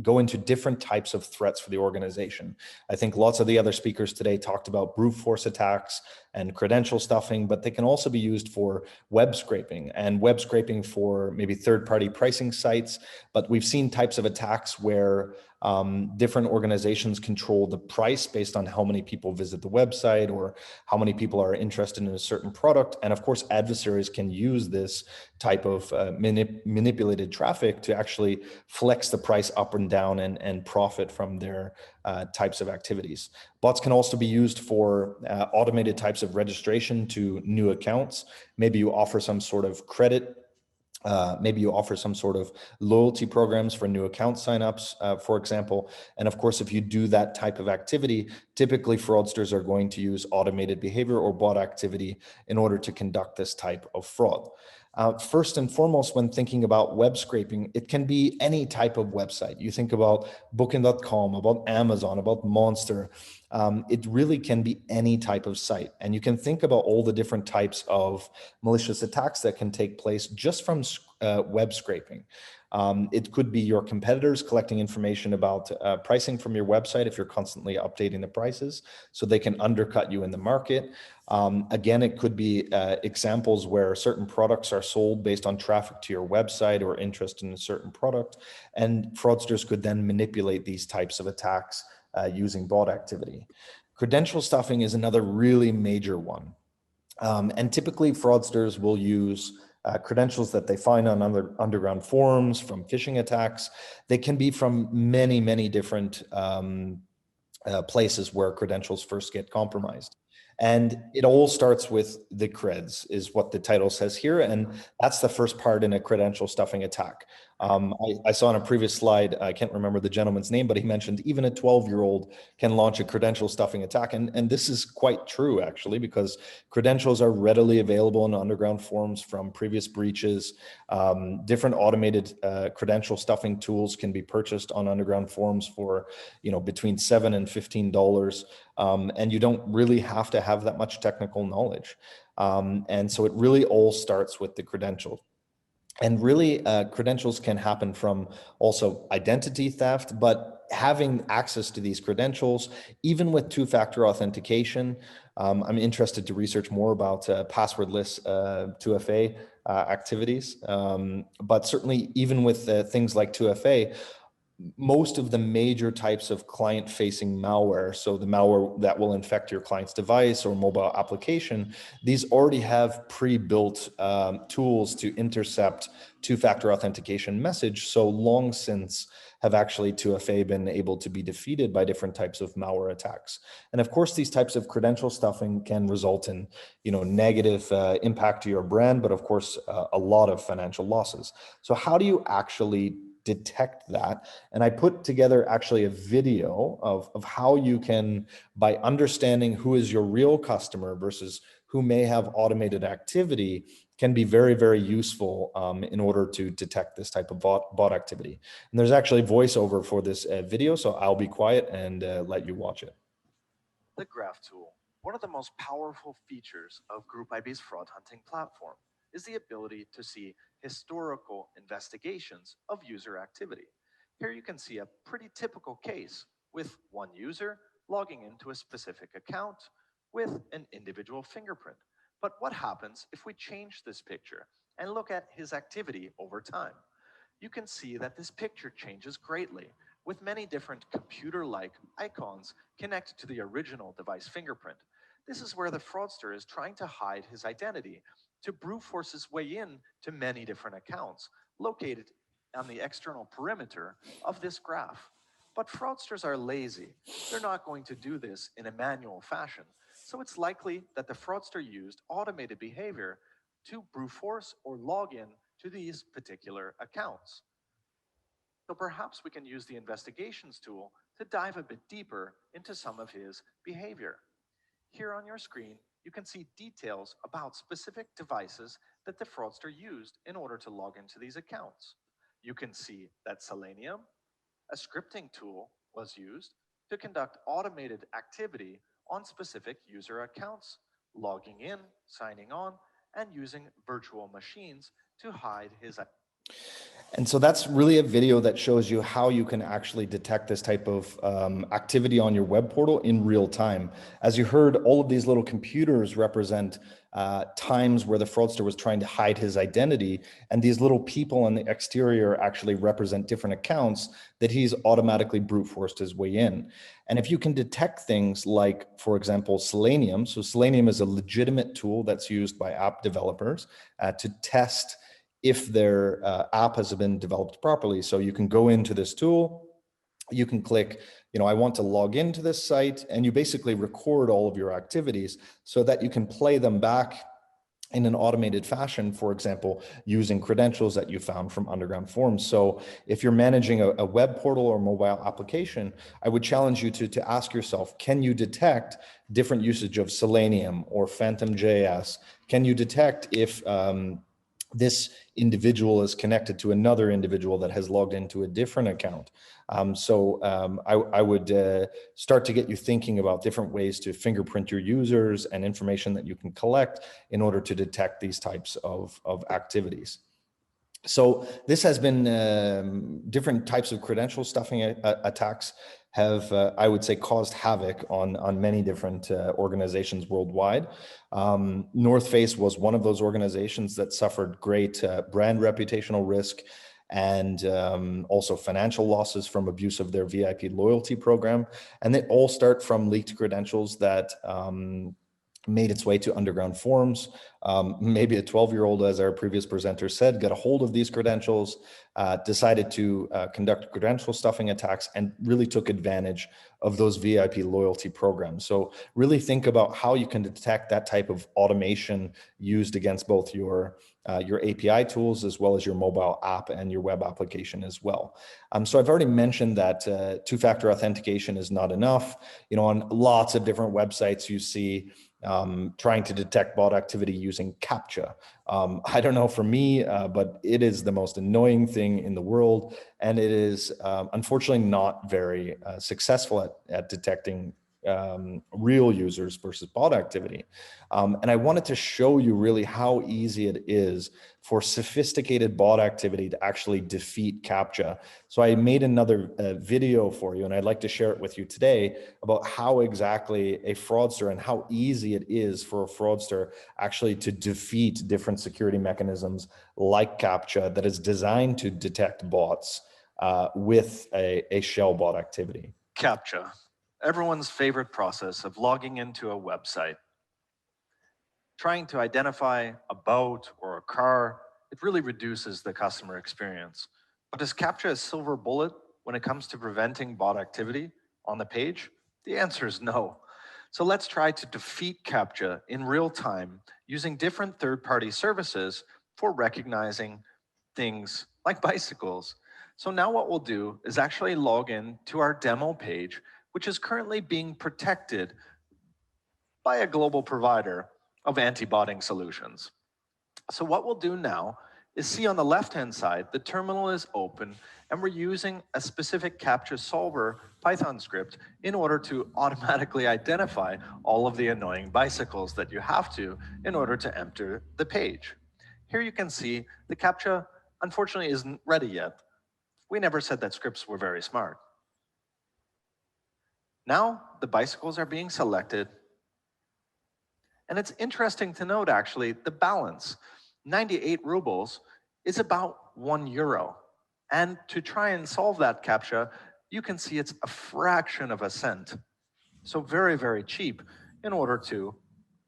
go into different types of threats for the organization. I think lots of the other speakers today talked about brute force attacks and credential stuffing, but they can also be used for web scraping and web scraping for maybe third-party pricing sites. But we've seen types of attacks where different organizations control the price based on how many people visit the website or how many people are interested in a certain product. And of course, adversaries can use this type of manipulated traffic to actually flex the price up and down and profit from their types of activities. Bots can also be used for automated types of registration to new accounts. Maybe you offer some sort of credit Maybe you offer some sort of loyalty programs for new account signups, for example. And of course, if you do that type of activity, typically fraudsters are going to use automated behavior or bot activity in order to conduct this type of fraud. First and foremost, when thinking about web scraping, it can be any type of website. You think about Booking.com, about Amazon, about Monster. It really can be any type of site. And you can think about all the different types of malicious attacks that can take place just from web scraping. It could be your competitors collecting information about pricing from your website if you're constantly updating the prices so they can undercut you in the market. Again, it could be examples where certain products are sold based on traffic to your website or interest in a certain product, and fraudsters could then manipulate these types of attacks using bot activity. Credential stuffing is another really major one. And typically fraudsters will use credentials that they find on underground forums, from phishing attacks. They can be from many, many different places where credentials first get compromised. And it all starts with the creds, is what the title says here. And that's the first part in a credential stuffing attack. I saw on a previous slide, I can't remember the gentleman's name, but he mentioned even a 12-year-old can launch a credential stuffing attack. And this is quite true, actually, because credentials are readily available in underground forums from previous breaches. Different automated credential stuffing tools can be purchased on underground forums for, between $7 and $15. And you don't really have to have that much technical knowledge. And so it really all starts with the credentials. And really, credentials can happen from also identity theft, but having access to these credentials, even with two-factor authentication. I'm interested to research more about passwordless 2FA activities. But certainly, even with things like 2FA, most of the major types of client-facing malware, so the malware that will infect your client's device or mobile application, these already have pre-built tools to intercept two-factor authentication message. So long since have actually 2FA been able to be defeated by different types of malware attacks. And of course, these types of credential stuffing can result in, negative impact to your brand, but of course, a lot of financial losses. So how do you actually detect that? And I put together actually a video of how you can, by understanding who is your real customer versus who may have automated activity, can be very, very useful in order to detect this type of bot activity. And there's actually voiceover for this video, so I'll be quiet and let you watch it. The Graph tool, one of the most powerful features of Group IB's fraud hunting platform, is the ability to see historical investigations of user activity. Here you can see a pretty typical case with one user logging into a specific account with an individual fingerprint. But what happens if we change this picture and look at his activity over time? You can see that this picture changes greatly, with many different computer-like icons connected to the original device fingerprint. This is where the fraudster is trying to hide his identity to brute force his way in to many different accounts located on the external perimeter of this graph. But fraudsters are lazy. They're not going to do this in a manual fashion. So it's likely that the fraudster used automated behavior to brute force or log in to these particular accounts. So perhaps we can use the investigations tool to dive a bit deeper into some of his behavior. Here on your screen, you can see details about specific devices that the fraudster used in order to log into these accounts. You can see that Selenium, a scripting tool, was used to conduct automated activity on specific user accounts, logging in, signing on, and using virtual machines to hide his identity. And so that's really a video that shows you how you can actually detect this type of activity on your web portal in real time. As you heard, all of these little computers represent times where the fraudster was trying to hide his identity, and these little people on the exterior actually represent different accounts that he's automatically brute forced his way in. And if you can detect things like, for example, Selenium, so Selenium is a legitimate tool that's used by app developers to test if their app has been developed properly. So you can go into this tool, you can click, I want to log into this site, and you basically record all of your activities so that you can play them back in an automated fashion, for example, using credentials that you found from underground forums. So if you're managing a web portal or mobile application, I would challenge you to ask yourself, can you detect different usage of Selenium or Phantom.js? Can you detect if this individual is connected to another individual that has logged into a different account? I would start to get you thinking about different ways to fingerprint your users and information that you can collect in order to detect these types of activities. So this has been different types of credential stuffing attacks have, I would say, caused havoc on many different organizations worldwide. North Face was one of those organizations that suffered great brand reputational risk and also financial losses from abuse of their VIP loyalty program. And they all start from leaked credentials that made its way to underground forums. Maybe a 12-year-old, as our previous presenter said, got a hold of these credentials, decided to conduct credential stuffing attacks, and really took advantage of those VIP loyalty programs. So really think about how you can detect that type of automation used against both your API tools as well as your mobile app and your web application as well. So I've already mentioned that two-factor authentication is not enough. You know, on lots of different websites you see trying to detect bot activity using CAPTCHA. I don't know for me, but it is the most annoying thing in the world. And it is unfortunately not very successful at detecting real users versus bot activity. And I wanted to show you really how easy it is for sophisticated bot activity to actually defeat CAPTCHA. So I made another video for you, and I'd like to share it with you today about how exactly a fraudster and how easy it is for a fraudster actually to defeat different security mechanisms like CAPTCHA that is designed to detect bots with a shell bot activity. CAPTCHA, everyone's favorite process of logging into a website. Trying to identify a boat or a car, it really reduces the customer experience. But is CAPTCHA a silver bullet when it comes to preventing bot activity on the page? The answer is no. So let's try to defeat CAPTCHA in real time using different third-party services for recognizing things like bicycles. So now what we'll do is actually log in to our demo page, which is currently being protected by a global provider of anti-botting solutions. So what we'll do now is see on the left-hand side, the terminal is open and we're using a specific CAPTCHA solver Python script in order to automatically identify all of the annoying bicycles that you have to in order to enter the page. Here you can see the CAPTCHA unfortunately isn't ready yet. We never said that scripts were very smart. Now the bicycles are being selected. And it's interesting to note, actually, the balance. 98 rubles is about €1. And to try and solve that CAPTCHA, you can see it's a fraction of a cent. So very, very cheap in order to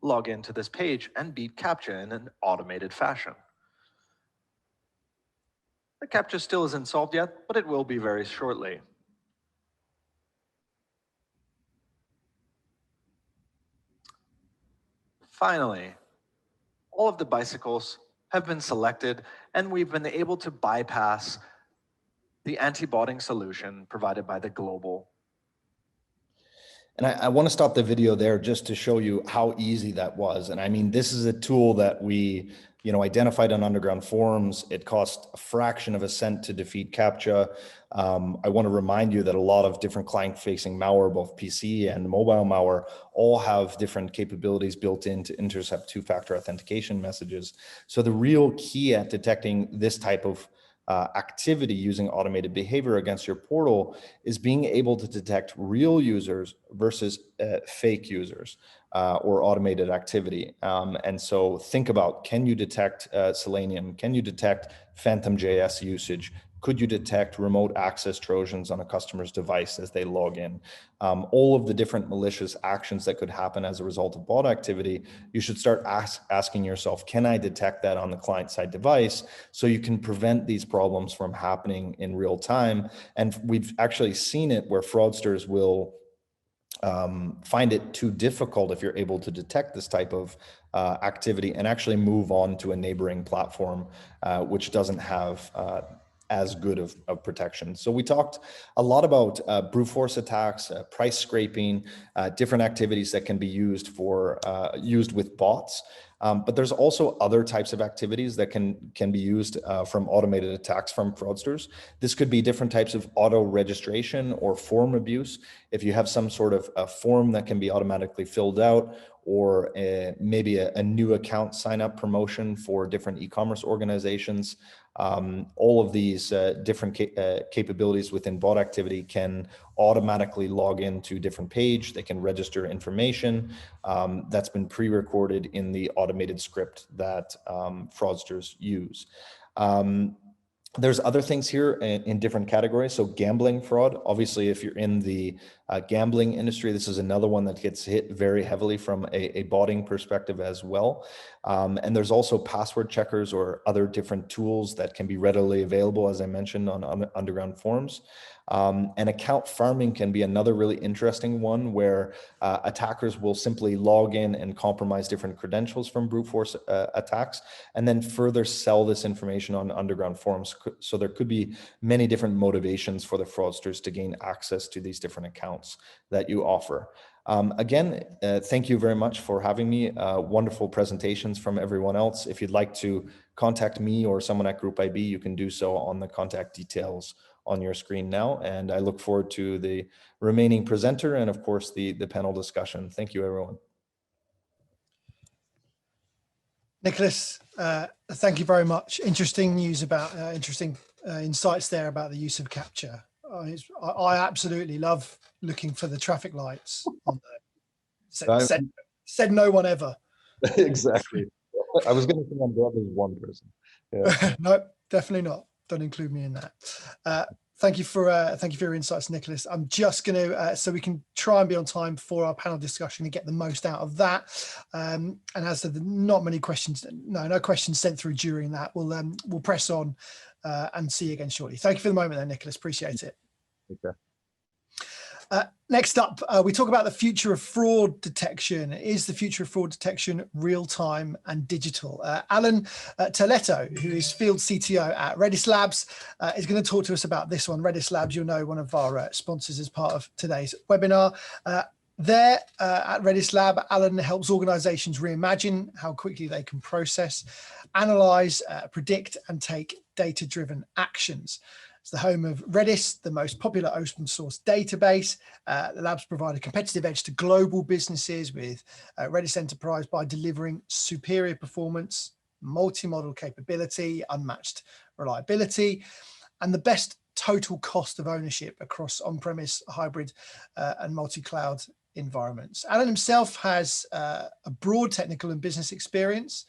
log into this page and beat CAPTCHA in an automated fashion. The CAPTCHA still isn't solved yet, but it will be very shortly. Finally, all of the bicycles have been selected and we've been able to bypass the anti-botting solution provided by the global. And I want to stop the video there just to show you how easy that was. And I mean, this is a tool that we, identified on underground forums. It cost a fraction of a cent to defeat CAPTCHA. I want to remind you that a lot of different client-facing malware, both PC and mobile malware, all have different capabilities built in to intercept two-factor authentication messages. So the real key at detecting this type of activity using automated behavior against your portal is being able to detect real users versus fake users or automated activity. And so think about, can you detect Selenium? Can you detect Phantom.js usage? Could you detect remote access Trojans on a customer's device as they log in? All of the different malicious actions that could happen as a result of bot activity, you should start asking yourself, can I detect that on the client-side device? So you can prevent these problems from happening in real time. And we've actually seen it where fraudsters will find it too difficult if you're able to detect this type of activity and actually move on to a neighboring platform, which doesn't have as good of protection. So we talked a lot about brute force attacks, price scraping, different activities that can be used with bots. But there's also other types of activities that can be used from automated attacks from fraudsters. This could be different types of auto registration or form abuse. If you have some sort of a form that can be automatically filled out, or maybe a new account sign up promotion for different e-commerce organizations. All of these different capabilities within bot activity can automatically log into different page. They can register information that's been pre-recorded in the automated script that fraudsters use. There's other things here in different categories. So gambling fraud, obviously, if you're in the gambling industry, this is another one that gets hit very heavily from a botting perspective as well. And there's also password checkers or other different tools that can be readily available, as I mentioned, on underground forums. And account farming can be another really interesting one where attackers will simply log in and compromise different credentials from brute force attacks, and then further sell this information on underground forums. So there could be many different motivations for the fraudsters to gain access to these different accounts that you offer. Again, thank you very much for having me. Wonderful presentations from everyone else. If you'd like to contact me or someone at Group IB, you can do so on the contact details on your screen now. And I look forward to the remaining presenter and of course the panel discussion. Thank you, everyone. Nicholas, thank you very much. Interesting news about, interesting insights there about the use of capture. I absolutely love looking for the traffic lights on there. Said no one ever. Exactly. I was going to say I'm glad there's one person. Yeah. No, definitely not. Don't include me in that. Thank you for your insights, Nicholas. I'm just going to, so we can try and be on time for our panel discussion and get the most out of that. And as there not many questions, no questions sent through during that, we'll press on and see you again shortly. Thank you for the moment there, Nicholas. Appreciate it. Okay. Next up, we talk about the future of fraud detection. Is the future of fraud detection real-time and digital? Alan Terletto, who is Field CTO at Redis Labs, is going to talk to us about this one. Redis Labs, you'll know, one of our sponsors as part of today's webinar. There at Redis Lab, Alan helps organizations reimagine how quickly they can process, analyze, predict, and take data-driven actions. It's the home of Redis, the most popular open source database. The labs provide a competitive edge to global businesses with Redis Enterprise by delivering superior performance, multi-model capability, unmatched reliability, and the best total cost of ownership across on-premise, hybrid, and multi-cloud environments. Alan himself has a broad technical and business experience,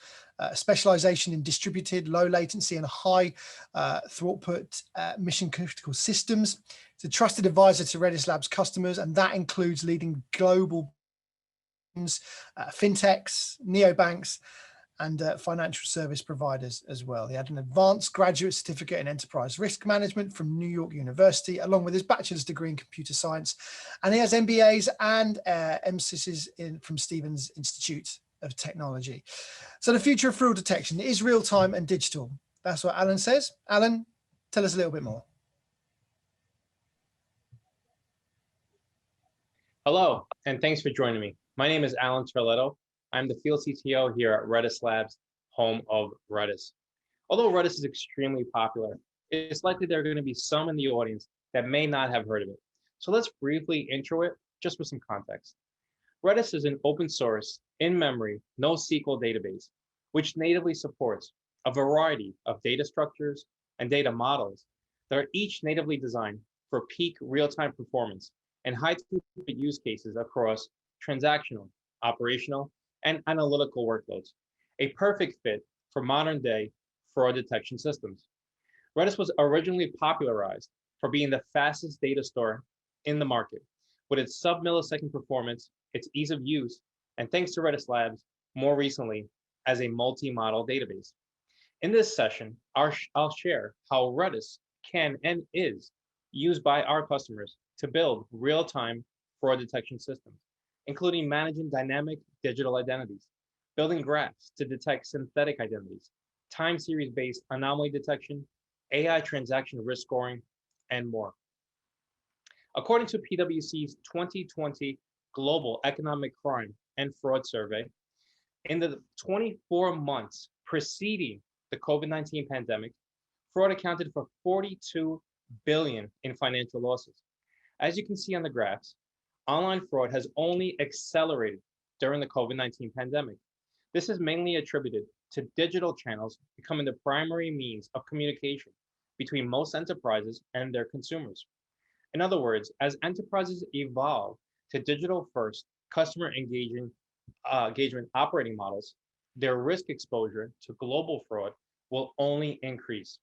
specialization in distributed, low latency and high throughput mission critical systems. He's a trusted advisor to Redis Labs customers, and that includes leading global fintechs, neobanks, and financial service providers as well. He had an advanced graduate certificate in enterprise risk management from New York University, along with his bachelor's degree in computer science. And he has MBAs and MSISs from Stevens Institute of Technology. So the future of fraud detection is real-time and digital. That's what Alan says. Alan, tell us a little bit more. Hello, and thanks for joining me. My name is Alan Terletto. I'm the Field CTO here at Redis Labs, home of Redis. Although Redis is extremely popular, it's likely there are going to be some in the audience that may not have heard of it. So let's briefly intro it just with some context. Redis is an open source, in-memory, NoSQL database, which natively supports a variety of data structures and data models that are each natively designed for peak real-time performance and high-throughput use cases across transactional, operational, and analytical workloads, a perfect fit for modern-day fraud detection systems. Redis was originally popularized for being the fastest data store in the market, with its sub-millisecond performance, its ease of use, and thanks to Redis Labs, more recently, as a multi-model database. In this session, I'll share how Redis can and is used by our customers to build real-time fraud detection systems, including managing dynamic digital identities, building graphs to detect synthetic identities, time series-based anomaly detection, AI transaction risk scoring, and more. According to PwC's 2020 Global Economic Crime and Fraud Survey, in the 24 months preceding the COVID-19 pandemic, fraud accounted for 42 billion in financial losses. As you can see on the graphs, online fraud has only accelerated during the COVID-19 pandemic. This is mainly attributed to digital channels becoming the primary means of communication between most enterprises and their consumers. In other words, as enterprises evolve to digital-first customer engagement operating models, their risk exposure to global fraud will only increase.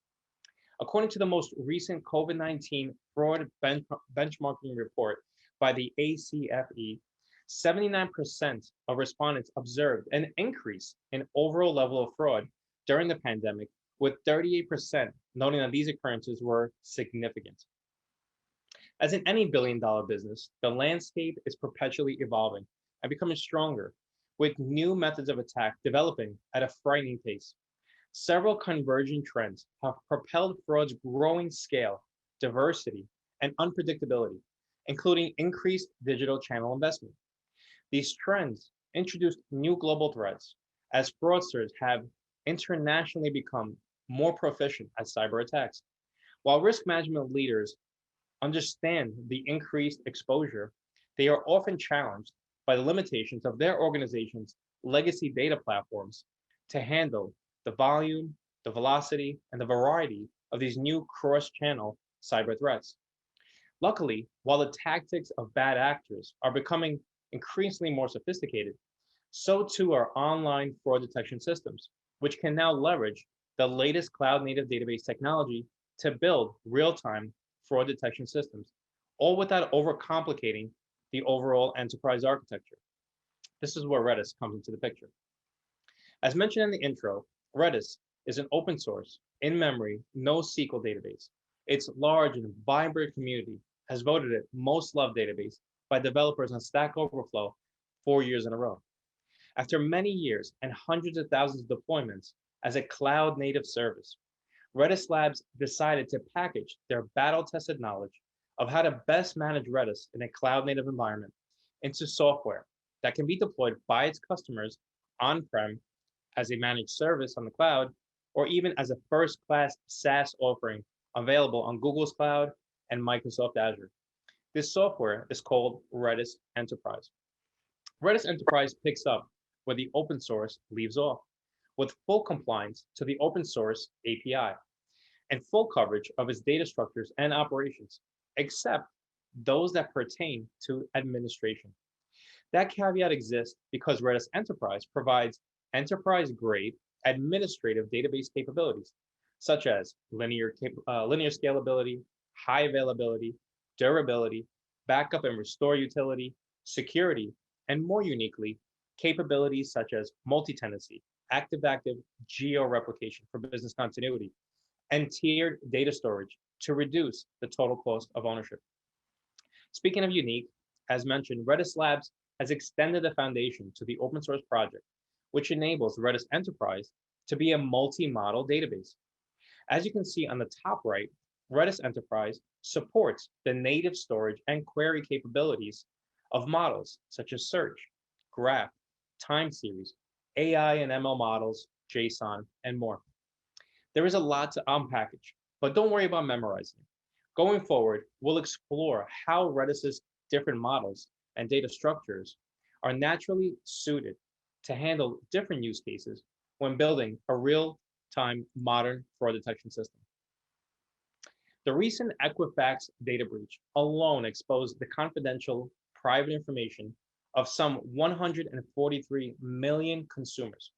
According to the most recent COVID-19 fraud benchmarking report by the ACFE, 79% of respondents observed an increase in overall level of fraud during the pandemic, with 38% noting that these occurrences were significant. As in any billion-dollar business, the landscape is perpetually evolving and becoming stronger, with new methods of attack developing at a frightening pace. Several converging trends have propelled fraud's growing scale, diversity, and unpredictability, including increased digital channel investment. These trends introduced new global threats, as fraudsters have internationally become more proficient at cyber attacks. While risk management leaders understand the increased exposure, they are often challenged by the limitations of their organization's legacy data platforms to handle the volume, the velocity, and the variety of these new cross-channel cyber threats. Luckily, while the tactics of bad actors are becoming increasingly more sophisticated, so too are online fraud detection systems, which can now leverage the latest cloud-native database technology to build real-time fraud detection systems, all without overcomplicating the overall enterprise architecture. This is where Redis comes into the picture. As mentioned in the intro, Redis is an open source, in-memory, NoSQL database. Its large and vibrant community has voted it most loved database by developers on Stack Overflow 4 years in a row. After many years and hundreds of thousands of deployments as a cloud-native service, Redis Labs decided to package their battle-tested knowledge of how to best manage Redis in a cloud-native environment into software that can be deployed by its customers on-prem as a managed service on the cloud, or even as a first-class SaaS offering available on Google's cloud and Microsoft Azure. This software is called Redis Enterprise. Redis Enterprise picks up where the open source leaves off, with full compliance to the open source API and full coverage of its data structures and operations, except those that pertain to administration. That caveat exists because Redis Enterprise provides enterprise-grade administrative database capabilities, such as linear scalability, high availability, durability, backup and restore utility, security, and more uniquely, capabilities such as multi-tenancy, active-active geo-replication for business continuity, and tiered data storage to reduce the total cost of ownership. Speaking of unique, as mentioned, Redis Labs has extended the foundation to the open source project, which enables Redis Enterprise to be a multi-model database. As you can see on the top right, Redis Enterprise supports the native storage and query capabilities of models such as search, graph, time series, AI and ML models, JSON, and more. There is a lot to unpackage, but don't worry about memorizing. Going forward, we'll explore how Redis's different models and data structures are naturally suited to handle different use cases when building a real-time modern fraud detection system. The recent Equifax data breach alone exposed the confidential private information of some 143 million consumers.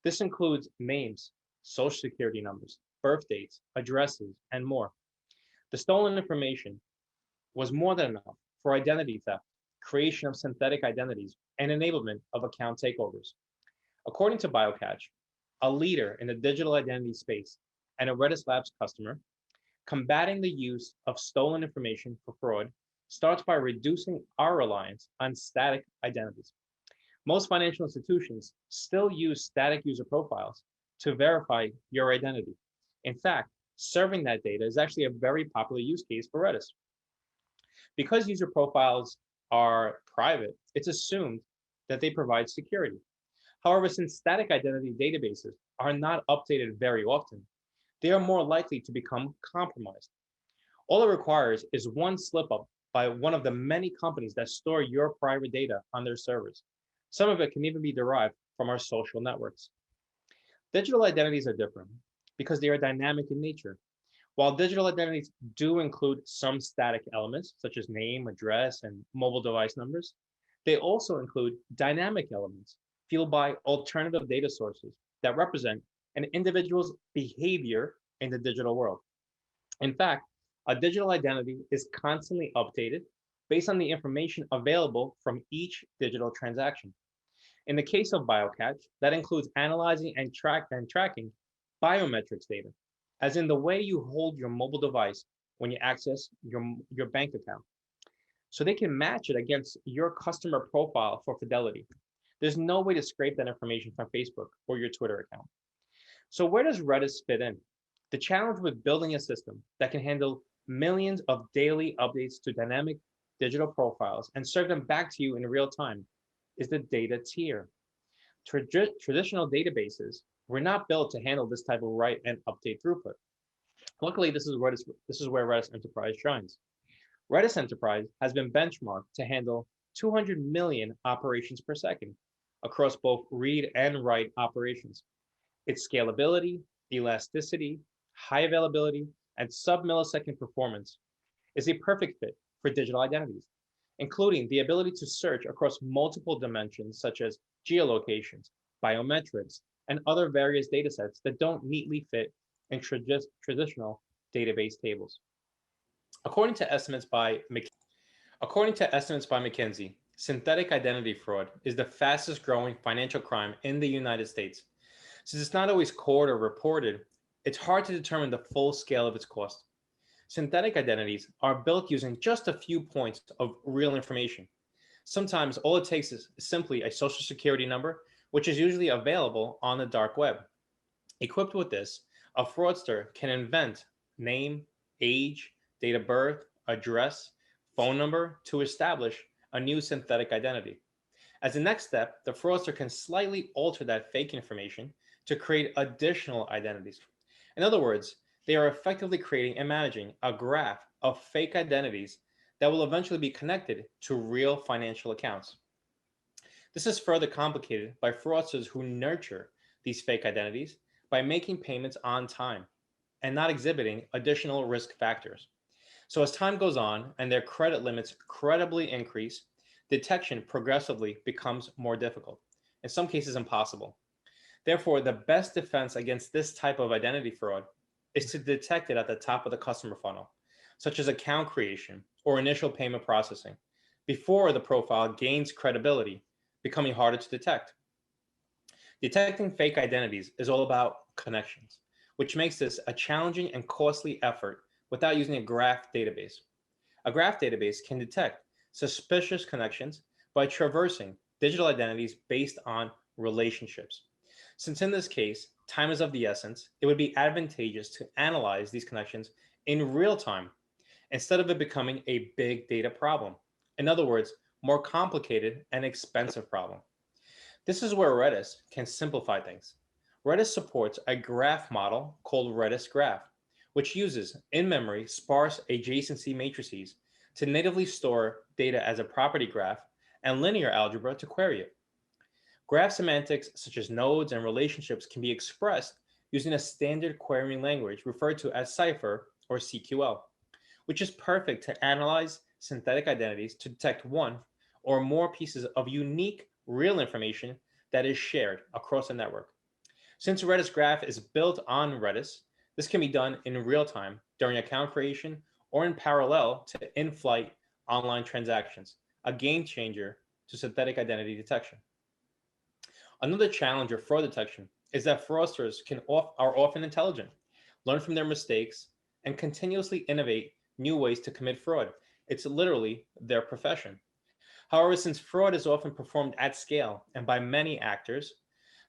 This includes names, social security numbers, birth dates, addresses, and more. The stolen information was more than enough for identity theft, creation of synthetic identities, and enablement of account takeovers. According to BioCatch, a leader in the digital identity space and a Redis Labs customer, combating the use of stolen information for fraud starts by reducing our reliance on static identities. Most financial institutions still use static user profiles to verify your identity. In fact, serving that data is actually a very popular use case for Redis. Because user profiles are private, it's assumed that they provide security. However, since static identity databases are not updated very often, they are more likely to become compromised. All it requires is one slip up by one of the many companies that store your private data on their servers. Some of it can even be derived from our social networks. Digital identities are different because they are dynamic in nature. While digital identities do include some static elements, such as name, address, and mobile device numbers, they also include dynamic elements fueled by alternative data sources that represent an individual's behavior in the digital world. In fact, a digital identity is constantly updated based on the information available from each digital transaction. In the case of BioCatch, that includes analyzing and tracking biometrics data, as in the way you hold your mobile device when you access your bank account. So they can match it against your customer profile for fidelity. There's no way to scrape that information from Facebook or your Twitter account. So where does Redis fit in? The challenge with building a system that can handle millions of daily updates to dynamic digital profiles and serve them back to you in real time is the data tier. Traditional databases were not built to handle this type of write and update throughput. Luckily, this is where Redis Enterprise shines. Redis Enterprise has been benchmarked to handle 200 million operations per second across both read and write operations. Its scalability, elasticity, high availability, and sub-millisecond performance is a perfect fit for digital identities, including the ability to search across multiple dimensions such as geolocations, biometrics, and other various datasets that don't neatly fit in traditional database tables. According to estimates by McKinsey, synthetic identity fraud is the fastest growing financial crime in the United States. Since it's not always caught or reported, it's hard to determine the full scale of its cost. Synthetic identities are built using just a few points of real information. Sometimes all it takes is simply a social security number, which is usually available on the dark web. Equipped with this, a fraudster can invent name, age, date of birth, address, phone number to establish a new synthetic identity. As a next step, the fraudster can slightly alter that fake information to create additional identities. In other words, they are effectively creating and managing a graph of fake identities that will eventually be connected to real financial accounts. This is further complicated by fraudsters who nurture these fake identities by making payments on time and not exhibiting additional risk factors. So as time goes on and their credit limits credibly increase, detection progressively becomes more difficult, in some cases impossible. Therefore, the best defense against this type of identity fraud is to detect it at the top of the customer funnel, such as account creation or initial payment processing, before the profile gains credibility, becoming harder to detect. Detecting fake identities is all about connections, which makes this a challenging and costly effort without using a graph database. A graph database can detect suspicious connections by traversing digital identities based on relationships. Since in this case, time is of the essence, it would be advantageous to analyze these connections in real time instead of it becoming a big data problem. In other words, more complicated and expensive problem. This is where Redis can simplify things. Redis supports a graph model called Redis Graph, which uses in-memory sparse adjacency matrices to natively store data as a property graph and linear algebra to query it. Graph semantics such as nodes and relationships can be expressed using a standard querying language referred to as Cipher or CQL, which is perfect to analyze synthetic identities to detect one or more pieces of unique real information that is shared across a network. Since Redis Graph is built on Redis, this can be done in real time during account creation or in parallel to in-flight online transactions, a game changer to synthetic identity detection. Another challenge of fraud detection is that fraudsters are often intelligent, learn from their mistakes, and continuously innovate new ways to commit fraud. It's literally their profession. However, since fraud is often performed at scale and by many actors,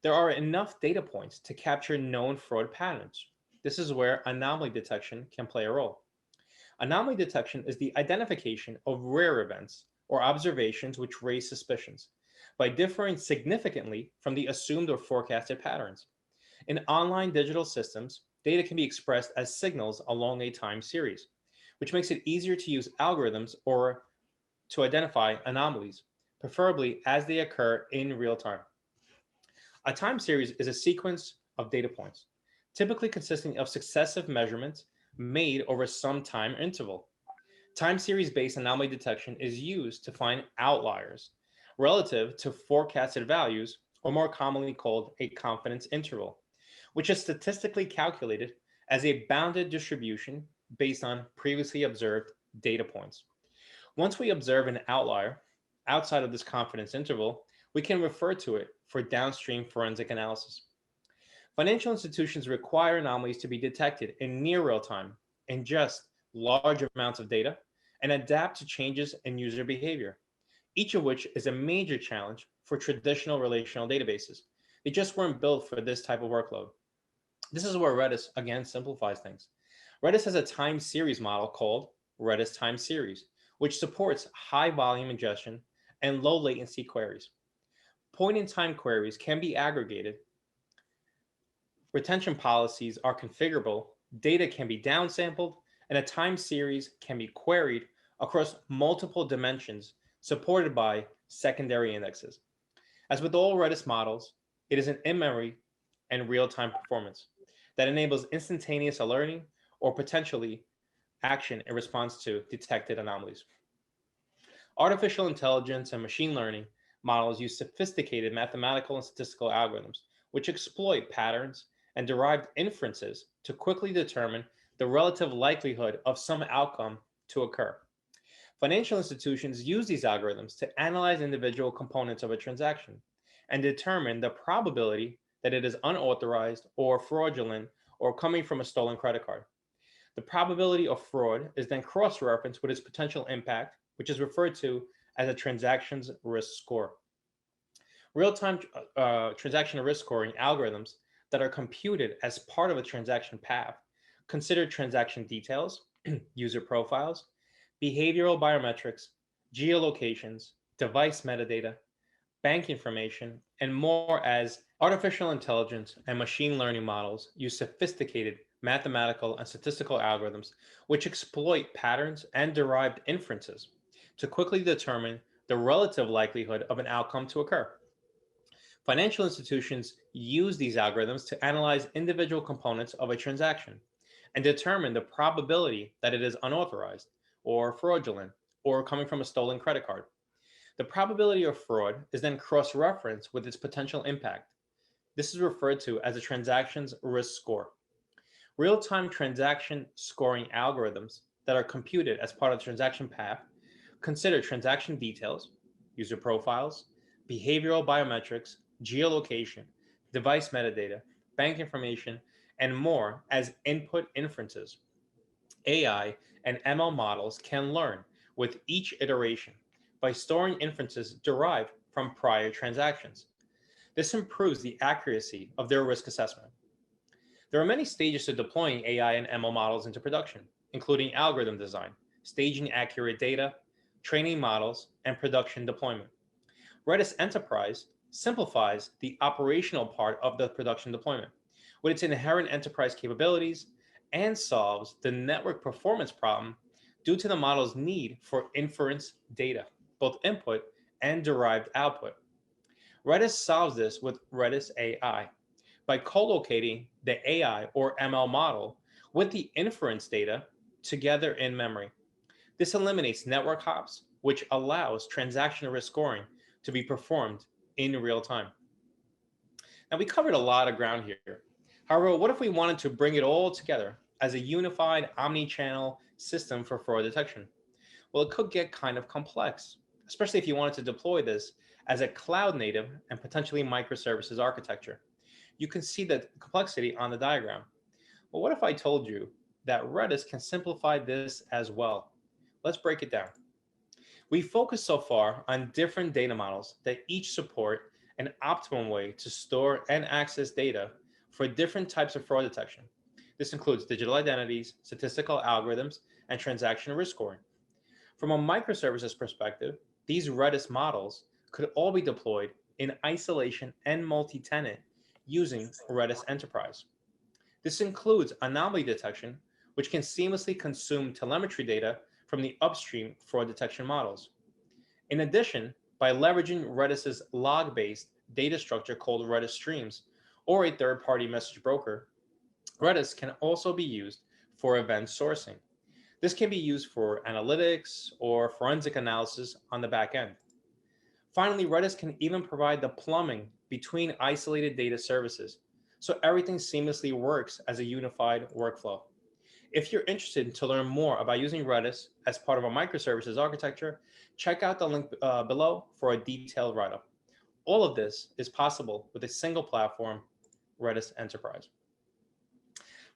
there are enough data points to capture known fraud patterns. This is where anomaly detection can play a role. Anomaly detection is the identification of rare events or observations which raise suspicions by differing significantly from the assumed or forecasted patterns. In online digital systems, data can be expressed as signals along a time series, which makes it easier to use algorithms or to identify anomalies, preferably as they occur in real time. A time series is a sequence of data points, typically consisting of successive measurements made over some time interval. Time series-based anomaly detection is used to find outliers relative to forecasted values, or more commonly called a confidence interval, which is statistically calculated as a bounded distribution based on previously observed data points. Once we observe an outlier outside of this confidence interval, we can refer to it for downstream forensic analysis. Financial institutions require anomalies to be detected in near real time, ingest large amounts of data, and adapt to changes in user behavior, each of which is a major challenge for traditional relational databases. They just weren't built for this type of workload. This is where Redis again simplifies things. Redis has a time series model called Redis Time Series, which supports high volume ingestion and low latency queries. Point-in-time queries can be aggregated. Retention policies are configurable, data can be downsampled, and a time series can be queried across multiple dimensions supported by secondary indexes. As with all Redis models, it is an in-memory and real-time performance that enables instantaneous alerting or potentially action in response to detected anomalies. Artificial intelligence and machine learning models use sophisticated mathematical and statistical algorithms, which exploit patterns and derived inferences to quickly determine the relative likelihood of some outcome to occur. Financial institutions use these algorithms to analyze individual components of a transaction and determine the probability that it is unauthorized or fraudulent or coming from a stolen credit card. The probability of fraud is then cross-referenced with its potential impact, which is referred to as a transaction's risk score. Real-time transaction risk scoring algorithms that are computed as part of a transaction path consider transaction details, user profiles, behavioral biometrics, geolocations, device metadata, bank information, and more as artificial intelligence and machine learning models use sophisticated mathematical and statistical algorithms which exploit patterns and derived inferences to quickly determine the relative likelihood of an outcome to occur. Financial institutions use these algorithms to analyze individual components of a transaction and determine the probability that it is unauthorized or fraudulent or coming from a stolen credit card. The probability of fraud is then cross-referenced with its potential impact. This is referred to as a transaction's risk score. Real-time transaction scoring algorithms that are computed as part of the transaction path consider transaction details, user profiles, behavioral biometrics, geolocation, device metadata, bank information, and more as input inferences. AI and ML models can learn with each iteration by storing inferences derived from prior transactions. This improves the accuracy of their risk assessment. There are many stages to deploying AI and ML models into production, including algorithm design, staging accurate data, training models, and production deployment. Redis Enterprise simplifies the operational part of the production deployment with its inherent enterprise capabilities and solves the network performance problem due to the model's need for inference data, both input and derived output. Redis solves this with Redis AI by co-locating the AI or ML model with the inference data together in memory. This eliminates network hops, which allows transaction risk scoring to be performed in real time. Now, we covered a lot of ground here. However, what if we wanted to bring it all together as a unified omni-channel system for fraud detection? Well, it could get kind of complex, especially if you wanted to deploy this as a cloud native and potentially microservices architecture. You can see the complexity on the diagram. Well, what if I told you that Redis can simplify this as well Let's break it down. We focused so far on different data models that each support an optimum way to store and access data for different types of fraud detection. This includes digital identities, statistical algorithms, and transaction risk scoring. From a microservices perspective, these Redis models could all be deployed in isolation and multi-tenant using Redis Enterprise. This includes anomaly detection, which can seamlessly consume telemetry data from the upstream fraud detection models. In addition, by leveraging Redis's log-based data structure called Redis Streams, or a third-party message broker, Redis can also be used for event sourcing. This can be used for analytics or forensic analysis on the back end. Finally, Redis can even provide the plumbing between isolated data services, so everything seamlessly works as a unified workflow. If you're interested to learn more about using Redis as part of a microservices architecture, check out the link below for a detailed write-up. All of this is possible with a single platform, Redis Enterprise.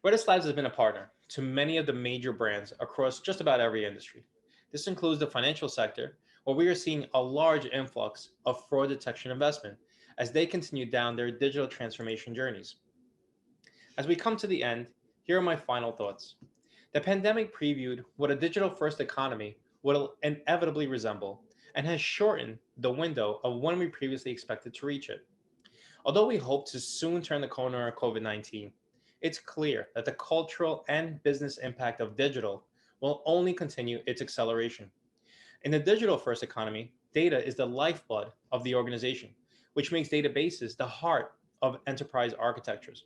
Redis Labs has been a partner to many of the major brands across just about every industry. This includes the financial sector, where we are seeing a large influx of fraud detection investment as they continue down their digital transformation journeys. As we come to the end, here are my final thoughts. The pandemic previewed what a digital-first economy will inevitably resemble and has shortened the window of when we previously expected to reach it. Although we hope to soon turn the corner of COVID-19, it's clear that the cultural and business impact of digital will only continue its acceleration. In the digital-first economy, data is the lifeblood of the organization, which makes databases the heart of enterprise architectures.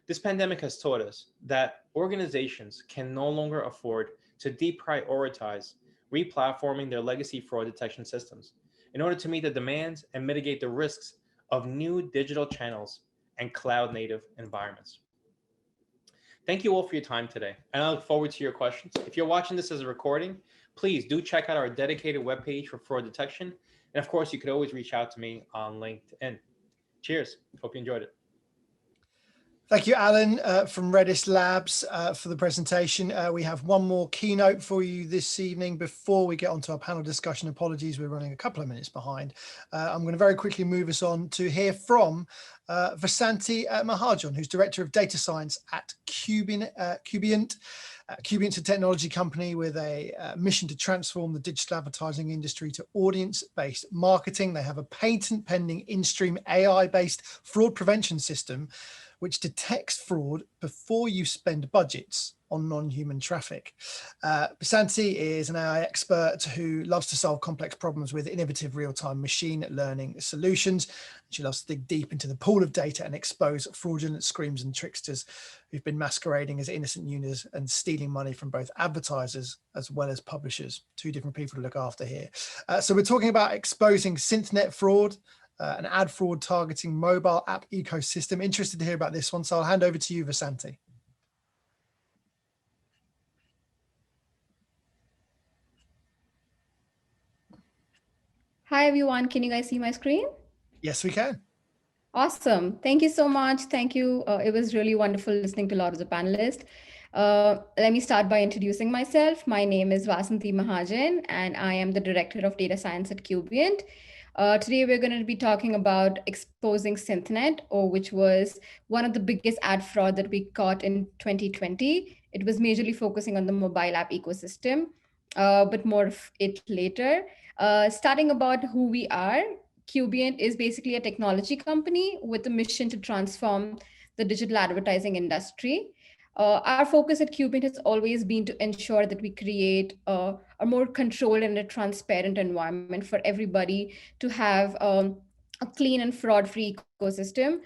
This pandemic has taught us that organizations can no longer afford to deprioritize replatforming their legacy fraud detection systems in order to meet the demands and mitigate the risks of new digital channels and cloud-native environments. Thank you all for your time today, and I look forward to your questions. If you're watching this as a recording, please do check out our dedicated webpage for fraud detection. And of course, you could always reach out to me on LinkedIn. Cheers. Hope you enjoyed it. Thank you, Alan, from Redis Labs for the presentation. We have one more keynote for you this evening before we get onto our panel discussion. Apologies, we're running a couple of minutes behind. I'm going to very quickly move us on to hear from Vasanthi Mahajan, who's Director of Data Science at Kubient. Kubient's a technology company with a mission to transform the digital advertising industry to audience-based marketing. They have a patent-pending in-stream AI-based fraud prevention system which detects fraud before you spend budgets on non-human traffic. Vasanthi is an AI expert who loves to solve complex problems with innovative real-time machine learning solutions. She loves to dig deep into the pool of data and expose fraudulent screams and tricksters who've been masquerading as innocent users and stealing money from both advertisers as well as publishers. Two different people to look after here. So we're talking about exposing synthnet fraud, an ad fraud targeting mobile app ecosystem. Interested to hear about this one, so I'll hand over to you, Vasanthi. Hi, everyone. Can you guys see my screen? Yes, we can. Awesome. Thank you so much. Thank you. It was really wonderful listening to a lot of the panelists. Let me start by introducing myself. My name is Vasanthi Mahajan, and I am the Director of Data Science at Kubient. Today, we're going to be talking about exposing SynthNet, which was one of the biggest ad fraud that we caught in 2020. It was majorly focusing on the mobile app ecosystem, but more of it later. Starting about who we are, Kubient is basically a technology company with a mission to transform the digital advertising industry. Our focus at Kubient has always been to ensure that we create a more controlled and a transparent environment for everybody to have a clean and fraud-free ecosystem.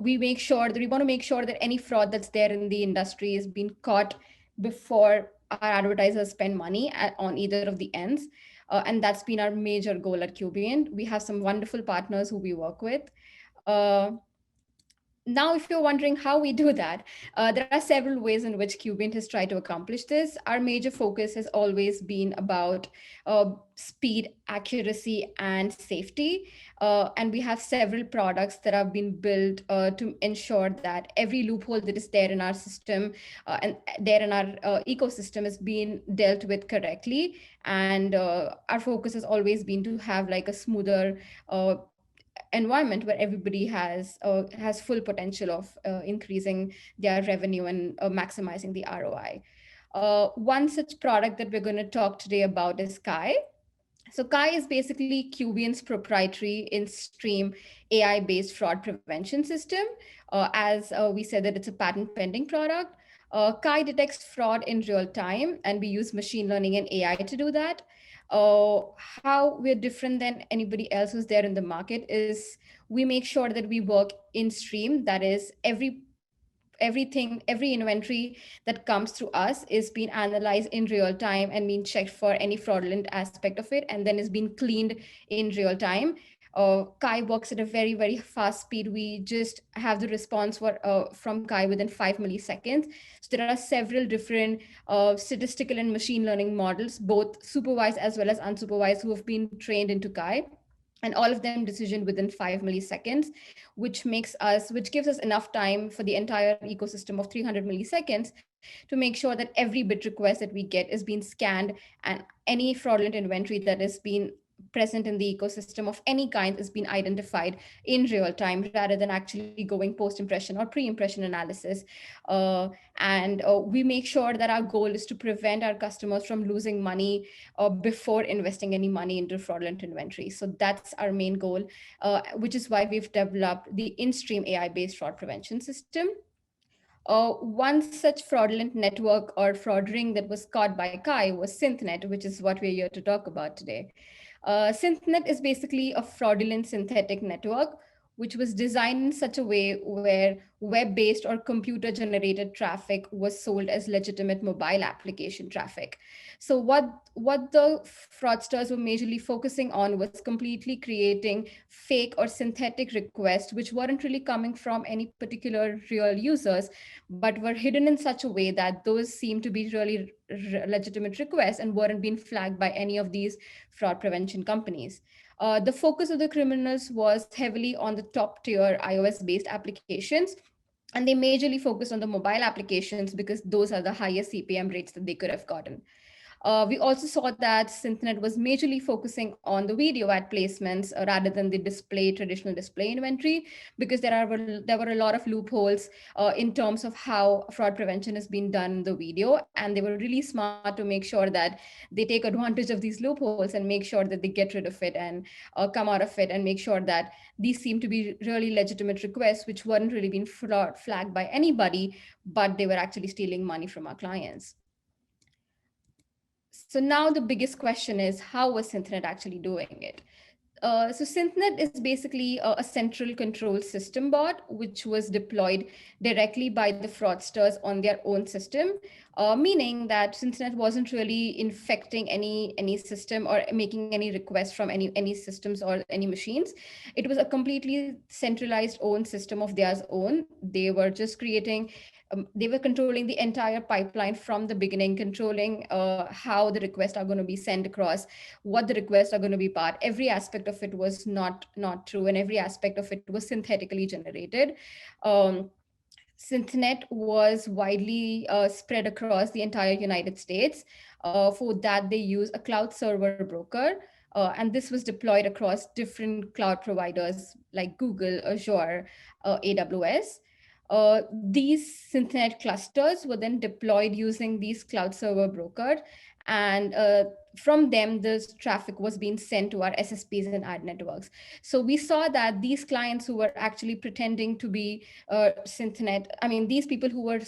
We want to make sure that any fraud that's there in the industry is being caught before our advertisers spend money on either of the ends. And that's been our major goal at Kubient. We have some wonderful partners who we work with. Now, if you're wondering how we do that, there are several ways in which Qubient has tried to accomplish this. Our major focus has always been about speed, accuracy, and safety. And we have several products that have been built to ensure that every loophole that is there in our system and there in our ecosystem is being dealt with correctly. And our focus has always been to have like a smoother environment where everybody has full potential of increasing their revenue and maximizing the ROI. One such product that we're going to talk today about is Kai. So Kai is basically Qubient's proprietary in-stream AI-based fraud prevention system. As we said that it's a patent pending product. Kai detects fraud in real time, and we use machine learning and AI to do that. How we're different than anybody else who's there in the market is we make sure that we work in stream. That is, every inventory that comes through us is being analyzed in real time and being checked for any fraudulent aspect of it, and then is being cleaned in real time. Kai works at a very, very fast speed. We just have the response from Kai within 5 milliseconds. So there are several different statistical and machine learning models, both supervised as well as unsupervised, who have been trained into Kai. And all of them decision within 5 milliseconds, which gives us enough time for the entire ecosystem of 300 milliseconds to make sure that every bit request that we get is being scanned, and any fraudulent inventory that is being present in the ecosystem of any kind is being identified in real time rather than actually going post-impression or pre-impression analysis. And we make sure that our goal is to prevent our customers from losing money before investing any money into fraudulent inventory. So that's our main goal, which is why we've developed the in-stream AI-based fraud prevention system. One such fraudulent network or fraud ring that was caught by Kai was SynthNet, which is what we're here to talk about today. SynthNet is basically a fraudulent synthetic network, which was designed in such a way where web-based or computer-generated traffic was sold as legitimate mobile application traffic. So what the fraudsters were majorly focusing on was completely creating fake or synthetic requests, which weren't really coming from any particular real users, but were hidden in such a way that those seemed to be really legitimate requests and weren't being flagged by any of these fraud prevention companies. The focus of the criminals was heavily on the top tier iOS-based applications, and they majorly focused on the mobile applications because those are the highest CPM rates that they could have gotten. We also saw that SynthNet was majorly focusing on the video ad placements rather than the traditional display inventory, because there were a lot of loopholes in terms of how fraud prevention is being done in the video. And they were really smart to make sure that they take advantage of these loopholes and make sure that they get rid of it and come out of it and make sure that these seem to be really legitimate requests, which weren't really being flagged by anybody, but they were actually stealing money from our clients. So now the biggest question is, how was SynthNet actually doing it? So SynthNet is basically a central control system bot, which was deployed directly by the fraudsters on their own system, meaning that SynthNet wasn't really infecting any system or making any requests from any systems or any machines. It was a completely centralized own system of theirs own. They were just they were controlling the entire pipeline from the beginning, controlling how the requests are going to be sent across, what the requests are going to be part. Every aspect of it was not true, and every aspect of it was synthetically generated. SynthNet was widely spread across the entire United States. For that, they use a cloud server broker. And this was deployed across different cloud providers like Google, Azure, AWS. These SynthNet clusters were then deployed using these cloud server broker, and from them, this traffic was being sent to our SSPs and ad networks. So we saw that these clients who were actually pretending to be SynthNet, these people who were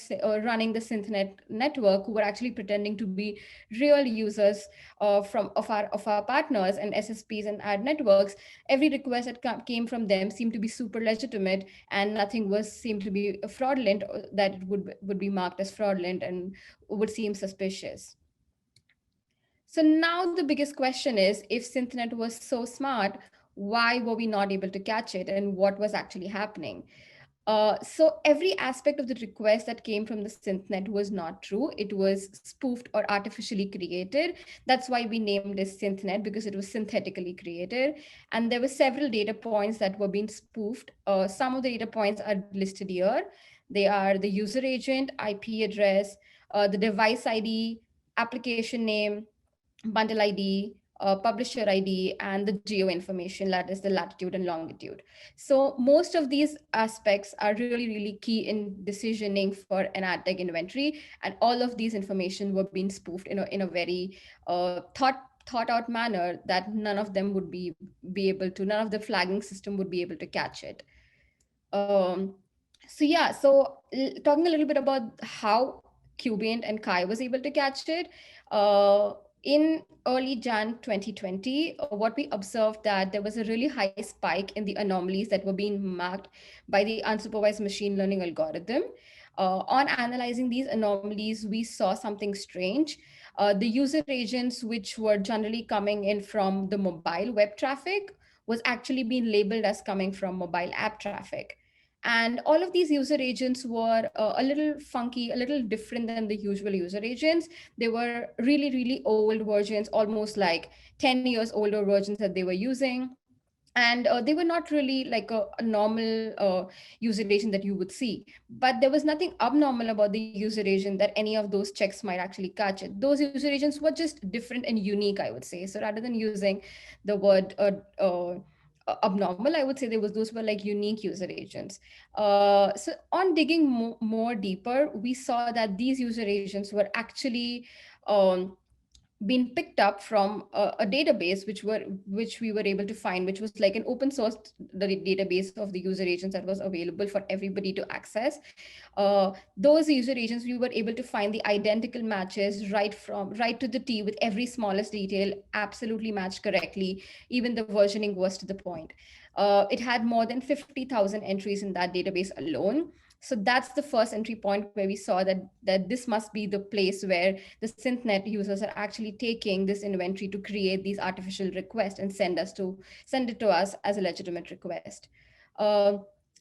running the SynthNet network, who were actually pretending to be real users of our partners and SSPs and ad networks, every request that came from them seemed to be super legitimate, and nothing seemed to be fraudulent, that it would be marked as fraudulent and would seem suspicious. So now the biggest question is, if SynthNet was so smart, why were we not able to catch it, and what was actually happening? So every aspect of the request that came from the synthnet was not true. It was spoofed or artificially created. That's why we named it synthnet, because it was synthetically created. And there were several data points that were being spoofed. Some of the data points are listed here. They are the user agent, IP address, the device ID, application name, bundle ID, publisher ID, and the geo information, that is the latitude and longitude. So most of these aspects are really, really key in decisioning for an ad tech inventory. And all of these information were being spoofed in a very thought out manner that none of them would be able to, none of the flagging system would be able to catch it. So yeah, so talking a little bit about how Qubient and Kai was able to catch it. In early Jan 2020, what we observed that there was a really high spike in the anomalies that were being marked by the unsupervised machine learning algorithm. On analyzing these anomalies, we saw something strange. The user agents, which were generally coming in from the mobile web traffic, was actually being labeled as coming from mobile app traffic. And all of these user agents were a little funky, a little different than the usual user agents. They were really, really old versions, almost like 10 years older versions that they were using. And they were not really like a normal user agent that you would see. But there was nothing abnormal about the user agent that any of those checks might actually catch it. Those user agents were just different and unique, I would say. So rather than using the word abnormal, I would say those were like unique user agents. So on digging more deeper, we saw that these user agents were actually been picked up from a database which we were able to find, which was like an open source database of the user agents that was available for everybody to access. Those user agents, we were able to find the identical matches right to the T, with every smallest detail absolutely matched correctly. Even the versioning was to the point. It had more than 50,000 entries in that database alone. So that's the first entry point where we saw that this must be the place where the SynthNet users are actually taking this inventory to create these artificial requests and send it to us as a legitimate request.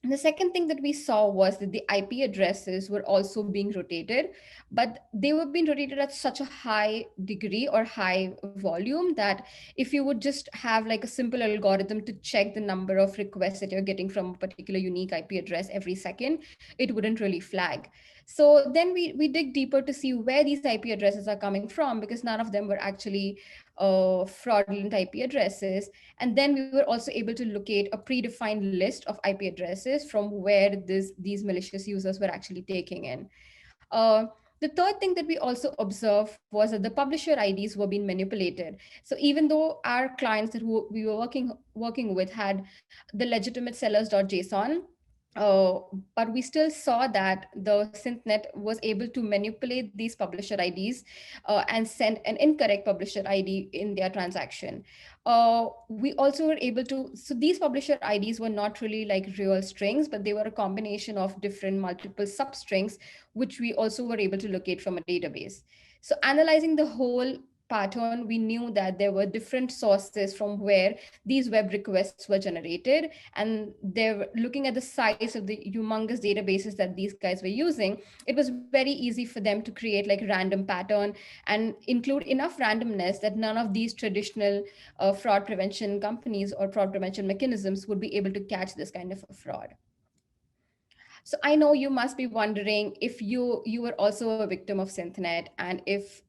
And the second thing that we saw was that the IP addresses were also being rotated, but they were being rotated at such a high degree or high volume that if you would just have like a simple algorithm to check the number of requests that you're getting from a particular unique IP address every second, it wouldn't really flag. So then we dig deeper to see where these IP addresses are coming from, because none of them were actually fraudulent IP addresses. And then we were also able to locate a predefined list of IP addresses from where these malicious users were actually taking in. The third thing that we also observed was that the publisher IDs were being manipulated. So even though our clients that we were working with had the legitimate sellers.json, but we still saw that the SynthNet was able to manipulate these publisher IDs and send an incorrect publisher ID in their transaction. We also were able to, so these publisher IDs were not really like real strings, but they were a combination of different multiple substrings, which we also were able to locate from a database. So analyzing the whole pattern, we knew that there were different sources from where these web requests were generated, and they're looking at the size of the humongous databases that these guys were using. It was very easy for them to create like random pattern and include enough randomness that none of these traditional fraud prevention companies or fraud prevention mechanisms would be able to catch this kind of a fraud. So I know you must be wondering if you were also a victim of SynthNet, and if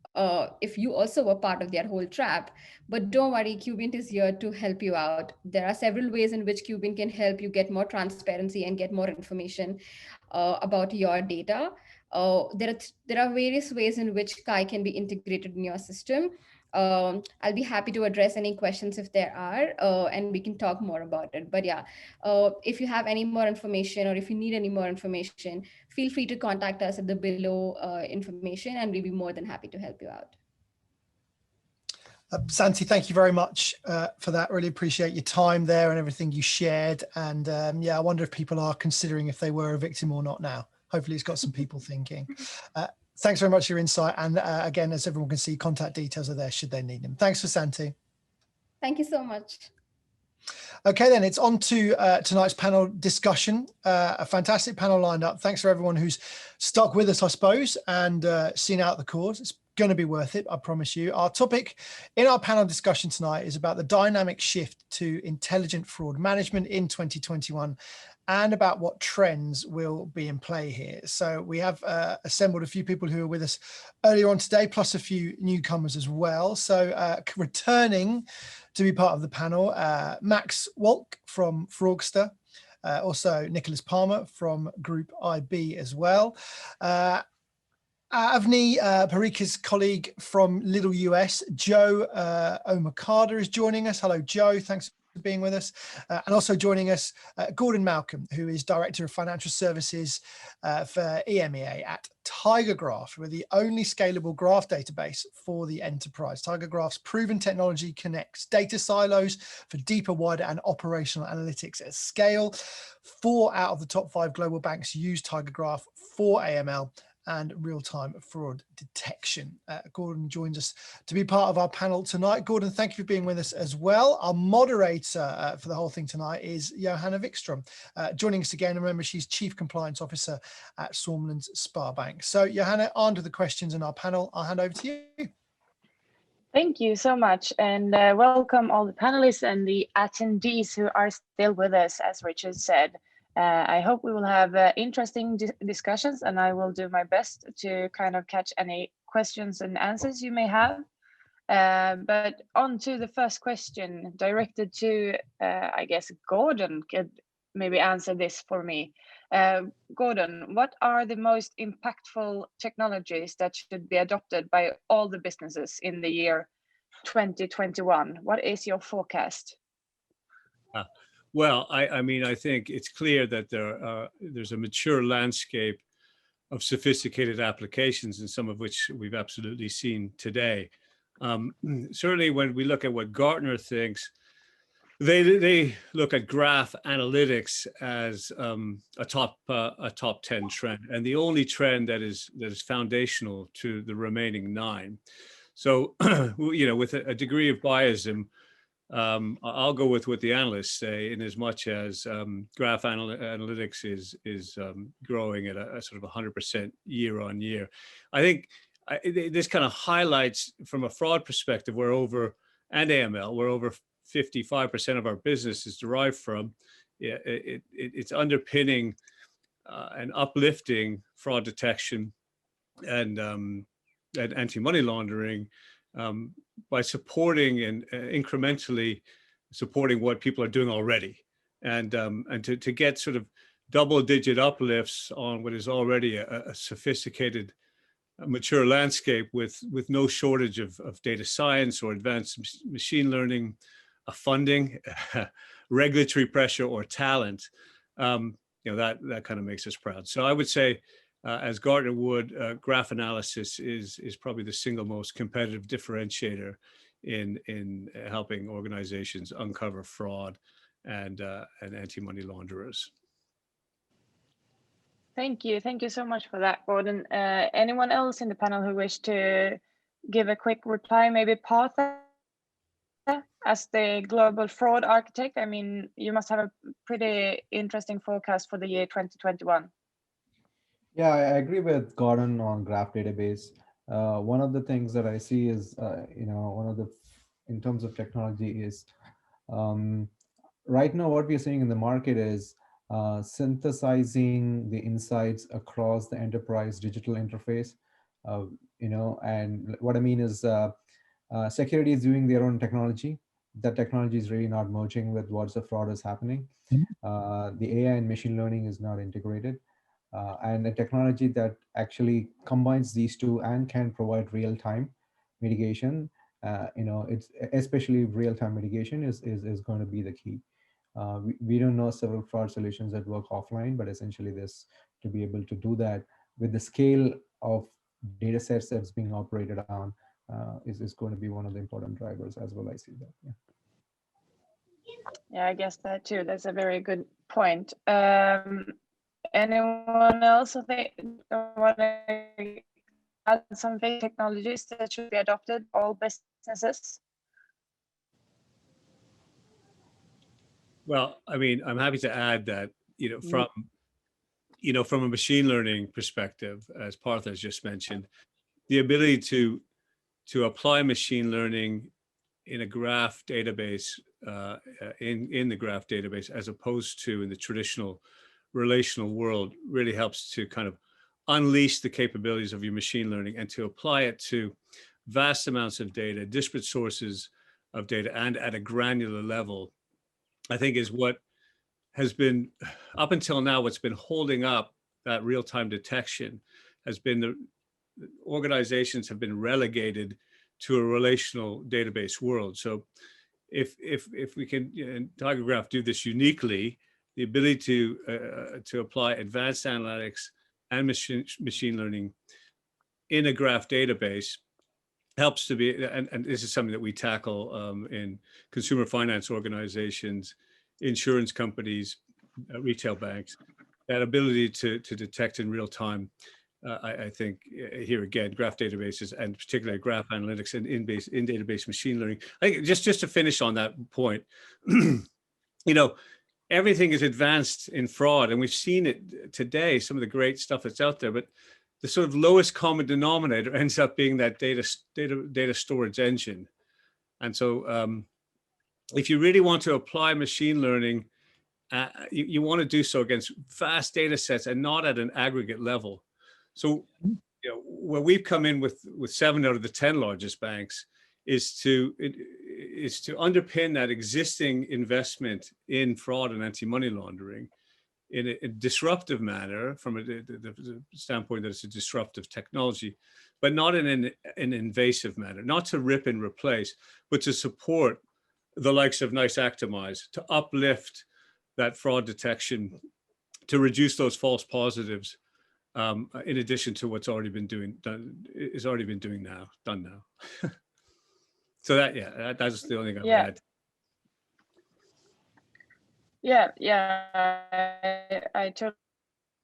you also were part of their whole trap. But don't worry, Qubient is here to help you out. There are several ways in which Qubient can help you get more transparency and get more information about your data. There are various ways in which Kai can be integrated in your system. I'll be happy to address any questions if there are, and we can talk more about it. But yeah, if you have any more information or if you need any more information, feel free to contact us at the below information, and we'll be more than happy to help you out. Santi, thank you very much for that. Really appreciate your time there and everything you shared. And yeah, I wonder if people are considering if they were a victim or not now. Hopefully it's got some people thinking. Thanks very much for your insight. And again, as everyone can see, contact details are there should they need them. Thanks for Santi. Thank you so much. Okay, then it's on to tonight's panel discussion. A fantastic panel lined up. Thanks for everyone who's stuck with us, I suppose, and seen out the course. It's going to be worth it, I promise you. Our topic in our panel discussion tonight is about the dynamic shift to intelligent fraud management in 2021 and about what trends will be in play here. So we have assembled a few people who were with us earlier on today, plus a few newcomers as well. So returning to be part of the panel, Max Wolk from Fraudster, also Nicholas Palmer from Group IB as well. Avni Parik's colleague from Little US, Joe Omakada, is joining us. Hello, Joe. Thanks for being with us. And also joining us, Gordon Malcolm, who is Director of Financial Services for EMEA at TigerGraph. We're the only scalable graph database for the enterprise. TigerGraph's proven technology connects data silos for deeper, wider, and operational analytics at scale. 4 out of the top 5 global banks use TigerGraph for AML and real-time fraud detection. Gordon joins us to be part of our panel tonight. Gordon, thank you for being with us as well. Our moderator for the whole thing tonight is Johanna Wikström, joining us again. And remember, she's Chief Compliance Officer at Swarmlands Sparbank. So Johanna, on to the questions in our panel. I'll hand over to you. Thank you so much, and welcome all the panelists and the attendees who are still with us, as Richard said. I hope we will have interesting discussions, and I will do my best to kind of catch any questions and answers you may have. But on to the first question, directed to, I guess, Gordon could maybe answer this for me. Gordon, what are the most impactful technologies that should be adopted by all the businesses in the year 2021? What is your forecast? Well, I mean, I think it's clear that there's a mature landscape of sophisticated applications, and some of which we've absolutely seen today. Certainly, when we look at what Gartner thinks, they look at graph analytics as a top 10 trend, and the only trend that is foundational to the remaining 9. So, you know, with a degree of biasm, I'll go with what the analysts say, in as much as graph analytics is growing at a sort of 100% year on year. I think this kind of highlights, from a fraud perspective, and AML, where over 55% of our business is derived from. It's underpinning and uplifting fraud detection and anti-money laundering by supporting and incrementally supporting what people are doing already, and to get sort of double-digit uplifts on what is already a sophisticated, mature landscape with no shortage of data science or advanced machine learning, funding, regulatory pressure, or talent. You know, that kind of makes us proud. So I would say, as Gartner would, graph analysis is probably the single most competitive differentiator in helping organizations uncover fraud and anti-money launderers. Thank you so much for that, Gordon. Anyone else in the panel who wish to give a quick reply? Maybe Partha, as the global fraud architect. I mean, you must have a pretty interesting forecast for the year 2021. Yeah, I agree with Gordon on graph database. One of the things that I see is, you know, in terms of technology is, right now what we're seeing in the market is synthesizing the insights across the enterprise digital interface. You know, and what I mean is security is doing their own technology. That technology is really not merging with what's the fraud is happening. The AI and machine learning is not integrated. And a technology that actually combines these two and can provide real-time mitigation, you know, it's especially real-time mitigation is going to be the key. We don't know several fraud solutions that work offline, but essentially this, to be able to do that with the scale of data sets that's being operated on, is going to be one of the important drivers as well. I see that. Yeah. Yeah, I guess that too. That's a very good point. Anyone else want to add some technologies that should be adopted all businesses? Well, I mean, I'm happy to add that, from a machine learning perspective, as Partha has just mentioned, the ability to apply machine learning in a graph database, in the graph database, as opposed to in the traditional relational world, really helps to kind of unleash the capabilities of your machine learning and to apply it to vast amounts of data, disparate sources of data, and at a granular level, I think is what has been, up until now, what's been holding up that real-time detection has been the organizations have been relegated to a relational database world. So if we can, in Tiger Graph, do this uniquely, the ability to apply advanced analytics and machine learning in a graph database helps to be, and this is something that we tackle in consumer finance organizations, insurance companies, retail banks, that ability to detect in real time. I think here again, graph databases and particularly graph analytics and in database machine learning. I think just to finish on that point, everything is advanced in fraud, and we've seen it today, some of the great stuff that's out there, but the sort of lowest common denominator ends up being that data storage engine. And so if you really want to apply machine learning, you want to do so against vast data sets and not at an aggregate level. So where we've come in with 7 out of the 10 largest banks is to underpin that existing investment in fraud and anti-money laundering in a disruptive manner, from the standpoint that it's a disruptive technology, but not in an invasive manner, not to rip and replace, but to support the likes of NICE Actimize, to uplift that fraud detection, to reduce those false positives, in addition to what's already been done now. So that's the only thing I would add. I totally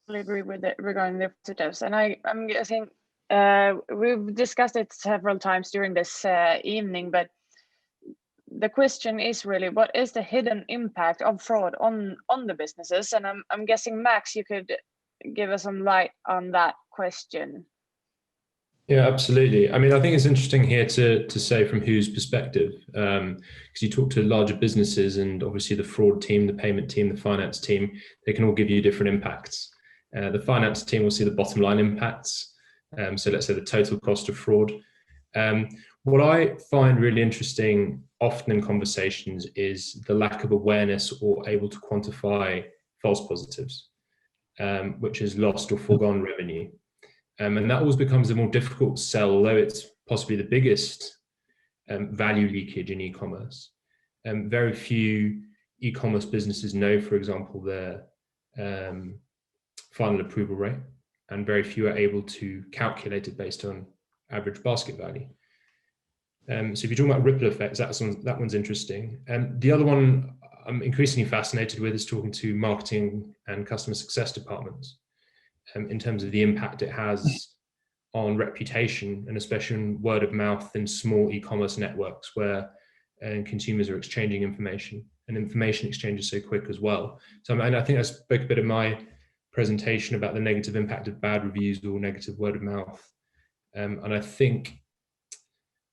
agree with it regarding the positives, and I'm guessing we've discussed it several times during this evening, but the question is really, what is the hidden impact of fraud on the businesses? And I'm guessing, Max, you could give us some light on that question. Yeah, absolutely. I mean, I think it's interesting here to say from whose perspective, because you talk to larger businesses, and obviously the fraud team, the payment team, the finance team, they can all give you different impacts. The finance team will see the bottom line impacts. So let's say the total cost of fraud. What I find really interesting often in conversations is the lack of awareness or able to quantify false positives, which is lost or foregone revenue. And that always becomes a more difficult sell, although it's possibly the biggest value leakage in e-commerce. Very few e-commerce businesses know, for example, their final approval rate, and very few are able to calculate it based on average basket value. So if you're talking about ripple effects, that one's interesting. The other one I'm increasingly fascinated with is talking to marketing and customer success departments in terms of the impact it has on reputation, and especially on word of mouth in small e-commerce networks where consumers are exchanging information, and information exchange is so quick as well. So I think I spoke a bit in my presentation about the negative impact of bad reviews or negative word of mouth. And I think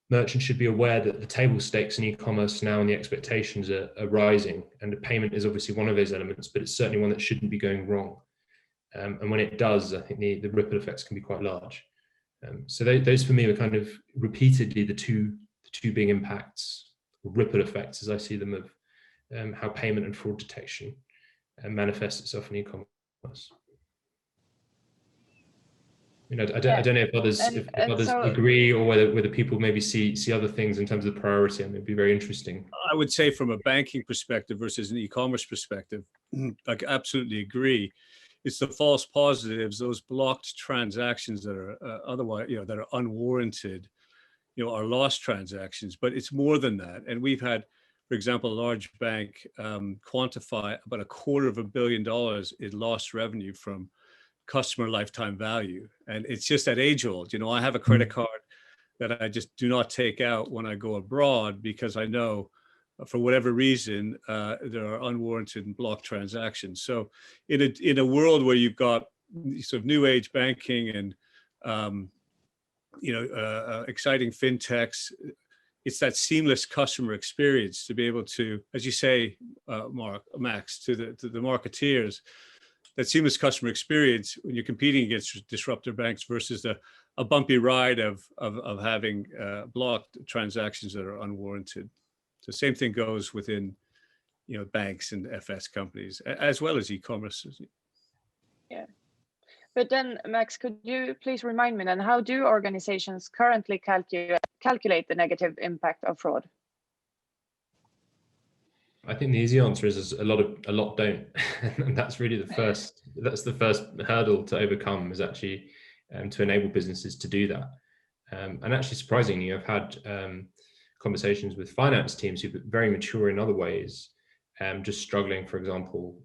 merchants should be aware that the table stakes in e-commerce now and the expectations are rising, and the payment is obviously one of those elements, but it's certainly one that shouldn't be going wrong. And when it does, I think the ripple effects can be quite large. So those for me are kind of repeatedly the two big impacts, or ripple effects as I see them, of how payment and fraud detection manifests itself in e-commerce. I don't know if others agree, or whether people maybe see other things in terms of priority. And it'd be very interesting. I would say from a banking perspective versus an e-commerce perspective, I absolutely agree. It's the false positives, those blocked transactions that are otherwise, that are unwarranted, are lost transactions. But it's more than that. And we've had, for example, a large bank quantify about $250 million in lost revenue from customer lifetime value. And it's just that age old. I have a credit card that I just do not take out when I go abroad, because I know for whatever reason, there are unwarranted and blocked transactions. So in a world where you've got sort of new age banking and exciting fintechs, it's that seamless customer experience to be able to, as you say, Max, to the marketeers, that seamless customer experience when you're competing against disruptor banks versus a bumpy ride of having blocked transactions that are unwarranted. The same thing goes within, banks and FS companies, as well as e-commerce. Yeah. But then, Max, could you please remind me then, how do organizations currently calculate the negative impact of fraud? I think the easy answer is a lot don't. And that's really the first hurdle to overcome, is actually to enable businesses to do that. And actually, surprisingly, I've had conversations with finance teams who are very mature in other ways, just struggling, for example,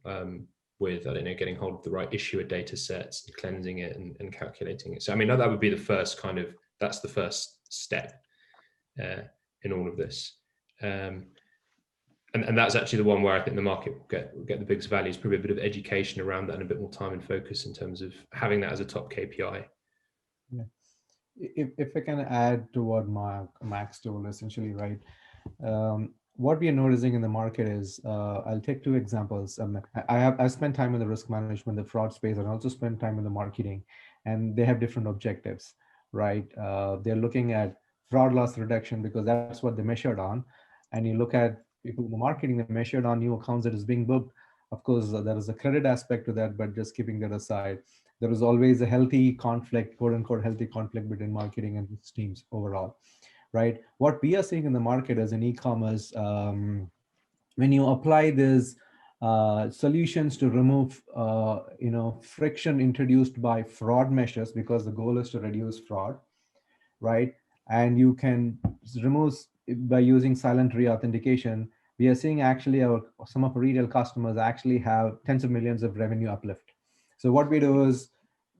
with, I don't know, getting hold of the right issuer data sets and cleansing it and calculating it. So, I mean, that would be the first that's the first step in all of this. And that's actually the one where I think the market will get the biggest value. Is probably a bit of education around that and a bit more time and focus in terms of having that as a top KPI. Yeah. If I can add to what Max told, essentially, right? What we are noticing in the market is, I'll take two examples. I spent time in the risk management, the fraud space, and also spent time in the marketing, and they have different objectives, right? They're looking at fraud loss reduction because that's what they measured on. And you look at people in the marketing, they measured on new accounts that is being booked. Of course, there is a credit aspect to that, but just keeping that aside, there is always a healthy conflict, quote unquote, healthy conflict between marketing and teams overall, right? What we are seeing in the market as in e-commerce, when you apply these solutions to remove, friction introduced by fraud measures, because the goal is to reduce fraud, right? And you can remove by using silent reauthentication. We are seeing actually some of our retail customers actually have tens of millions of revenue uplift. So what we do is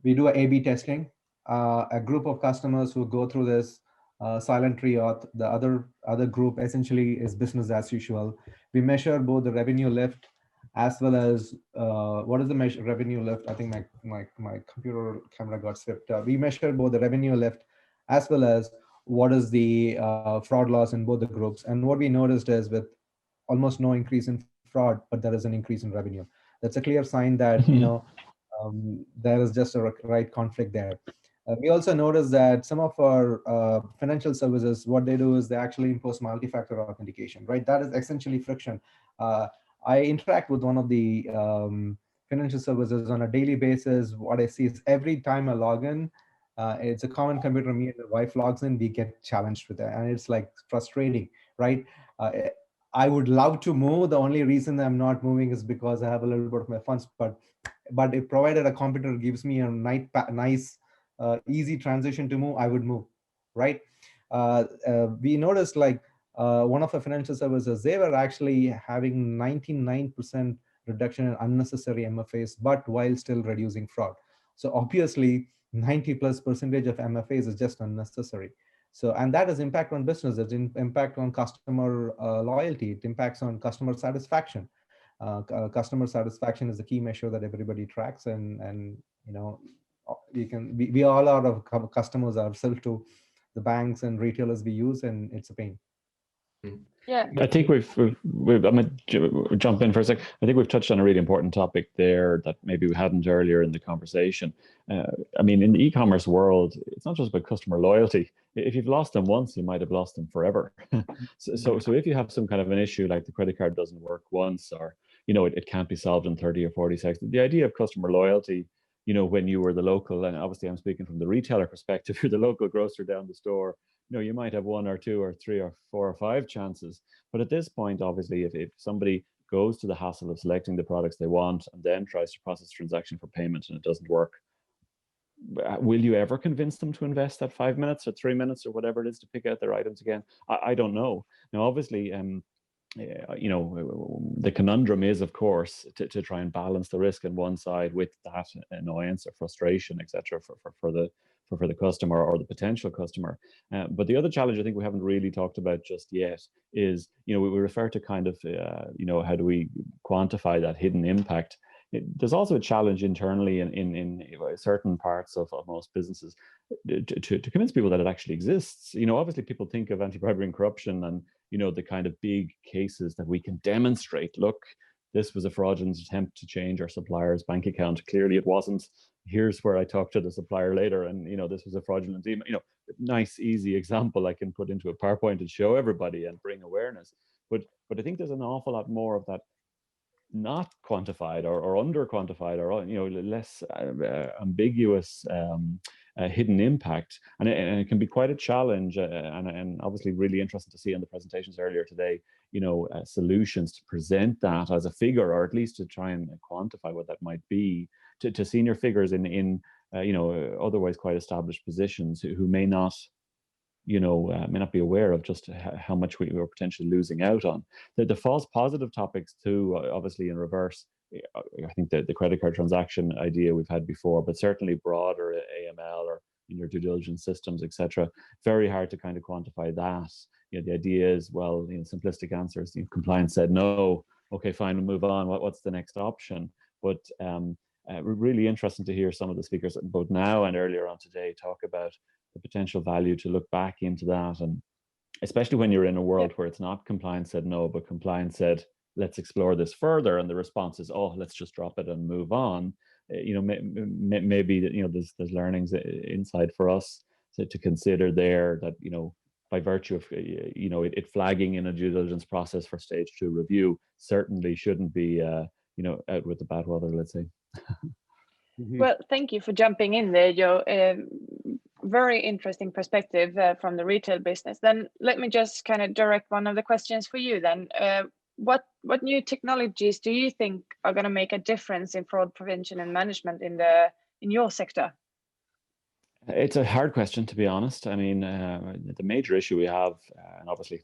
we do A/B testing. A group of customers who go through this silent reauth, the other group essentially is business as usual. We measure both the revenue lift as well as what is the revenue lift? I think my computer camera got slipped. We measure both the revenue lift as well as what is the fraud loss in both the groups. And what we noticed is, with almost no increase in fraud, but there is an increase in revenue. That's a clear sign that there is just a right conflict there. We also noticed that some of our financial services, what they do is they actually impose multi-factor authentication, right? That is essentially friction. I interact with one of the financial services on a daily basis. What I see is every time I log in, it's a common computer, me and my wife logs in, we get challenged with that. And it's like frustrating, right? I would love to move. The only reason I'm not moving is because I have a little bit of my funds, but if provided a computer gives me a nice, easy transition to move, I would move, right? We noticed one of the financial services, they were actually having 99% reduction in unnecessary MFAs, but while still reducing fraud. So obviously 90+% of MFAs is just unnecessary. So, and that has impact on business, it's impact on customer loyalty, it impacts on customer satisfaction. Customer satisfaction is the key measure that everybody tracks, and we all are of customers ourselves to the banks and retailers we use, and it's a pain. Yeah, I think we've I'm going to jump in for a sec. I think we've touched on a really important topic there that maybe we hadn't earlier in the conversation. I mean, in the e-commerce world, it's not just about customer loyalty. If you've lost them once, you might have lost them forever. So if you have some kind of an issue, like the credit card doesn't work once, or it can't be solved in 30 or 40 seconds. The idea of customer loyalty, when you were the local, and obviously I'm speaking from the retailer perspective, you're the local grocer down the store, you might have 1 or 2 or 3 or 4 or 5 chances. But at this point, obviously, if somebody goes to the hassle of selecting the products they want and then tries to process transaction for payment and it doesn't work, will you ever convince them to invest that 5 minutes or 3 minutes or whatever it is to pick out their items again? I don't know. Now, obviously, the conundrum is, of course, to try and balance the risk on one side with that annoyance or frustration, etc., for for the customer or the potential customer. But the other challenge I think we haven't really talked about just yet is, we refer to kind of, how do we quantify that hidden impact? There's also a challenge internally in certain parts of most businesses to convince people that it actually exists. Obviously people think of anti-bribery and corruption and, the kind of big cases that we can demonstrate. Look, this was a fraudulent attempt to change our supplier's bank account. Clearly it wasn't. Here's where I talked to the supplier later and, this was a fraudulent email. Nice, easy example I can put into a PowerPoint and show everybody and bring awareness. But I think there's an awful lot more of that not quantified or under quantified or less ambiguous hidden impact, and it can be quite a challenge and obviously really interesting to see in the presentations earlier today, solutions to present that as a figure, or at least to try and quantify what that might be to senior figures in otherwise quite established positions who may not be aware of just how much we were potentially losing out on. The false positive topics too, obviously in reverse, I think the credit card transaction idea we've had before, but certainly broader AML or in your due diligence systems, etc. Very hard to kind of quantify that. The idea is, well, simplistic answers. Compliance said no. Okay, fine, we'll move on. What's the next option? But really interesting to hear some of the speakers, both now and earlier on today, talk about the potential value to look back into that, and especially when you're in a world where it's not compliance said no, but compliance said let's explore this further, and the response is, oh, let's just drop it and move on. Maybe there's learnings inside for us to consider there that by virtue of it flagging in a due diligence process for stage 2 review certainly shouldn't be out with the bad weather, let's say. Well, thank you for jumping in there, Joe. Very interesting perspective from the retail business. Then let me just kind of direct one of the questions for you then. What new technologies do you think are going to make a difference in fraud prevention and management in your sector? It's a hard question, to be honest. I mean, the major issue we have, and obviously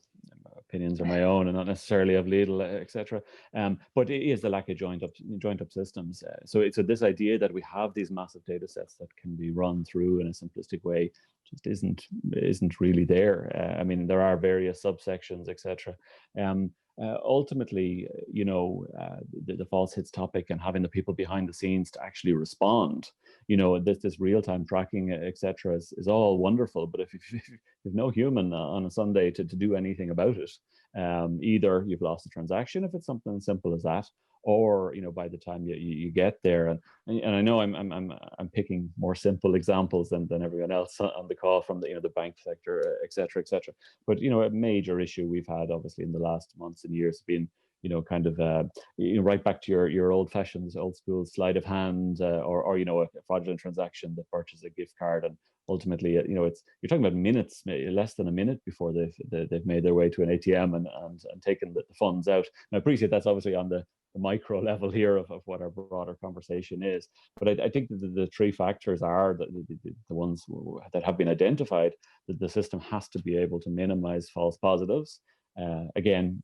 opinions are my own and not necessarily of legal, etc. But it is the lack of joined up systems. So this idea that we have these massive data sets that can be run through in a simplistic way just isn't really there. I mean, there are various subsections, etc. Ultimately, the false hits topic and having the people behind the scenes to actually respond, this real-time tracking, etc., is all wonderful. But if you've no human on a Sunday to do anything about it, either you've lost the transaction if it's something as simple as that, or by the time you get there, and I know I'm picking more simple examples than everyone else on the call from the bank sector, etc. But a major issue we've had obviously in the last months and years been kind of right back to your old-fashioned, old school sleight of hand, or a fraudulent transaction that purchases a gift card, and ultimately you're talking about minutes, less than a minute before they've made their way to an ATM and taken the funds out. And I appreciate that's obviously on the micro level here of what our broader conversation is, but I think the three factors are the ones that have been identified, that the system has to be able to minimize false positives. Again,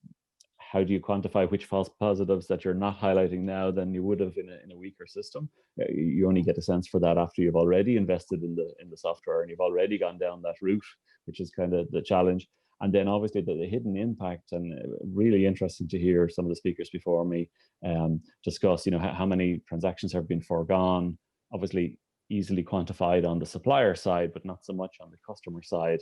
how do you quantify which false positives that you're not highlighting now than you would have in a weaker system? You only get a sense for that after you've already invested in the software and you've already gone down that route, which is kind of the challenge. And then obviously the hidden impact, and really interesting to hear some of the speakers before me discuss, how many transactions have been foregone, obviously easily quantified on the supplier side, but not so much on the customer side,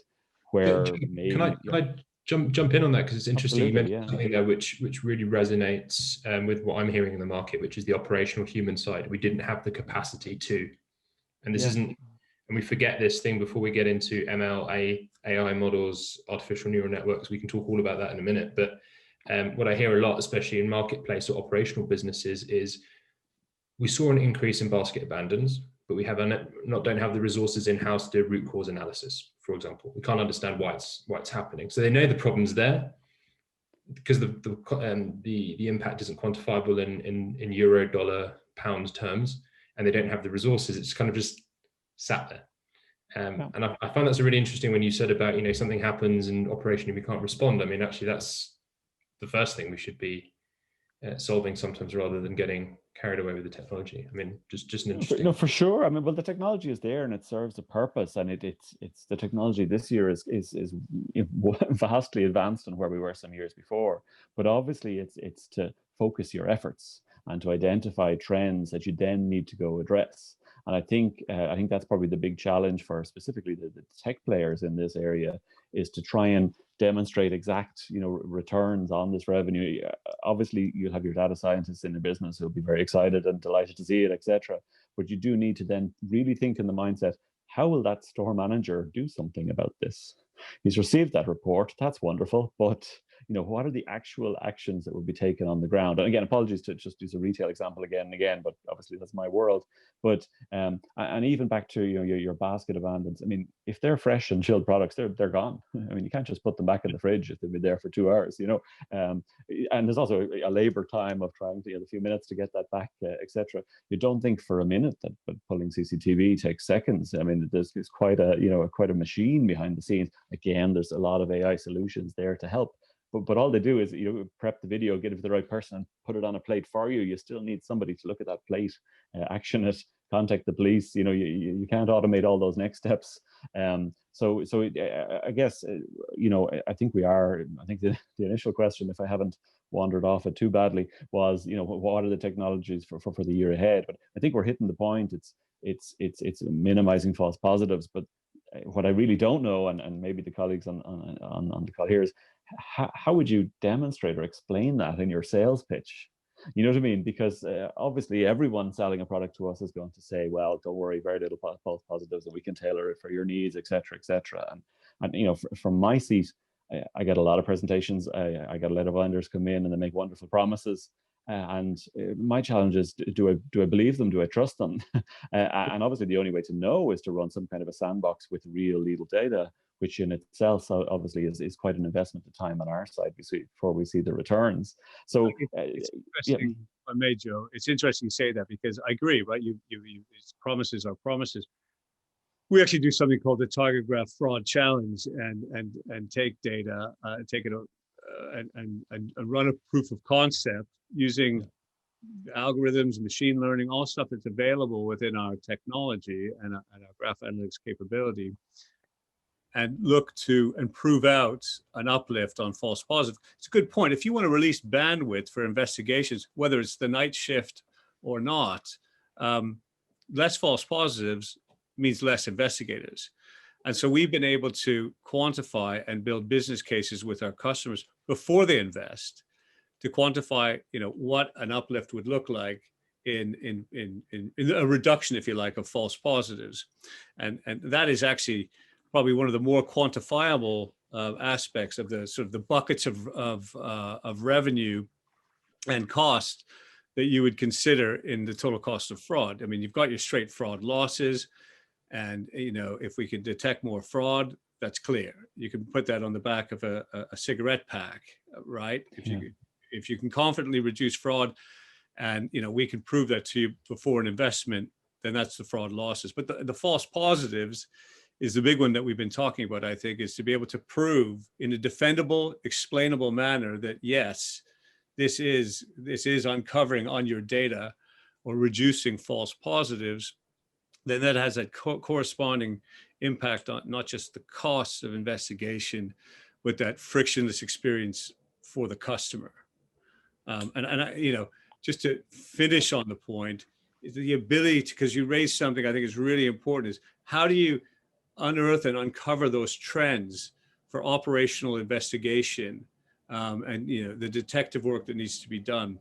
where maybe... Can I jump in on that, because it's interesting. Absolutely, you mentioned something there which really resonates with what I'm hearing in the market, which is the operational human side. We didn't have the capacity to, and this isn't, and we forget this thing before we get into ML, AI models, artificial neural networks. We can talk all about that in a minute, but what I hear a lot, especially in marketplace or operational businesses, is we saw an increase in basket abandons, but we don't have the resources in-house to do root cause analysis, for example. We can't understand why it's happening. So they know the problem's there, because the impact isn't quantifiable in euro, dollar, pound terms, and they don't have the resources. It's kind of just sat there. And I find that's really interesting when you said about, something happens and operationally we can't respond. I mean, actually, that's the first thing we should be solving sometimes, rather than getting carried away with the technology. I mean, just an interesting. No, for sure. I mean, well, the technology is there and it serves a purpose, and it's the technology this year is vastly advanced on where we were some years before. But obviously, it's to focus your efforts and to identify trends that you then need to go address. And I think that's probably the big challenge for specifically the tech players in this area, is to try and demonstrate exact returns on this revenue. Obviously, you'll have your data scientists in the business who'll be very excited and delighted to see it, etc. But you do need to then really think in the mindset, how will that store manager do something about this? He's received that report, that's wonderful, but what are the actual actions that will be taken on the ground? And again, apologies to just use a retail example again and again, but obviously that's my world. But and even back to your basket of abandons. I mean, if they're fresh and chilled products, they're gone. I mean, you can't just put them back in the fridge if they've been there for 2 hours, And there's also a labor time of trying to a few minutes to get that back, etc. You don't think for a minute that pulling CCTV takes seconds. I mean, there's quite a machine behind the scenes. Again, there's a lot of AI solutions there to help. But all they do is prep the video, get it to the right person, and put it on a plate for you. You still need somebody to look at that plate, action it, contact the police. You can't automate all those next steps. So I guess I think we are. I think the initial question, if I haven't wandered off it too badly, was what are the technologies for the year ahead? But I think we're hitting the point. It's minimizing false positives, but what I really don't know, and maybe the colleagues on the call here, is how would you demonstrate or explain that in your sales pitch? You know what I mean? Because obviously everyone selling a product to us is going to say, well, don't worry, very little false positives, and we can tailor it for your needs, etc., etc. And from my seat, I get a lot of presentations. I get a lot of vendors come in and they make wonderful promises. And my challenge is, do I believe them? Do I trust them? And obviously the only way to know is to run some kind of a sandbox with real legal data, which in itself obviously is quite an investment of time on our side before we see the returns. So it's interesting, if I may, Joe, it's interesting you say that, because I agree, right? Promises are promises. We actually do something called the Target Graph Fraud Challenge, and take data, take it and run a proof of concept using algorithms, machine learning, all stuff that's available within our technology and our graph analytics capability, and look to and prove out an uplift on false positives. It's a good point. If you want to release bandwidth for investigations, whether it's the night shift or not, less false positives means less investigators. And so we've been able to quantify and build business cases with our customers before they invest, to quantify, what an uplift would look like in a reduction, if you like, of false positives. And that is actually probably one of the more quantifiable aspects of the sort of the buckets of revenue and cost that you would consider in the total cost of fraud. I mean, you've got your straight fraud losses, and if we can detect more fraud, that's clear. You can put that on the back of a cigarette pack, right? If you can confidently reduce fraud, and we can prove that to you before an investment, then that's the fraud losses. But the false positives is the big one that we've been talking about, I think, is to be able to prove in a defendable, explainable manner that yes, this is uncovering on your data or reducing false positives. Then that has a corresponding impact on not just the costs of investigation, but that frictionless experience for the customer. Just to finish on the point, is the ability to, because you raised something I think is really important, is how do you unearth and uncover those trends for operational investigation, and the detective work that needs to be done.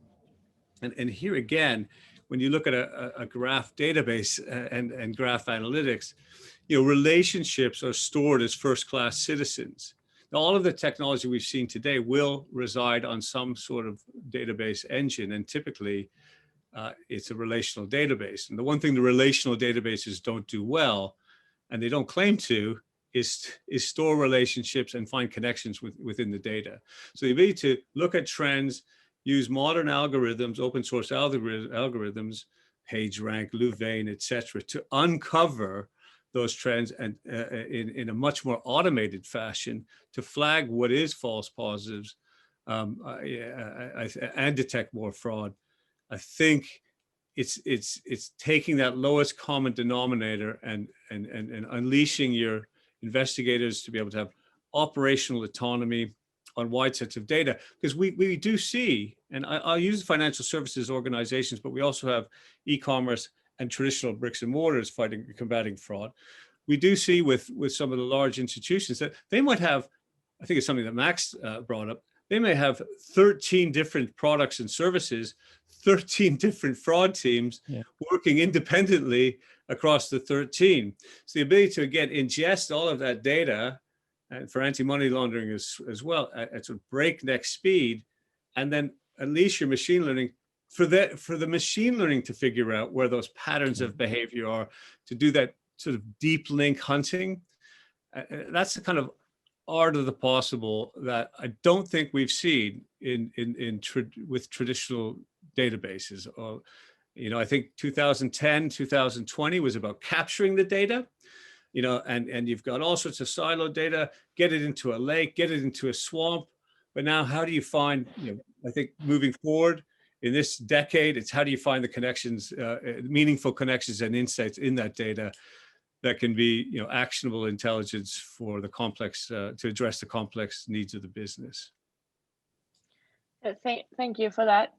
And here again, when you look at a graph database and graph analytics, relationships are stored as first-class citizens. Now, all of the technology we've seen today will reside on some sort of database engine, and typically it's a relational database. And the one thing the relational databases don't do well, and they don't claim to, is store relationships and find connections within the data. So the ability to look at trends, use modern algorithms, open source algorithms, PageRank, Louvain, et cetera, to uncover those trends and in a much more automated fashion to flag what is false positives, and detect more fraud. I think it's taking that lowest common denominator and unleashing your investigators to be able to have operational autonomy on wide sets of data, because we do see, and I'll use financial services organizations, but we also have e-commerce and traditional bricks and mortars combating fraud. We do see with some of the large institutions that they might have, I think it's something that Max brought up, they may have 13 different products and services, 13 different fraud teams working independently across the 13. So the ability to, again, ingest all of that data, and for anti-money laundering as well, at sort of breakneck speed, and then unleash your machine learning for the machine learning to figure out where those patterns of behavior are, to do that sort of deep link hunting. That's the kind of art of the possible that I don't think we've seen with traditional databases. I think 2010, 2020 was about capturing the data, and you've got all sorts of siloed data, get it into a lake, get it into a swamp. But now how do you find, I think moving forward in this decade, it's how do you find the connections, meaningful connections and insights in that data that can be, actionable intelligence for the complex, to address the complex needs of the business. Thank you for that.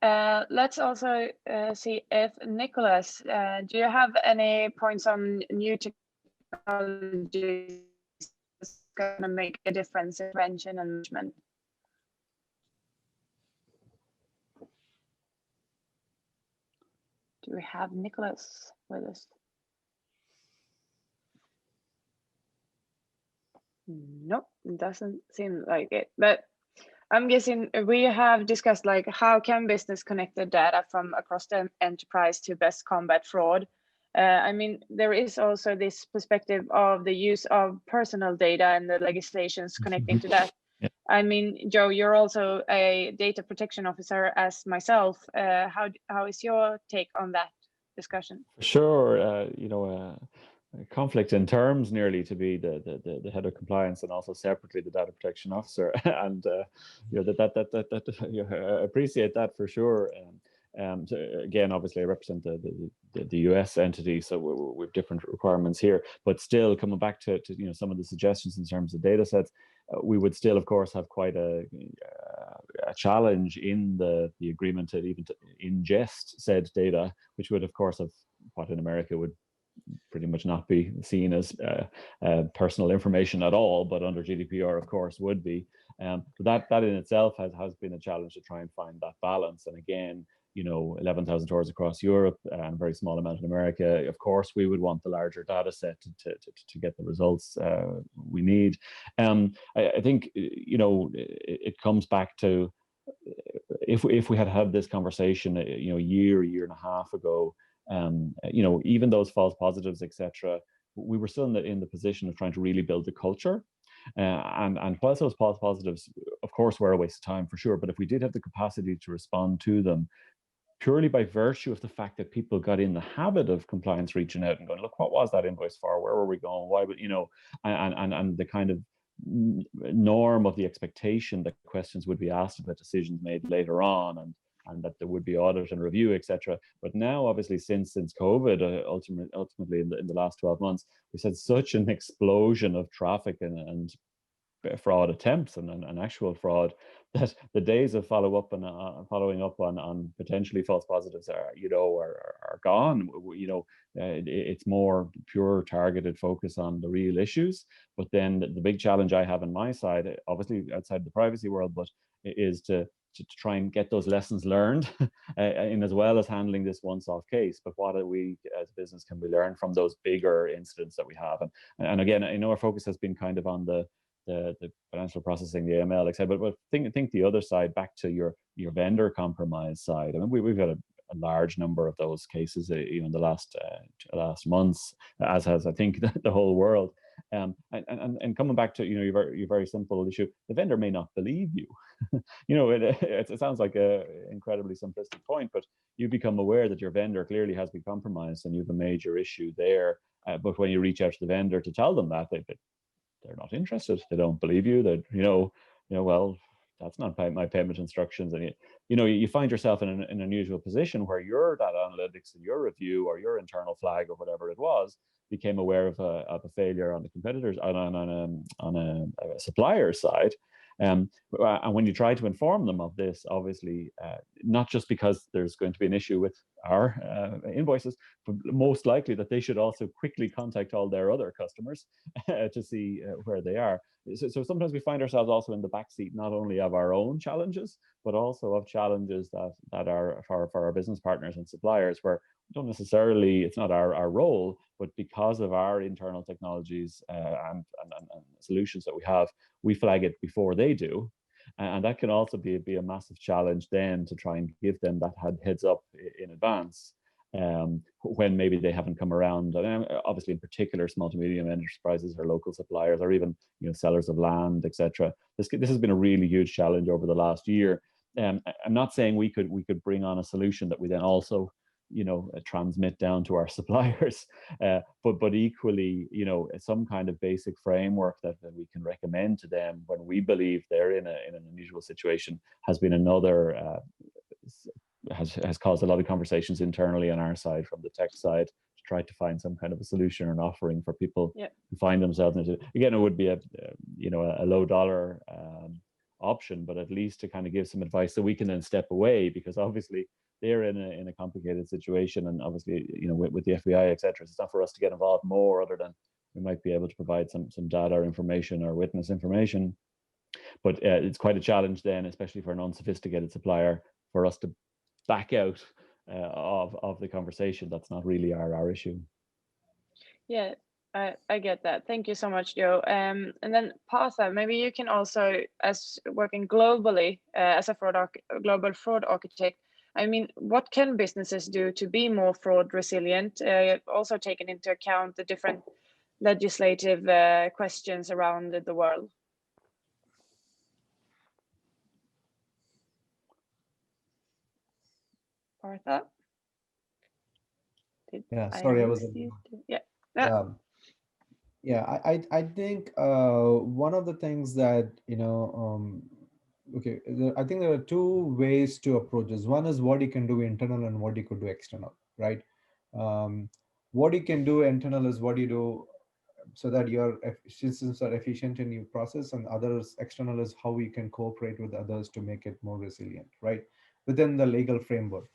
Let's also see if Nicholas, do you have any points on new technologies that's going to make a difference in prevention and management? Do we have Nicholas with us? Nope, it doesn't seem like it. But I'm guessing we have discussed like how can business connect the data from across the enterprise to best combat fraud. I mean, there is also this perspective of the use of personal data and the legislations connecting to that. I mean, Joe, you're also a data protection officer as myself. How is your take on that discussion? Sure, conflict in terms nearly to be the head of compliance and also separately the data protection officer, and I appreciate that for sure. So again, obviously I represent the US entity, so we have different requirements here, but still coming back to some of the suggestions in terms of data sets, we would still of course have quite a challenge in the agreement to even to ingest said data, which would of course have what in America would pretty much not be seen as personal information at all, but under GDPR of course would be. That in itself has been a challenge to try and find that balance. And again, 11,000 stores across Europe and a very small amount in America. Of course, we would want the larger data set to get the results we need. I think, it comes back to if we had had this conversation, a year and a half ago, even those false positives, etc., we were still in the position of trying to really build the culture. And whilst those false positives, of course, were a waste of time for sure, but if we did have the capacity to respond to them, purely by virtue of the fact that people got in the habit of compliance reaching out and going, look, what was that invoice for? Where were we going? Why would, and the kind of norm of the expectation that questions would be asked about decisions made later on, and that there would be audit and review, etc. But now, obviously, since COVID, ultimately in the last 12 months, we've had such an explosion of traffic and fraud attempts and actual fraud that the days of following up on potentially false positives are gone. It's more pure targeted focus on the real issues. But then the big challenge I have on my side, obviously outside the privacy world, but is to try and get those lessons learned in as well as handling this once-off case. But what we as a business can we learn from those bigger incidents that we have? And again, I know our focus has been kind of on the financial processing, the AML, etc. But think the other side, back to your vendor compromise side. I mean, we've got a large number of those cases, in the last months, as has I think the whole world. And coming back to your very simple issue, the vendor may not believe you. It sounds like a incredibly simplistic point, but you become aware that your vendor clearly has been compromised and you have a major issue there. But when you reach out to the vendor to tell them that, they're not interested. They don't believe you. That well, that's not my payment instructions. And you find yourself in an unusual position where your data analytics and your review or your internal flag or whatever it was became aware of a failure on the competitors on a supplier side. And when you try to inform them of this, obviously, not just because there's going to be an issue with our invoices, but most likely that they should also quickly contact all their other customers to see where they are. So sometimes we find ourselves also in the backseat, not only of our own challenges, but also of challenges that are for our business partners and suppliers, where don't necessarily, it's not our role, but because of our internal technologies and solutions that we have, we flag it before they do. And that can also be a massive challenge then to try and give them that heads up in advance when maybe they haven't come around. And obviously, in particular, small to medium enterprises or local suppliers, or even sellers of land, etc. This has been a really huge challenge over the last year. I'm not saying we could bring on a solution that we then also transmit down to our suppliers, but equally, some kind of basic framework that we can recommend to them when we believe they're in an unusual situation has been another has caused a lot of conversations internally on our side, from the tech side, to try to find some kind of a solution or an offering for people who find themselves in it. Again, it would be a low dollar option, but at least to kind of give some advice so we can then step away, because obviously they're in a complicated situation, and obviously with the FBI, etc. It's not for us to get involved more, other than we might be able to provide some data or information or witness information. But it's quite a challenge then, especially for an unsophisticated supplier, for us to back out of the conversation. That's not really our issue. Yeah, I get that. Thank you so much, Joe. And then Partha, maybe you can also, as working globally as a global fraud architect, I mean, what can businesses do to be more fraud resilient, also taking into account the different legislative questions around the world? Partha? Sorry, I was. I think one of the things that I think there are two ways to approach this. One is what you can do internal and what you could do external, right? What you can do internal is what you do so that your systems are efficient in your process, and others external is how you can cooperate with others to make it more resilient, right? Within the legal framework.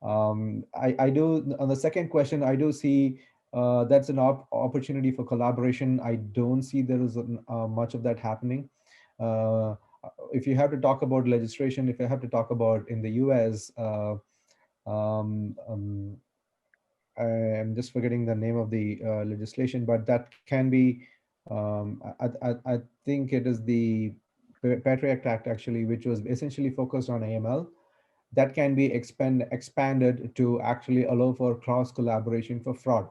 I do, on the second question, I do see that's an opportunity for collaboration. I don't see there is much of that happening. If you have to talk about legislation, if you have to talk about in the US, I'm just forgetting the name of the legislation, but that can be, I think it is the Patriot Act actually, which was essentially focused on AML. That can be expanded to actually allow for cross collaboration for fraud,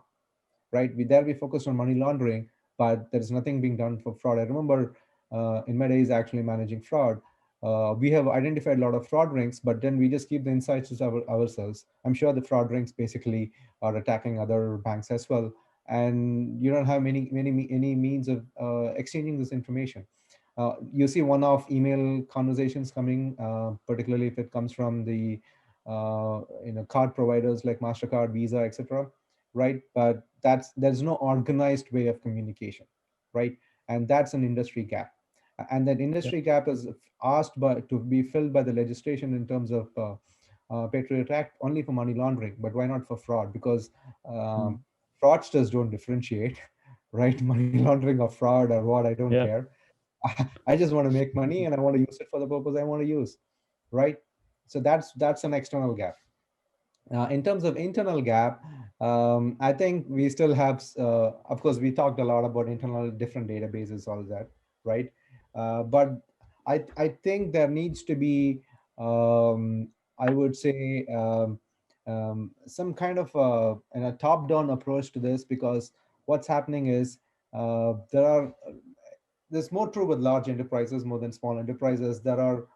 right? We focused on money laundering, but there's nothing being done for fraud. I remember in my days actually managing fraud, we have identified a lot of fraud rings, but then we just keep the insights to ourselves. I'm sure the fraud rings basically are attacking other banks as well, and you don't have any means of exchanging this information. You see one-off email conversations coming, particularly if it comes from the card providers like MasterCard, Visa, etc. Right? But there's no organized way of communication, right? And that's an industry gap. And that industry gap is asked to be filled by the legislation in terms of Patriot Act only for money laundering, but why not for fraud? Because fraudsters don't differentiate, right? Money laundering or fraud or what, I don't care. I just want to make money and I want to use it for the purpose I want to use, right? So that's an external gap. In terms of internal gap, I think we still have, of course, we talked a lot about internal different databases, all that, right? But I think there needs to be, I would say, some kind of a top-down approach to this, because what's happening is there's more true with large enterprises more than small enterprises. There are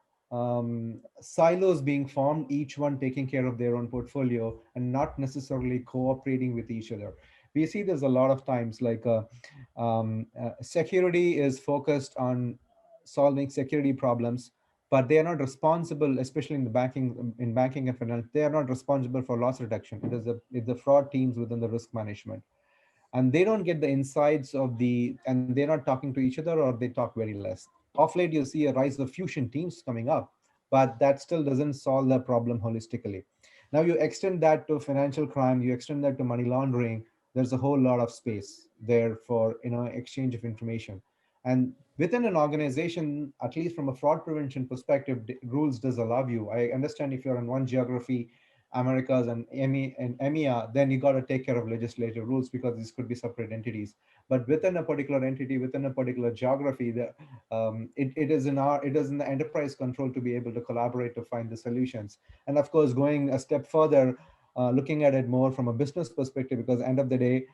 silos being formed, each one taking care of their own portfolio and not necessarily cooperating with each other. We see there's a lot of times like security is focused on solving security problems, but they are not responsible, especially in banking and finance. They are not responsible for loss reduction. It's the fraud teams within the risk management, and they don't get the insights and they're not talking to each other, or they talk very less. Of late, you see a rise of fusion teams coming up, but that still doesn't solve the problem holistically. Now you extend that to financial crime, you extend that to money laundering. There's a whole lot of space there for exchange of information. And within an organization, at least from a fraud prevention perspective, rules does allow you. I understand if you're in one geography, Americas and EMEA, then you got to take care of legislative rules because these could be separate entities. But within a particular entity, within a particular geography, it is in the enterprise control to be able to collaborate to find the solutions. And of course, going a step further, looking at it more from a business perspective, because end of the day,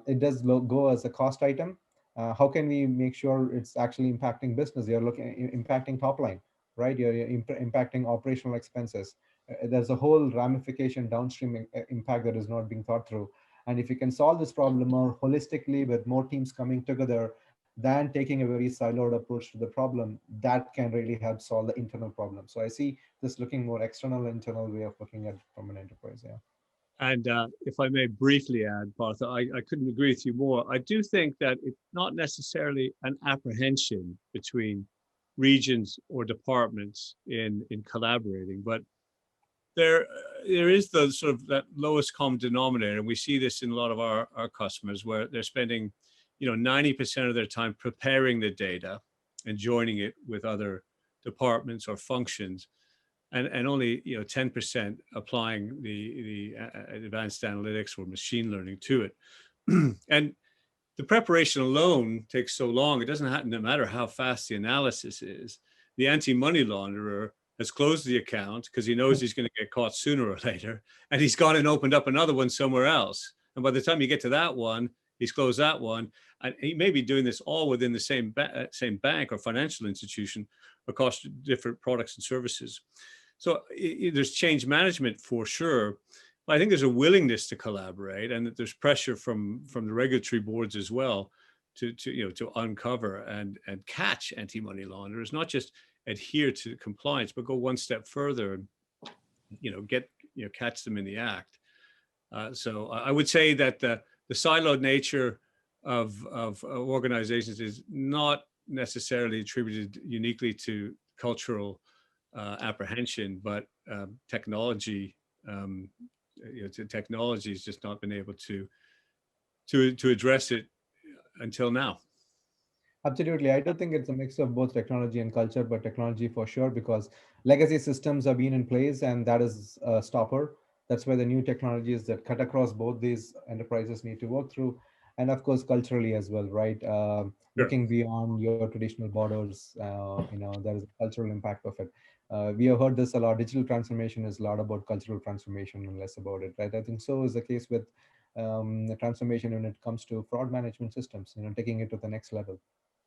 it does go as a cost item. How can we make sure it's actually impacting business? You're impacting top line, right? You're impacting operational expenses. There's a whole ramification downstream impact that is not being thought through. And if you can solve this problem more holistically with more teams coming together than taking a very siloed approach to the problem, that can really help solve the internal problem. So I see this looking more external, internal way of looking at it from an enterprise. Yeah. And if I may briefly add, Partha, I couldn't agree with you more. I do think that it's not necessarily an apprehension between regions or departments in collaborating, but there is the sort of that lowest common denominator. And we see this in a lot of our customers where they're spending 90% of their time preparing the data and joining it with other departments or functions, and only 10% applying the advanced analytics or machine learning to it. And the preparation alone takes so long. It doesn't matter how fast the analysis is. The anti-money launderer has closed the account because he knows he's going to get caught sooner or later, and he's gone and opened up another one somewhere else. And by the time you get to that one, he's closed that one, and he may be doing this all within the same bank or financial institution across different products and services. So there's change management for sure. But I think there's a willingness to collaborate, and that there's pressure from the regulatory boards as well to uncover and catch anti-money launderers, not just adhere to compliance, but go one step further and catch them in the act. So I would say that the siloed nature of organizations is not necessarily attributed uniquely to cultural apprehension, but technology. Technology has just not been able to address it until now. Absolutely. I don't think it's a mix of both technology and culture, but technology for sure, because legacy systems have been in place and that is a stopper. That's where the new technologies that cut across both these enterprises need to work through. And of course, culturally as well, right? Looking beyond your traditional borders, there is a cultural impact of it. We have heard this a lot. Digital transformation is a lot about cultural transformation and less about it, right? I think so is the case with the transformation when it comes to fraud management systems, taking it to the next level.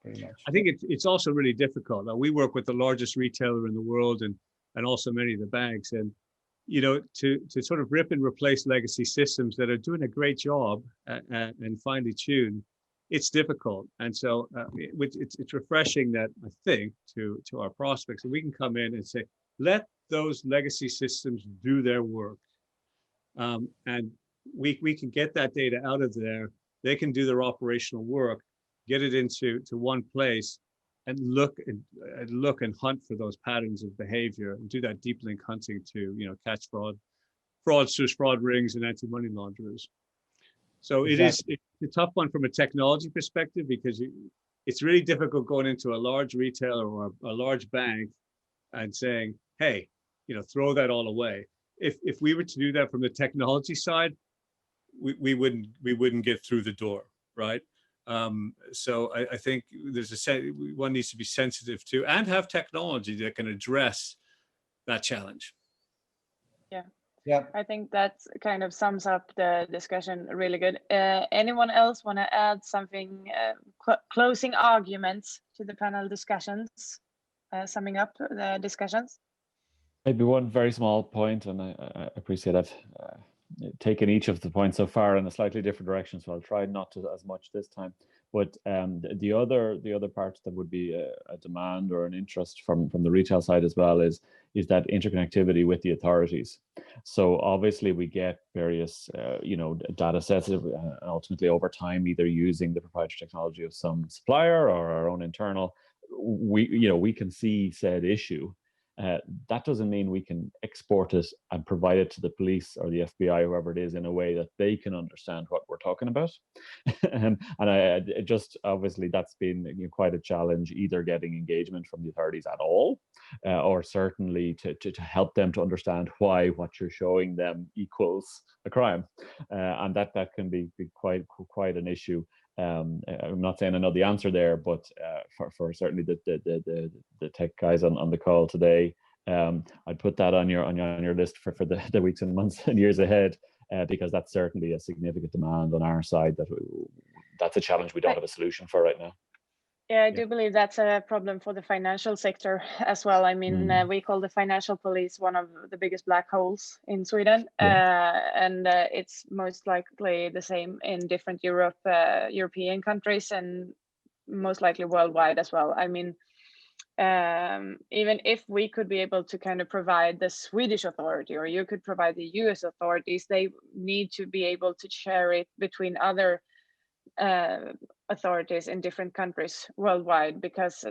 Pretty much. I think it's also really difficult. Now, we work with the largest retailer in the world and also many of the banks, and to sort of rip and replace legacy systems that are doing a great job and finely tuned, it's difficult. And so it's refreshing that I think to our prospects that we can come in and say, let those legacy systems do their work, and we can get that data out of there. They can do their operational work, get it into one place, and look and hunt for those patterns of behavior, and do that deep link hunting to catch fraudsters, fraud rings, and anti-money launderers. So it's a tough one from a technology perspective, because it's really difficult going into a large retailer or a large bank and saying, hey, throw that all away. If we were to do that from the technology side, we wouldn't get through the door, right? So I think one needs to be sensitive to and have technology that can address that challenge. Yeah, I think that kind of sums up the discussion really good. Anyone else want to add something, closing arguments to the panel discussions, summing up the discussions? Maybe one very small point, and I appreciate that. Taken each of the points so far in a slightly different direction, so I'll try not to as much this time. But the other parts that would be a demand or an interest from the retail side as well is that interconnectivity with the authorities. So obviously we get various data sets, ultimately over time, either using the proprietary technology of some supplier or our own internal. We can see said issue. That doesn't mean we can export it and provide it to the police or the FBI, whoever it is, in a way that they can understand what we're talking about. And I just, obviously, that's been quite a challenge, either getting engagement from the authorities at all, or certainly to help them to understand why what you're showing them equals a crime. And that can be quite an issue. I'm not saying I know the answer there, but for certainly the tech guys on the call today, I'd put that on your list for the weeks and months and years ahead, because that's certainly a significant demand on our side. That's a challenge we don't have a solution for right now. Yeah, I do believe that's a problem for the financial sector as well. I mean, we call the financial police one of the biggest black holes in Sweden, and it's most likely the same in different European countries, and most likely worldwide as well. I mean, even if we could be able to kind of provide the Swedish authority, or you could provide the US authorities, they need to be able to share it between other authorities in different countries worldwide, because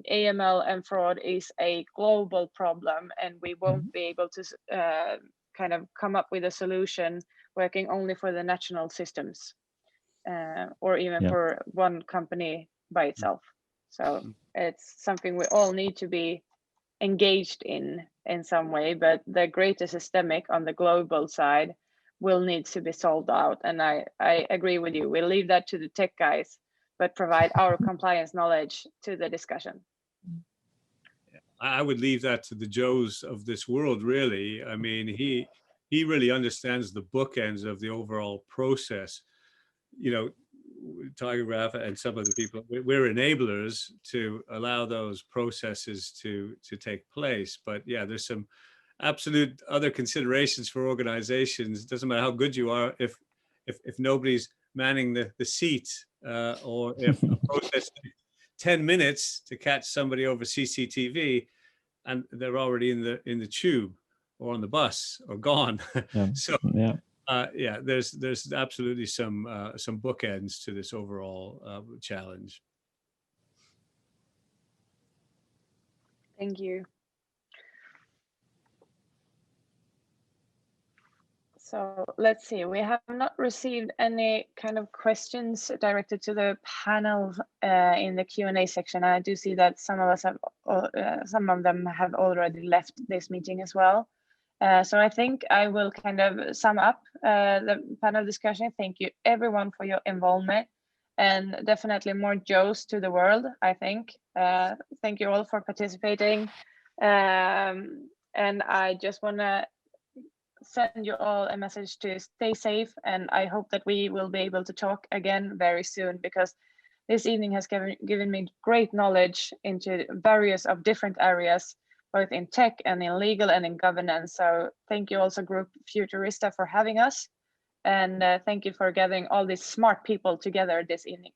AML and fraud is a global problem, and we won't be able to kind of come up with a solution working only for the national systems, or even for one company by itself. So it's something we all need to be engaged in some way, but the greater systemic on the global side will need to be solved out. And I agree with you. We'll leave that to the tech guys, but provide our compliance knowledge to the discussion. I would leave that to the Joes of this world, really. I mean, he really understands the bookends of the overall process. You know, Tiger Rafa and some of the people, we're enablers to allow those processes to take place. But yeah, there's some absolute other considerations for organizations. It doesn't matter how good you are if nobody's manning the seat, or if a process takes 10 minutes to catch somebody over CCTV and they're already in the tube or on the bus or gone. So there's absolutely some bookends to this overall challenge. Thank you. So let's see, we have not received any kind of questions directed to the panel in the Q&A section. I do see that some of them have already left this meeting as well. So I think I will kind of sum up the panel discussion. Thank you everyone for your involvement, and definitely more Joes to the world, I think. Thank you all for participating. And I just want to send you all a message to stay safe, and I hope that we will be able to talk again very soon, because this evening has given me great knowledge into various of different areas, both in tech and in legal and in governance. So thank you also Group Futurista for having us, and thank you for gathering all these smart people together this evening.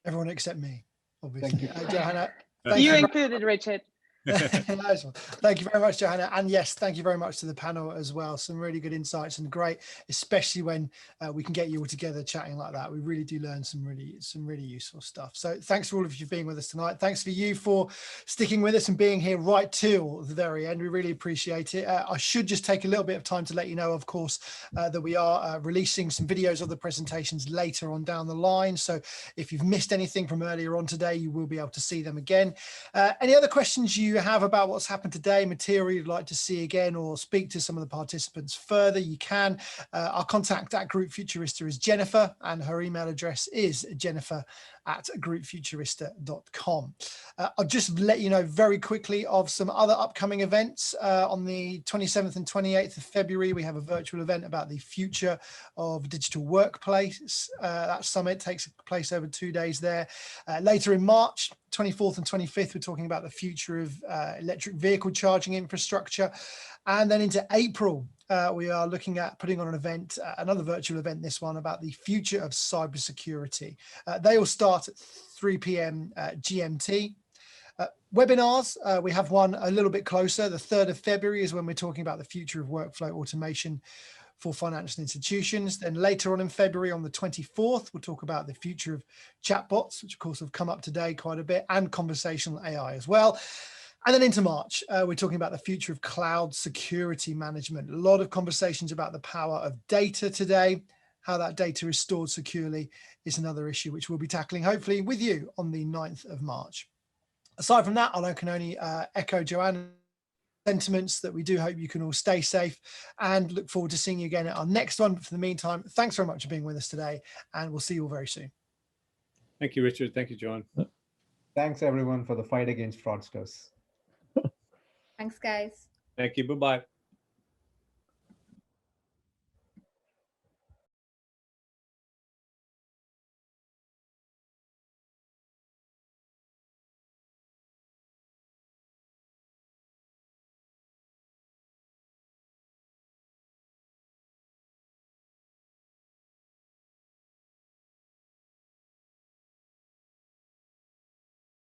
Everyone except me, obviously. Thank you. Johanna, you included, Richard. Nice one. Thank you very much, Johanna, and yes, thank you very much to the panel as well. Some really good insights, and great, especially when we can get you all together chatting like that. We really do learn some really useful stuff. So thanks for all of you being with us tonight. Thanks for you for sticking with us and being here right till the very end. We really appreciate it. I should just take a little bit of time to let you know, of course, that we are releasing some videos of the presentations later on down the line. So if you've missed anything from earlier on today, you will be able to see them again. Any other questions you have about what's happened today, material you'd like to see again, or speak to some of the participants further, you can. Our contact at Group Futurista is Jennifer, and her email address is jennifer@groupfuturista.com. I'll just let you know very quickly of some other upcoming events. On the 27th and 28th of February, we have a virtual event about the future of digital workplace. That summit takes place over 2 days there. Later in March, 24th and 25th, we're talking about the future of electric vehicle charging infrastructure. And then into April, we are looking at putting on an event, another virtual event, this one about the future of cybersecurity. They all start at 3 p.m. GMT. Webinars, we have one a little bit closer. The 3rd of February is when we're talking about the future of workflow automation for financial institutions. Then later on in February, on the 24th, we'll talk about the future of chatbots, which of course have come up today quite a bit, and conversational AI as well. And then into March, we're talking about the future of cloud security management. A lot of conversations about the power of data today. How that data is stored securely is another issue which we'll be tackling, hopefully with you, on the 9th of March. Aside from that, I can only echo Joanne's sentiments that we do hope you can all stay safe, and look forward to seeing you again at our next one. But for the meantime, thanks very much for being with us today, and we'll see you all very soon. Thank you, Richard. Thank you, John. Thanks, everyone, for the fight against fraudsters. Thanks, guys. Thank you. Bye-bye.